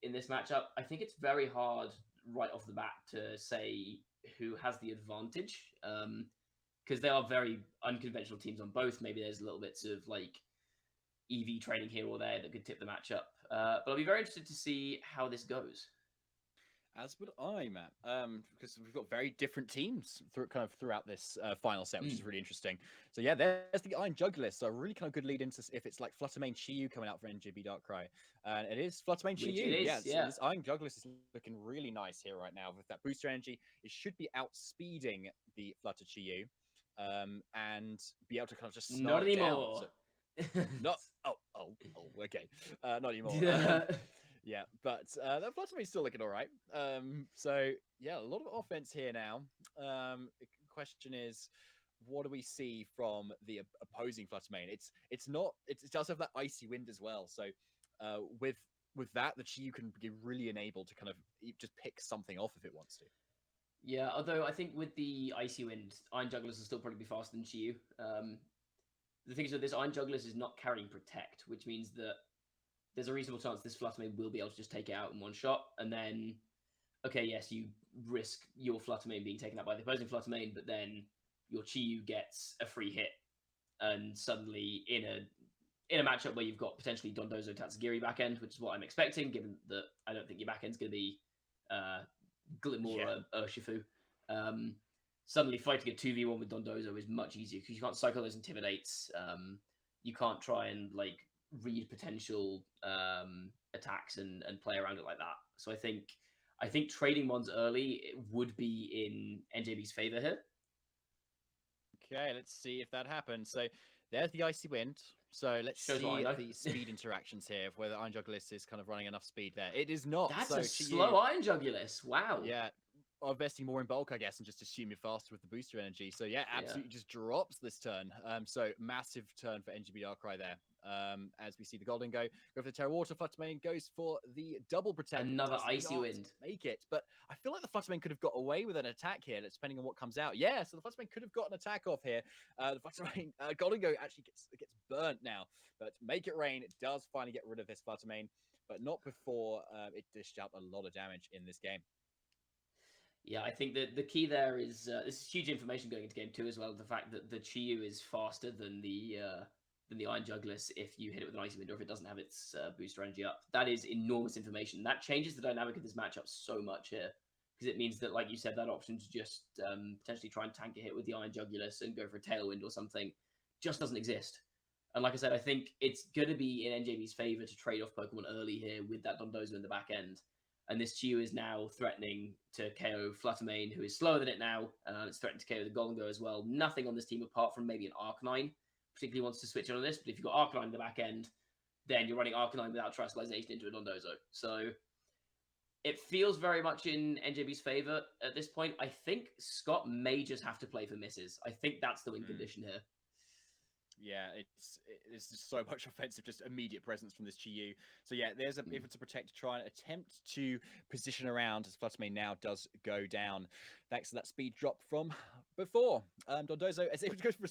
in this matchup. I think it's very hard right off the bat to say who has the advantage because they are very unconventional teams on both. Maybe there's little bits of like EV training here or there that could tip the matchup. But I'll be very interested to see how this goes. As would I, Matt, because we've got very different teams throughout this final set, which is really interesting. So yeah, there's the Iron Jugulus. So a really kind of good lead into if it's like Fluttermane Chi-Yu coming out for NJB Darkrai, and it is Fluttermane Which Chi-Yu. it is, Yeah, yeah. So this Iron Jugulus is looking really nice here right now with that booster energy. It should be outspeeding the Flutter Chi-Yu, and be able to kind of just snarl Not it down. anymore. So, not okay, not anymore. Yeah, but that Fluttermane's still looking all right. So yeah, a lot of offense here now. The question is, what do we see from the opposing Fluttermane? It does have that icy wind as well. So with that, the Chi can be really enabled to kind of just pick something off if it wants to. Yeah, although I think with the Icy Wind, Iron Jugglers will still probably be faster than Chi-Yu. The thing is that this Iron Jugglers is not carrying Protect, which means that there's a reasonable chance this Fluttermane will be able to just take it out in one shot. And then, okay, yes, you risk your Fluttermane being taken out by the opposing Fluttermane, but then your Chi-Yu gets a free hit. And suddenly, in a matchup where you've got potentially Dondozo Tatsugiri backend, which is what I'm expecting, given that I don't think your backend's going to be Glimora Urshifu. Suddenly fighting a 2v1 with Dondozo is much easier because you can't cycle those intimidates. You can't try and like read potential attacks and play around it like that. So I think trading Mons early would be in NJB's favor here. Okay, let's see if that happens. So there's the Icy Wind. So let's Shows what I see know. the speed interactions here, whether Iron Jugulus is kind of running enough speed there. It is not. That's so a slow Iron Jugulus. Wow. Yeah, investing more in bulk, I guess, and just assume you're faster with the booster energy. So yeah, absolutely just drops this turn. So massive turn for NGB Darkrai there. As we see the Golden go for the Terra Water. Fluttermane goes for the double protect. Another Does Icy not Wind. make it, but I feel like the Fluttermane could have got away with an attack here, depending on what comes out. Yeah, so the Fluttermane could have got an attack off here. The Fluttermane Golden Go actually gets burnt now, but Make It Rain does finally get rid of this Fluttermane, but not before it dished out a lot of damage in this game. Yeah, I think that the key there is this is huge information going into game 2 as well. The fact that the Chi-Yu is faster than the Iron Jugulus if you hit it with an Icy Wind or if it doesn't have its booster energy up. That is enormous information. That changes the dynamic of this matchup so much here because it means that, like you said, that option to just potentially try and tank a hit with the Iron Jugulus and go for a Tailwind or something just doesn't exist. And like I said, I think it's going to be in NJB's favor to trade off Pokemon early here with that Dondozo in the back end. And this Chi-Yu is now threatening to KO Fluttermane, who is slower than it now. It's threatening to KO the Golden Go as well. Nothing on this team apart from maybe an Arcanine particularly wants to switch on this. But if you've got Arcanine in the back end, then you're running Arcanine without Terastallization into a Dondozo. So it feels very much in NJB's favor at this point. I think Scott may just have to play for misses. I think that's the win condition here. Yeah, it's just so much offensive, just immediate presence from this Chi. So yeah, there's a Mm. if it's a protect to try and attempt to position around as Fluttermane now does go down, thanks to that speed drop from before. Dondozo is able to go for a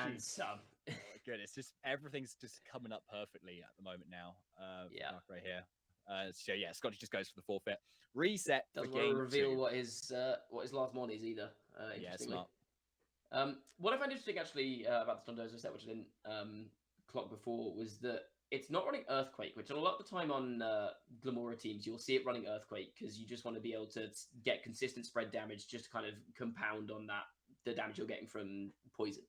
And substitute. sub. Oh my goodness, just everything's just coming up perfectly at the moment now. Yeah. Right here. So yeah, Scotty just goes for the forfeit. Reset for Doesn't want to game reveal 2. what his last mon is either. Yeah, Interestingly. smart. What I find interesting actually about the Dondozo set, which I didn't clock before, was that it's not running Earthquake, which a lot of the time on Glamora teams you'll see it running Earthquake because you just want to be able to get consistent spread damage, just to kind of compound on that the damage you're getting from poison.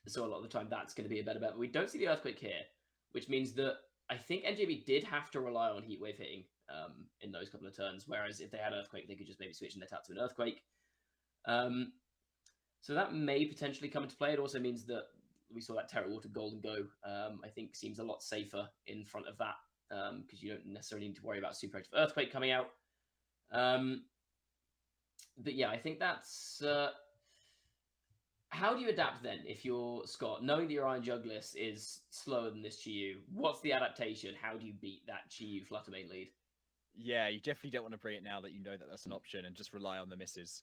So a lot of the time that's going to be a better bet. But we don't see the Earthquake here, which means that I think NJB did have to rely on Heatwave hitting in those couple of turns, whereas if they had Earthquake, they could just maybe switch in their tap to an Earthquake. So that may potentially come into play. It also means that we saw that Terra Water Golden Go, I think seems a lot safer in front of that because you don't necessarily need to worry about Super Active Earthquake coming out. But yeah, I think that's... how do you adapt then if you're Scott, knowing that your Iron Jugless is slower than this Chi-Yu? What's the adaptation? How do you beat that Chi-Yu Fluttermane lead? Yeah, you definitely don't want to bring it now that you know that that's an option and just rely on the misses.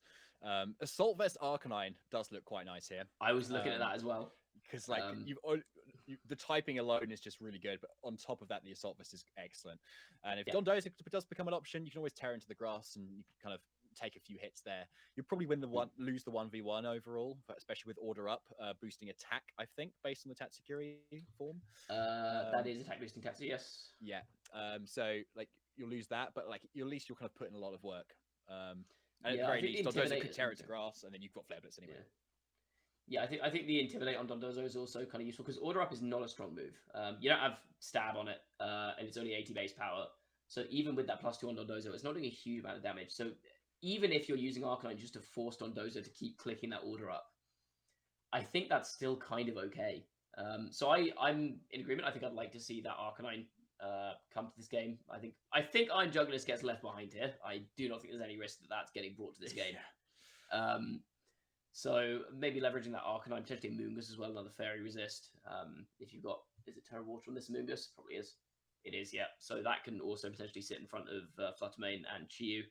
Assault Vest Arcanine does look quite nice here. I was looking at that as well. Because like the typing alone is just really good, but on top of that, the Assault Vest is excellent. And if Dondozo does become an option, you can always tear into the grass and you can kind of take a few hits there. You'll probably lose the 1v1 overall, especially with Order Up boosting attack, I think, based on the Tatsukuri form. That is attack boosting Tatsu, yes. Yeah. So like you'll lose that, but like at least you'll kind of put in a lot of work. And at the very least, Dondozo could tear it to grass, and then you've got Flare Blitz anyway. Yeah, I think the Intimidate on Dondozo is also kind of useful because Order Up is not a strong move. You don't have Stab on it, and it's only 80 base power. So even with that +2 on Dondozo, it's not doing a huge amount of damage. So even if you're using Arcanine just to force Dondozo to keep clicking that Order Up, I think that's still kind of okay. So I'm in agreement. I think I'd like to see that Arcanine come to this game. I think Iron Jugless gets left behind here. I do not think there's any risk that that's getting brought to this game. So maybe leveraging that Arcanine, potentially Moongus as well, another Fairy Resist. If you've got, is it Terra Water on this Moongus? Probably is. It is, yeah. So that can also potentially sit in front of Fluttermane and Chi-Yu.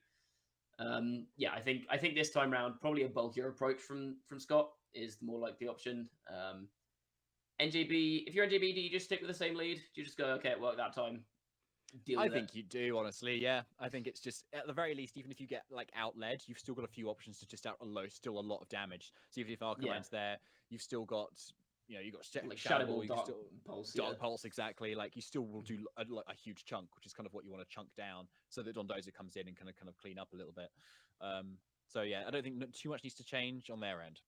Yeah, I think this time round, probably a bulkier approach from Scott is the more likely option. NJB, if you're NJB, do you just stick with the same lead? Do you just go, okay, it worked that time? I think you do, honestly. Yeah, I think it's just at the very least, even if you get like outled, you've still got a few options to just still a lot of damage. So even if Arcanine's there, you've still got you've got like Shadow Ball, Dark Pulse, Dark Pulse, exactly. Like you still will do a huge chunk, which is kind of what you want to chunk down, so that Dondozo comes in and kind of clean up a little bit. So yeah, I don't think too much needs to change on their end.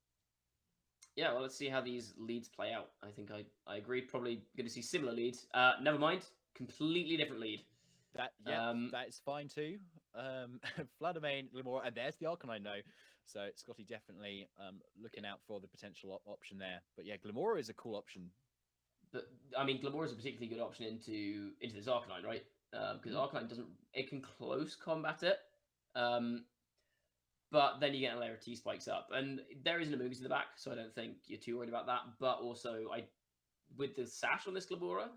Yeah, well, let's see how these leads play out. I think I agree. Probably going to see similar leads. Never mind. Completely different lead. That is fine too. Fluttermane, Glamora, and there's the Arcanine though. So Scotty definitely looking out for the potential option there. But yeah, Glamora is a cool option. But I mean, Glamora is a particularly good option into this Arcanine, right? Because Arcanine can close combat it. But then you get a layer of T-Spikes up. And there isn't a Moongus in the back, so I don't think you're too worried about that. But also, with the Sash on this Glamora,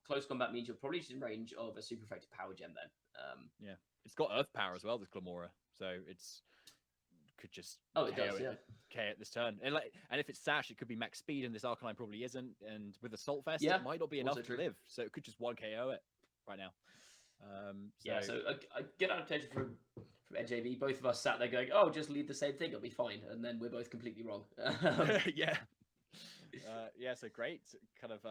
close combat means you're probably just in range of a super effective power gem then. Yeah. It's got Earth Power as well, this Glamora. So it's could just KO it this turn. And if it's Sash, it could be max speed, and this Arcanine probably isn't. And with Assault Vest, it might not be enough to live. So it could just 1 KO it right now. So a good adaptation from NJB. Both of us sat there going, "Oh, just lead the same thing, it'll be fine," and then we're both completely wrong. So great. Kind of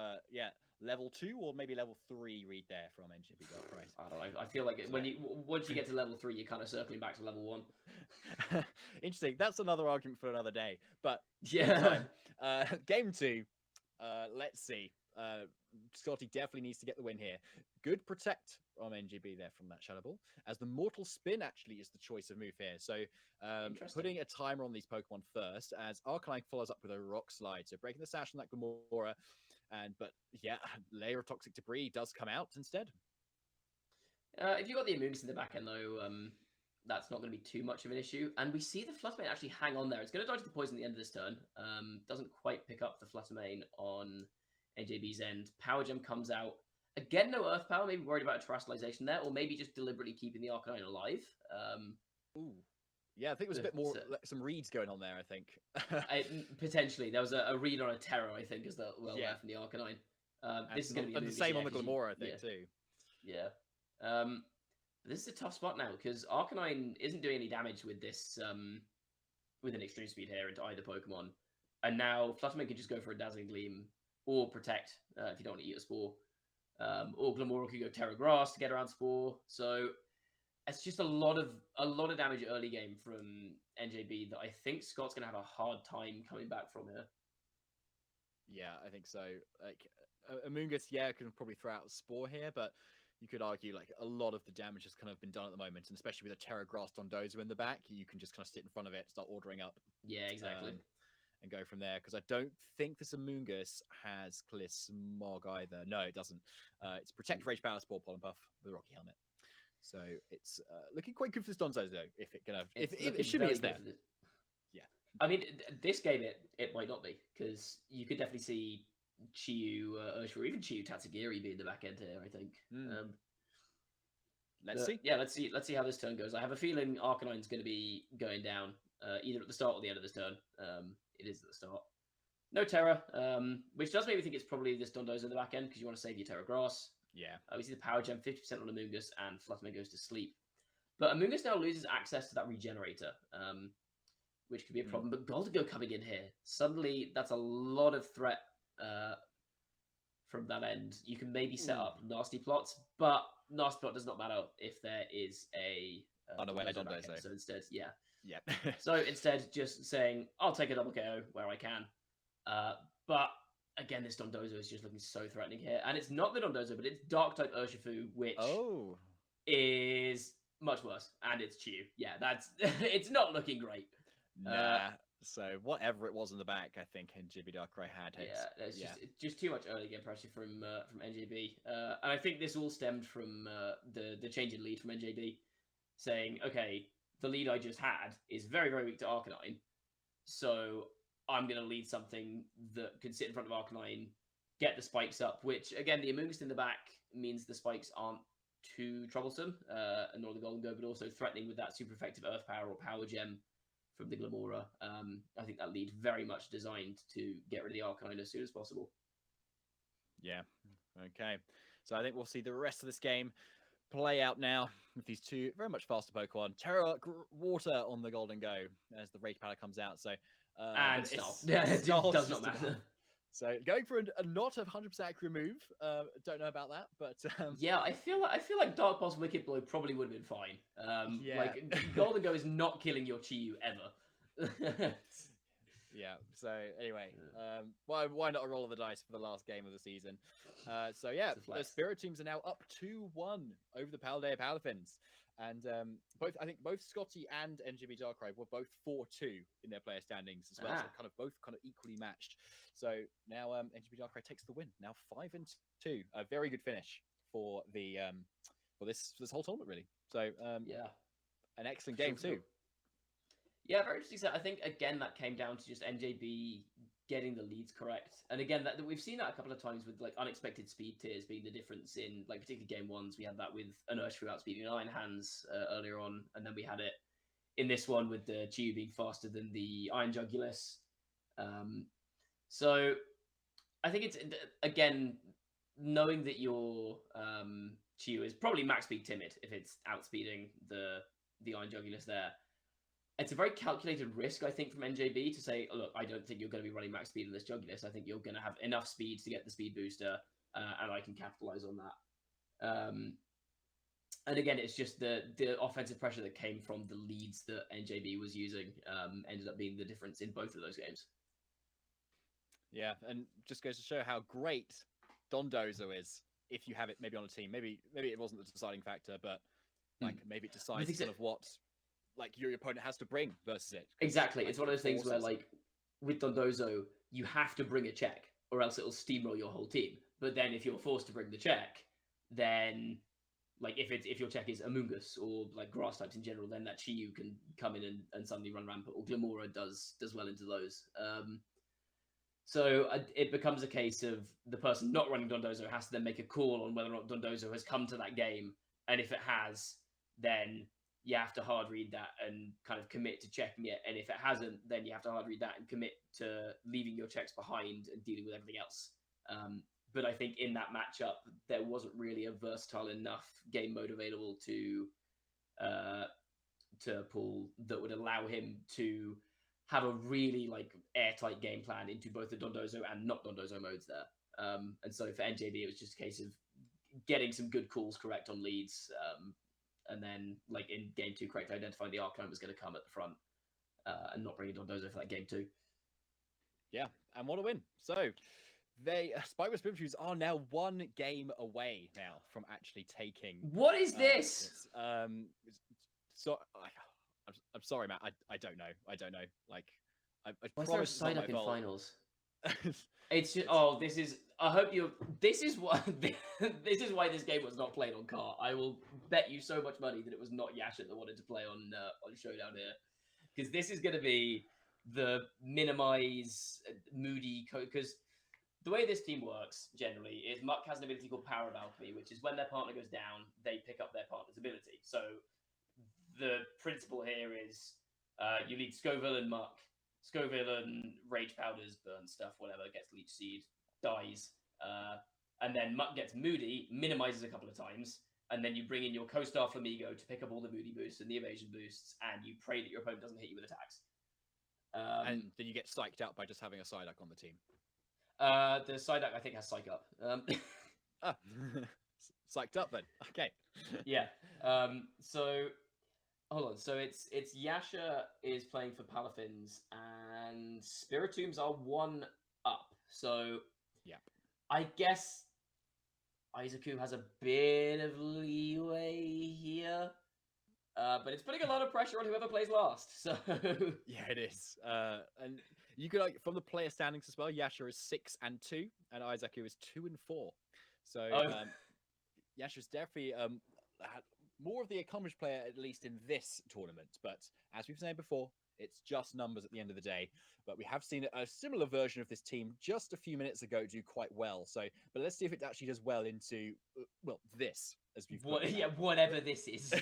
level 2 or maybe level 3 read there from NJB Dark Price. I don't know. I feel like once you get to level 3, you're kind of circling back to level 1. Interesting. That's another argument for another day. But yeah, game 2. Let's see. Scotty definitely needs to get the win here. Good protect from NGB there from that Shadow Ball, as the Mortal Spin actually is the choice of move here. So putting a timer on these Pokemon first, as Arcanine follows up with a Rock Slide. So breaking the Sash on that Glamora, but yeah, layer of Toxic Debris does come out instead. If you got the Immunity in the back end though, that's not going to be too much of an issue. And we see the Fluttermane actually hang on there. It's going to dodge the poison at the end of this turn. Doesn't quite pick up the Fluttermane on NJB's end. Power Gem comes out. Again, no Earth Power. Maybe worried about a terrestrialization there, or maybe just deliberately keeping the Arcanine alive. Ooh. Yeah, I think there was a bit more, some reads going on there, I think. Potentially. There was a read on a Terror, I think, as well Yeah. there from the Arcanine. This is And going to be and the Amoonguss, same yeah, on the 'cause Glamour, I think, too. Yeah. This is a tough spot now because Arcanine isn't doing any damage with this with an extreme speed here into either Pokemon, and now Fluttermane can just go for a Dazzling Gleam or Protect if you don't want to eat a Spore, or Glamour could go Terra Grass to get around Spore. So it's just a lot of damage early game from NJB that I think Scott's gonna have a hard time coming back from here. Yeah, I think so. Like, Amoonguss, yeah, can probably throw out a Spore here, but you could argue like a lot of the damage has kind of been done at the moment, and especially with a Terra Grass Dondozo in the back, you can just kind of sit in front of it, start ordering up. Yeah, exactly. And go from there, because I don't think this Amoonguss has Clear Smog either. No, it doesn't. It's Protect, Rage Power, Spore, Pollen Puff with a Rocky Helmet. So it's looking quite good for this Dondozo, though, if it can have... If assuming it's there. Yeah. I mean, this game, it might not be, because you could definitely see Chiyu, Urshifu, or even Chiyu Tatsugiri being the back end here, I think. Let's see. Yeah, let's see how this turn goes. I have a feeling Arcanine's going to be going down, either at the start or the end of this turn. It is at the start. No Terra, which does make me think it's probably this Dondozo in the back end, because you want to save your Terra Grass. Yeah. We see the Power Gem, 50% on Amoonguss, and Fluttermane goes to sleep. But Amoonguss now loses access to that Regenerator, which could be a problem. But Goldigo coming in here, suddenly that's a lot of threat from that end. You can maybe set up Nasty Plots, but Nasty Plot does not matter if there is a unaware Dondozo. So instead, yeah. Yeah. So instead, just saying, I'll take a double KO where I can. But again, this Dondozo is just looking so threatening here. And it's not the Dondozo, but it's Dark-type Urshifu, which is much worse. And it's Chiyu. Yeah, that's it's not looking great. Nah. So whatever it was in the back, I think NJB Darkrai had it. Yeah, it's just too much early game pressure from NJB. And I think this all stemmed from the change in lead from NJB, saying, okay, the lead I just had is very, very weak to Arcanine, so I'm going to lead something that can sit in front of Arcanine, get the spikes up, which, again, the Amoonguss in the back means the spikes aren't too troublesome, nor the Golden Go, but also threatening with that super effective Earth Power or Power Gem from the Glamoura. I think that lead very much designed to get rid of the Arcanine as soon as possible. Yeah, okay. So I think we'll see the rest of this game play out now with these two very much faster Pokemon. Terra Water on the Golden Go as the Rage Power comes out. So and Snarl. Yeah, it does not matter. So going for a not 100% accurate move. Don't know about that, but yeah, I feel like Dark Pulse Wicked Blow probably would have been fine. Yeah. Like Golden Go is not killing your Chiyu ever. Yeah. So anyway, why not a roll of the dice for the last game of the season? So yeah, the Spirit teams are now up 2-1 over the Paldea Palafins, and I think both Scotty and NGB Darkrai were both 4-2 in their player standings as well. So both equally matched. So now NGB Darkrai takes the win. Now 5-2, a very good finish for the for this whole tournament really. So yeah, an excellent game too. Yeah, very interesting. I think again that came down to just NJB getting the leads correct, and again that we've seen that a couple of times with like unexpected speed tiers being the difference in like particularly game ones. We had that with an Urshifu outspeeding Iron Hands earlier on, and then we had it in this one with the Chiyu being faster than the Iron Jugulis. So I think it's again knowing that your Chiyu is probably max speed timid if it's outspeeding the Iron Jugulis there. It's a very calculated risk, I think, from NJB to say, look, I don't think you're going to be running max speed on this Jugulis. I think you're going to have enough speed to get the speed booster, and I can capitalize on that. And again, it's just the offensive pressure that came from the leads that NJB was using ended up being the difference in both of those games. Yeah, and just goes to show how great Dondozo is if you have it maybe on a team. Maybe it wasn't the deciding factor, but like maybe it decides kind of what like your opponent has to bring versus it. Exactly. It's one of those things where like with Dondozo, you have to bring a check or else it'll steamroll your whole team. But then if you're forced to bring the check, then like if your check is Amoongus or like grass types in general, then that Chiyu can come in and suddenly run rampant, or Glimora does well into those. So it becomes a case of the person not running Dondozo has to then make a call on whether or not Dondozo has come to that game, and if it has, then you have to hard read that and kind of commit to checking it, and if it hasn't, then you have to hard read that and commit to leaving your checks behind and dealing with everything else. But I think in that matchup, there wasn't really a versatile enough game mode available to pull that would allow him to have a really like airtight game plan into both the Dondozo and not Dondozo modes there. And so for NJB, it was just a case of getting some good calls correct on leads, and then like in game 2, correctly identifying the Arcanine was going to come at the front, and not bringing Dondozo for that game 2. Yeah, and what a win! So they Spike with Spinfuse are now 1 game away now from actually taking. What is this? So I'm sorry, Matt. I don't know. Like I Why is there a promise it's not side my up in fault. finals? It's just this is. I hope you. This is what. This is why this game was not played on Cart. I will bet you so much money that it was not Yasha that wanted to play on Showdown here, because this is going to be the minimize moody because the way this team works generally is Muck has an ability called Power of Alchemy, which is when their partner goes down, they pick up their partner's ability. So the principle here is you lead Scoville and Muck. Scoville and Rage Powders, burn stuff, whatever, gets Leech Seed, dies. And then Muck gets Moody, minimizes a couple of times, and then you bring in your Co-Star Flamigo to pick up all the Moody boosts and the evasion boosts, and you pray that your opponent doesn't hit you with attacks. And then you get psyched out by just having a Psyduck on the team. The Psyduck, I think, has Psych Up. Psyched up then. Okay. Yeah. So hold on. So it's Yasha is playing for Palafins, and Spiritombs are 1 up. So Yep. I guess Izaku has a bit of leeway here, but it's putting a lot of pressure on whoever plays last. So Yeah, it is. And you could from the player standings as well. Yasha is 6 and 2, and Izaku is 2 and 4. So Yasha's definitely more of the accomplished player, at least in this tournament. But as we've said before, it's just numbers at the end of the day. But we have seen a similar version of this team just a few minutes ago do quite well. So, but let's see if it actually does well into this as we've whatever this is.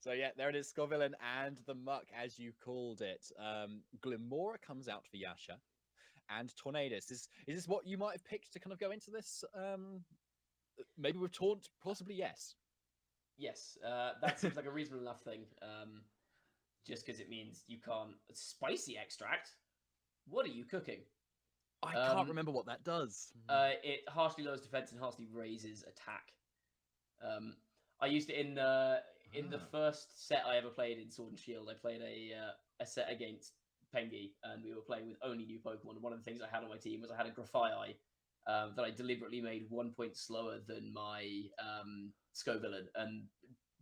So yeah, there it is, Scovillain and the Muck, as you called it. Glimora comes out for Yasha, and Tornadus. Is this what you might have picked to kind of go into this? Maybe with Taunt, possibly yes. Yes, that seems like a reasonable enough thing. Just because it means you can't spicy extract. What are you cooking? I can't remember what that does. It harshly lowers defense and harshly raises attack. I used it in the first set I ever played in Sword and Shield. I played a set against Pengi, and we were playing with only new Pokemon. And one of the things I had on my team was I had a Grafaiai that I deliberately made 1 point slower than my Scovillain. And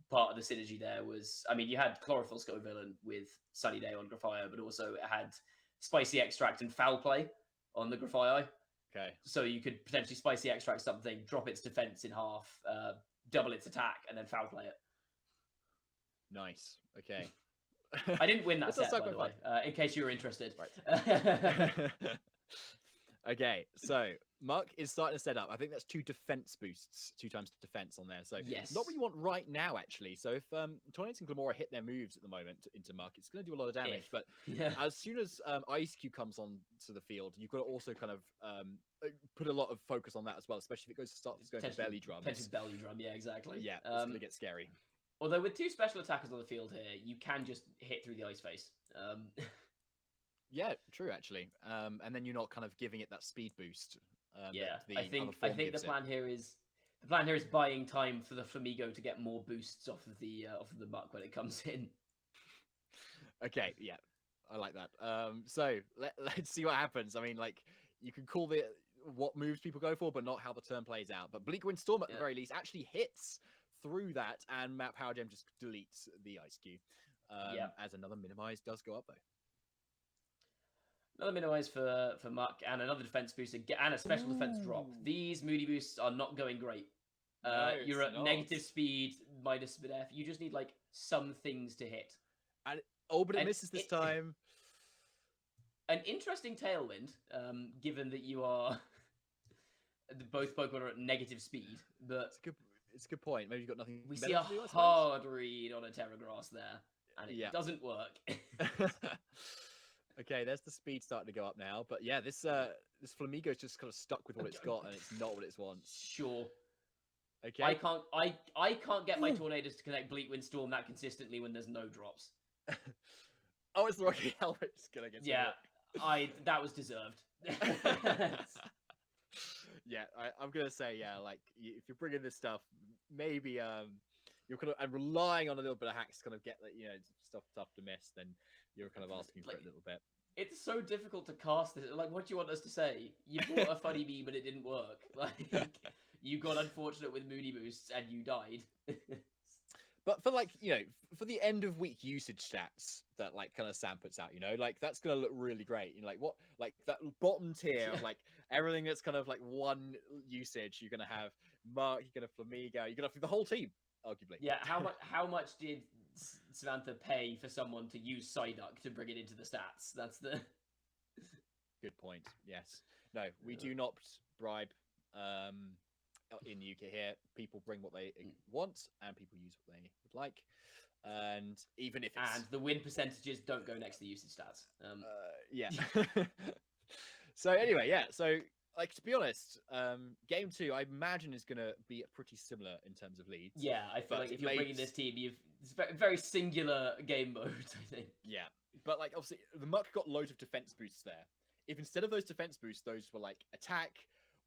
part of the synergy there was, I mean, you had Chlorophyll Scovillain with Sunny Day on Grafaiai, but also it had Spicy Extract and Foul Play on the Grafaiai. Okay. So you could potentially Spicy Extract something, drop its defense in half, double its attack, and then Foul Play it. Nice. Okay. I didn't win that set, by the way, in case you were interested. Right. Okay, so Muck is starting to set up. I think that's 2 defense boosts, 2 times defense on there. So yes, not what you want right now, actually. So if Tornadus and Glimora hit their moves at the moment into Muck, it's going to do a lot of damage. But as soon as Ice Cube comes on to the field, you've got to also kind of put a lot of focus on that as well, especially if it starts going to Belly Drum. Belly Drum, yeah, exactly. Yeah, it's going to get scary. Although with 2 special attackers on the field here, you can just hit through the Ice Face. Yeah, true actually. And then you're not kind of giving it that speed boost. I think the plan here is buying time for the Flamigo to get more boosts off of the Muck when it comes in. Okay, yeah, I like that. So let's see what happens. I mean, like you can call what moves people go for, but not how the turn plays out. But Bleak Windstorm at the very least actually hits through that, and Matt Power Gem just deletes the Ice Cube. As another minimize does go up though. Another minimize for Muck, and another defense boost and a special defense drop. These Moody boosts are not going great. No, You're it's at not. negative speed, minus speed F. You just need like some things to hit. Oh, but it And misses this it- time. An interesting tailwind, given that you are both Pokemon are at negative speed, but It's a good point. Maybe you've got nothing we better see a to do, I suppose? hard read on a Terra Grass there, and it Yeah. doesn't work. Okay, there's the speed starting to go up now. But yeah, this Flamigo's just kind of stuck with what it's got, and it's not what it wants. Sure. Okay. I can't get my Ooh. Tornadoes to connect Bleak Wind Storm that consistently when there's no drops. Oh, it's the Rocky Helmet's gonna get. Yeah, that was deserved. Yeah, I'm gonna say like if you're bringing this stuff, maybe you're kind of and relying on a little bit of hacks to kind of get that stuff tough to miss, then you're kind of asking for it a little bit. It's so difficult to cast this. Like, what do you want us to say? You bought a funny bee, but it didn't work. Like, you got unfortunate with Moody Boosts and you died. But for for the end of week usage stats that like kind of Sam puts out, like that's gonna look really great. Like what, like that bottom tier of like everything that's kind of like one usage. You're gonna have Mark, you're gonna have Flamigo, you're gonna have the whole team, arguably. Yeah, how much did Samantha pay for someone to use Psyduck to bring it into the stats? That's the good point. Yes, no, we do not bribe. In UKITT here, people bring what they want and people use what they would like, and even if it's... and the win percentages don't go next to the usage stats. Yeah. So anyway, yeah. So like to be honest, game 2 I imagine is gonna be pretty similar in terms of leads. Yeah, I feel but like if you're bringing this team, it's very singular game mode. I think. Yeah, but like obviously the Muck got loads of defense boosts there. If instead of those defense boosts, those were like attack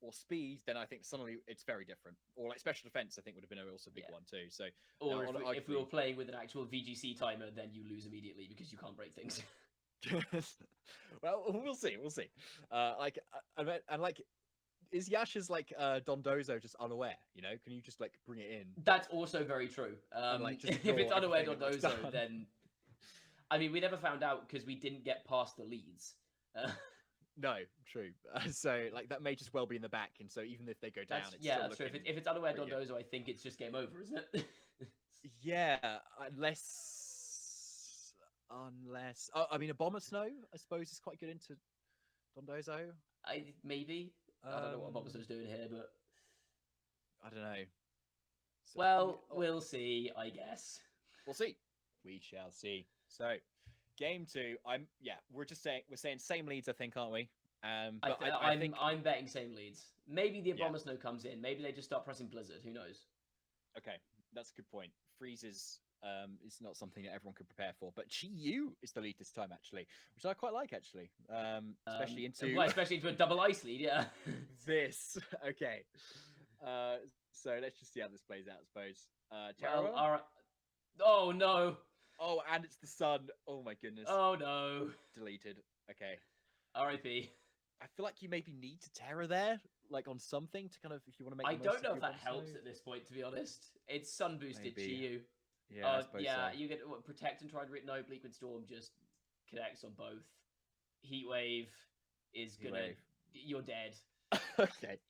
or speed, then I think suddenly it's very different. Or like special defense, I think would have been also a big one too. So, or if we were playing with an actual VGC timer, then you lose immediately because you can't break things. Well, we'll see. We'll see. And like, is Yasha's like Dondozo just unaware? Can you just like bring it in? That's also very true. Like, if it's unaware everything that Dondozo, was done. then I mean we never found out because we didn't get past the leads. No, true. So like that may just well be in the back, and so even if they go down, it's yeah, still that's true. looking If it's unaware pretty good. Dondozo, I think it's just game over, isn't it? Yeah, unless I mean a Bomber Snow, I suppose, is quite good into Dondozo. Maybe. I don't know what Bobaso's doing here, but I don't know. So, well, we'll see, I guess. We'll see. We shall see. So, game 2, we're saying same leads, I think, aren't we? But I think I'm betting same leads. Maybe the Yeah. Abomasnow comes in. Maybe they just start pressing Blizzard. Who knows? okay, that's a good point. Freezes is not something that everyone could prepare for, but Chi-Yu is the lead this time actually, which I quite like actually. Especially into a double ice lead, yeah. this. Okay. So let's just see how this plays out, I suppose. Well, Terra? all right. Oh no! Oh, and it's the sun. Oh my goodness. Oh no! Deleted. Okay. R.I.P. I feel like you maybe need to Terra there, like on something to kind of if you want to make. I the most don't of know your if that Bomb helps Snow. at this point, to be honest. It's sun boosted Maybe. Chi-Yu. Yeah, I suppose yeah, so. you get protect and try and no Bleak Wind Storm just connects on both. Heat Wave is Heat gonna. Wave. You're dead. Okay.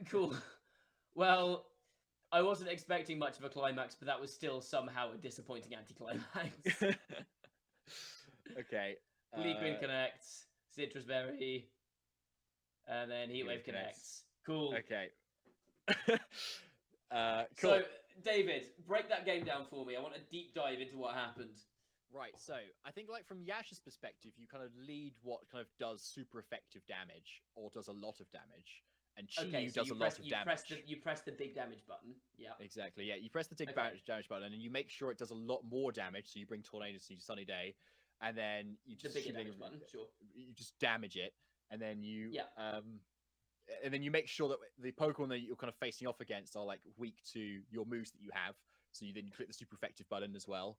Cool. Well, I wasn't expecting much of a climax, but that was still somehow a disappointing anticlimax. Okay. Bleak Wind connects, Citrus Berry, and then Heat Wave connects. Cool. Okay. Cool. So, David, break that game down for me. I want a deep dive into what happened. Right, so I think like from Yasha's perspective, you kind of lead what kind of does super effective damage or does a lot of damage, and Chi-Yu does a lot of damage. You press the big damage button. Yeah. Exactly. Yeah, you press the big damage button, and you make sure it does a lot more damage. So you bring Tornadoes to Sunny Day, and then you just the bigger damage button. Sure. You just damage it, and then you Yeah. and then you make sure that the Pokemon that you're kind of facing off against are like weak to your moves that you have. So you click the super effective button as well.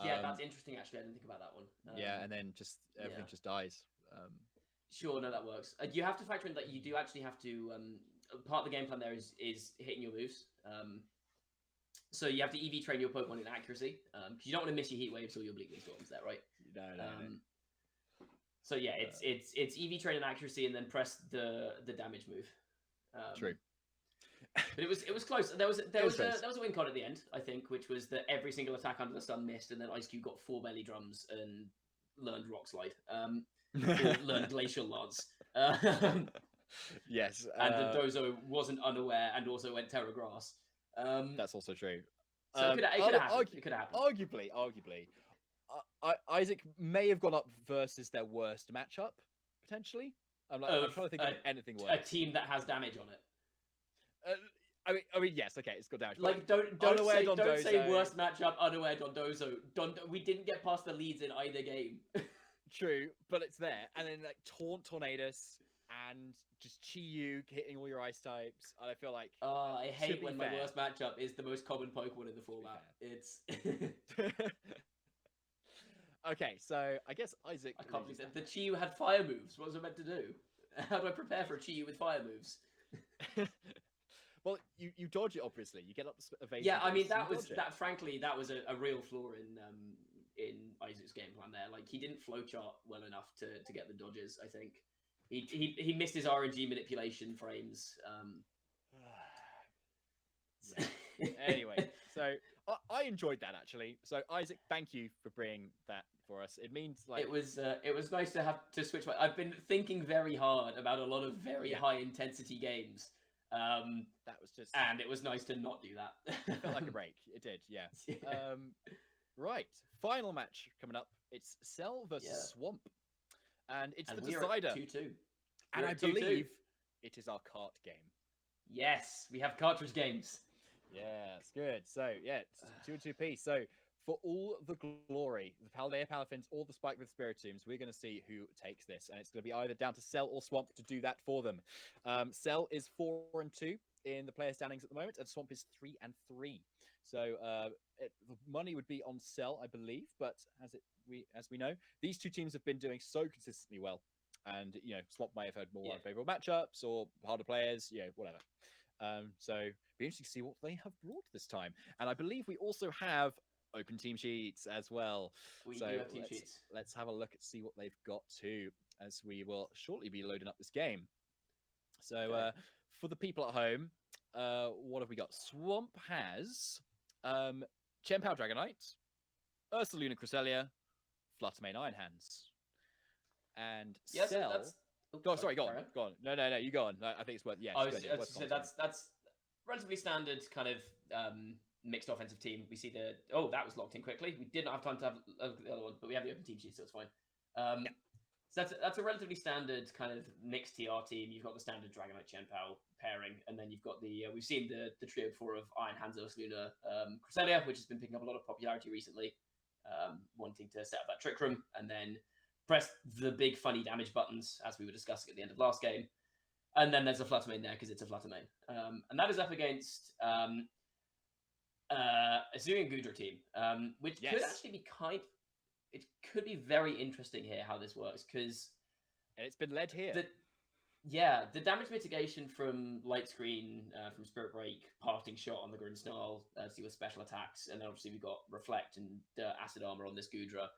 Yeah, that's interesting. Actually, I didn't think about that one. Yeah, and then just everything just dies. Sure, no, that works. You have to factor in that you do actually have to. Part of the game plan there is hitting your moves. So you have to EV train your Pokemon in accuracy because you don't want to miss your Heat Waves or your Bleak Wind Storms. There, right? No. So yeah, it's EV train in accuracy and then press the damage move. True. But it was close. There was close. a win con at the end, I think, which was that every single attack under the sun missed, and then Ice Cube got 4 belly drums and learned Rock Slide, or learned Glacial Lance. Yes, and the Dozo wasn't unaware and also went Terra Grass. that's also true. So it could have happened. It could have happened. Arguably, Isaac may have gone up versus their worst matchup potentially. I'm trying to think of anything worse. A team that has damage on it. I mean, yes, okay, it's got damage. Like, don't say worst matchup, unaware Dondozo. We didn't get past the leads in either game. True, but it's there, and then like Taunt Tornadus and just Chi-Yu hitting all your ice types. And I feel like I hate when my worst matchup is the most common Pokemon in the format. It's okay, so I guess Isaac. I can't believe that the Chi-Yu had fire moves. What was I meant to do? How do I prepare for a Chi-Yu with fire moves? Well, you dodge it obviously. You get up the evasion. Yeah, I mean boost, frankly that was a real flaw in Isaac's game plan there. Like, he didn't flowchart well enough to get the dodges. I think he missed his RNG manipulation frames. Anyway, so I enjoyed that actually. So Isaac, thank you for bringing that for us. It means like it was nice to have to switch. I've been thinking very hard about a lot of very high intensity games. That was just, and it was nice to not do that. It felt like a break. It did, yeah. Right, final match coming up. It's Cell versus Swamp, and it's the decider. 2-2. And I believe it is our cart game. Yes, we have cartridge games. Yeah, it's good. So yeah, it's 2-2 piece. So for all the glory, the Paldea Palafins or the Spike with Spiritombs, we're going to see who takes this, and it's going to be either down to Cell or Swamp to do that for them. Cell is 4-2 in the player standings at the moment, and Swamp is 3-3. So the money would be on Cell, I believe, but as we know, these two teams have been doing so consistently well, and Swamp may have had more unfavorable matchups or harder players, whatever. So be interesting to see what they have brought this time, and I believe we also have open team sheets as well. We do have team sheets. Let's have a look and see what they've got too, as we will shortly be loading up this game. So for the people at home, what have we got? Swamp has Chien-Pao Dragonite, Ursaluna Cresselia, Fluttermane Iron Hands, and Cell. Go on. No, you go on. I think it's worth. Yeah, that's relatively standard kind of mixed offensive team. We see that was locked in quickly. We did not have time to have the other one, but we have the open team sheet, so it's fine. So that's a relatively standard kind of mixed TR team. You've got the standard Dragonite Chien-Pao pairing, and then you've got we've seen the trio before of Iron Hands, Ursaluna, Cresselia, which has been picking up a lot of popularity recently, wanting to set up that Trick Room, and then press the big funny damage buttons, as we were discussing at the end of last game. And then there's a Fluttermane there, because it's a Fluttermane. And that is up against a Zooey Gudra team, which could actually be it could be very interesting here how this works, because it's been led here. The damage mitigation from Light Screen, from Spirit Break, Parting Shot on the Grinsnarl, to see with special attacks, and then obviously we've got Reflect and Acid Armor on this Gudra,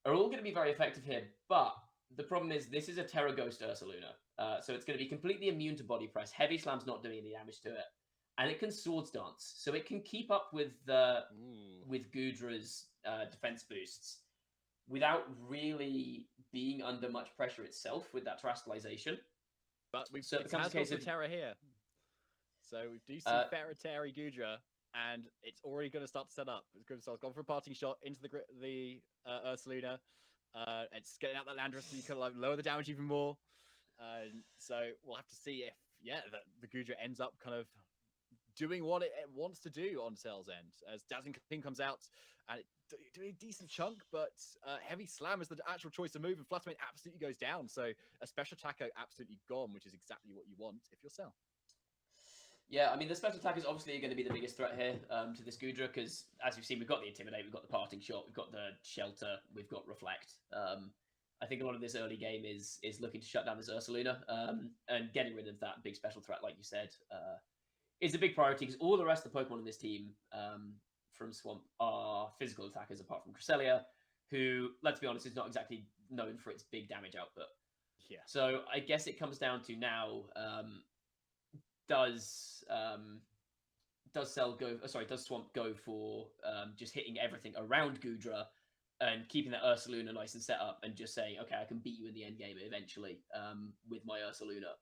are all going to be very effective here. But the problem is this is a Terra Ghost Ursaluna, so it's going to be completely immune to Body Press. Heavy Slam's not doing any damage to it. And it can Swords Dance, so it can keep up with Gudra's defense boosts without really being under much pressure itself with that Terastallization. But we've got the Terra here, so we do see Ferroterry Gudra, and it's already going to start to set up. It's gone for a Parting Shot into the Ursaluna. It's getting out that Landorus, so you can lower the damage even more. So we'll have to see if the Gudra ends up kind of doing what it wants to do on Cell's end, as Dazzling King comes out and doing a decent chunk, but Heavy Slam is the actual choice to move, and Fluttermane absolutely goes down. So a special attacker absolutely gone, which is exactly what you want if you're Cell. Yeah, I mean, the special attack is obviously going to be the biggest threat here to this Gudra, because as you've seen, we've got the Intimidate, we've got the Parting Shot, we've got the Shelter, we've got Reflect. I think a lot of this early game is looking to shut down this Ursaluna, and getting rid of that big special threat, like you said, is a big priority, because all the rest of the Pokemon in this team from Swamp are physical attackers, apart from Cresselia, who, let's be honest, is not exactly known for its big damage output. Yeah. So I guess it comes down to now, does Swamp go for just hitting everything around Gudra and keeping that Ursaluna nice and set up and just saying, okay, I can beat you in the end game eventually with my Ursaluna.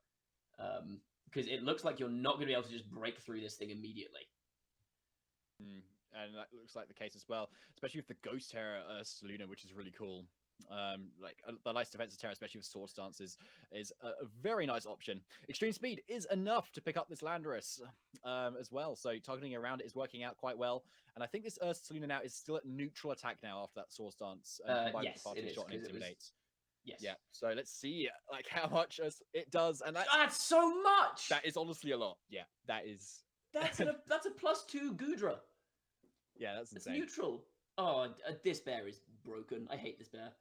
Because it looks like you're not going to be able to just break through this thing immediately. And that looks like the case as well, especially with the Ghost Terror Ursaluna, which is really cool. The nice defensive terror, especially with sword stances, is a very nice option. Extreme speed is enough to pick up this Landorus as well, so targeting around it is working out quite well. And I think this Ursaluna now is still at neutral attack now after that sword stance combined Yes, with the it parting is, shot and 'cause it was- intimidate. Yes. Yeah, so let's see like how much it does, and That's so much. that is honestly a lot. Yeah, that is. That's a +2 Gudra. Yeah, that's It's insane. neutral. Oh, this bear is broken. I hate this bear.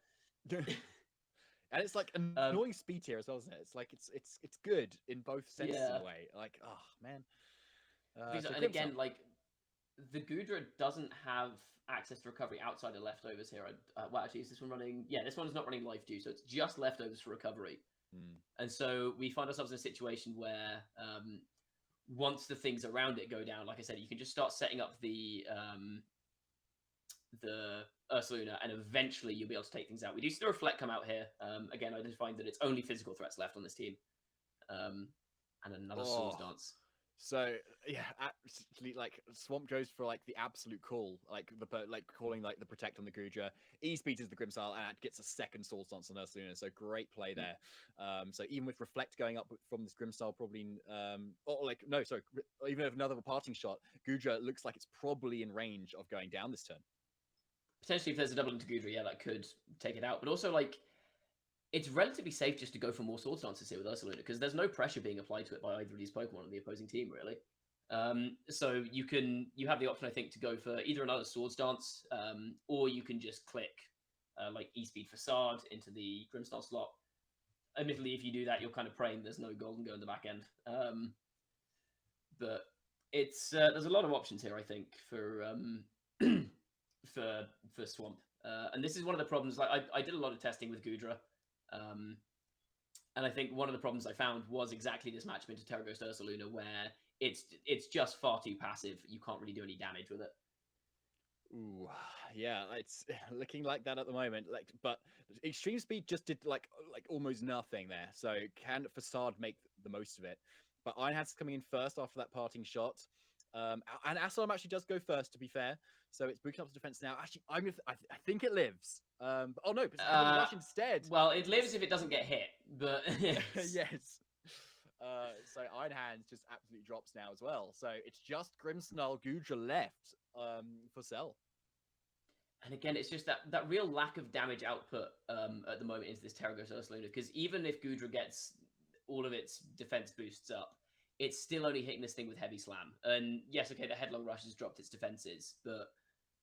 And it's like annoying speed here as well, isn't it? It's like it's good in both senses in a way. Like, oh man. And again, like the Gudra doesn't have access to recovery outside of leftovers here. Well, actually, is this one running? Yeah, this one's not running life dew, so it's just leftovers for recovery. And so we find ourselves in a situation where once the things around it go down, like I said, you can just start setting up the Ursaluna, and eventually you'll be able to take things out. We do still reflect come out here. Again, I did find that it's only physical threats left on this team. And another Swords Dance. So yeah, absolutely. Like Swamp goes for like the absolute call, like calling like the protect on the Gudra. E-speed is the Grimstyle and gets a second Swords Dance on Ursaluna. So great play there. So even with reflect going up from this Grimstyle, probably even with another parting shot, Gudra looks like it's probably in range of going down this turn. Potentially, if there's a double into Gudra, yeah, that could take it out. But also, like, it's relatively safe just to go for more Swords Dances here with Ursaluna, because there's no pressure being applied to it by either of these Pokemon on the opposing team, really. So you have the option, I think, to go for either another Swords Dance, or you can just click like E-Speed Facade into the Grimstyle slot. Admittedly, if you do that, you're kind of praying there's no Golden Go in the back end. But it's there's a lot of options here, I think, for for Swamp. And this is one of the problems. Like I did a lot of testing with Gudra, and I think one of the problems I found was exactly this matchup into Terra Ghost Ursaluna, where it's just far too passive. You can't really do any damage with it. Ooh, yeah, it's looking like that at the moment. Like, but Extreme Speed just did like almost nothing there. So can Facade make the most of it? But Ironhand's coming in first after that parting shot. And Asylum actually does go first, to be fair. So it's booting up to defense now. Actually, I think it lives. Oh no, it's Rush instead. Well, it lives if it doesn't get hit, but yes. So Ironhand just absolutely drops now as well. So it's just Grimmsnarl Gudra left for Cell. And again, it's just that real lack of damage output at the moment into this Terra Ghost Ursaluna, because even if Gudra gets all of its defense boosts up, it's still only hitting this thing with Heavy Slam. And yes, okay, the Headlong Rush has dropped its defenses, but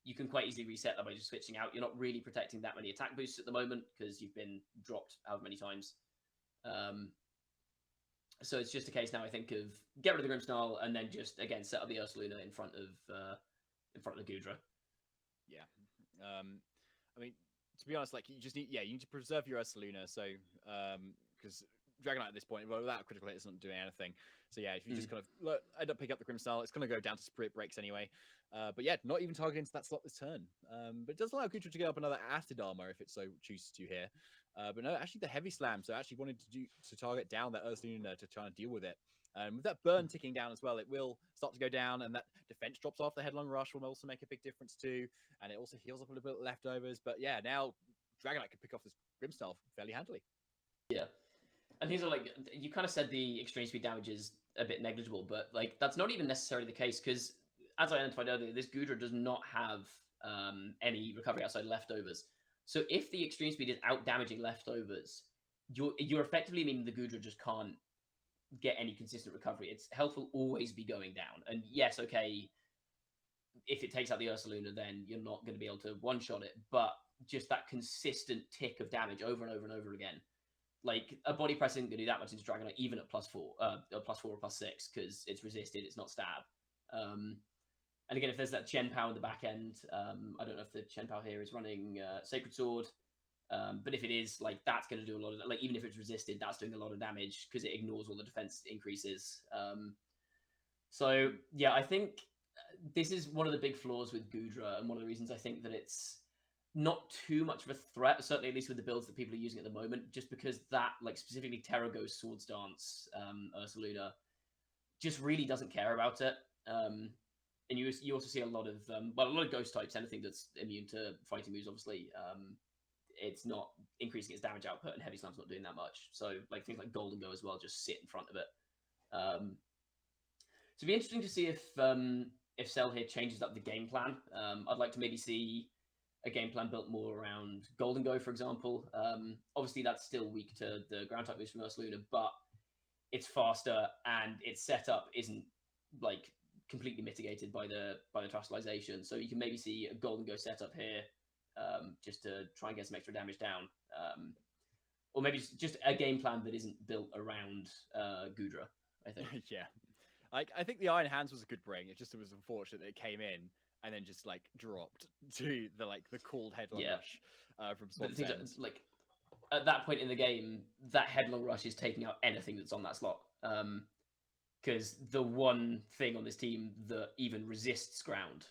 you can quite easily reset that by just switching out. You're not really protecting that many attack boosts at the moment because you've been dropped however many times. So it's just a case now, I think, of get rid of the Grimmsnarl and then just again set up the Ursaluna in front of the Gudra. Yeah, I mean, to be honest, like you need to preserve your Ursaluna. So because Dragonite at this point, well, without critical hit, it's not doing anything. So yeah, if you just kind of end up picking up the Grimmsnarl, it's going to go down to Spirit Breaks anyway. But yeah, not even targeting to that slot this turn. But it does allow Gudra to get up another Acid Armor if it so chooses to here. But no, actually the Heavy Slam. So actually wanted to target down that Ursaluna to try and deal with it. With that burn ticking down as well, it will start to go down, and that defense drops off. The Headlong Rush will also make a big difference too, and it also heals up a little bit of leftovers. But yeah, now Dragonite can pick off this Grimmsnarl fairly handily. Yeah. And things are like, you kind of said the extreme speed damage is a bit negligible, but like that's not even necessarily the case, because as I identified earlier, this Gudra does not have any recovery outside leftovers. So if the extreme speed is out damaging leftovers, you're effectively meaning the Gudra just can't get any consistent recovery. Its health will always be going down. And yes, okay, if it takes out the Ursaluna, then you're not going to be able to one-shot it, but just that consistent tick of damage over and over and over again. Like, a body press isn't going to do that much into Dragonite, even at +4 or +6, because it's resisted, it's not stab. And again, if there's that Chen Pow in the back end, I don't know if the Chen Pow here is running Sacred Sword, but if it is, like, that's going to do a lot of, like, even if it's resisted, that's doing a lot of damage because it ignores all the defense increases. So yeah, I think this is one of the big flaws with Gudra, and one of the reasons I think that it's not too much of a threat, certainly at least with the builds that people are using at the moment, just because that, like specifically Terra Ghost Swords Dance, Ursaluna, just really doesn't care about it. And you also see a lot of a lot of ghost types, anything that's immune to fighting moves, obviously. It's not increasing its damage output, and Heavy Slam's not doing that much. So like things like Golden Go as well just sit in front of it. So it'd be interesting to see if Cell here changes up the game plan. I'd like to maybe see a game plan built more around Golden Go, for example. Obviously, that's still weak to the ground type moves from Ursaluna, but it's faster and its setup isn't like completely mitigated by the terastallization. So you can maybe see a Golden Go setup here, just to try and get some extra damage down. Or maybe just a game plan that isn't built around Gudra, I think. Yeah. Like, I think the Iron Hands was a good bring. It was unfortunate that it came in and then just like dropped to the cooled headlong rush from But the Swamp's thing End. is, like at that point in the game, that headlong rush is taking out anything that's on that slot. Because the one thing on this team that even resists ground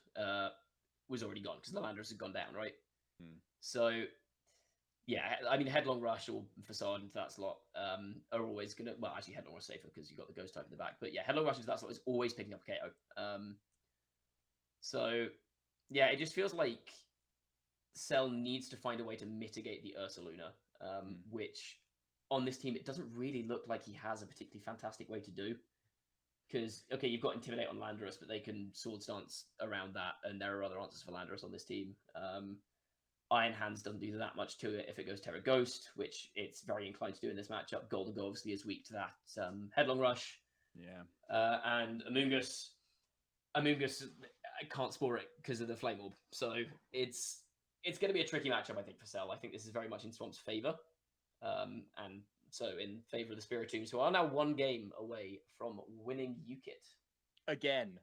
was already gone because the Landers had gone down, right? So yeah, I mean, headlong rush or facade into that slot are always gonna. Well, actually, headlong rush safer because you got the ghost type in the back. But yeah, headlong rush into that slot is always picking up a KO. So yeah, it just feels like Cell needs to find a way to mitigate the Ursaluna, which on this team it doesn't really look like he has a particularly fantastic way to do. Because okay, you've got Intimidate on Landorus, but they can Sword Stance around that, and there are other answers for Landorus on this team. Iron Hands doesn't do that much to it if it goes Terra Ghost, which it's very inclined to do in this matchup. Golden Go obviously is weak to that Headlong Rush. Yeah. And Amoongus, I can't spore it because of the Flame Orb. So it's going to be a tricky matchup, I think, for Cell. I think this is very much in Swamp's favour. And so in favour of the Spiritombs, who are now one game away from winning UKITT. Again.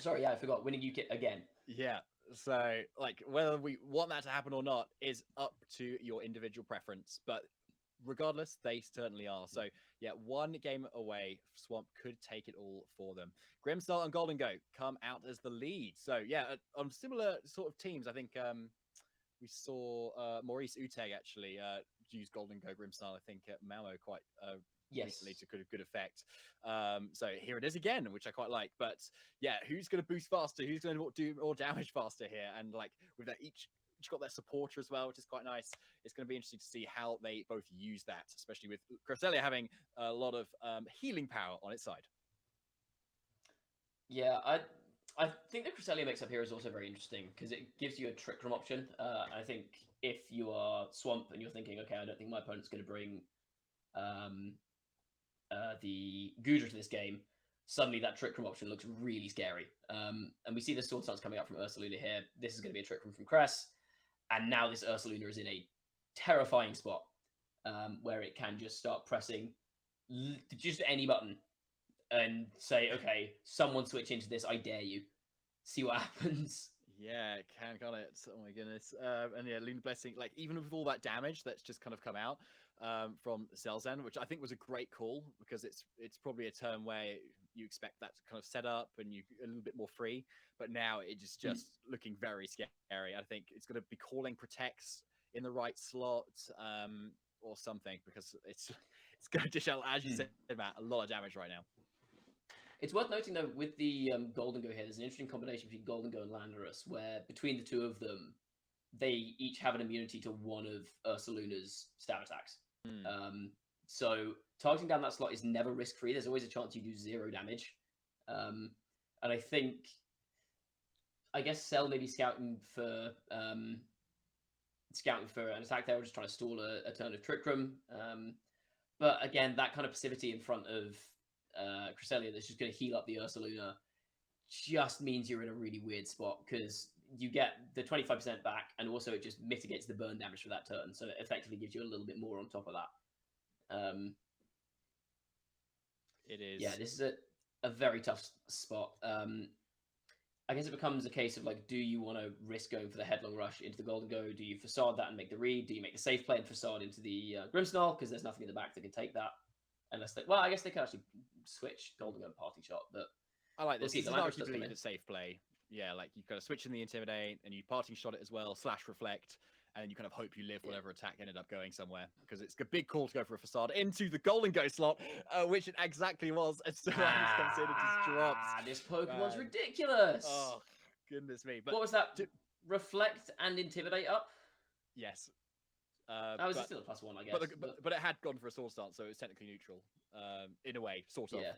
Sorry, yeah, I forgot. Winning UKITT again. Yeah. So, like, whether we want that to happen or not is up to your individual preference. But regardless, they certainly are. So, yeah, one game away. Swamp could take it all for them. Grimstyle and Golden Go come out as the lead. So, yeah, on similar sort of teams, I think we saw Maurice Uteg actually use Golden Go Grimstyle, I think, at Malmo quite recently to good effect. So here it is again, which I quite like. But yeah, who's going to boost faster? Who's going to do more damage faster here? And like with that, each got their supporter as well, which is quite nice. It's going to be interesting to see how they both use that, especially with Cresselia having a lot of healing power on its side. Yeah, I think the Cresselia mix-up here is also very interesting because it gives you a Trick Room option. I think if you are Swamp and you're thinking, okay, I don't think my opponent's going to bring the Gudra to this game, suddenly that Trick Room option looks really scary. And we see the Sword Stance coming up from Ursaluna here. This is going to be a Trick Room from Cress. And now this Ursaluna is in a terrifying spot where it can just start pressing just any button and say, okay, someone switch into this, I dare you. See what happens. Yeah, it can, can't it? Oh my goodness. And yeah, Lunar Blessing, like even with all that damage that's just kind of come out from Cell's End, which I think was a great call because it's probably a turn where you expect that to kind of set up and you a little bit more free. But now it just looking very scary. I think it's going to be calling Protects in the right slot or something because it's going to dish out, as you said, Matt, a lot of damage right now. It's worth noting, though, with the Golden Go here, there's an interesting combination between Golden Go and Landorus, where between the two of them, they each have an immunity to one of Ursaluna's stab attacks. So targeting down that slot is never risk-free. There's always a chance you do 0 damage. And I guess Cell may be scouting for an attack there, or just trying to stall a turn of Trick Room. But again, that kind of passivity in front of Cresselia that's just going to heal up the Ursaluna just means you're in a really weird spot because you get the 25% back and also it just mitigates the burn damage for that turn, so it effectively gives you a little bit more on top of that. It is. Yeah, this is a very tough spot. I guess it becomes a case of like, do you want to risk going for the headlong rush into the Golden Go? Do you facade that and make the read? Do you make the safe play and facade into the Grimsnarl because there's nothing in the back that can take that? unless they. Well, I guess they can actually switch Golden Gun Party Shot, but I like we'll this. see. This The is Landorus does come arguably in. the safe play. Yeah, like you've got to switch in the Intimidate, and you parting shot it as well, / reflect, and you kind of hope you live whatever attack ended up going somewhere. Because it's a big call to go for a facade into the Golden Ghost slot, which it exactly was. And Stellaris comes in and just drops. This Pokemon's Man. ridiculous. Oh, goodness me. But what was that? Reflect and Intimidate up? yes. Oh, was it still a +1, I guess? But it had gone for a sword stance, so it was technically neutral. In a way, sort of. Yeah,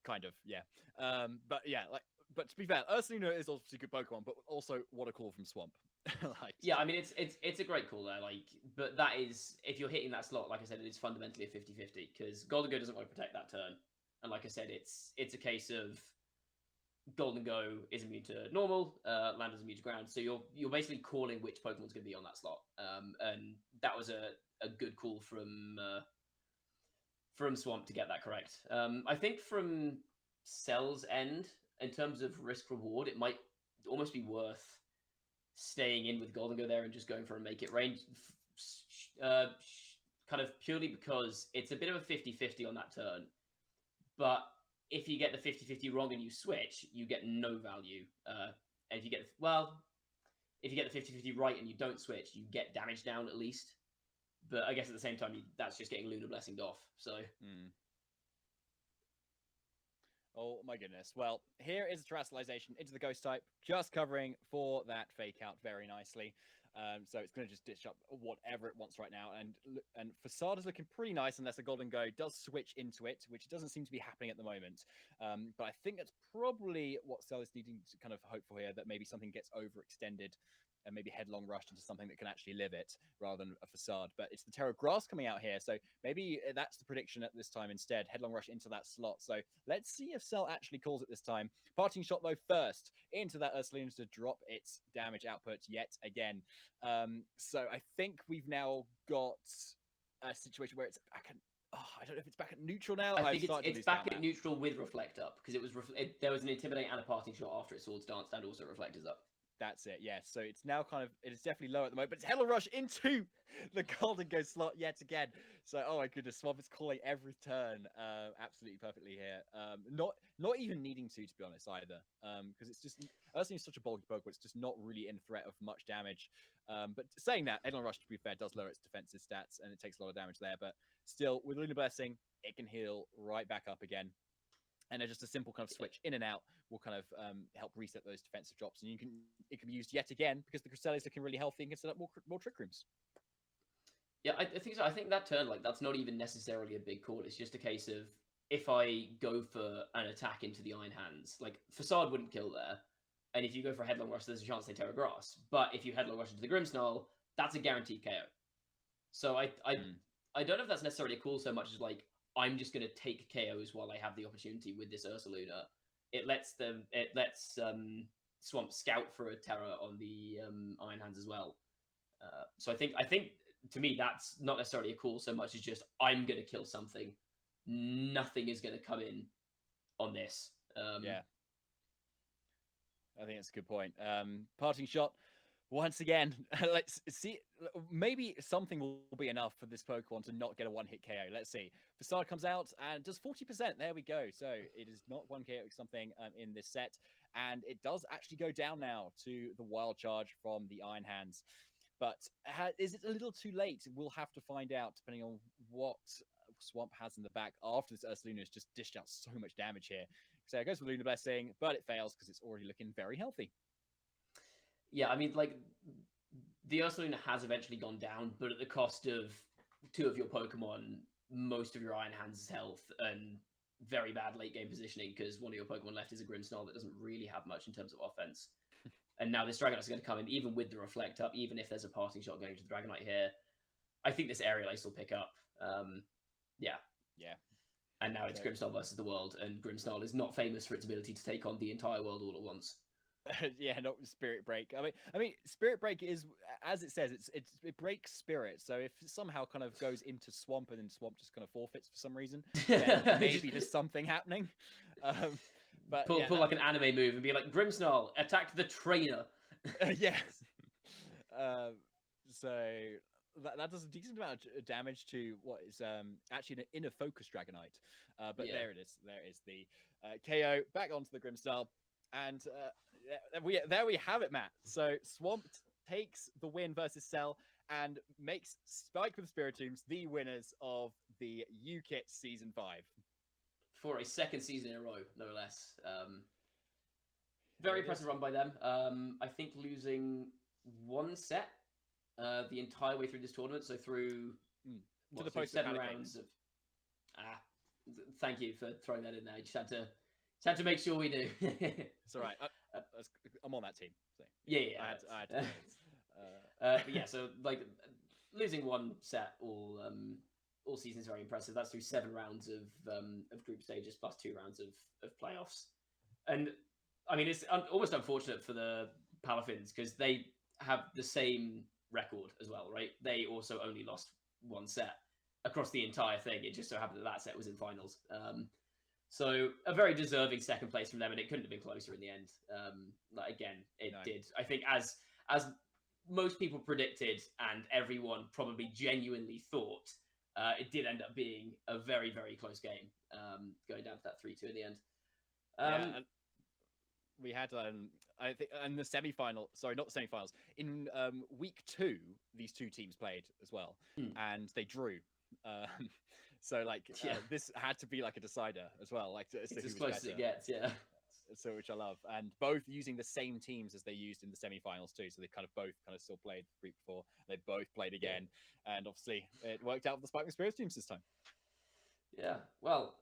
Kind of, yeah. But yeah, but to be fair, Ursaluna is obviously a good Pokemon, but also what a call from Swamp. Yeah, I mean it's a great call there, but that is, if you're hitting that slot, like I said, it is fundamentally a 50-50 because Golden Go doesn't want to protect that turn, and like I said, it's a case of Golden Go is immune to normal, Land is immune to ground, so you're basically calling which Pokemon's going to be on that slot, and that was a good call from Swamp to get that correct. I think from Cell's end, in terms of risk reward, it might almost be worth staying in with Golden Go there and just going for a make it range, kind of purely because it's a bit of a 50-50 on that turn. But if you get the 50-50 wrong and you switch, you get no value. And if you get the 50-50 right and you don't switch, you get damage down at least. But I guess at the same time, that's just getting Lunar Blessinged off. So. Oh my goodness. Well, here is a Terrestrialization into the Ghost type, just covering for that fake out very nicely. So it's going to just dish up whatever it wants right now. And Facade is looking pretty nice unless a Golden Go does switch into it, which doesn't seem to be happening at the moment. But I think that's probably what Cell is needing to kind of hope for here, that maybe something gets overextended and maybe headlong rushed into something that can actually live it rather than a Facade. But it's the Terra Grass coming out here, so maybe that's the prediction at this time instead. Headlong rush into that slot. So let's see if Cell actually calls it this time. Parting shot though first into that Ursaluna to drop its damage output yet again. So I think we've now got a situation where it's back at, I don't know if it's back at neutral now. I think it's back at neutral with Reflect up, because it was there was an Intimidate and a Parting Shot after it Swords Dance, and also Reflect is up. That's it, yes. So it's now kind of, it is definitely low at the moment, but it's Headlong Rush into the Golden Ghost slot yet again. So, oh my goodness, Swamp is calling every turn absolutely perfectly here. Not even needing to be honest, either. Because it's just, Ursaluna is such a bulky Pokemon, it's just not really in threat of much damage. But saying that, Headlong Rush, to be fair, does lower its defensive stats, and it takes a lot of damage there. But still, with Lunar Blessing, it can heal right back up again. And just a simple kind of switch in and out will kind of help reset those defensive drops. And it can be used yet again because the Cresselia is looking really healthy and can set up more Trick Rooms. Yeah, I think so. I think that turn, that's not even necessarily a big call. It's just a case of, if I go for an attack into the Iron Hands, Facade wouldn't kill there. And if you go for a Headlong Rush, there's a chance they Terra Grass. But if you Headlong Rush into the Grimmsnarl, that's a guaranteed KO. So I don't know if that's necessarily a call so much as I'm just going to take KOs while I have the opportunity with this Ursaluna. It lets Swamp scout for a Terra on the Iron Hands as well. So I think to me that's not necessarily a call so much as just, I'm going to kill something. Nothing is going to come in on this. Yeah. I think that's a good point. Parting shot. Once again, let's see. Maybe something will be enough for this Pokemon to not get a one-hit KO. Let's see. Facade comes out and does 40%. There we go. So it is not one KO something in this set. And it does actually go down now to the Wild Charge from the Iron Hands. But is it a little too late? We'll have to find out depending on what Swamp has in the back after this Ursaluna has just dished out so much damage here. So it goes for Lunar Blessing, but it fails because it's already looking very healthy. Yeah, I mean, the Ursaluna has eventually gone down, but at the cost of two of your Pokemon, most of your Iron Hands' health, and very bad late game positioning, because one of your Pokemon left is a Grimmsnarl that doesn't really have much in terms of offense. And now this Dragonite is going to come in, even with the Reflect up, even if there's a Parting Shot going to the Dragonite here. I think this Aerial Ace will pick up. Yeah. And now it's Grimmsnarl versus the world, and Grimmsnarl is not famous for its ability to take on the entire world all at once. Yeah, not Spirit Break. I mean, Spirit Break is, as it says, it breaks spirit. So if it somehow kind of goes into Swamp and then Swamp just kind of forfeits for some reason, then maybe there's something happening. But pull like an anime move and be like, Grimmsnarl, attack the trainer. Yes. So that does a decent amount of damage to what is actually an inner focus Dragonite. But Yeah. there it is. There is the KO back onto the Grimstar. And there we have it, Matt. So Swamped takes the win versus Cell and makes Spike with Spiritombs the winners of the UKITT Season 5. For a second season in a row, no less. Very impressive run by them. I think losing one set the entire way through this tournament, so through To the through post 7 rounds of. Thank you for throwing that in there. I just had to make sure we do. It's all right. I'm on that team. So Yeah. I had to but yeah, so like losing one set all season is very impressive. That's through 7 rounds of group stages plus 2 rounds of playoffs. And I mean, it's almost unfortunate for the Palafins because they have the same record as well, right? They also only lost one set across the entire thing. It just so happened that set was in finals. So a very deserving second place from them, and it couldn't have been closer in the end. Again, it did. I think as most people predicted, and everyone probably genuinely thought, it did end up being a very, very close game, going down to that 3-2 in the end. and we had I think in the semi-final, sorry, not the semi-finals, in week 2 these two teams played as well, and they drew. So this had to be like a decider as well, like it's as close as it gets, yeah. So which I love, and both using the same teams as they used in the semi-finals too. So they both still played the week before. They both played again, and obviously it worked out for the Spike and Spirits teams this time. Yeah, well,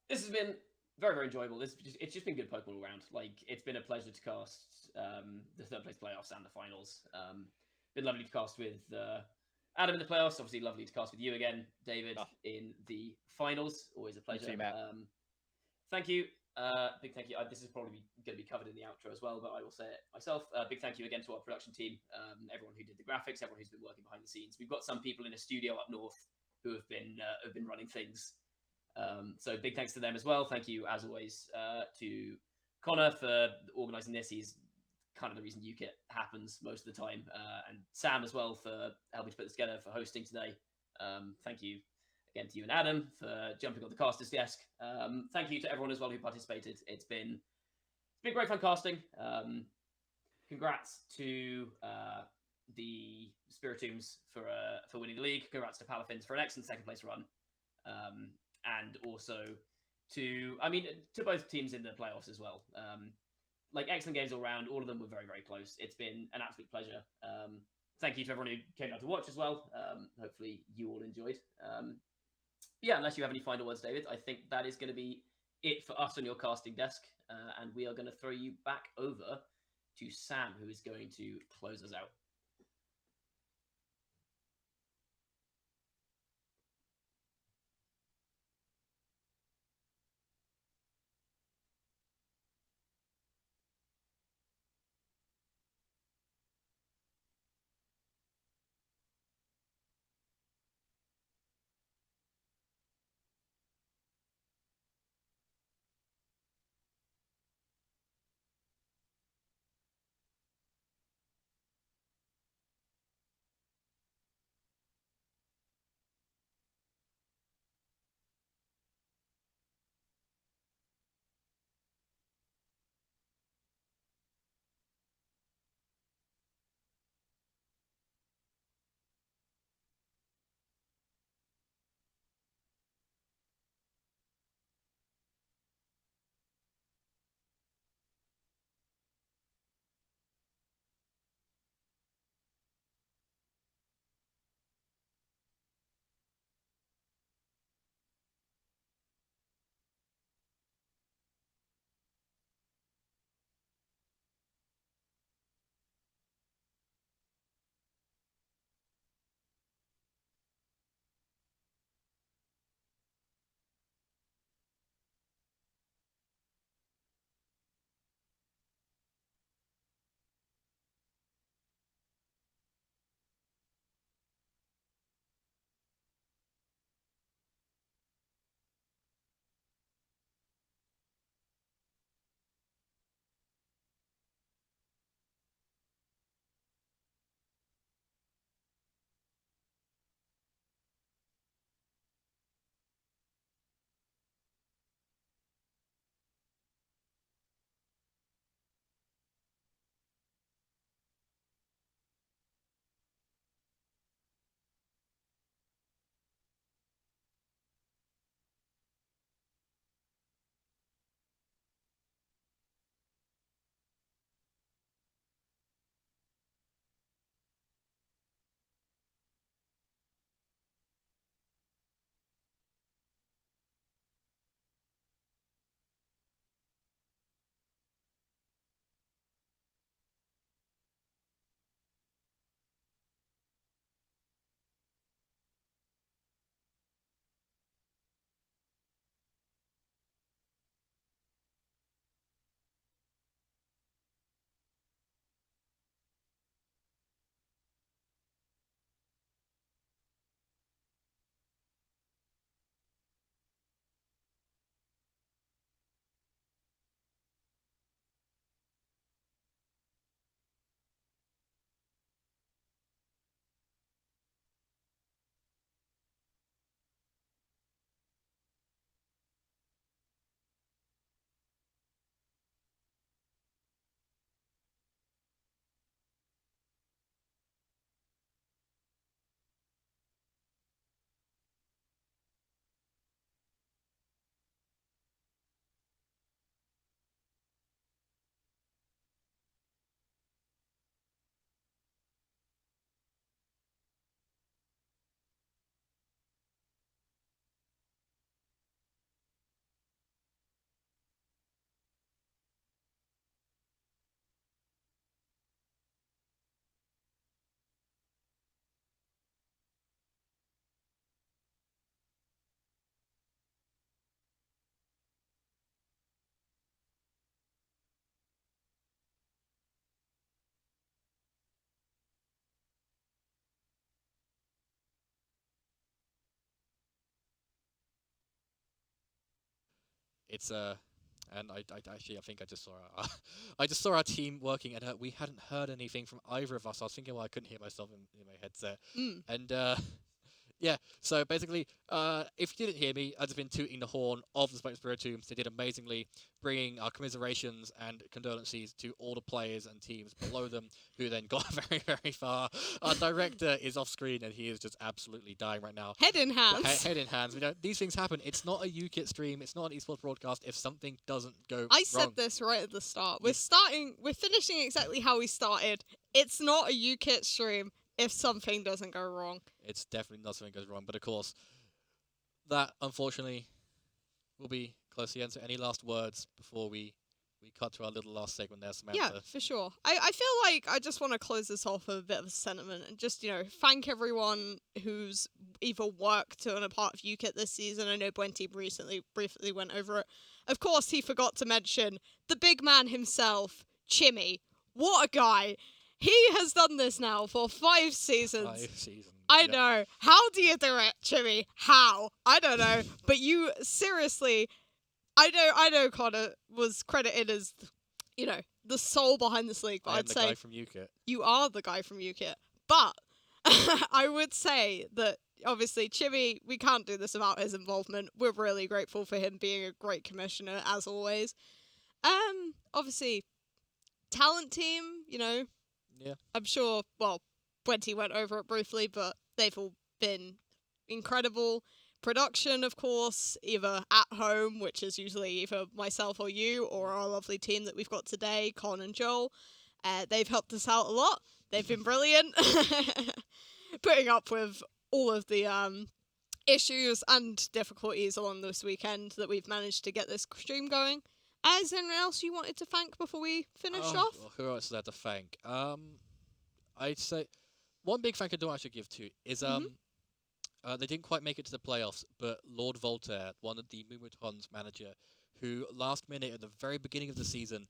this has been very, very enjoyable. It's just been good Pokemon all around. Like, it's been a pleasure to cast the third place playoffs and the finals. Been lovely to cast with Adam in the playoffs. Obviously, lovely to cast with you again, David, in the finals. Always a pleasure. You too, Matt. Thank you. Big thank you. This is probably going to be covered in the outro as well, but I will say it myself. Big thank you again to our production team, everyone who did the graphics, everyone who's been working behind the scenes. We've got some people in a studio up north who have been running things. So big thanks to them as well. Thank you, as always, to Connor for organising this. He's kind of the reason UKITT happens most of the time, and Sam as well for helping to put this together, for hosting today. Thank you again to you and Adam for jumping on the caster's desk. Thank you to everyone as well who participated. It's been great fun casting. Congrats to the Spiritombs for winning the league. Congrats to Palafins for an excellent second place run. And also to both teams in the playoffs as well. Excellent games all round. All of them were very, very close. It's been an absolute pleasure. Thank you to everyone who came down to watch as well. Hopefully you all enjoyed. Yeah, unless you have any final words, David, I think that is going to be it for us on your casting desk. And we are going to throw you back over to Sam, who is going to close us out. it's and I think I just saw our, I just saw our team working, and we hadn't heard anything from either of us. I was thinking, well, I couldn't hear myself in my headset, and yeah. So basically, if you didn't hear me, I've just been tooting the horn of the Spike Spiritombs. They did amazingly, bringing our commiserations and condolences to all the players and teams below them, who then got very, very far. Our director is off screen, and he is just absolutely dying right now. Head in hands. Head in hands. You know, these things happen. It's not a UKIT stream. It's not an esports broadcast. If something doesn't go I wrong, said this right at the start. We're finishing exactly how we started. It's not a UKIT stream if something doesn't go wrong. it's definitely not something goes wrong. But of course, that unfortunately will be close to the end. So any last words before we cut to our little last segment there, Samantha? Yeah, for sure. I feel like I just want to close this off with a bit of a sentiment and just, thank everyone who's either worked on a part of UKIT this season. I know Bwenty briefly went over it. Of course, he forgot to mention the big man himself, Chimmy. What a guy. He has done this now for 5 seasons. 5 seasons. I know. How do you do it, Chimmy? How? I don't know. But you, seriously, I know Connor was credited as, the soul behind this league. But I am I'd the say guy from UKIT. you are the guy from UKIT. But I would say that, obviously, Chimmy, we can't do this without his involvement. We're really grateful for him being a great commissioner, as always. Obviously, talent team, Yeah. I'm sure, well, Bwenty went over it briefly, but they've all been incredible. Production, of course, either at home, which is usually either myself or you, or our lovely team that we've got today, Con and Joel. They've helped us out a lot. They've been brilliant. Putting up with all of the issues and difficulties along this weekend that we've managed to get this stream going. Is there anyone else you wanted to thank before we finish off? Well, who else is there to thank? I'd say one big thank I do actually give to is they didn't quite make it to the playoffs, but Lord Voltaire, one of the Moomuton's manager, who last minute at the very beginning of the season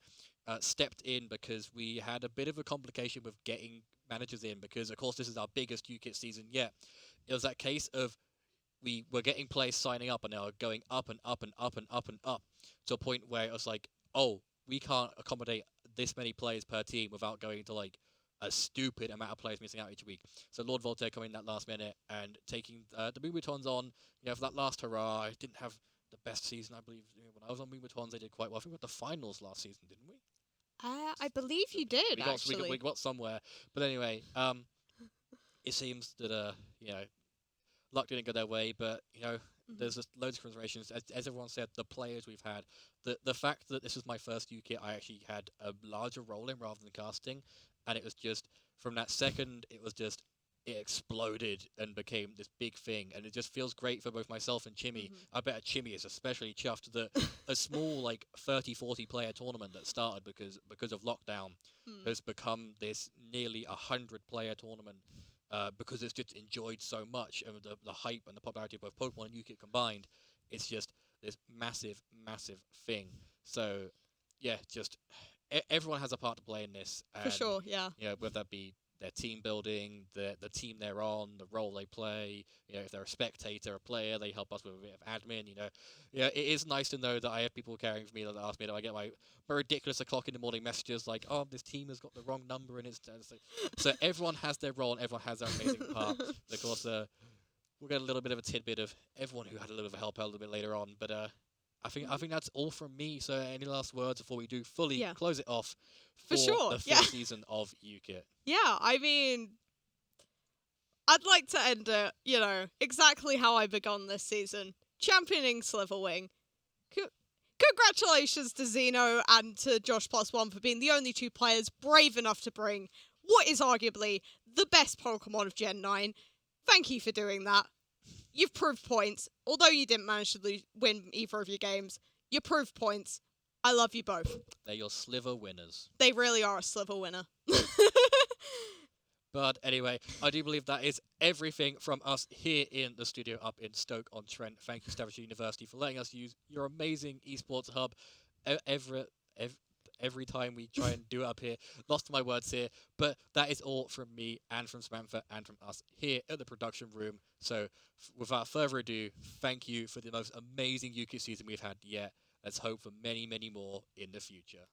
stepped in because we had a bit of a complication with getting managers in because, of course, this is our biggest UKIT season yet. It was that case of we were getting players signing up and they were going up and up and up and up and up to a point where it was like, oh, we can't accommodate this many players per team without going to like a stupid amount of players missing out each week. So Lord Voltaire coming in that last minute and taking the Moomuton's on, for that last hurrah. I didn't have the best season, I believe. When I was on Moomuton's, they did quite well. I think we got the finals last season, didn't we? I believe you did, actually. We got somewhere. But anyway, it seems that, luck didn't go their way, but, there's just loads of considerations. As everyone said, the players we've had, the fact that this was my first UKIT, I actually had a larger role in rather than casting, and it was just, from that second, it exploded and became this big thing, and it just feels great for both myself and Chimmy. I bet Chimmy is especially chuffed that a small, 30, 40 player tournament that started because of lockdown has become this nearly 100 player tournament. Because it's just enjoyed so much, and the hype and the popularity of both Pokemon and UKIT combined, it's just this massive, massive thing. So, yeah, just everyone has a part to play in this. And, For sure, yeah. Whether that be their team building, the team they're on, the role they play. If they're a spectator, a player, they help us with a bit of admin. It is nice to know that I have people caring for me that ask me. I get my ridiculous o'clock in the morning messages like, "Oh, this team has got the wrong number," and it's so everyone has their role and everyone has their amazing part. Of course, we'll get a little bit of a tidbit of everyone who had a little bit of help out a little bit later on, but I think that's all from me. So any last words before we do fully close it off for sure, the first season of UKIT? Yeah, I mean, I'd like to end it, exactly how I begun this season. Championing Sliverwing. Congratulations to Xeno and to Josh +1 for being the only 2 players brave enough to bring what is arguably the best Pokemon of Gen 9. Thank you for doing that. You've proved points. Although you didn't manage to win either of your games, you proved points. I love you both. They're your Sliver winners. They really are a Sliver winner. But anyway, I do believe that is everything from us here in the studio up in Stoke-on-Trent. Thank you, Staffordshire University, for letting us use your amazing esports hub every time we try and do it up here. Lost my words here, but that is all from me and from Samantha and from us here at the production room. So without further ado, thank you for the most amazing UKIT season we've had yet. Let's hope for many, many more in the future.